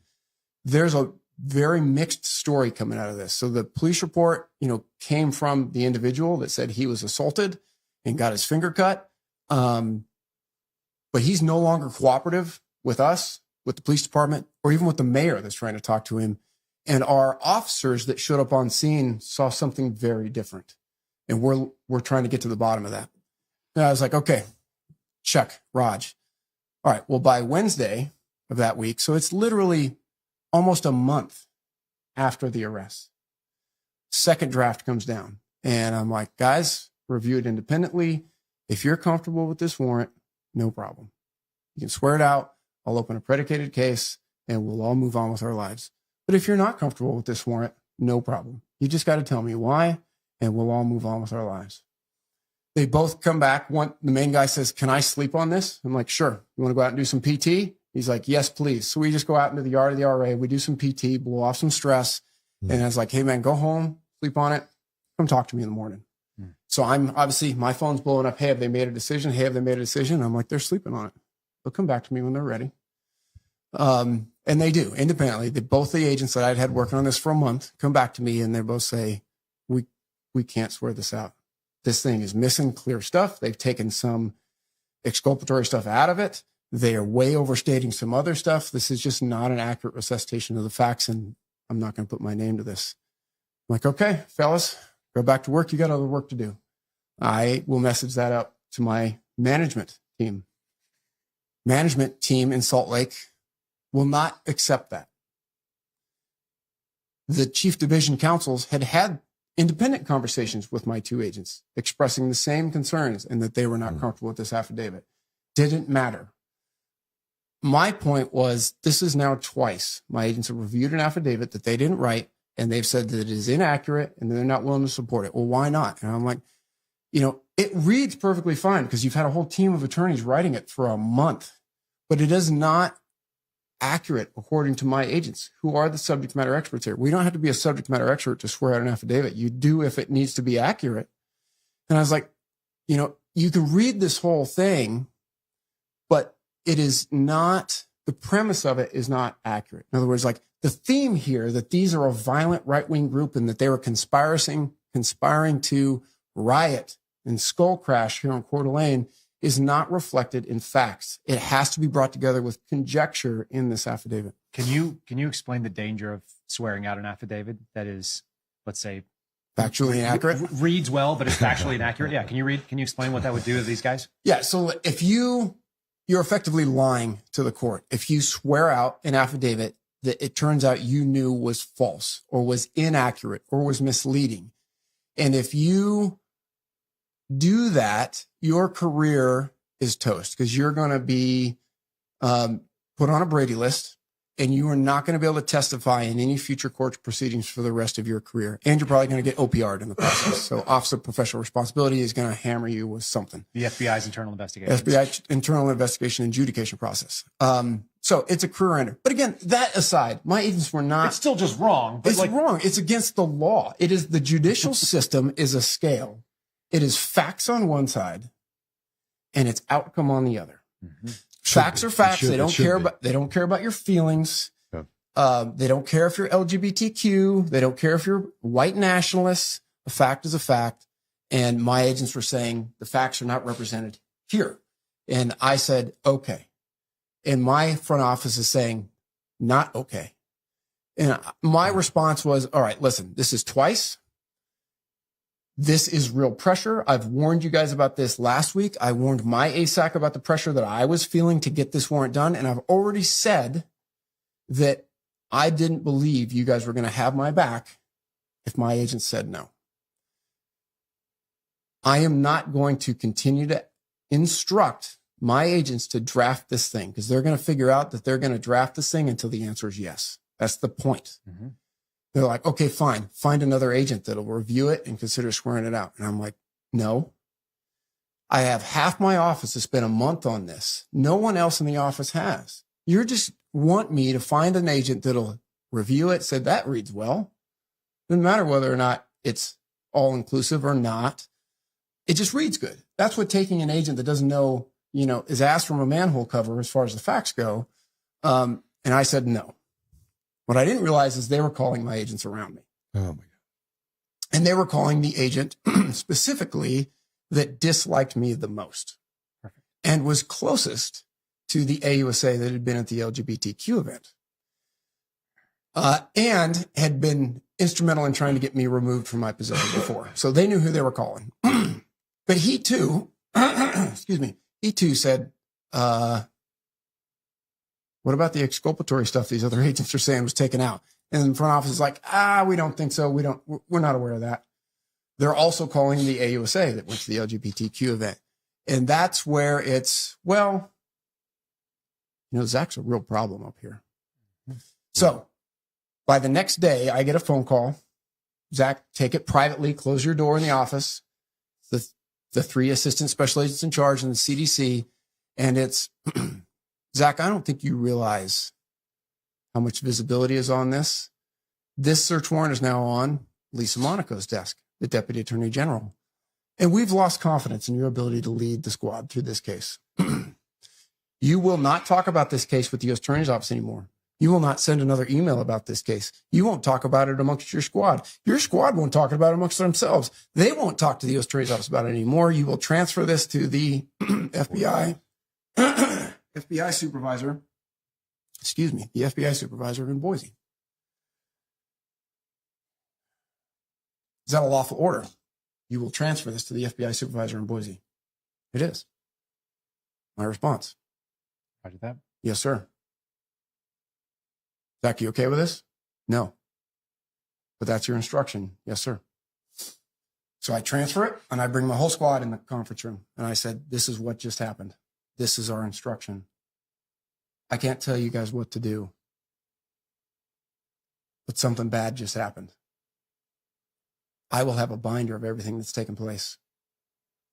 there's a very mixed story coming out of this. So the police report, came from the individual that said he was assaulted and got his finger cut. But he's no longer cooperative with us, with the police department, or even with the mayor that's trying to talk to him. And our officers that showed up on scene saw something very different. And we're trying to get to the bottom of that. And I was like, okay, check, Raj. All right, well, by Wednesday of that week, so it's literally almost a month after the arrest, second draft comes down. And I'm like, guys, review it independently. If you're comfortable with this warrant, no problem. You can swear it out. I'll open a predicated case and we'll all move on with our lives. But if you're not comfortable with this warrant, no problem. You just got to tell me why, and we'll all move on with our lives. They both come back. The main guy says, can I sleep on this? I'm like, sure. You want to go out and do some PT? He's like, yes, please. So we just go out into the yard of the RA. We do some PT, blow off some stress. And I was like, hey, man, go home, sleep on it. Come talk to me in the morning. So I'm obviously, my phone's blowing up. Hey, have they made a decision? Hey, have they made a decision? I'm like, they're sleeping on it. They'll come back to me when they're ready. And they do independently. Both the agents that I'd had working on this for a month come back to me and they both say, we can't swear this out. This thing is missing clear stuff. They've taken some exculpatory stuff out of it. They are way overstating some other stuff. This is just not an accurate recitation of the facts, and I'm not going to put my name to this. I'm like, okay, fellas, go back to work. You got other work to do. I will message that up to my management team. Management team in Salt Lake will not accept that. The chief division counsels had independent conversations with my two agents, expressing the same concerns and that they were not comfortable with this affidavit. Didn't matter. My point was, this is now twice. My agents have reviewed an affidavit that they didn't write, and they've said that it is inaccurate and they're not willing to support it. Well, why not? And I'm like, it reads perfectly fine because you've had a whole team of attorneys writing it for a month, but it is not accurate according to my agents, who are the subject matter experts here. We don't have to be a subject matter expert to swear out an affidavit. You do if it needs to be accurate. And I was like, you can read this whole thing, but it is not, the premise of it is not accurate. In other words, like the theme here, that these are a violent right-wing group and that they were conspiring to riot and skull crash here on Coeur d'Alene, is not reflected in facts. It has to be brought together with conjecture in this affidavit. Can you explain the danger of swearing out an affidavit that is, let's say, factually inaccurate? Reads well, but it's factually inaccurate. Yeah. Can you explain what that would do to these guys? Yeah. So if you're effectively lying to the court, if you swear out an affidavit that it turns out you knew was false or was inaccurate or was misleading, and if you do that, your career is toast because you're going to be put on a Brady list and you are not going to be able to testify in any future court proceedings for the rest of your career. And you're probably going to get OPR'd in the process. So Office of Professional Responsibility is going to hammer you with something. The FBI's internal investigation. FBI internal investigation adjudication process. So it's a career ender. But again, that aside, my agents were not. It's still just wrong. But it's wrong. It's against the law. It is, the judicial system is a scale. It is facts on one side and it's outcome on the other. Mm-hmm. Facts are facts. They don't care about your feelings. Yeah. They don't care if you're LGBTQ. They don't care if you're white nationalists. A fact is a fact. And my agents were saying the facts are not represented here. And I said, okay. And my front office is saying, not okay. And my response was, all right, listen, this is twice. This is real pressure. I've warned you guys about this last week. I warned my ASAC about the pressure that I was feeling to get this warrant done. And I've already said that I didn't believe you guys were going to have my back if my agent said no. I am not going to continue to instruct my agents to draft this thing because they're going to figure out that they're going to draft this thing until the answer is yes. That's the point. Mm-hmm. They're like, okay, fine. Find another agent that'll review it and consider swearing it out. And I'm like, no. I have half my office has spent a month on this. No one else in the office has. You just want me to find an agent that'll review it, say that reads well. Doesn't matter whether or not it's all inclusive or not. It just reads good. That's what taking an agent that doesn't know, is asked from a manhole cover as far as the facts go. And I said no. What I didn't realize is they were calling my agents around me. Oh my God. And they were calling the agent specifically that disliked me the most. Perfect. And was closest to the AUSA that had been at the LGBTQ event. And had been instrumental in trying to get me removed from my position before. So they knew who they were calling. But he too, he too said, what about the exculpatory stuff these other agents are saying was taken out? And the front office is like, we don't think so. We're not aware of that. They're also calling the AUSA that went to the LGBTQ event. And that's where it's, Zach's a real problem up here. So by the next day, I get a phone call. Zach, take it privately, close your door in the office. The 3 assistant special agents in charge and the CDC. And it's, Zach, I don't think you realize how much visibility is on this. This search warrant is now on Lisa Monaco's desk, the Deputy Attorney General. And we've lost confidence in your ability to lead the squad through this case. You will not talk about this case with the U.S. Attorney's Office anymore. You will not send another email about this case. You won't talk about it amongst your squad. Your squad won't talk about it amongst themselves. They won't talk to the U.S. Attorney's Office about it anymore. You will transfer this to the FBI supervisor. The FBI supervisor in Boise. Is that a lawful order? You will transfer this to the FBI supervisor in Boise. It is. My response. Roger that. Yes, sir. Zach, you okay with this? No. But that's your instruction. Yes, sir. So I transfer it and I bring my whole squad in the conference room. And I said, this is what just happened. This is our instruction. I can't tell you guys what to do. But something bad just happened. I will have a binder of everything that's taken place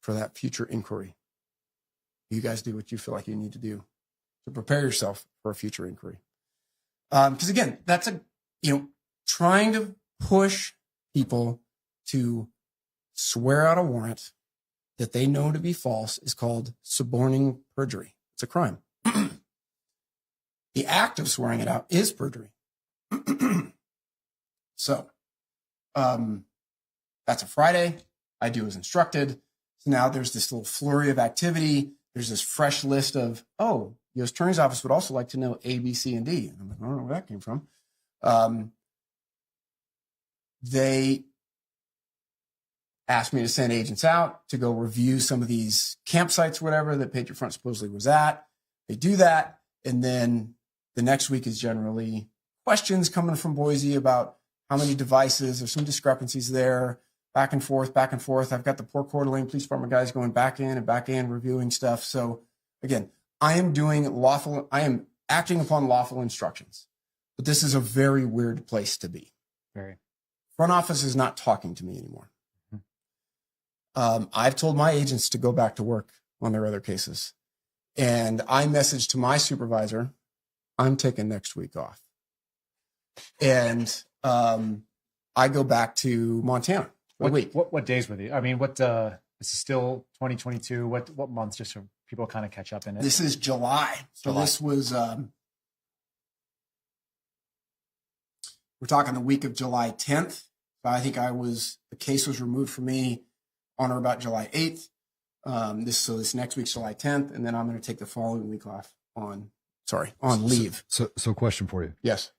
for that future inquiry. You guys do what you feel like you need to do to prepare yourself for a future inquiry. Because again, that's trying to push people to swear out a warrant that they know to be false is called suborning perjury. It's a crime. The act of swearing it out is perjury. So, that's a Friday. I do as instructed. So now there's this little flurry of activity. There's this fresh list of, U.S. Attorney's Office would also like to know A, B, C, and D. I'm like, I don't know where that came from. They asked me to send agents out to go review some of these campsites, whatever, that Patriot Front supposedly was at. They do that. And then the next week is generally questions coming from Boise about how many devices. There's some discrepancies there. Back and forth, back and forth. I've got the Port Coeur d'Alene Police Department guys going back in, reviewing stuff. So again, I am acting upon lawful instructions, but this is a very weird place to be. Very. Front office is not talking to me anymore. I've told my agents to go back to work on their other cases. And I messaged to my supervisor, I'm taking next week off. And I go back to Montana. What days were they? I mean, this is still 2022. What months, just so people kind of catch up in it? This is July. So This was, we're talking the week of July 10th. So I think the case was removed from me on or about July 8th. This next week's July 10th. And then I'm going to take the following week off on leave. So question for you. Yes.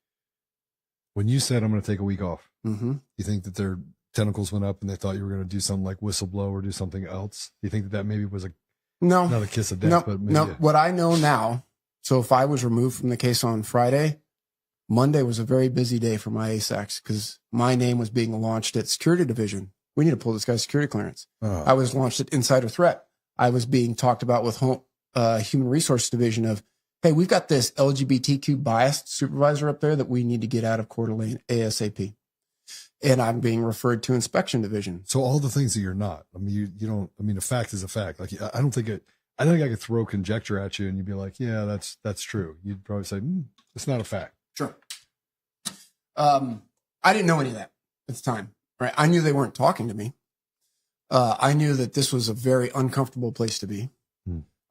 When you said I'm going to take a week off, mm-hmm. You think that their tentacles went up and they thought you were going to do something like Whistleblower or do something else? Do you think that maybe was not a kiss of death, but maybe What I know now, so if I was removed from the case on Friday, Monday was a very busy day for my ASACs because my name was being launched at Security Division. We need to pull this guy's security clearance. I was launched at Insider Threat. I was being talked about with Human Resource Division of, hey, we've got this LGBTQ biased supervisor up there that we need to get out of Coeur d'Alene ASAP. And I'm being referred to inspection division. So all the things that you're not, I mean, you don't, I mean, a fact is a fact. Like, I don't think I think I could throw conjecture at you and you'd be like, yeah, that's true. You'd probably say, it's not a fact. Sure. I didn't know any of that at the time, right? I knew they weren't talking to me. I knew that this was a very uncomfortable place to be.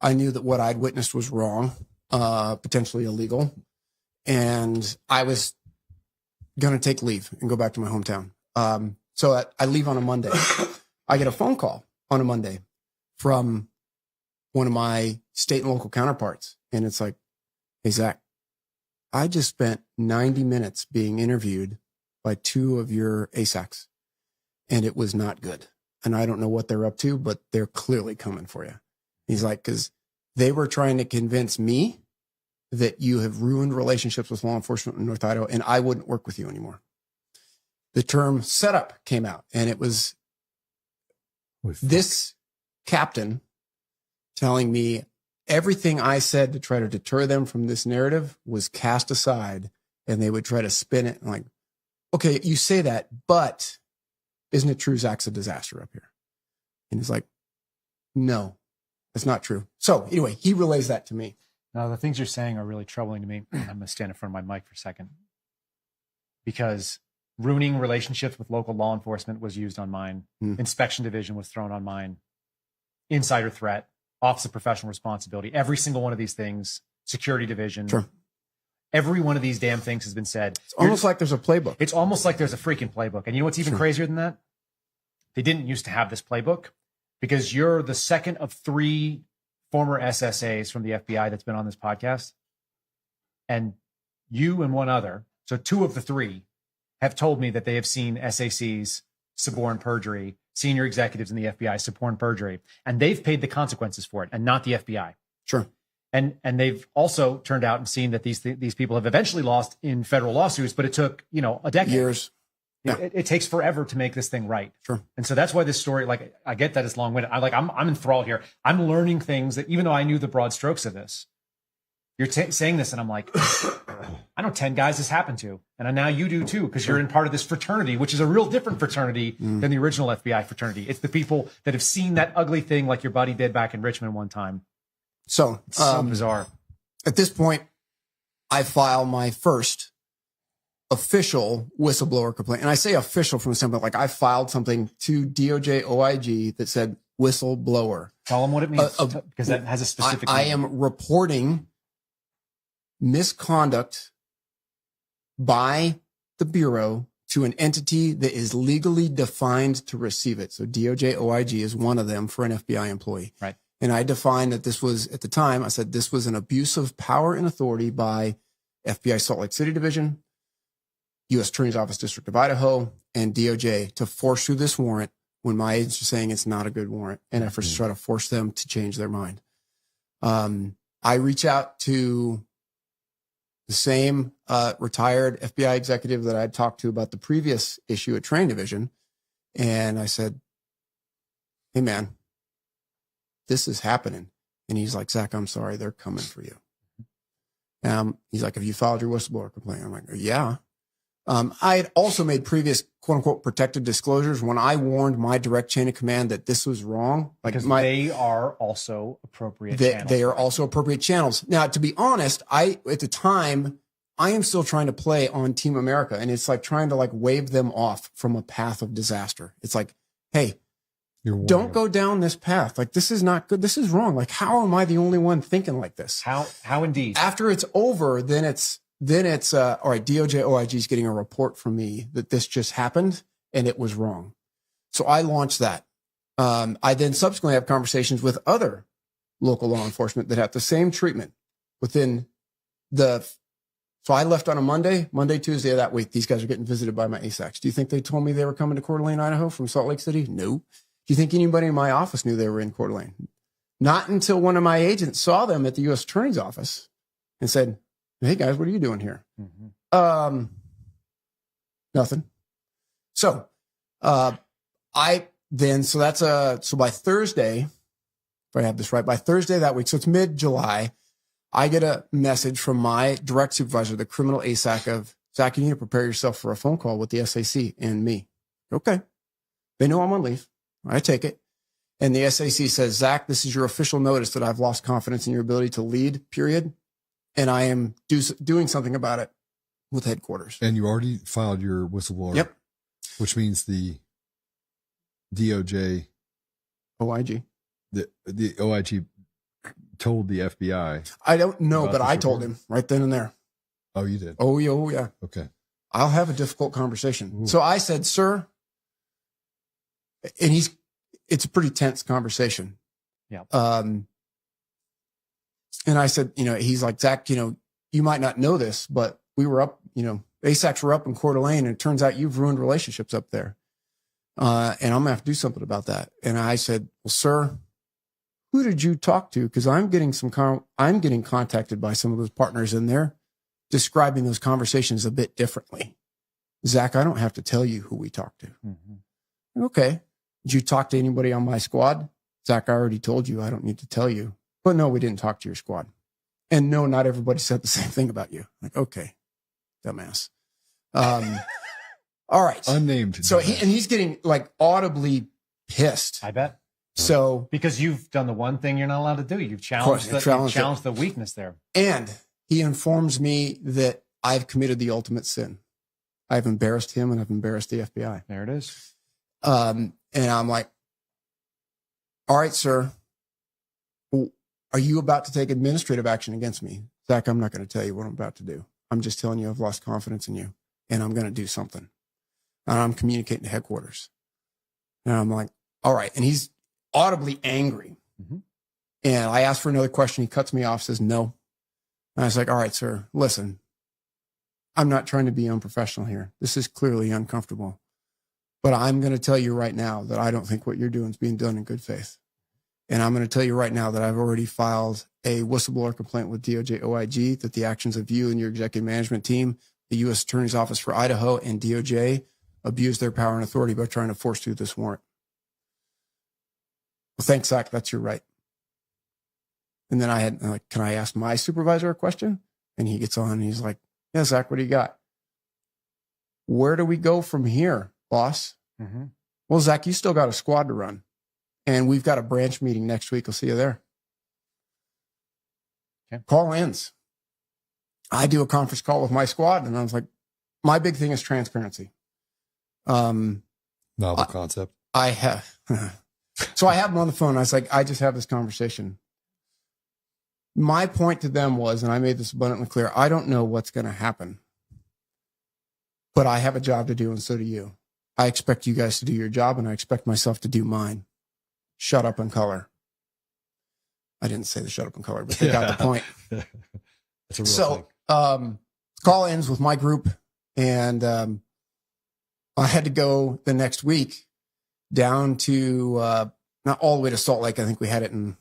I knew that what I'd witnessed was wrong, potentially illegal. And I was going to take leave and go back to my hometown. So I leave on a Monday. I get a phone call on a Monday from one of my state and local counterparts. And it's like, hey, Zach, I just spent 90 minutes being interviewed by 2 of your ASACs, and it was not good. And I don't know what they're up to, but they're clearly coming for you. He's like, because they were trying to convince me that you have ruined relationships with law enforcement in North Idaho, and I wouldn't work with you anymore. The term setup came out, and it was this captain telling me everything I said to try to deter them from this narrative was cast aside, and they would try to spin it. I'm like, okay, you say that, but isn't it true Zach's a disaster up here? And he's like, no, that's not true. So anyway, he relays that to me. Now, the things you're saying are really troubling to me. I'm going to stand in front of my mic for a second, because ruining relationships with local law enforcement was used on mine. Inspection division was thrown on mine. Insider threat, office of professional responsibility, every single one of these things, security division. Sure. Every one of these damn things has been said. It's almost like there's a playbook. It's almost like there's a freaking playbook. And you know what's even crazier than that? They didn't used to have this playbook, because you're the second of 3 former SSAs from the FBI that's been on this podcast. And you and one other, so 2 of the 3, have told me that they have seen SACs suborn perjury, senior executives in the FBI suborn perjury, and they've paid the consequences for it, and not the FBI. Sure. And they've also turned out and seen that these people have eventually lost in federal lawsuits, but it took, a decade. Years. Yeah. It takes forever to make this thing right. Sure. And so that's why this story, like, I get that it's long-winded. I'm enthralled here. I'm learning things that, even though I knew the broad strokes of this, you're saying this, and I'm like, I know 10 guys this happened to, and now you do too, because you're in part of this fraternity, which is a real different fraternity than the original FBI fraternity. It's the people that have seen that ugly thing, like your buddy did back in Richmond one time. So, it's so bizarre. At this point, I file my first official whistleblower complaint. And I say official from the standpoint, like, I filed something to DOJ OIG that said whistleblower. Tell them what it means, because that has a specific I name. am reporting misconduct by the Bureau to an entity that is legally defined to receive it. So DOJ OIG is one of them for an FBI employee. Right. And I defined that this was, at the time, I said this was an abuse of power and authority by FBI Salt Lake City Division, U.S. Attorney's Office District of Idaho, and DOJ to force through this warrant when my agents are saying it's not a good warrant, and efforts to try to force them to change their mind. I reach out to the same retired FBI executive that I had talked to about the previous issue at Training Division, and I said, hey, man, this is happening. And he's like, Zach, I'm sorry, they're coming for you. He's like, have you filed your whistleblower complaint? I'm like, yeah. I had also made previous quote unquote protected disclosures when I warned my direct chain of command that this was wrong. Like, because they are also appropriate channels. They are also appropriate channels. Now, to be honest, at the time, I am still trying to play on Team America, and it's like trying to like wave them off from a path of disaster. It's like, hey, don't go down this path. Like, this is not good. This is wrong. Like, how am I the only one thinking like this? How indeed? After it's over, then it's all right, DOJ OIG is getting a report from me that this just happened and it was wrong. So I launched that. I then subsequently have conversations with other local law enforcement that have the same treatment within so I left on a Monday, Tuesday of that week. These guys are getting visited by my ASACs. Do you think they told me they were coming to Coeur d'Alene, Idaho from Salt Lake City? No. Do you think anybody in my office knew they were in Coeur d'Alene? Not until one of my agents saw them at the U.S. Attorney's Office and said, hey guys, what are you doing here? Nothing. So, so by Thursday, if I have this right, by Thursday that week, so it's mid-July, I get a message from my direct supervisor, the criminal ASAC of Zach, you need to prepare yourself for a phone call with the SAC and me. Okay. They know I'm on leave. I take it. And the SAC says, Zach, this is your official notice that I've lost confidence in your ability to lead, period. And I am doing something about it with headquarters. And you already filed your whistleblower. Yep. Which means the DOJ, OIG. The OIG told the FBI. I don't know, but I told him right then and there. Oh, you did? Oh, yeah. Okay. I'll have a difficult conversation. Ooh. So I said, sir, and it's a pretty tense conversation. Yeah. And I said, he's like, Zach, you might not know this, but we were up, ASACs were up in Coeur d'Alene, and it turns out you've ruined relationships up there. And I'm gonna have to do something about that. And I said, well, sir, who did you talk to? Because I'm getting contacted by some of those partners in there, describing those conversations a bit differently. Zach, I don't have to tell you who we talked to. Mm-hmm. Okay. Did you talk to anybody on my squad? Zach, I already told you. I don't need to tell you. But no, we didn't talk to your squad. And no, not everybody said the same thing about you. Like, okay, dumbass. All right. Unnamed. So he's getting like audibly pissed. I bet. So because you've done the one thing you're not allowed to do. You've challenged the weakness there. And he informs me that I've committed the ultimate sin. I've embarrassed him and I've embarrassed the FBI. There it is. And I'm like, all right, sir, are you about to take administrative action against me? Zach, I'm not going to tell you what I'm about to do. I'm just telling you I've lost confidence in you and I'm going to do something. And I'm communicating to headquarters. And I'm like, all right. And he's audibly angry. Mm-hmm. And I asked for another question. He cuts me off, says no. And I was like, all right, sir, listen, I'm not trying to be unprofessional here. This is clearly uncomfortable. But I'm going to tell you right now that I don't think what you're doing is being done in good faith. And I'm going to tell you right now that I've already filed a whistleblower complaint with DOJ OIG that the actions of you and your executive management team, the U.S. Attorney's Office for Idaho and DOJ abused their power and authority by trying to force through this warrant. Well, thanks, Zach. That's your right. And then I had like, can I ask my supervisor a question? And he gets on and he's like, yeah, Zach, what do you got? Where do we go from here, boss? Mm-hmm. Well, Zach, you still got a squad to run. And we've got a branch meeting next week. I'll see you there. Okay. Call ends. I do a conference call with my squad. And I was like, my big thing is transparency. Novel concept. I have. So I have him on the phone. I was like, I just have this conversation. My point to them was, and I made this abundantly clear, I don't know what's going to happen, but I have a job to do and so do you. I expect you guys to do your job and I expect myself to do mine. Shut up and color. I didn't say the shut up and color, but they got the point. That's a real thing. Call ends with my group and I had to go the next week down to, not all the way to Salt Lake. I think we had it in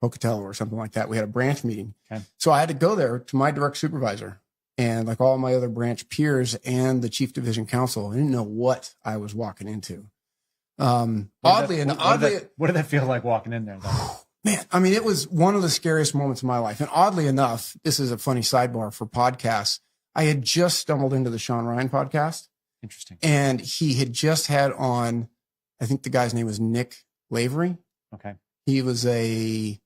Pocatello or something like that. We had a branch meeting. Okay. So I had to go there to my direct supervisor and like all my other branch peers and the chief division counsel. I didn't know what I was walking into. What did that feel like walking in there? Man, I mean, it was one of the scariest moments of my life. And oddly enough, this is a funny sidebar for podcasts. I had just stumbled into the Sean Ryan podcast. Interesting. And he had just had on, I think the guy's name was Nick Lavery. Okay. He was he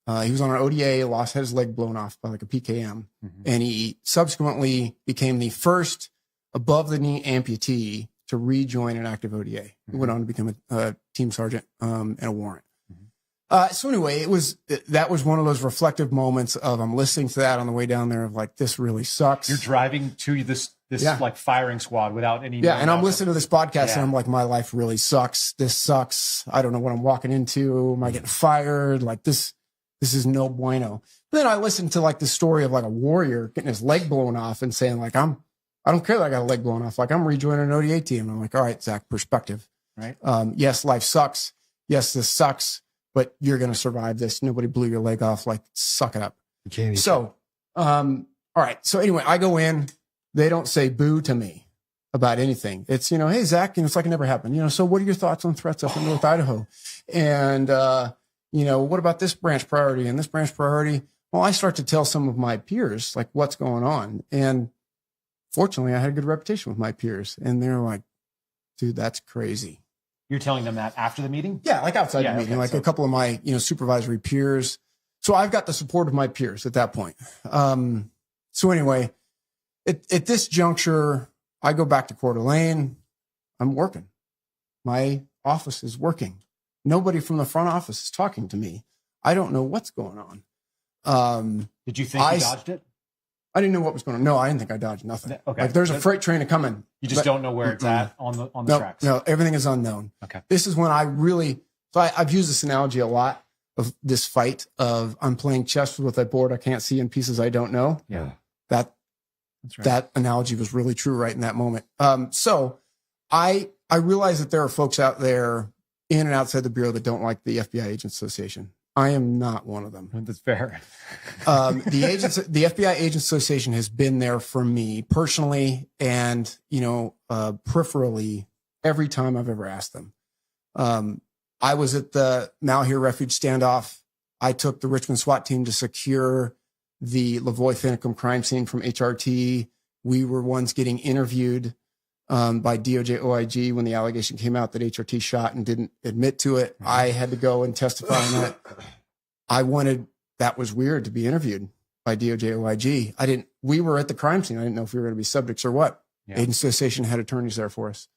was on an ODA, had his leg blown off by like a PKM. Mm-hmm. And he subsequently became the first above the knee amputee to rejoin an active ODA. Mm-hmm. He went on to become a team sergeant, and a warrant. Mm-hmm. So anyway, that was one of those reflective moments of I'm listening to that on the way down there of like, this really sucks. You're driving to this like firing squad without any. Yeah. And I'm listening to this podcast and I'm like, my life really sucks. This sucks. I don't know what I'm walking into. Am I getting fired? Like this is no bueno. But then I listened to like the story of like a warrior getting his leg blown off and saying like, I don't care that I got a leg blown off. Like I'm rejoining an ODA team. And I'm like, all right, Zach, perspective. Right. Yes, life sucks. Yes, this sucks, but you're going to survive this. Nobody blew your leg off. Like, suck it up. So, all right. So anyway, I go in, they don't say boo to me about anything. It's, hey, Zach, it's like it never happened. So what are your thoughts on threats up in North Idaho? And, what about this branch priority and this branch priority? Well, I start to tell some of my peers, like, what's going on. And fortunately, I had a good reputation with my peers, and they're like, dude, that's crazy. You're telling them that after the meeting? Yeah, like outside the meeting, okay, a couple of my, supervisory peers. So I've got the support of my peers at that point. So anyway, at this juncture, I go back to Coeur d'Alene. I'm working. My office is working. Nobody from the front office is talking to me. I don't know what's going on. Did you think you dodged it? I didn't know what was going on. No, I didn't think I dodged nothing. Okay. Like there's a freight train coming. You just don't know where it's at on the tracks. No, everything is unknown. Okay. This is when I've used this analogy a lot of this fight of I'm playing chess with a board I can't see and pieces I don't know. Yeah. That's right. That analogy was really true right in that moment. So I realize that there are folks out there in and outside the Bureau that don't like the FBI Agents Association. I am not one of them. That's fair. The FBI Agents Association has been there for me personally and, peripherally every time I've ever asked them. I was at the Malheur Refuge standoff. I took the Richmond SWAT team to secure the Lavoie Finicum crime scene from HRT. We were ones getting interviewed by DOJ OIG when the allegation came out that HRT shot and didn't admit to it. I had to go and testify on that. That was weird to be interviewed by DOJ OIG. We were at the crime scene. I didn't know if we were going to be subjects or what. Yeah. Agent Association had attorneys there for us.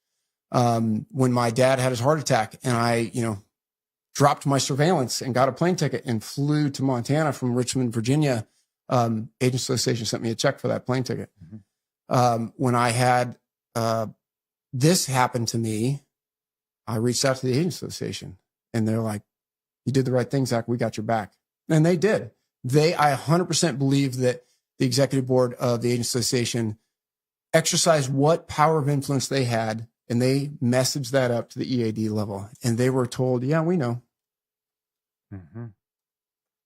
When my dad had his heart attack and I, dropped my surveillance and got a plane ticket and flew to Montana from Richmond, Virginia, Agent Association sent me a check for that plane ticket. Mm-hmm. When I had this happen to me, I reached out to the Agent Association and they're like, you did the right thing, Zach. We got your back. And they did. I 100% believe that the executive board of the Agent Association exercised what power of influence they had, and they messaged that up to the EAD level. And they were told, yeah, we know. Mm-hmm.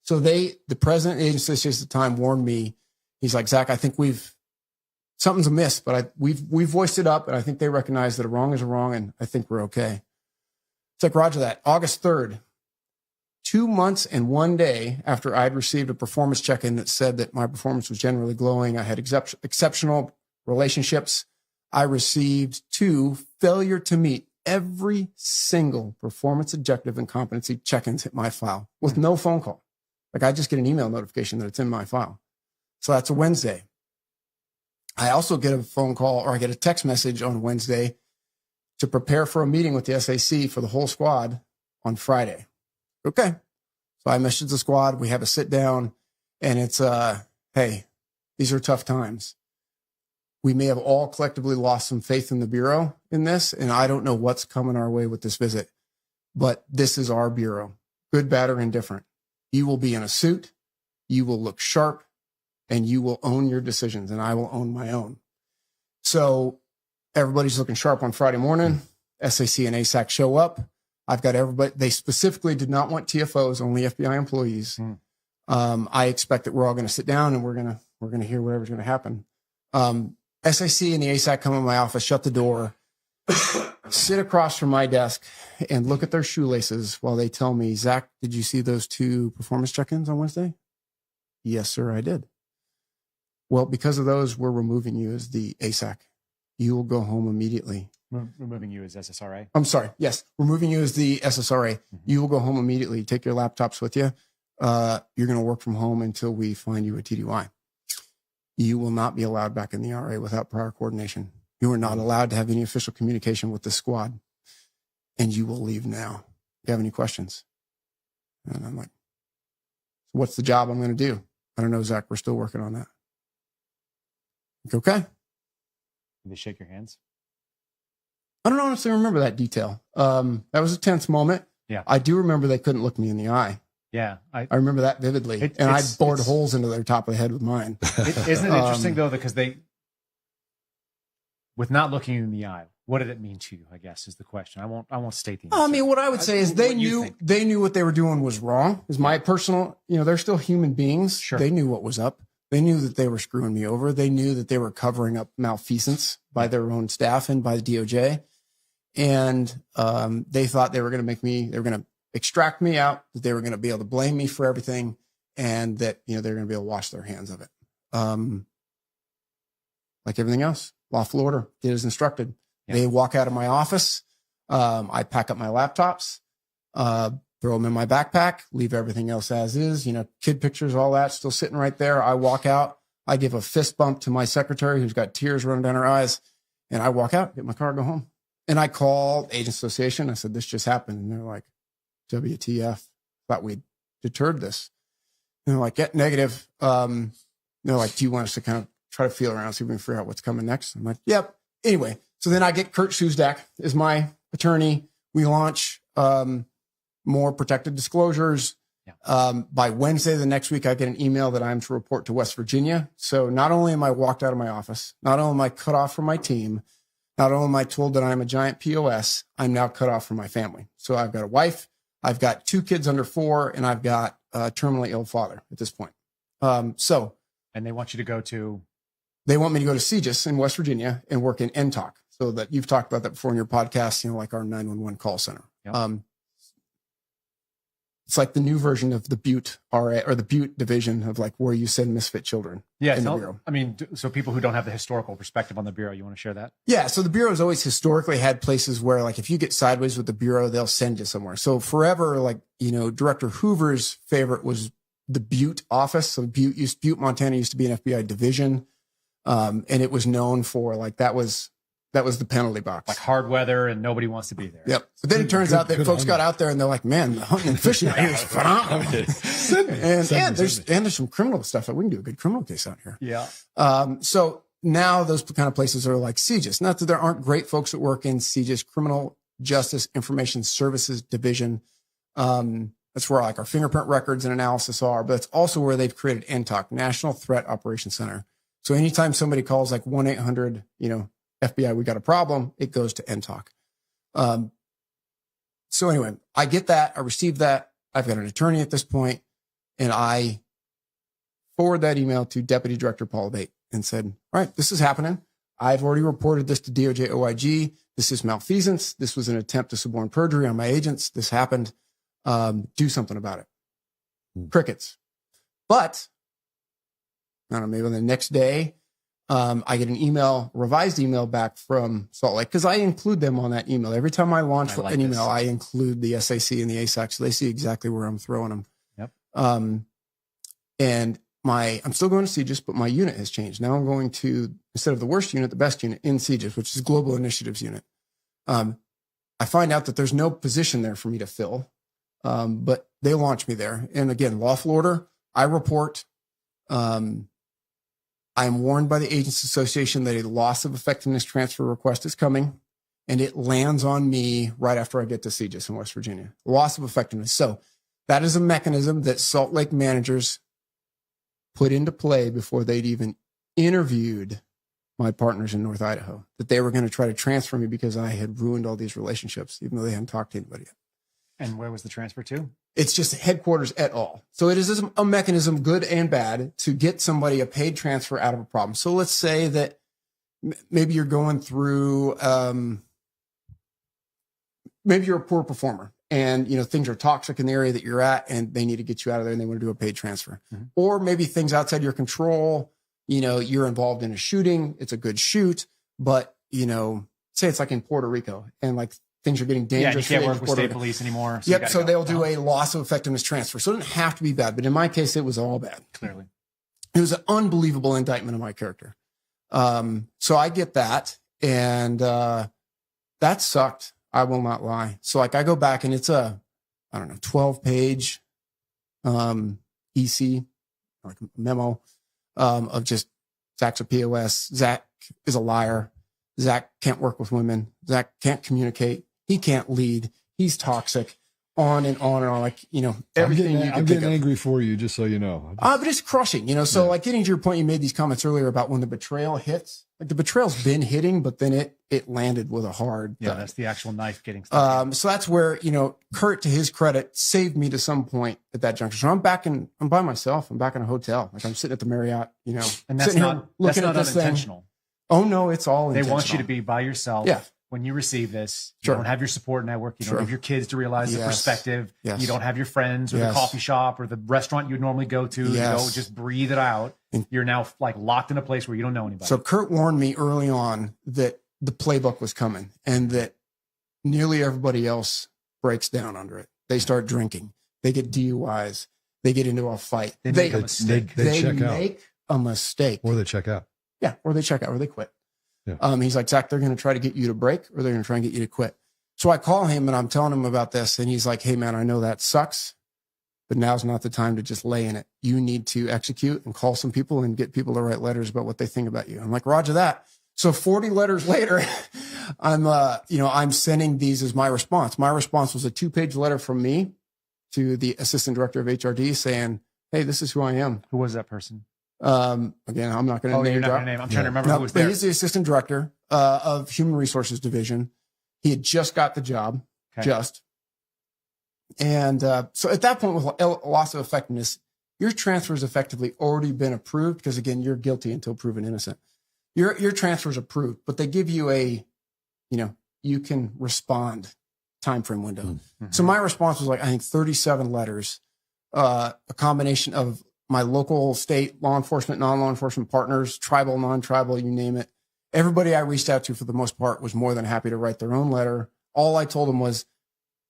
So the president of the Agent Association at the time warned me. He's like, Zach, I think something's amiss, but we've voiced it up, and I think they recognize that a wrong is a wrong, and I think we're okay. It's like, roger that. August 3rd, 2 months and 1 day after I'd received a performance check-in that said that my performance was generally glowing, I had exceptional relationships, I received 2 failure to meet every single performance objective and competency check-ins hit my file with no phone call. Like I just get an email notification that it's in my file. So that's a Wednesday. I also get a phone call or I get a text message on Wednesday to prepare for a meeting with the SAC for the whole squad on Friday. Okay. So I message the squad. We have a sit down and it's, hey, these are tough times. We may have all collectively lost some faith in the Bureau in this, and I don't know what's coming our way with this visit, but this is our Bureau, good, bad, or indifferent. You will be in a suit, you will look sharp, and you will own your decisions, and I will own my own. So everybody's looking sharp on Friday morning. SAC and ASAC show up. I've got everybody. They specifically did not want TFOs, only FBI employees. I expect that we're all going to sit down and we're going to hear whatever's going to happen. SAC and the ASAC come in my office, shut the door, sit across from my desk and look at their shoelaces while they tell me, Zach, did you see those 2 performance check-ins on Wednesday? Yes, sir, I did. Well, because of those, we're removing you as the ASAC. You will go home immediately. Removing you as SSRA? I'm sorry. Yes, removing you as the SSRA. Mm-hmm. You will go home immediately. Take your laptops with you. You're going to work from home until we find you a TDY. You will not be allowed back in the RA without prior coordination. You are not allowed to have any official communication with the squad. And you will leave now. Do you have any questions? And I'm like, what's the job I'm going to do? I don't know, Zach. We're still working on that. Like, okay. Did they shake your hands? I don't honestly remember that detail. That was a tense moment. Yeah. I do remember they couldn't look me in the eye. Yeah. I remember that vividly. And I bored holes into their top of the head with mine. Isn't it interesting, though, because with not looking in the eye, what did it mean to you, I guess, is the question. I won't state the answer. I mean, what I would say is they knew what they were doing was wrong. Is my personal, they're still human beings. Sure. They knew what was up. They knew that they were screwing me over. They knew that they were covering up malfeasance by their own staff and by the DOJ. And they thought they were going to extract me out, that they were going to be able to blame me for everything, and that, they're going to be able to wash their hands of it. like everything else, lawful order, did as instructed. Yeah. They walk out of my office. I pack up my laptops, throw them in my backpack, leave everything else as is, kid pictures, all that still sitting right there. I walk out. I give a fist bump to my secretary who's got tears running down her eyes. And I walk out, get my car, go home. And I call Agent Association. I said, this just happened. And they're like, WTF, thought we'd deterred this. And they're like, yeah, negative. They're like, do you want us to kind of try to feel around, see if we can figure out what's coming next? I'm like, yep. Anyway, so then I get Kurt Schuzdak as my attorney. We launch more protected disclosures. Yeah. By Wednesday the next week, I get an email that I'm to report to West Virginia. So not only am I walked out of my office, not only am I cut off from my team, not only am I told that I'm a giant POS, I'm now cut off from my family. So I've got a wife, I've got 2 kids under 4, and I've got a terminally ill father at this point. And they want you to go to? They want me to go to CGIS in West Virginia and work in NTOC. So that you've talked about that before in your podcast, like our 911 call center. Yep. It's like the new version of the Butte RA or the Butte division of like where you send misfit children. Yeah. In the Bureau. I mean, so people who don't have the historical perspective on the Bureau, you want to share that? Yeah. So the Bureau has always historically had places where like, if you get sideways with the Bureau, they'll send you somewhere. So forever, like, Director Hoover's favorite was the Butte office. So Butte, Montana used to be an FBI division. And it was known for like, that was the penalty box. Like hard weather and nobody wants to be there. Yep. But then it turns out that folks got out there and they're like, man, the hunting and fishing out here is phenomenal. and there's some criminal stuff that we can do a good criminal case out here. Yeah. So now those kind of places are like CGIS. Not that there aren't great folks that work in CGIS, Criminal Justice Information Services Division. That's where like our fingerprint records and analysis are, but it's also where they've created NTOC, National Threat Operations Center. So anytime somebody calls like 1-800, FBI, we got a problem, it goes to NTOC. So anyway, I get that. I receive that. I've got an attorney at this point, and I forward that email to Deputy Director Paul Bate and said, all right, this is happening. I've already reported this to DOJ OIG. This is malfeasance. This was an attempt to suborn perjury on my agents. This happened. Do something about it. Crickets. But I don't know, maybe on the next day, I get an revised email back from Salt Lake, because I include them on that email. Every time I launch an email, I include the SAC and the ASAC, so they see exactly where I'm throwing them. Yep. And I'm still going to CGIS, but my unit has changed. Now I'm going to, instead of the worst unit, the best unit in CGIS, which is Global Initiatives Unit. I find out that there's no position there for me to fill, but they launch me there. And again, lawful order, I report. I am warned by the Agents Association that a loss of effectiveness transfer request is coming, and it lands on me right after I get to CGIS in West Virginia. Loss of effectiveness. So that is a mechanism that Salt Lake managers put into play before they'd even interviewed my partners in North Idaho, that they were going to try to transfer me because I had ruined all these relationships, even though they hadn't talked to anybody yet. And where was the transfer to? It's just headquarters et al. So it is a mechanism, good and bad, to get somebody a paid transfer out of a problem. So let's say that maybe you're going through, maybe you're a poor performer and, things are toxic in the area that you're at and they need to get you out of there and they want to do a paid transfer. Mm-hmm. Or maybe things outside your control, you're involved in a shooting. It's a good shoot, but, say it's like in Puerto Rico and like things are getting dangerous. Yeah, you can't work with state police anymore. So yep. So they'll do a loss of effectiveness transfer. So it didn't have to be bad, but in my case, it was all bad. Clearly. It was an unbelievable indictment of my character. So I get that. And that sucked. I will not lie. So like I go back and it's 12-page EC, like memo of just Zach's a POS. Zach is a liar. Zach can't work with women. Zach can't communicate. He can't lead. He's toxic. On and on and on. Like, everything. I'm getting angry for you, just so you know. But it's crushing, So like getting to your point, you made these comments earlier about when the betrayal hits. Like the betrayal's been hitting, but then it landed with a hard. Yeah, that's the actual knife getting stuck. So that's where, Kurt, to his credit, saved me to some point at that juncture. So I'm by myself. I'm back in a hotel. Like I'm sitting at the Marriott, and that's not unintentional. Oh no, it's all intentional. They want you to be by yourself. Yeah. when you receive this, you Sure. don't have your support network. You don't Sure. have your kids to realize the Yes. perspective. Yes. You don't have your friends or Yes. the coffee shop or the restaurant you'd normally go to. Yes. You go just breathe it out. You're now like locked in a place where you don't know anybody. So Kurt warned me early on that the playbook was coming and that nearly everybody else breaks down under it. They start drinking. They get DUIs. They get into a fight. They make a mistake. They check out. make a mistake. Or they check out. Yeah, or they check out or they quit. Yeah. He's like, Zach, they're going to try to get you to break or they're going to try and get you to quit. So I call him and I'm telling him about this. And he's like, hey, man, I know that sucks, but now's not the time to just lay in it. You need to execute and call some people and get people to write letters about what they think about you. I'm like, Roger that. So 40 letters later, I'm sending these as my response. My response was a 2-page letter from me to the assistant director of HRD saying, hey, this is who I am. Who was that person? Again, I'm not going to name you're not drop. going to name. I'm trying to remember who was But there. he's the assistant director of Human Resources Division. He had just got the job, And so at that point, with loss of effectiveness, your transfer has effectively already been approved because, again, you're guilty until proven innocent. Your transfer is approved, but they give you you can respond timeframe window. Mm-hmm. So my response was like, I think 37 letters, a combination of my local, state, law enforcement, non-law enforcement partners, tribal, non-tribal, you name it. Everybody I reached out to, for the most part, was more than happy to write their own letter. All I told them was,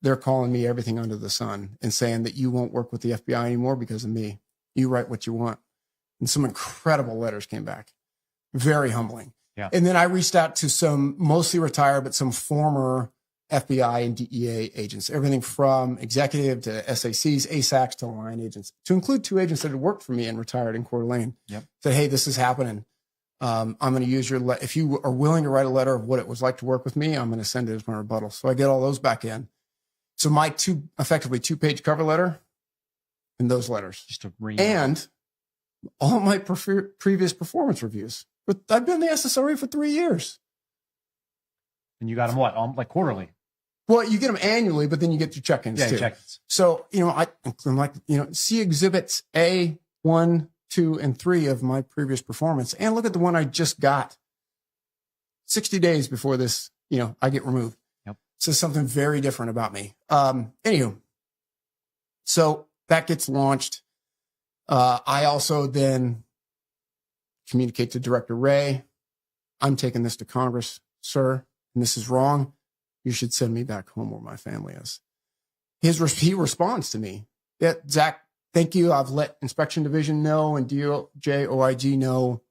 they're calling me everything under the sun and saying that you won't work with the FBI anymore because of me. You write what you want. And some incredible letters came back. Very humbling. Yeah. And then I reached out to some mostly retired, but some former FBI and DEA agents, everything from executive to SACs, ASACs to line agents, to include 2 agents that had worked for me and retired in Coeur d'Alene. Yep. Said, hey, this is happening. I'm going to use your if you are willing to write a letter of what it was like to work with me, I'm going to send it as my rebuttal. So I get all those back in. So my effectively 2-page cover letter and those letters. Just to read. And all my previous performance reviews. But I've been the SSRE for 3 years. And you got them what? Like quarterly? Well, you get them annually, but then you get your check-ins too. Check-ins. So, I'm like, see exhibits A, 1, 2, and 3 of my previous performance. And look at the one I just got 60 days before this, I get removed. Yep. Says something very different about me. Anywho, so that gets launched. I also then communicate to Director Ray. I'm taking this to Congress, sir, and this is wrong. You should send me back home where my family is. He responds to me. Yeah, Zach, thank you. I've let Inspection Division know and DOJ, OIG know.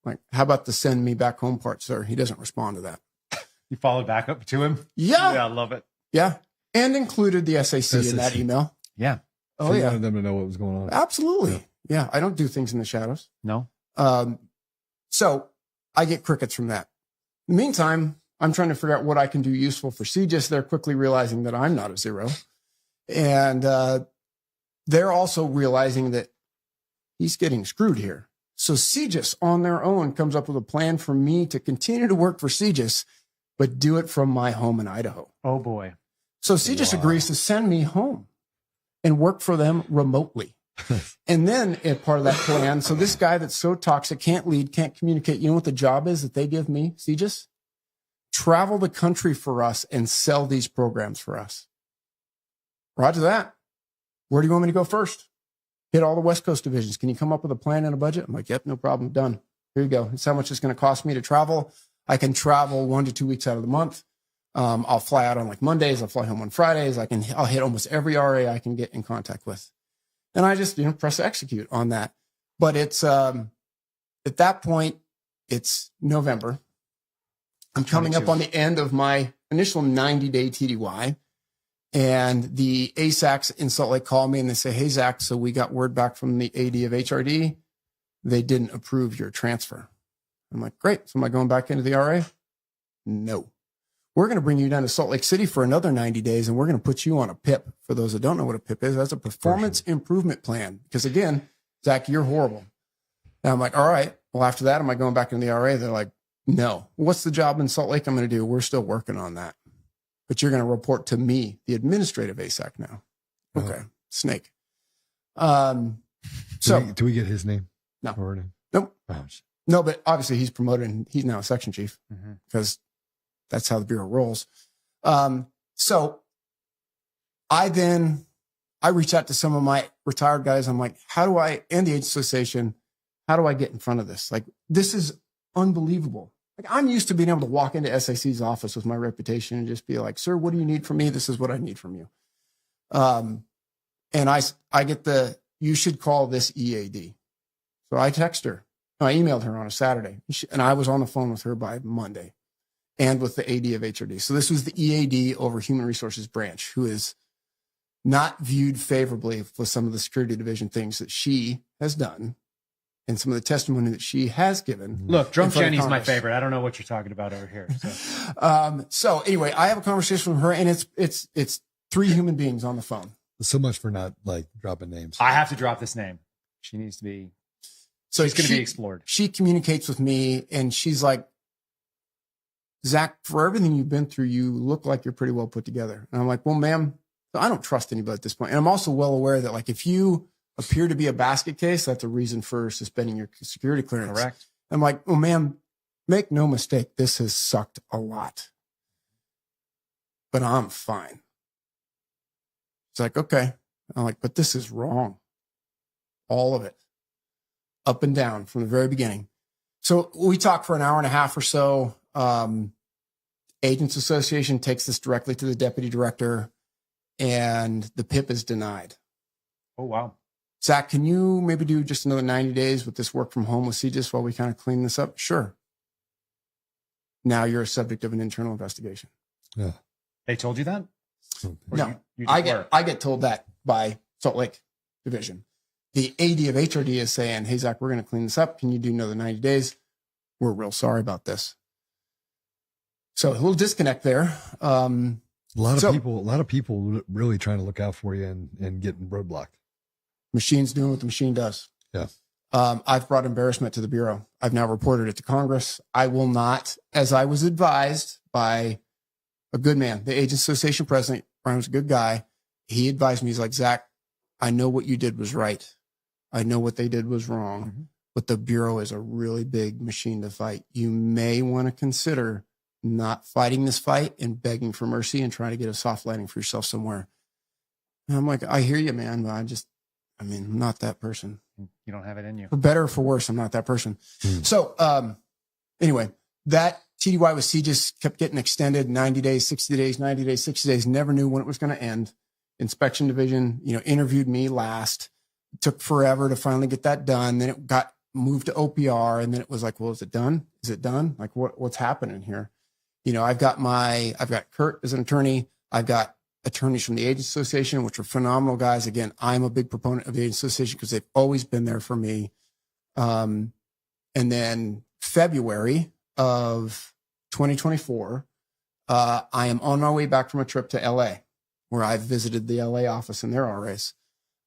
Like, how about the send me back home part, sir? He doesn't respond to that. You followed back up to him? Yeah. Yeah, I love it. Yeah. And incled the SAC in that email. Yeah. Oh, So you yeah. wanted them to know what was going on. Absolutely. Yeah. I don't do things in the shadows. No. So I get crickets from that. In the meantime, I'm trying to figure out what I can do useful for CGIS. They're quickly realizing that I'm not a zero. And they're also realizing that he's getting screwed here. So CGIS on their own comes up with a plan for me to continue to work for CGIS, but do it from my home in Idaho. Oh, boy. So CGIS agrees to send me home and work for them remotely. And then as part of that plan, so this guy that's so toxic, can't lead, can't communicate, you know what the job is that they give me, CGIS? Travel the country for us and sell these programs for us. Roger that. Where do you want me to go first? Hit all the West Coast divisions. Can you come up with a plan and a budget? I'm like, yep, no problem. Done. Here you go. It's how much it's going to cost me to travel. I can travel 1 to 2 weeks out of the month. I'll fly out on like Mondays. I'll fly home on Fridays. I'll hit almost every RA I can get in contact with. And I just, press execute on that. But it's, at that point, it's November. I'm coming up on the end of my initial 90-day TDY. And the ASACs in Salt Lake call me and they say, hey, Zach, so we got word back from the AD of HRD. They didn't approve your transfer. I'm like, great. So am I going back into the RA? No. We're going to bring you down to Salt Lake City for another 90 days, and we're going to put you on a PIP. For those that don't know what a PIP is, that's a performance improvement plan. Because again, Zach, you're horrible. And I'm like, all right. Well, after that, am I going back into the RA? They're like, no. What's the job in Salt Lake I'm going to do? We're still working on that. But you're going to report to me, the administrative ASAC now. Okay. Snake. Do we get his name? No. Or name? Nope. Oh, No, but obviously he's promoted and he's now a section chief because that's how the Bureau rolls. So I reached out to some of my retired guys. I'm like, and the Agent Association, how do I get in front of this? Like, this is unbelievable. Like, I'm used to being able to walk into SAC's office with my reputation and just be like, sir, what do you need from me? This is what I need from you. And I get you should call this EAD. So I text her. I emailed her on a Saturday, and I was on the phone with her by Monday and with the AD of HRD. So this was the EAD over Human Resources branch, who is not viewed favorably with some of the security division things that she has done and some of the testimony that she has given. Look, Drunk Jenny's my favorite. I don't know what you're talking about over here. So anyway, I have a conversation with her, and it's 3 human beings on the phone. So much for not like dropping names. I have to drop this name. She needs to be. So it's going to be explored. She communicates with me, and she's like, Zach, for everything you've been through, you look like you're pretty well put together. And I'm like, well, ma'am, I don't trust anybody at this point. And I'm also well aware that, like, if you appear to be a basket case, that's a reason for suspending your security clearance. Correct. I'm like, well, ma'am, make no mistake, this has sucked a lot. But I'm fine. It's like, okay. I'm like, but this is wrong. All of it. Up and down from the very beginning. So we talk for an hour and a half or so. Agents Association takes this directly to the deputy director, and the PIP is denied. Oh, wow. Zach, can you maybe do just another 90 days with this work from home with CJIS while we kind of clean this up? Sure. Now you're a subject of an internal investigation. Yeah. They told you that? No, I get told that by Salt Lake Division. The AD of HRD is saying, hey, Zach, we're going to clean this up. Can you do another 90 days? We're real sorry about this. So a little disconnect there. A lot of people really trying to look out for you and getting roadblocked. Machine's doing what the machine does. Yeah. I've brought embarrassment to the Bureau. I've now reported it to Congress. I will not, as I was advised by a good man, the Agent Association president. Brian was a good guy. He advised me, he's like, Zach, I know what you did was right. I know what they did was wrong, but the Bureau is a really big machine to fight. You may want to consider not fighting this fight and begging for mercy and trying to get a soft landing for yourself somewhere. And I'm like, I hear you, man, but I'm not that person. You don't have it in you. For better or for worse, I'm not that person. So anyway, that TDY with CJIS kept getting extended, 90 days, 60 days, 90 days, 60 days, never knew when it was going to end. Inspection Division, interviewed me last. It took forever to finally get that done. Then it got moved to OPR, and then it was like, well, is it done? Is it done? Like, what's happening here? I've got Kurt as an attorney. I've got attorneys from the Agent Association, which are phenomenal guys. Again, I'm a big proponent of the Agent Association because they've always been there for me. And then February of 2024, I am on my way back from a trip to LA, where I visited the LA office in their RAs.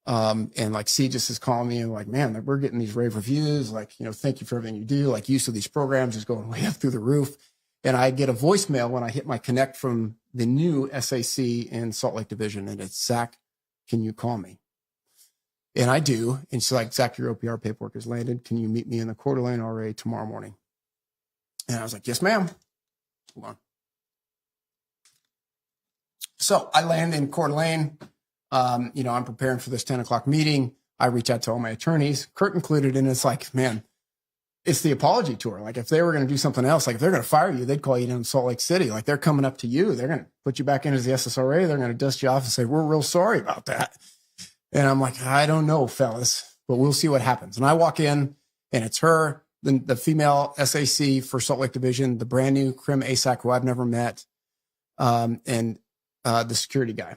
And like CJIS is calling me and like, man, we're getting these rave reviews. Like, thank you for everything you do. Like, use of these programs is going way up through the roof. And I get a voicemail when I hit my connect from the new SAC in Salt Lake Division. And it's, Zach, can you call me? And I do. And she's like, Zach, your OPR paperwork has landed. Can you meet me in the Coeur d'Alene RA tomorrow morning? And I was like, yes, ma'am. Hold on. So I land in Coeur d'Alene. I'm preparing for this 10 o'clock meeting. I reach out to all my attorneys, Kurt included. And it's like, man, it's the apology tour. Like, if they were going to do something else, like if they're going to fire you, they'd call you down to Salt Lake City. Like, they're coming up to you. They're going to put you back in as the SSRA. They're going to dust you off and say, we're real sorry about that. And I'm like, I don't know, fellas, but we'll see what happens. And I walk in, and it's her, the female SAC for Salt Lake Division, the brand new Crim ASAC, who I've never met, and the security guy.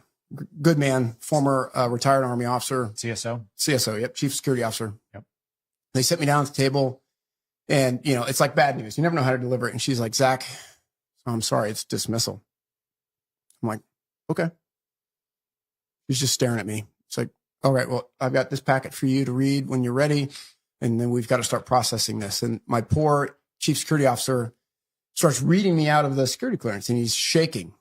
Good man, former retired Army officer. CSO, yep, Chief Security Officer. Yep. They sit me down at the table, and, it's like bad news. You never know how to deliver it. And she's like, Zach, I'm sorry, it's dismissal. I'm like, okay. She's just staring at me. It's like, all right, well, I've got this packet for you to read when you're ready, and then we've got to start processing this. And my poor Chief Security Officer starts reading me out of the security clearance, and he's shaking.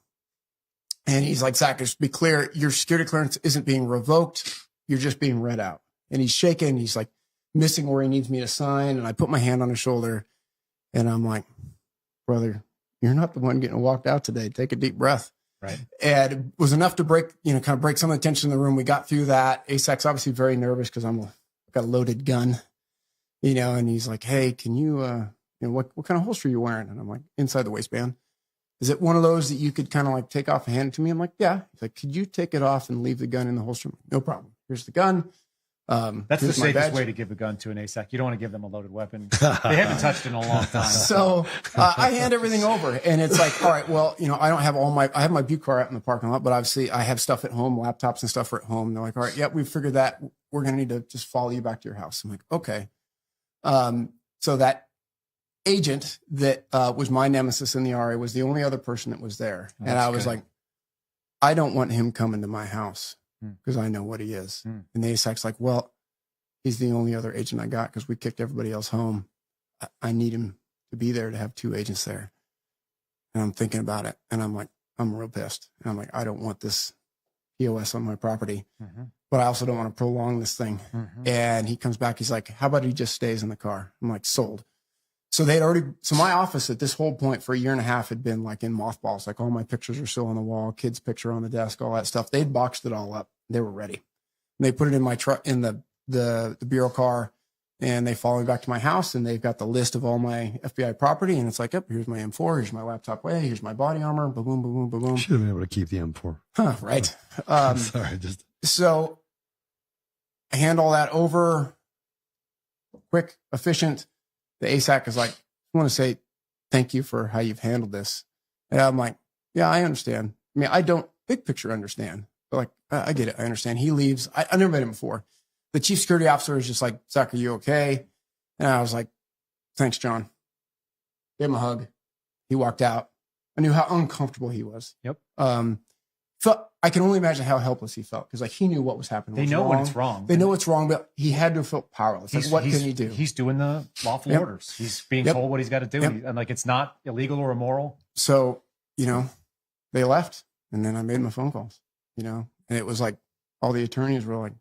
And he's like, Zach, just be clear, your security clearance isn't being revoked. You're just being read out. And he's shaking. He's like missing where he needs me to sign. And I put my hand on his shoulder, and I'm like, brother, you're not the one getting walked out today. Take a deep breath. Right. And it was enough to break, kind of break some of the tension in the room. We got through that. ASAC's obviously very nervous because I've got a loaded gun, and he's like, hey, can you, what kind of holster are you wearing? And I'm like, inside the waistband. Is it one of those that you could kind of like take off and hand it to me? I'm like, yeah. He's like, could you take it off and leave the gun in the holster? No problem. Here's the gun. That's the safest way to give a gun to an ASAC. You don't want to give them a loaded weapon. They haven't touched it in a long time. So I hand everything over, and it's like, all right, well, I don't have I have my Buick car out in the parking lot, but obviously I have stuff at home, laptops and stuff are at home. And they're like, all right, we figured that we're going to need to just follow you back to your house. I'm like, okay. So that agent that was my nemesis in the RA was the only other person that was there. And I was like, I don't want him coming to my house because I know what he is. And the ASAC's like, well, he's the only other agent I got because we kicked everybody else home. I need him to be there to have 2 agents there. And I'm thinking about it. And I'm like, I'm real pissed. And I'm like, I don't want this POS on my property, but I also don't want to prolong this thing. And he comes back. He's like, how about he just stays in the car? I'm like, sold. So my office at this whole point for a year and a half had been like in mothballs. Like all my pictures are still on the wall, kids' picture on the desk, all that stuff. They'd boxed it all up. They were ready. And they put it in my truck, in the bureau car, and they follow me back to my house, and they've got the list of all my FBI property. And it's like, yep, here's my M4, here's my laptop way, here's my body armor, boom, boom, boom, boom, boom. Should have been able to keep the M4. Huh, right. Sorry, So I hand all that over, quick, efficient. The ASAC is like, I want to say thank you for how you've handled this. And I'm like, yeah, I understand. I mean, I don't big picture understand, but like, I get it. I understand. He leaves. I never met him before. The chief security officer is just like, Zach, are you okay? And I was like, thanks, John. Gave him a hug. He walked out. I knew how uncomfortable he was. Yep. I can only imagine how helpless he felt because like he knew what was happening. They know when it's wrong. They know it's wrong, but he had to feel powerless. Like, what can he do? He's doing the lawful orders. He's being told what he's got to do. And like, it's not illegal or immoral. So, they left, and then I made my phone calls, and it was like all the attorneys were like,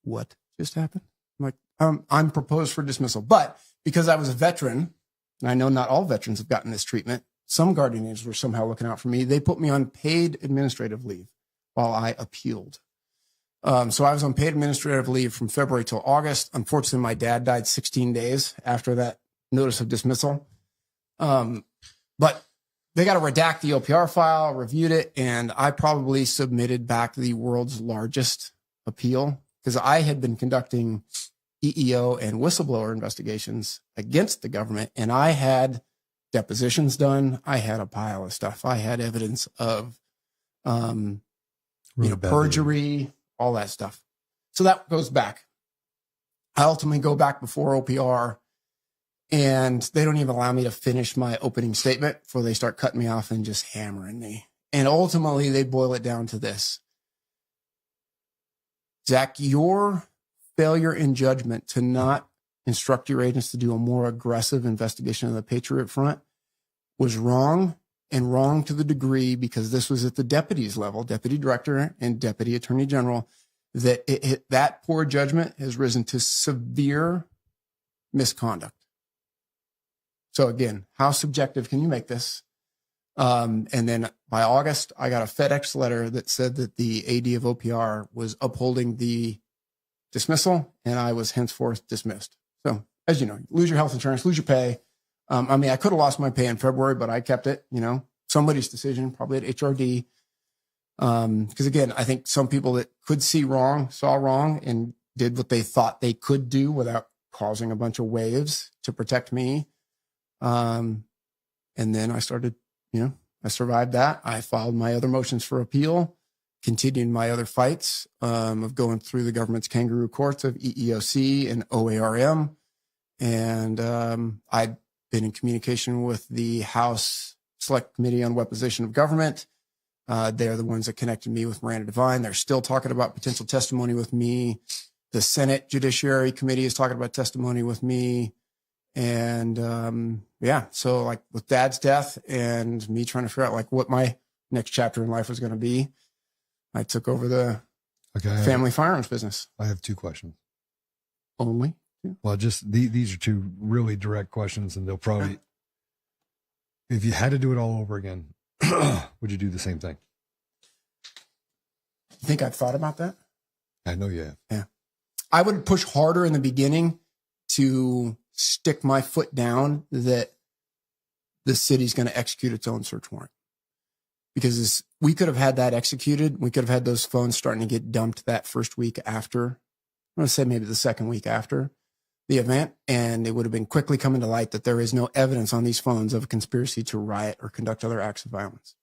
what just happened? I'm like, I'm proposed for dismissal. But because I was a veteran, and I know not all veterans have gotten this treatment, some guardian angels were somehow looking out for me. They put me on paid administrative leave while I appealed. So I was on paid administrative leave from February till August. Unfortunately, my dad died 16 days after that notice of dismissal. But they got to redact the OPR file, reviewed it, and I probably submitted back the world's largest appeal because I had been conducting EEO and whistleblower investigations against the government, and I had depositions done. I had a pile of stuff. I had evidence of, perjury, all that stuff. So that goes back. I ultimately go back before OPR, and they don't even allow me to finish my opening statement before they start cutting me off and just hammering me. And ultimately they boil it down to this. Zach, your failure in judgment to not instruct your agents to do a more aggressive investigation of the Patriot Front was wrong, and wrong to the degree, because this was at the deputies level, deputy director and deputy attorney general, that that poor judgment has risen to severe misconduct. So again, how subjective can you make this? And then by August, I got a FedEx letter that said that the AD of OPR was upholding the dismissal, and I was henceforth dismissed. So as you know, lose your health insurance, lose your pay. I could have lost my pay in February, but I kept it, somebody's decision, probably at HRD. Because again, I think some people that could see wrong, saw wrong, and did what they thought they could do without causing a bunch of waves to protect me. And then I started, I survived that. I filed my other motions for appeal, continued my other fights of going through the government's kangaroo courts of EEOC and OARM. And I'd been in communication with the House Select Committee on Weaponization of Government. They're the ones that connected me with Miranda Devine. They're still talking about potential testimony with me. The Senate Judiciary Committee is talking about testimony with me. And so like with Dad's death and me trying to figure out like what my next chapter in life was going to be, I took over the family firearms business. I have 2 questions. Only? Yeah. Well, just these are 2 really direct questions, and they'll probably, If you had to do it all over again, would you do the same thing? You think I've thought about that? I know you have. Yeah. I would push harder in the beginning to stick my foot down that the city's going to execute its own search warrant. Because we could have had that executed. We could have had those phones starting to get dumped that first week after. I'm going to say maybe the second week after the event. And it would have been quickly coming to light that there is no evidence on these phones of a conspiracy to riot or conduct other acts of violence.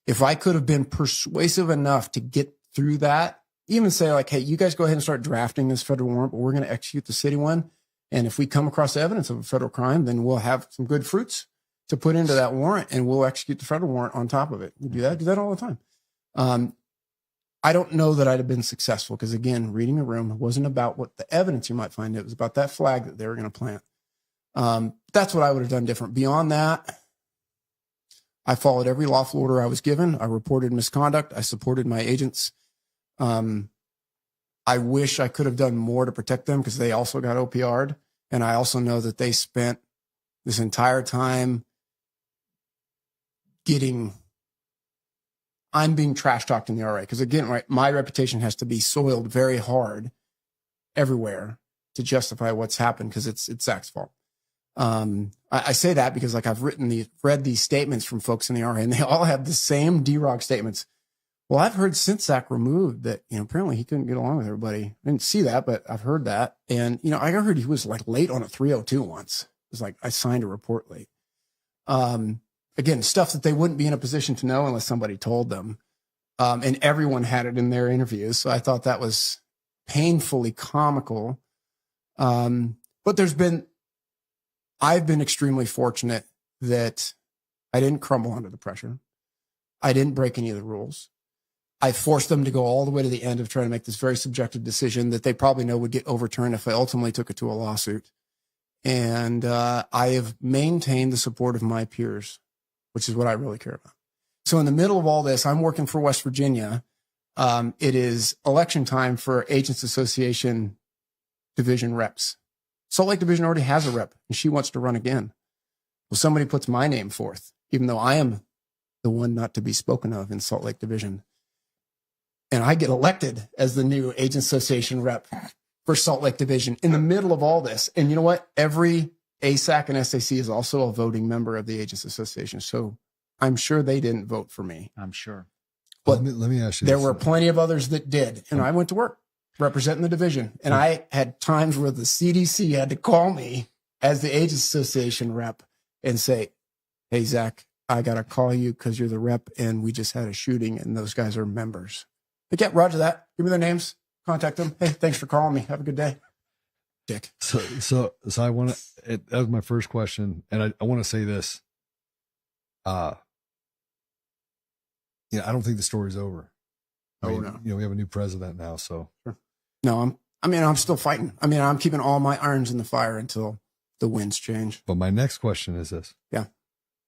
If I could have been persuasive enough to get through that, even say like, hey, you guys go ahead and start drafting this federal warrant, but we're going to execute the city one. And if we come across evidence of a federal crime, then we'll have some good fruits to put into that warrant, and we'll execute the federal warrant on top of it. We do that all the time. I don't know that I'd have been successful because, again, reading the room, it wasn't about what the evidence you might find. It was about that flag that they were going to plant. That's what I would have done different. Beyond that, I followed every lawful order I was given. I reported misconduct. I supported my agents. I wish I could have done more to protect them because they also got OPR'd. And I also know that they spent this entire time I'm being trash talked in the RA. Because again, right, my reputation has to be soiled very hard everywhere to justify what's happened because it's Zach's fault. I say that because like I've read these statements from folks in the RA and they all have the same DROG statements. Well, I've heard since Zach removed that, apparently he couldn't get along with everybody. I didn't see that, but I've heard that. And, I heard he was like late on a 302 once. It was like, I signed a report late. Again, stuff that they wouldn't be in a position to know unless somebody told them. And everyone had it in their interviews. So I thought that was painfully comical. But I've been extremely fortunate that I didn't crumble under the pressure. I didn't break any of the rules. I forced them to go all the way to the end of trying to make this very subjective decision that they probably know would get overturned if I ultimately took it to a lawsuit. And I have maintained the support of my peers, which is what I really care about. So in the middle of all this, I'm working for West Virginia. It is election time for Agents Association division reps. Salt Lake Division already has a rep, and she wants to run again. Well, somebody puts my name forth, even though I am the one not to be spoken of in Salt Lake Division. And I get elected as the new Agents Association rep for Salt Lake Division in the middle of all this. And you know what? Every ASAC and SAC is also a voting member of the Agents Association. So I'm sure they didn't vote for me. I'm sure. But let me ask you there this. were plenty of others that did. And I went to work representing the division. And I had times where the CDC had to call me as the Agents Association rep and say, hey, Zach, I got to call you because you're the rep and we just had a shooting and those guys are members. But yeah, roger that. Give me their names. Contact them. Hey, thanks for calling me. Have a good day. Dick. So I want to, that was my first question. And I want to say this. I don't think the story's over. No. We have a new president now. So sure. No, I'm still fighting. I'm keeping all my irons in the fire until the winds change. But my next question is this. Yeah.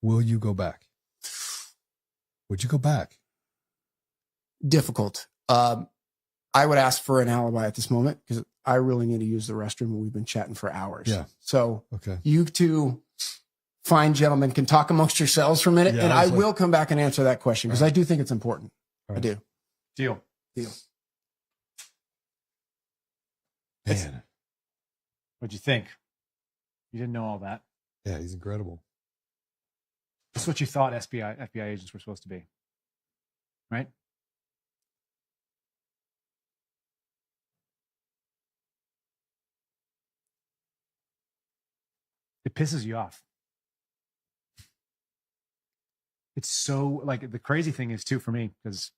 Will you go back? Would you go back? Difficult. I would ask for an alibi at this moment because I really need to use the restroom and we've been chatting for hours. Yeah. So okay. You two fine gentlemen can talk amongst yourselves for a minute. Yeah, and I will come back and answer that question because I do think it's important. Right. I do. Deal. Man. What'd you think? You didn't know all that. Yeah, he's incredible. That's what you thought FBI agents were supposed to be. Right? It pisses you off. It's so, like, the crazy thing is too for me, because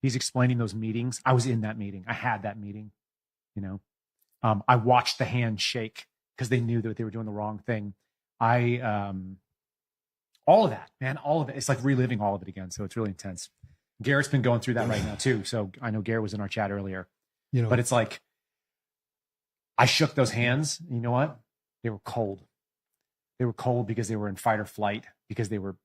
he's explaining those meetings. I was in that meeting. I had that meeting, I watched the hand shake because they knew that they were doing the wrong thing. All of that, man, all of it. It's like reliving all of it again. So it's really intense. Garrett's been going through that right now too. So I know Garrett was in our chat earlier, but it's like, I shook those hands. You know what? They were cold. They were cold because they were in fight or flight, because they were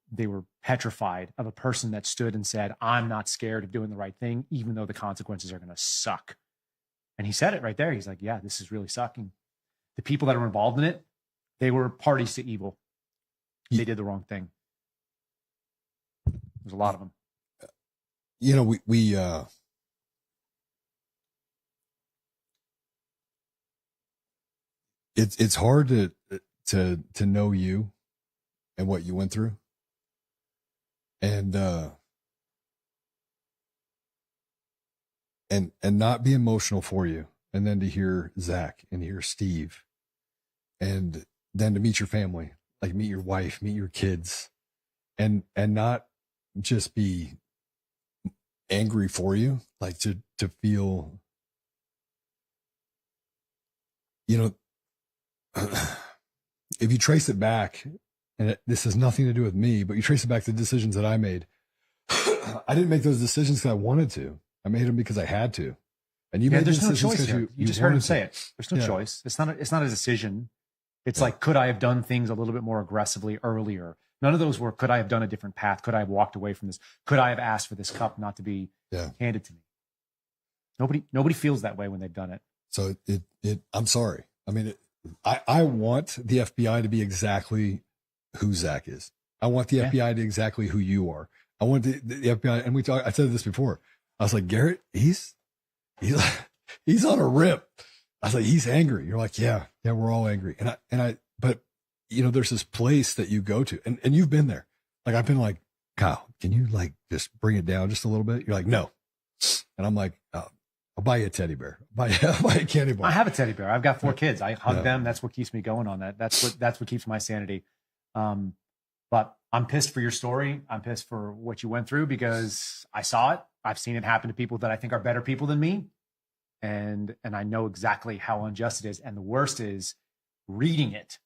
petrified of a person that stood and said, I'm not scared of doing the right thing, even though the consequences are going to suck. And he said it right there. He's like, yeah, this is really sucking. The people that are involved in it, they were parties to evil. They did the wrong thing. There's a lot of them. You know, it's hard to know you and what you went through. And not be emotional for you. And then to hear Zach and hear Steve, and then to meet your family, like meet your wife, meet your kids, and not just be angry for you, like to feel, you know, if you trace it back, and this has nothing to do with me, but you trace it back to the decisions that I made. I didn't make those decisions because I wanted to. I made them because I had to. And you made there's no decisions choice because here. You just heard him say to. it. There's no choice. It's not a decision. It's like, could I have done things a little bit more aggressively earlier? None of those were, could I have done a different path? Could I have walked away from this? Could I have asked for this cup not to be handed to me? Nobody feels that way when they've done it. So I'm sorry. I mean, I want the FBI to be exactly who Zach is. I want the FBI to be exactly who you are. I want the FBI, and I said this before. I was like, Garrett, he's on a rip. I was like, he's angry. You're like, yeah, we're all angry. But you know, there's this place that you go to, and you've been there. Like, I've been like, Kyle, can you like just bring it down just a little bit? You're like, no. And I'm like, I'll buy you a teddy bear. I'll buy a candy bar. I have a teddy bear. I've got 4 kids. I hug them. That's what keeps me going on that. That's what keeps my sanity. But I'm pissed for your story. I'm pissed for what you went through because I saw it. I've seen it happen to people that I think are better people than me. And I know exactly how unjust it is. And the worst is reading it,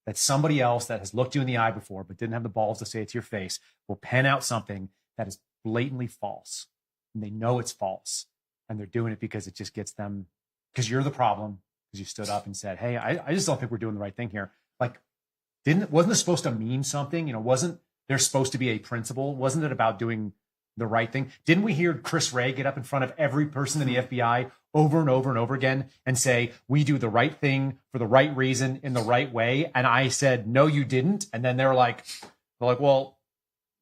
that somebody else that has looked you in the eye before, but didn't have the balls to say it to your face, will pen out something that is blatantly false. And they know it's false. And they're doing it because it just gets them, because you're the problem, because you stood up and said, hey, I just don't think we're doing the right thing here. Like, wasn't this supposed to mean something? You know, wasn't there supposed to be a principle? Wasn't it about doing the right thing? Didn't we hear Chris Wray get up in front of every person in the FBI over and over and over again and say, we do the right thing for the right reason in the right way? And I said, no, you didn't. And then they're like, well,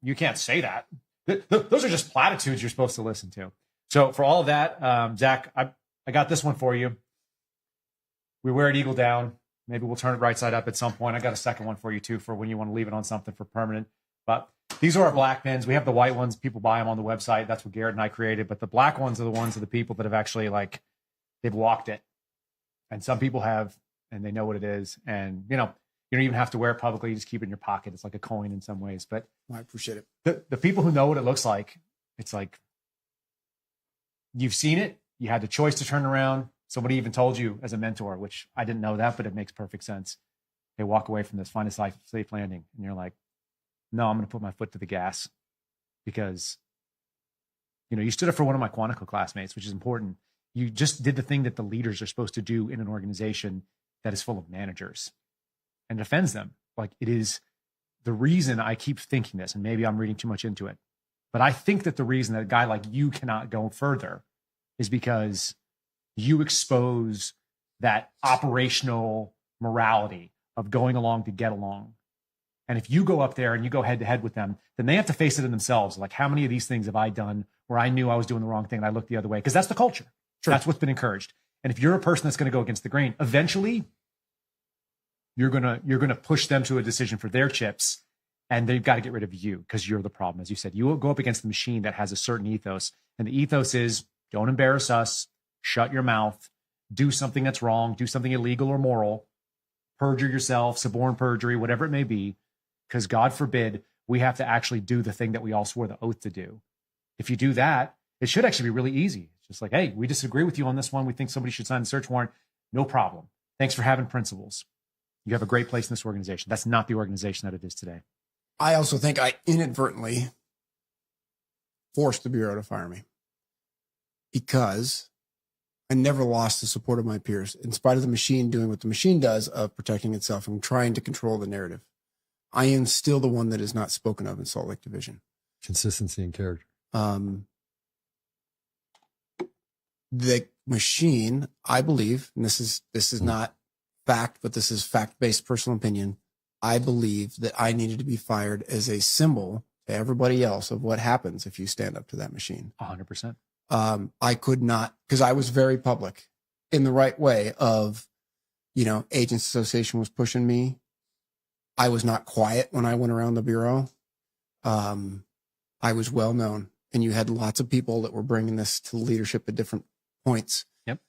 you can't say that. Those are just platitudes you're supposed to listen to. So for all of that, Zach, I got this one for you. We wear it eagle down. Maybe we'll turn it right side up at some point. I got a second one for you too, for when you want to leave it on something for permanent. But these are our black pins. We have the white ones. People buy them on the website. That's what Garrett and I created. But the black ones are the ones of the people that have actually, like, they've walked it. And some people have, and they know what it is. And, you know, you don't even have to wear it publicly. You just keep it in your pocket. It's like a coin in some ways. But I appreciate it. The people who know what it looks like, it's like, you've seen it. You had the choice to turn around. Somebody even told you as a mentor, which I didn't know that, but it makes perfect sense. Hey, walk away from this, find a safe landing. And you're like, no, I'm going to put my foot to the gas because, you know, you stood up for one of my Quantico classmates, which is important. You just did the thing that the leaders are supposed to do in an organization that is full of managers and defends them. Like, it is the reason I keep thinking this, and maybe I'm reading too much into it, but I think that the reason that a guy like you cannot go further is because you expose that operational morality of going along to get along. And if you go up there and you go head to head with them, then they have to face it in themselves. Like, how many of these things have I done where I knew I was doing the wrong thing and I looked the other way? Because that's the culture. Sure. That's what's been encouraged. And if you're a person that's going to go against the grain, eventually you're gonna push them to a decision for their chips, and they've got to get rid of you because you're the problem. As you said, you will go up against the machine that has a certain ethos. And the ethos is, don't embarrass us, shut your mouth, do something that's wrong, do something illegal or moral, perjure yourself, suborn perjury, whatever it may be. Because God forbid we have to actually do the thing that we all swore the oath to do. If you do that, it should actually be really easy. It's just like, hey, we disagree with you on this one. We think somebody should sign the search warrant. No problem. Thanks for having principles. You have a great place in this organization. That's not the organization that it is today. I also think I inadvertently forced the Bureau to fire me because I never lost the support of my peers, in spite of the machine doing what the machine does of protecting itself and trying to control the narrative. I am still the one that is not spoken of in Salt Lake Division. Consistency and character. The machine, I believe, and this is not fact, but this is fact-based personal opinion. I believe that I needed to be fired as a symbol to everybody else of what happens if you stand up to that machine. 100%. I could not, because I was very public in the right way of, Agents Association was pushing me. I was not quiet when I went around the bureau. I was well known, and you had lots of people that were bringing this to leadership at different points. Yep.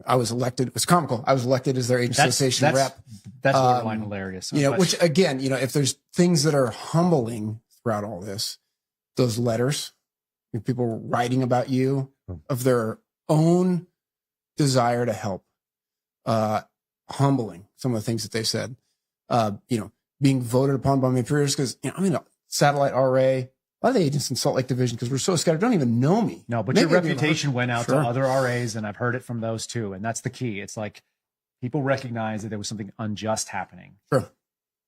I was elected. It was comical. I was elected as their Agents Association rep. That's borderline hilarious. Which again, if there's things that are humbling throughout all this, those letters, people writing about you of their own desire to help, humbling some of the things that they've said, being voted upon by my peers because I'm in a satellite RA. A lot of the agents in Salt Lake Division, because we're so scattered, don't even know me. No, but your reputation went out to other RAs, and I've heard it from those too. And that's the key. It's like people recognize that there was something unjust happening. Sure.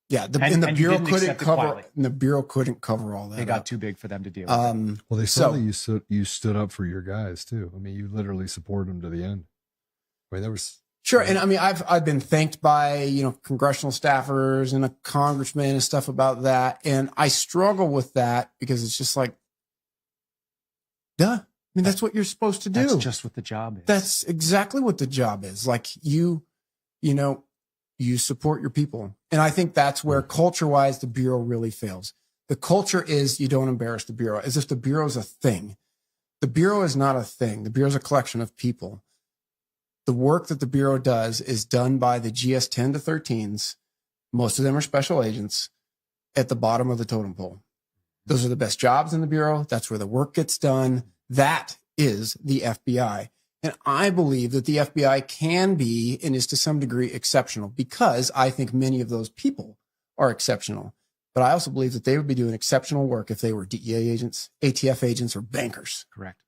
Yeah, the bureau couldn't cover. And the bureau couldn't cover all that. It got too big for them to deal with. Well, they saw that you stood up for your guys too. I mean, you literally supported them to the end. I mean, there was. Sure. And I mean, I've been thanked by, congressional staffers and a congressman and stuff about that. And I struggle with that because it's just like, duh. I mean, that's what you're supposed to do. That's just what the job is. That's exactly what the job is. Like you support your people. And I think that's where culture-wise, the Bureau really fails. The culture is you don't embarrass the Bureau, as if the Bureau is a thing. The Bureau is not a thing. The Bureau is a collection of people. The work that the Bureau does is done by the GS 10 to 13s. Most of them are special agents at the bottom of the totem pole. Those are the best jobs in the Bureau. That's where the work gets done. That is the FBI. And I believe that the FBI can be and is to some degree exceptional because I think many of those people are exceptional. But I also believe that they would be doing exceptional work if they were DEA agents, ATF agents, or bankers. Correct.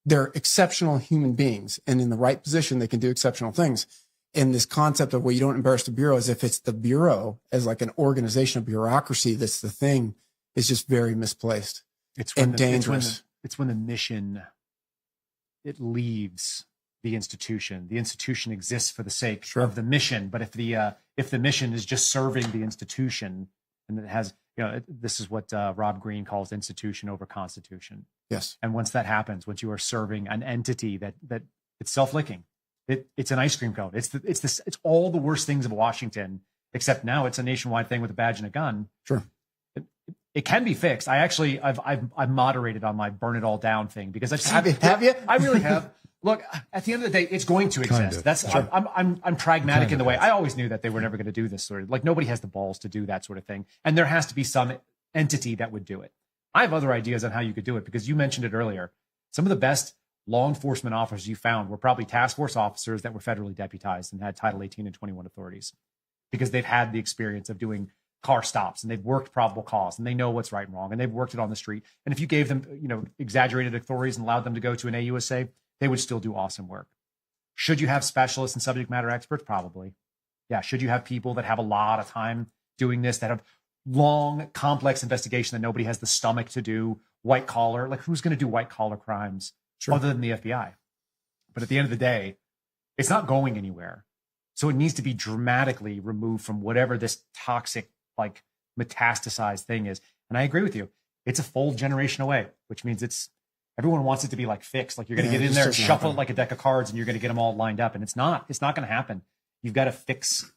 They're exceptional human beings, and in the right position, they can do exceptional things. And this concept of, well, you don't embarrass the Bureau as if it's the Bureau as like an organization of bureaucracy that's the thing is just very misplaced and dangerous. It's when the mission, it leaves the institution. The institution exists for the sake of the mission. But if the mission is just serving the institution, and it has, this is what Rob Greene calls institution over constitution. Yes. And once that happens, once you are serving an entity that it's self-licking, it's an ice cream cone. It's all the worst things of Washington, except now it's a nationwide thing with a badge and a gun. Sure. It can be fixed. I've moderated on my burn it all down thing because have you? I really have. Look, at the end of the day, it's going to exist. I'm pragmatic in the way. I always knew that they were never going to do this sort of, like, nobody has the balls to do that sort of thing. And there has to be some entity that would do it. I have other ideas on how you could do it because you mentioned it earlier. Some of the best law enforcement officers you found were probably task force officers that were federally deputized and had Title 18 and 21 authorities because they've had the experience of doing car stops and they've worked probable cause and they know what's right and wrong and they've worked it on the street. And if you gave them, exaggerated authorities and allowed them to go to an AUSA, they would still do awesome work. Should you have specialists and subject matter experts? Probably. Yeah. Should you have people that have a lot of time doing this, that have long, complex investigation that nobody has the stomach to do, white collar? Like, who's going to do white collar crimes other than the FBI? But at the end of the day, it's not going anywhere. So it needs to be dramatically removed from whatever this toxic, like, metastasized thing is. And I agree with you. It's a full generation away, which means everyone wants it to be like fixed. Like, you're going to get in there and shuffle it like a deck of cards and you're going to get them all lined up. And it's not going to happen. You've got to fix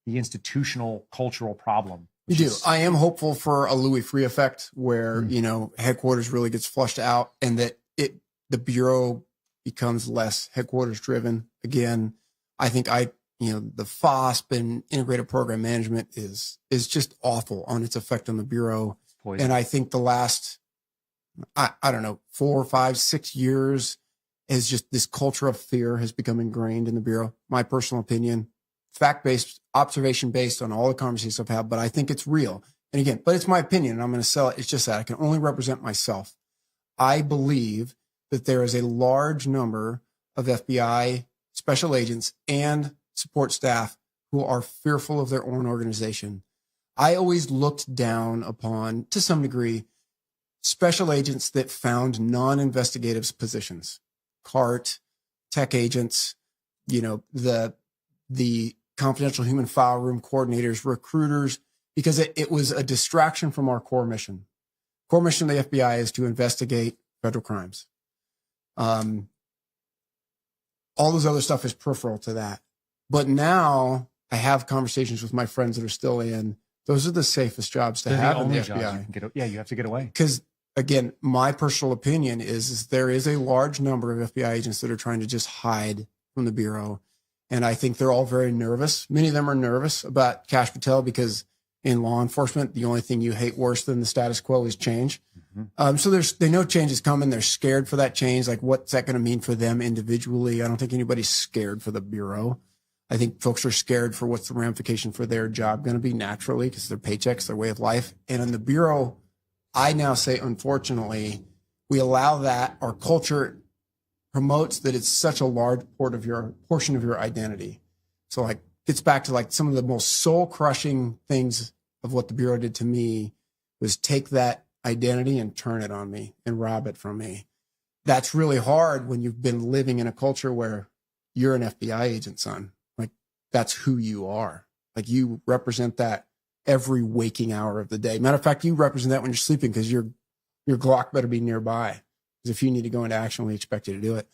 the institutional cultural problem. You do. I am hopeful for a Louis Freeh effect where, headquarters really gets flushed out and that the Bureau becomes less headquarters driven. Again, I think the FOSP and integrated program management is just awful on its effect on the Bureau. Poison. And I think the last, I don't know, 4, 5, 6 years is just this culture of fear has become ingrained in the Bureau. My personal opinion, fact-based, observation-based on all the conversations I've had, but I think it's real. And again, but it's my opinion and I'm going to sell it. It's just that I can only represent myself. I believe that there is a large number of FBI special agents and support staff who are fearful of their own organization. I always looked down upon, to some degree, special agents that found non-investigative positions, CART, tech agents, the confidential human file room coordinators, recruiters, because it was a distraction from our core mission. Core mission of the FBI is to investigate federal crimes. All this other stuff is peripheral to that. But now I have conversations with my friends that are still in. Those are the safest jobs to have in the FBI. You have to get away. Because, again, my personal opinion is there is a large number of FBI agents that are trying to just hide from the Bureau. And I think they're all very nervous. Many of them are nervous about Kash Patel because in law enforcement, the only thing you hate worse than the status quo is change. So they know change is coming. They're scared for that change. Like, what's that going to mean for them individually? I don't think anybody's scared for the Bureau. I think folks are scared for what's the ramification for their job going to be naturally because their paychecks, their way of life. And in the Bureau, I now say, unfortunately, we allow that. Our culture promotes that it's such a large portion of your identity. So like, gets back to like some of the most soul crushing things of what the Bureau did to me was take that identity and turn it on me and rob it from me. That's really hard when you've been living in a culture where you're an FBI agent, son. Like, that's who you are. Like, you represent that every waking hour of the day. Matter of fact, you represent that when you're sleeping because your Glock better be nearby. Because if you need to go into action, we expect you to do it.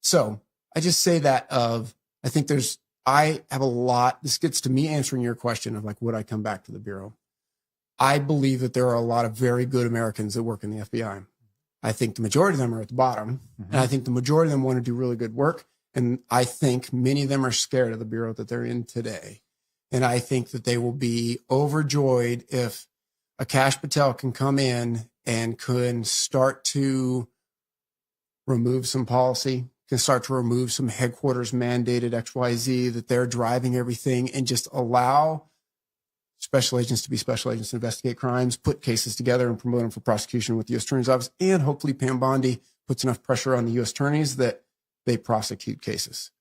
So I just say that I think I have a lot, this gets to me answering your question of like, would I come back to the Bureau? I believe that there are a lot of very good Americans that work in the FBI. I think the majority of them are at the bottom. And I think the majority of them want to do really good work. And I think many of them are scared of the Bureau that they're in today. And I think that they will be overjoyed if a Kash Patel can come in and can start to remove some policy, can start to remove some headquarters mandated XYZ, that they're driving everything, and just allow special agents to be special agents, investigate crimes, put cases together and promote them for prosecution with the U.S. Attorney's Office. And hopefully Pam Bondi puts enough pressure on the U.S. attorneys that they prosecute cases.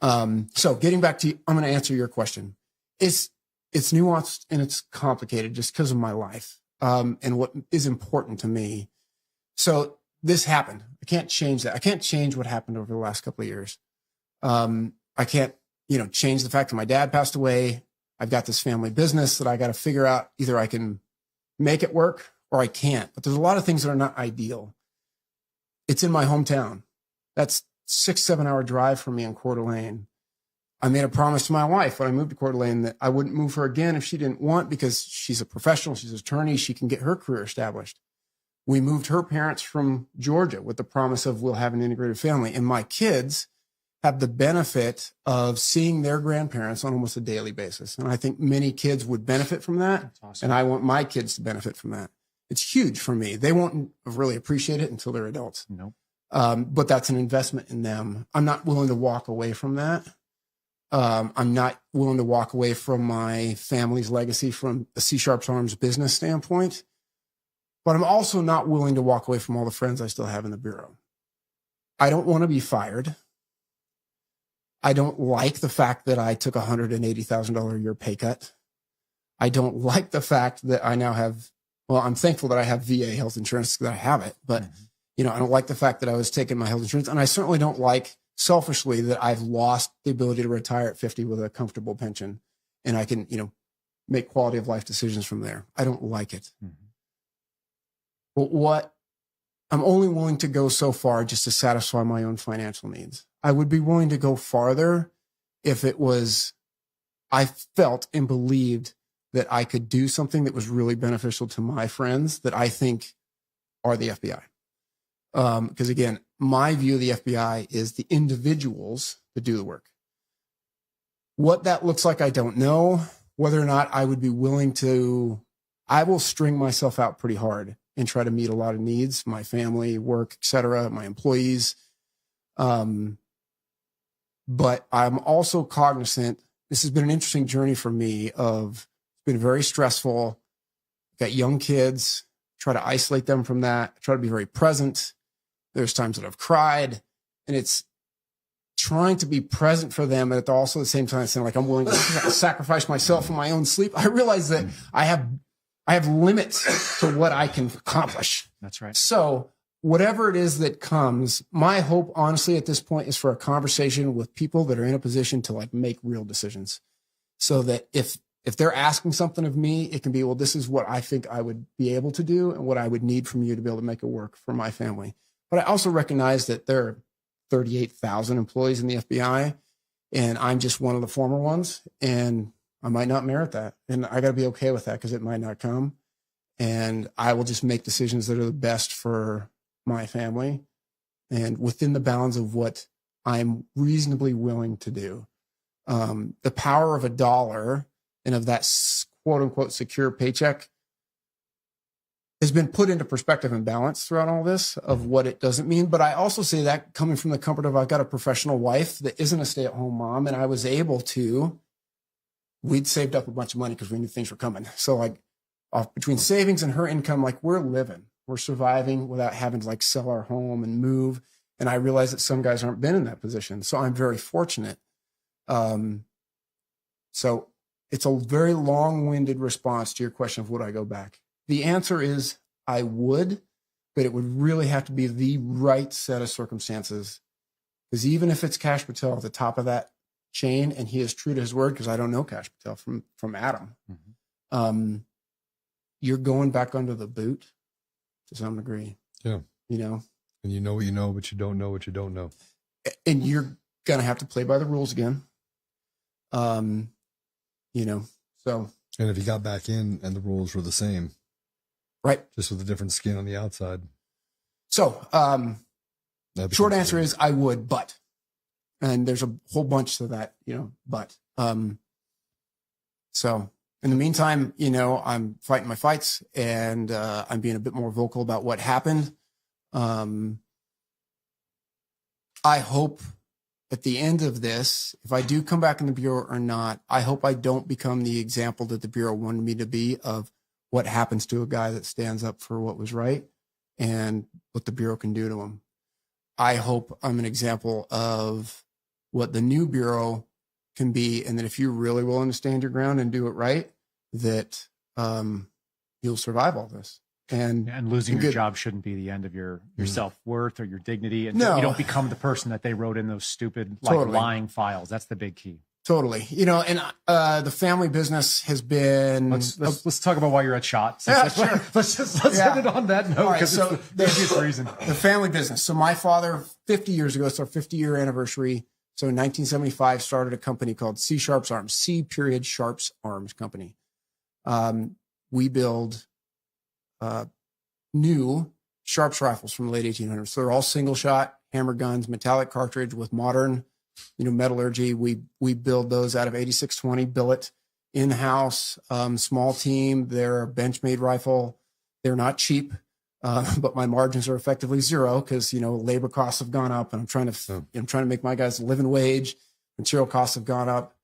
So getting back to, I'm going to answer your question. It's nuanced and it's complicated just because of my life and what is important to me. So this happened. I can't change that. I can't change what happened over the last couple of years. I can't, change the fact that my dad passed away. I've got this family business that I got to figure out. Either I can make it work or I can't. But there's a lot of things that are not ideal. It's in my hometown. That's 6-7 hour drive from me in Coeur d'Alene. I made a promise to my wife when I moved to Coeur d'Alene that I wouldn't move her again if she didn't want, because she's a professional, she's an attorney, she can get her career established. We moved her parents from Georgia with the promise of we'll have an integrated family. And my kids have the benefit of seeing their grandparents on almost a daily basis. And I think many kids would benefit from that. That's awesome. And I want my kids to benefit from that. It's huge for me. They won't really appreciate it until they're adults. Nope. But that's an investment in them. I'm not willing to walk away from that. I'm not willing to walk away from my family's legacy from a C Sharps Arms business standpoint. But I'm also not willing to walk away from all the friends I still have in the Bureau. I don't want to be fired. I don't like the fact that I took a $180,000 a year pay cut. I don't like the fact that I now have, I'm thankful that I have VA health insurance, that I have it, but I don't like the fact that I was taking my health insurance. And I certainly don't like, selfishly, that I've lost the ability to retire at 50 with a comfortable pension and I can, make quality of life decisions from there. I don't like it. But I'm only willing to go so far just to satisfy my own financial needs. I would be willing to go farther if I felt and believed that I could do something that was really beneficial to my friends that I think are the FBI. Because again, my view of the FBI is the individuals that do the work. What that looks like, I don't know. Whether or not I would be willing to, I will string myself out pretty hard and try to meet a lot of needs, my family, work, etc., my employees. But I'm also cognizant, this has been an interesting journey for me it's been very stressful. Got young kids, try to isolate them from that, try to be very present. There's times that I've cried, and it's trying to be present for them, but also at the same time saying, like, I'm willing to sacrifice myself for my own sleep. I realize that I have limits to what I can accomplish. That's right. So whatever it is that comes, my hope, honestly, at this point is for a conversation with people that are in a position to like make real decisions, so that if if they're asking something of me, it can be, well, this is what I think I would be able to do and what I would need from you to be able to make it work for my family. But I also recognize that there are 38,000 employees in the FBI, and I'm just one of the former ones, and I might not merit that. And I got to be okay with that because it might not come. And I will just make decisions that are the best for my family and within the bounds of what I'm reasonably willing to do. The power of a dollar and of that quote unquote secure paycheck has been put into perspective and balance throughout all this of what it doesn't mean. But I also say that coming from the comfort of I've got a professional wife that isn't a stay-at-home mom, and I was able to, we'd saved up a bunch of money because we knew things were coming. So like between savings and her income, like we're living, we're surviving without having to like sell our home and move. And I realize that some guys aren't been in that position. So I'm very fortunate. So it's a very long-winded response to your question of would I go back? The answer is I would, but it would really have to be the right set of circumstances. Because even if it's Kash Patel at the top of that chain and he is true to his word, because I don't know Kash Patel from Adam, you're going back under the boot to some degree. Yeah. You know? And you know what you know, but you don't know what you don't know. And you're going to have to play by the rules again. You know, so. And if you got back in and the rules were the same. Right. Just with a different skin on the outside. So, short answer is I would, but. And there's a whole bunch to that, you know, but. So in the meantime, you know, I'm fighting my fights and I'm being a bit more vocal about what happened. I hope at the end of this, if I do come back in the Bureau or not, I hope I don't become the example that the Bureau wanted me to be of what happens to a guy that stands up for what was right and what the Bureau can do to him. I hope I'm an example of what the new Bureau can be, and that if you're really willing to stand your ground and do it right, that you'll survive all this. And losing your job shouldn't be the end of your self-worth or your dignity. And you don't become the person that they wrote in those stupid lying files. That's the big key. Totally. You know, and the family business has been. Let's talk about why you're at SHOT. Yeah, sure. Let's hit it on that note because so there's a reason. The family business. So my father, 50 years ago, it's our 50-year anniversary. So in 1975, started a company called C Sharps Arms, C period Sharps Arms Company. We build new Sharps rifles from the late 1800s. So they're all single shot, hammer guns, metallic cartridge with modern, you know, metallurgy. We build those out of 8620 billet in-house, small team. They're a bench-made rifle. They're not cheap, but my margins are effectively zero because, you know, labor costs have gone up, and I'm trying to make my guys a living wage. Material costs have gone up.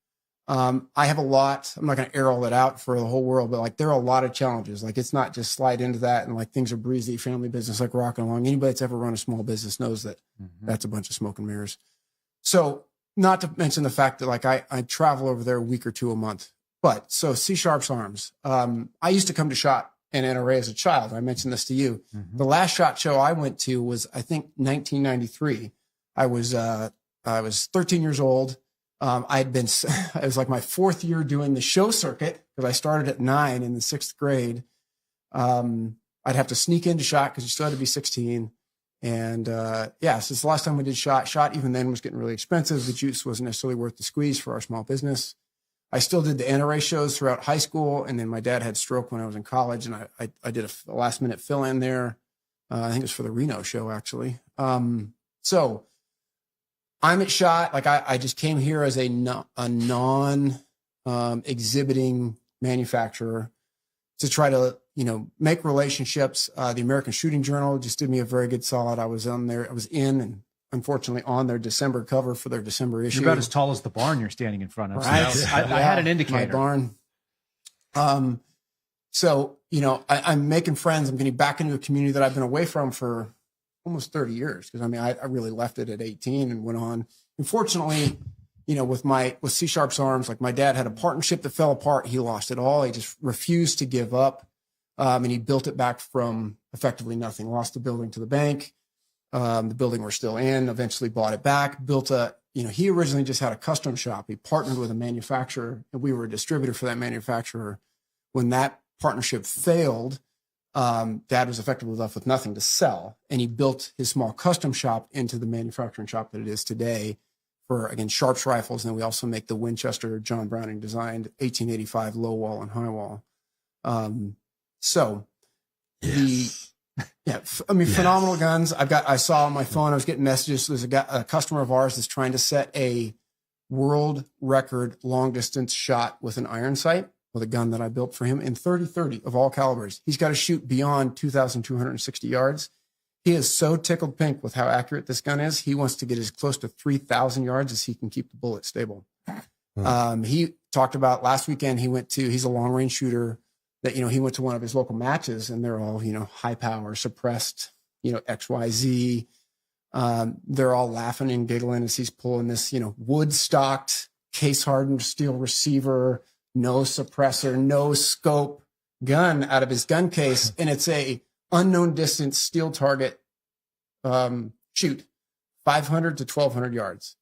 I have a lot. I'm not going to air all that out for the whole world, but like there are a lot of challenges. Like it's not just slide into that and like things are breezy, family business, like rocking along. Anybody that's ever run a small business knows that that's a bunch of smoke and mirrors. So not to mention the fact that like I travel over there a week or two a month. But so C Sharps Arms. I used to come to SHOT and NRA as a child. I mentioned this to you. The last SHOT show I went to was, I think, 1993. I was 13 years old. It was like my fourth year doing the show circuit because I started at 9 in the 6th grade. I'd have to sneak into SHOT because you still had to be 16. And since the last time we did SHOT even then was getting really expensive. The juice wasn't necessarily worth the squeeze for our small business. I still did the NRA shows throughout high school. And then my dad had stroke when I was in college, and I did a last minute fill in there. I think it was for the Reno show, actually. So I'm at SHOT. Like I just came here as a non exhibiting manufacturer to try to, you know, make relationships. The American Shooting Journal just did me a very good solid. I was in and unfortunately on their December cover for their December issue. You're about as tall as the barn you're standing in front of. Right. So I had an indicator. My barn. So, you know, I'm making friends. I'm getting back into a community that I've been away from for almost 30 years. Because I mean, I really left it at 18 and went on. Unfortunately, you know, with C Sharps Arms, like my dad had a partnership that fell apart. He lost it all. He just refused to give up. And he built it back from effectively nothing, lost the building to the bank. the building we're still in, eventually bought it back, built he originally just had a custom shop. He partnered with a manufacturer, and we were a distributor for that manufacturer. When that partnership failed, Dad was effectively left with nothing to sell, and he built his small custom shop into the manufacturing shop that it is today for, again, Sharps rifles. And then we also make the Winchester John Browning designed 1885 low wall and high wall. Phenomenal guns. I saw on my phone, I was getting messages. There's a customer of ours that's trying to set a world record long distance shot with an iron sight with a gun that I built for him in 30-30 of all calibers. He's got to shoot beyond 2,260 yards. He is so tickled pink with how accurate this gun is. He wants to get as close to 3,000 yards as he can keep the bullet stable. He talked about last weekend, he's a long range shooter that, he went to one of his local matches, and they're all, high power, suppressed, XYZ. They're all laughing and giggling as he's pulling this, wood stocked, case hardened steel receiver, no suppressor, no scope gun out of his gun case. And it's a unknown distance steel target, shoot 500 to 1,200 yards.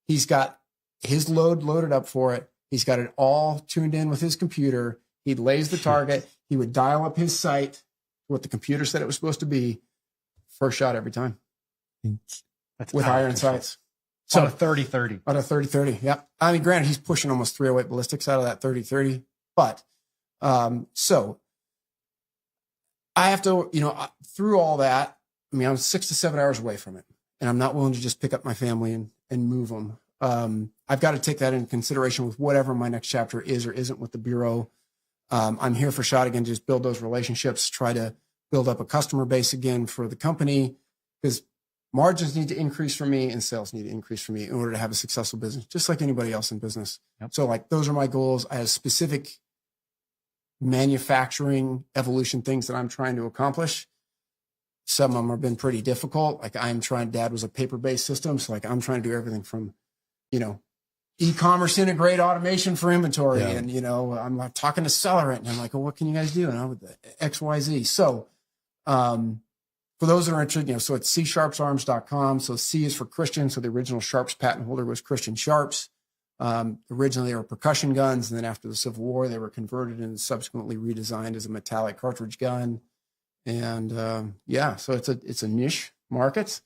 He's got his load loaded up for it. He's got it all tuned in with his computer. He lays the target. He would dial up his sight, what the computer said it was supposed to be. First shot every time. That's with iron sights. So out of 30-30. Out of 30-30, yeah. I mean, granted, he's pushing almost 308 ballistics out of that 30-30. But, so I have to, through all that, I'm 6 to 7 hours away from it. And I'm not willing to just pick up my family and move them. I've got to take that into consideration with whatever my next chapter is or isn't with the Bureau. I'm here for shot again, just build those relationships, try to build up a customer base again for the company, because margins need to increase for me and sales need to increase for me in order to have a successful business, just like anybody else in business. Yep. So those are my goals. I have specific manufacturing evolution things that I'm trying to accomplish. Some of them have been pretty difficult. Dad was a paper-based system. So I'm trying to do everything from, e-commerce integrate automation for inventory. Yeah. And, I'm talking to Celerant and I'm like, well, what can you guys do? And with the XYZ. So, for those that are interested, so it's csharpsarms.com. So C is for Christian. So the original Sharps patent holder was Christian Sharps. Originally they were percussion guns. And then after the Civil War, they were converted and subsequently redesigned as a metallic cartridge gun. And, so it's a niche market.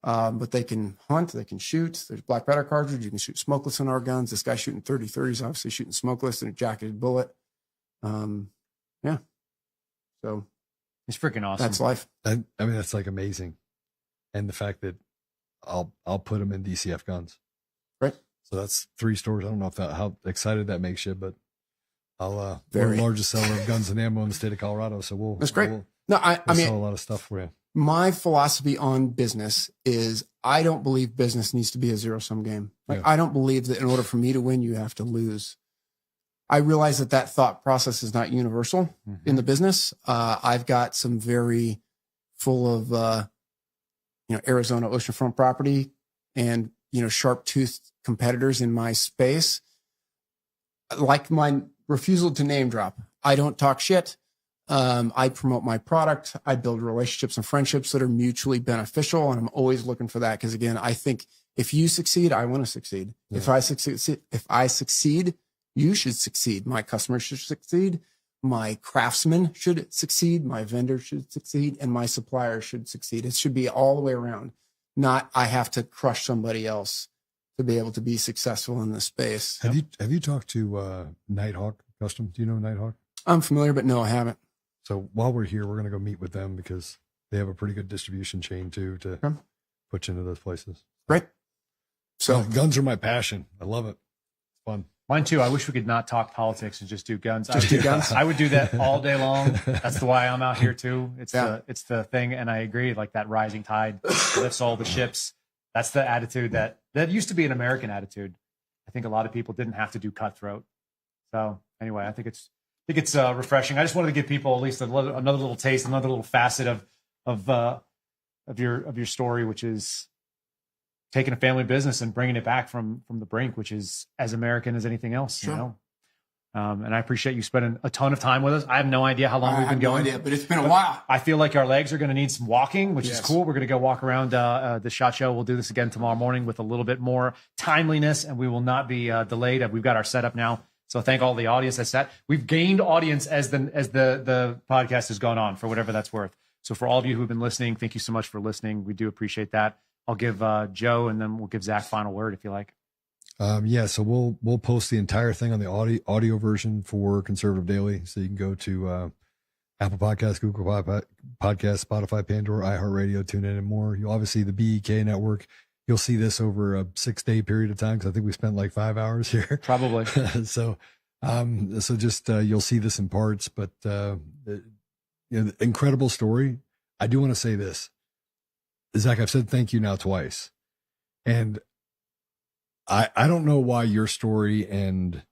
But they can hunt, they can shoot. There's black powder cartridge. You can shoot smokeless on our guns. This guy's shooting 30-30s, obviously shooting smokeless and a jacketed bullet. So it's freaking awesome. That's life. That's amazing. And the fact that I'll put them in DCF guns. Right. So that's 3 stores. I don't know how excited that makes you, but we're Very. the largest seller of guns and ammo in the state of Colorado. So that's great. We'll sell a lot of stuff for you. My philosophy on business is I don't believe business needs to be a zero-sum game. I don't believe that in order for me to win, you have to lose. I realize that thought process is not universal in the business. I've got some very full of, Arizona oceanfront property and, sharp-toothed competitors in my space. Like my refusal to name drop. I don't talk shit. I promote my product. I build relationships and friendships that are mutually beneficial. And I'm always looking for that. Cause again, I think if you succeed, I want to succeed. Yeah. If I succeed, you should succeed. My customers should succeed. My craftsmen should succeed. My vendor should succeed and my supplier should succeed. It should be all the way around. Not I have to crush somebody else to be able to be successful in this space. Have you talked to Nighthawk Custom? Do you know Nighthawk? I'm familiar, but no, I haven't. So while we're here, we're going to go meet with them because they have a pretty good distribution chain too to put you into those places. Great. So guns are my passion. I love it. It's fun. Mine too. I wish we could not talk politics and just do guns. I would do that all day long. That's why I'm out here too. It's the thing. And I agree. That rising tide lifts all the ships. That's the attitude that used to be an American attitude. I think a lot of people didn't have to do cutthroat. So anyway, I think it's refreshing. I just wanted to give people at least another little taste, another little facet of your story, which is taking a family business and bringing it back from the brink, which is as American as anything else. Sure. And I appreciate you spending a ton of time with us. I have no idea how long we've been going. I have no idea, but it's been a while. I feel like our legs are going to need some walking, which is cool. We're going to go walk around the SHOT Show. We'll do this again tomorrow morning with a little bit more timeliness, and we will not be delayed. We've got our setup now. So thank all the audience that's sat. We've gained audience as the podcast has gone on, for whatever that's worth. So for all of you who've been listening, thank you so much for listening. We do appreciate that. I'll give Joe, and then we'll give Zach final word if you like. So we'll post the entire thing on the audio version for Conservative Daily. So you can go to Apple Podcasts, Google Podcasts, Spotify, Pandora, iHeartRadio, TuneIn, and more. You'll obviously the BEK network. You'll see this over a 6-day period of time, because I think we spent like 5 hours here. Probably. So just you'll see this in parts, but incredible story. I do want to say this, Zach. I've said thank you now twice, and I don't know why your story and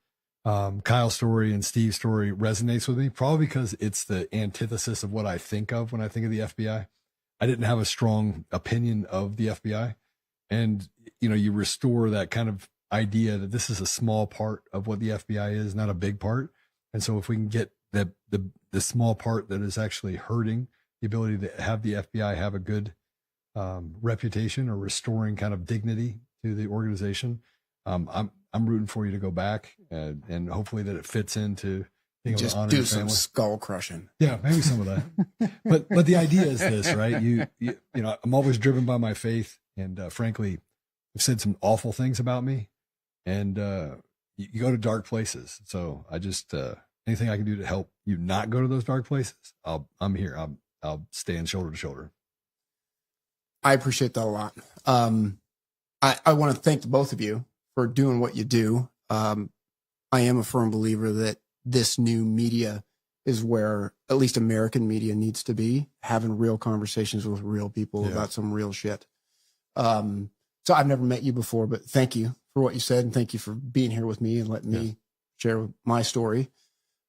Kyle's story and Steve's story resonates with me. Probably because it's the antithesis of what I think of when I think of the FBI. I didn't have a strong opinion of the FBI. And, you restore that kind of idea that this is a small part of what the FBI is, not a big part. And so if we can get the small part that is actually hurting the ability to have the FBI have a good reputation, or restoring kind of dignity to the organization, I'm rooting for you to go back, and hopefully that it fits into being able to honor your family. Some skull crushing. Yeah, maybe some of that. but the idea is this, right? You I'm always driven by my faith, and frankly, you've said some awful things about me, and you go to dark places. So I just anything I can do to help you not go to those dark places, I'm here. I'll stand shoulder to shoulder. I appreciate that a lot. I want to thank the both of you for doing what you do. I am a firm believer that this new media is where at least American media needs to be, having real conversations with real people about some real shit. So I've never met you before, but thank you for what you said, and thank you for being here with me and letting me share my story.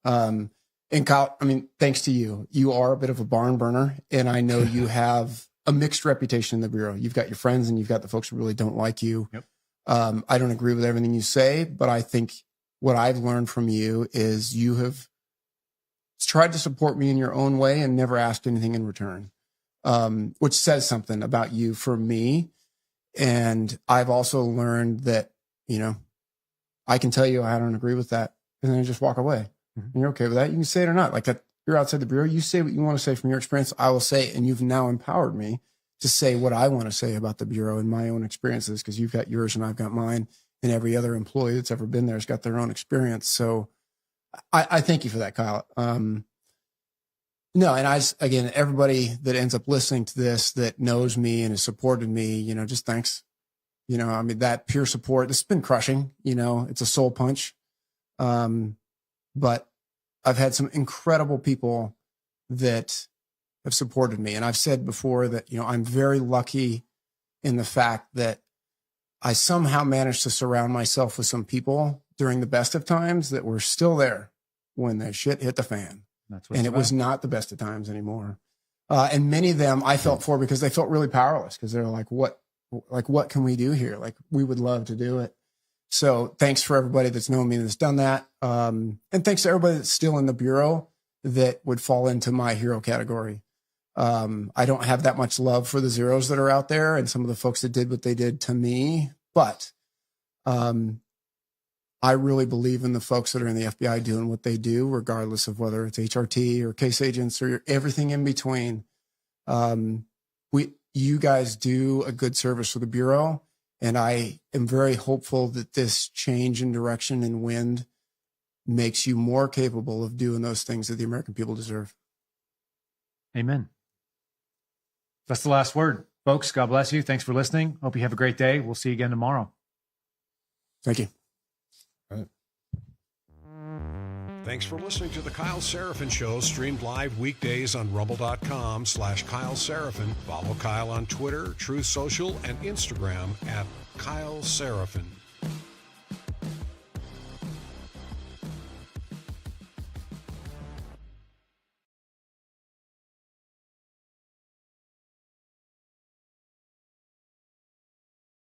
And Kyle, thanks to you. You are a bit of a barn burner, and I know you have a mixed reputation in the Bureau. You've got your friends, and you've got the folks who really don't like you. Yep. I don't agree with everything you say, but I think what I've learned from you is you have tried to support me in your own way and never asked anything in return, which says something about you for me. And I've also learned that, I can tell you I don't agree with that, and then I just walk away. Mm-hmm. And you're okay with that. You can say it or not. Like that, you're outside the Bureau. You say what you want to say from your experience. I will say it. And you've now empowered me to say what I want to say about the Bureau and my own experiences, because you've got yours and I've got mine, and every other employee that's ever been there has got their own experience. So I thank you for that, Kyle. No, and again, everybody that ends up listening to this that knows me and has supported me, just thanks. That peer support, this has been crushing, it's a soul punch. But I've had some incredible people that have supported me. And I've said before that, I'm very lucky in the fact that I somehow managed to surround myself with some people during the best of times that were still there when the shit hit the fan. And it was not the best of times anymore. And many of them I felt for because they felt really powerless, because they're like, what can we do here? Like, we would love to do it. So thanks for everybody that's known me that's done that. And thanks to everybody that's still in the Bureau that would fall into my hero category. I don't have that much love for the zeros that are out there and some of the folks that did what they did to me, but I really believe in the folks that are in the FBI doing what they do, regardless of whether it's HRT or case agents or everything in between. You guys do a good service for the Bureau, and I am very hopeful that this change in direction and wind makes you more capable of doing those things that the American people deserve. Amen. That's the last word. Folks, God bless you. Thanks for listening. Hope you have a great day. We'll see you again tomorrow. Thank you. All right. Thanks for listening to the Kyle Seraphin Show, streamed live weekdays on rumble.com/Kyle Seraphin. Follow Kyle on Twitter, Truth Social, and Instagram @Kyle Seraphin.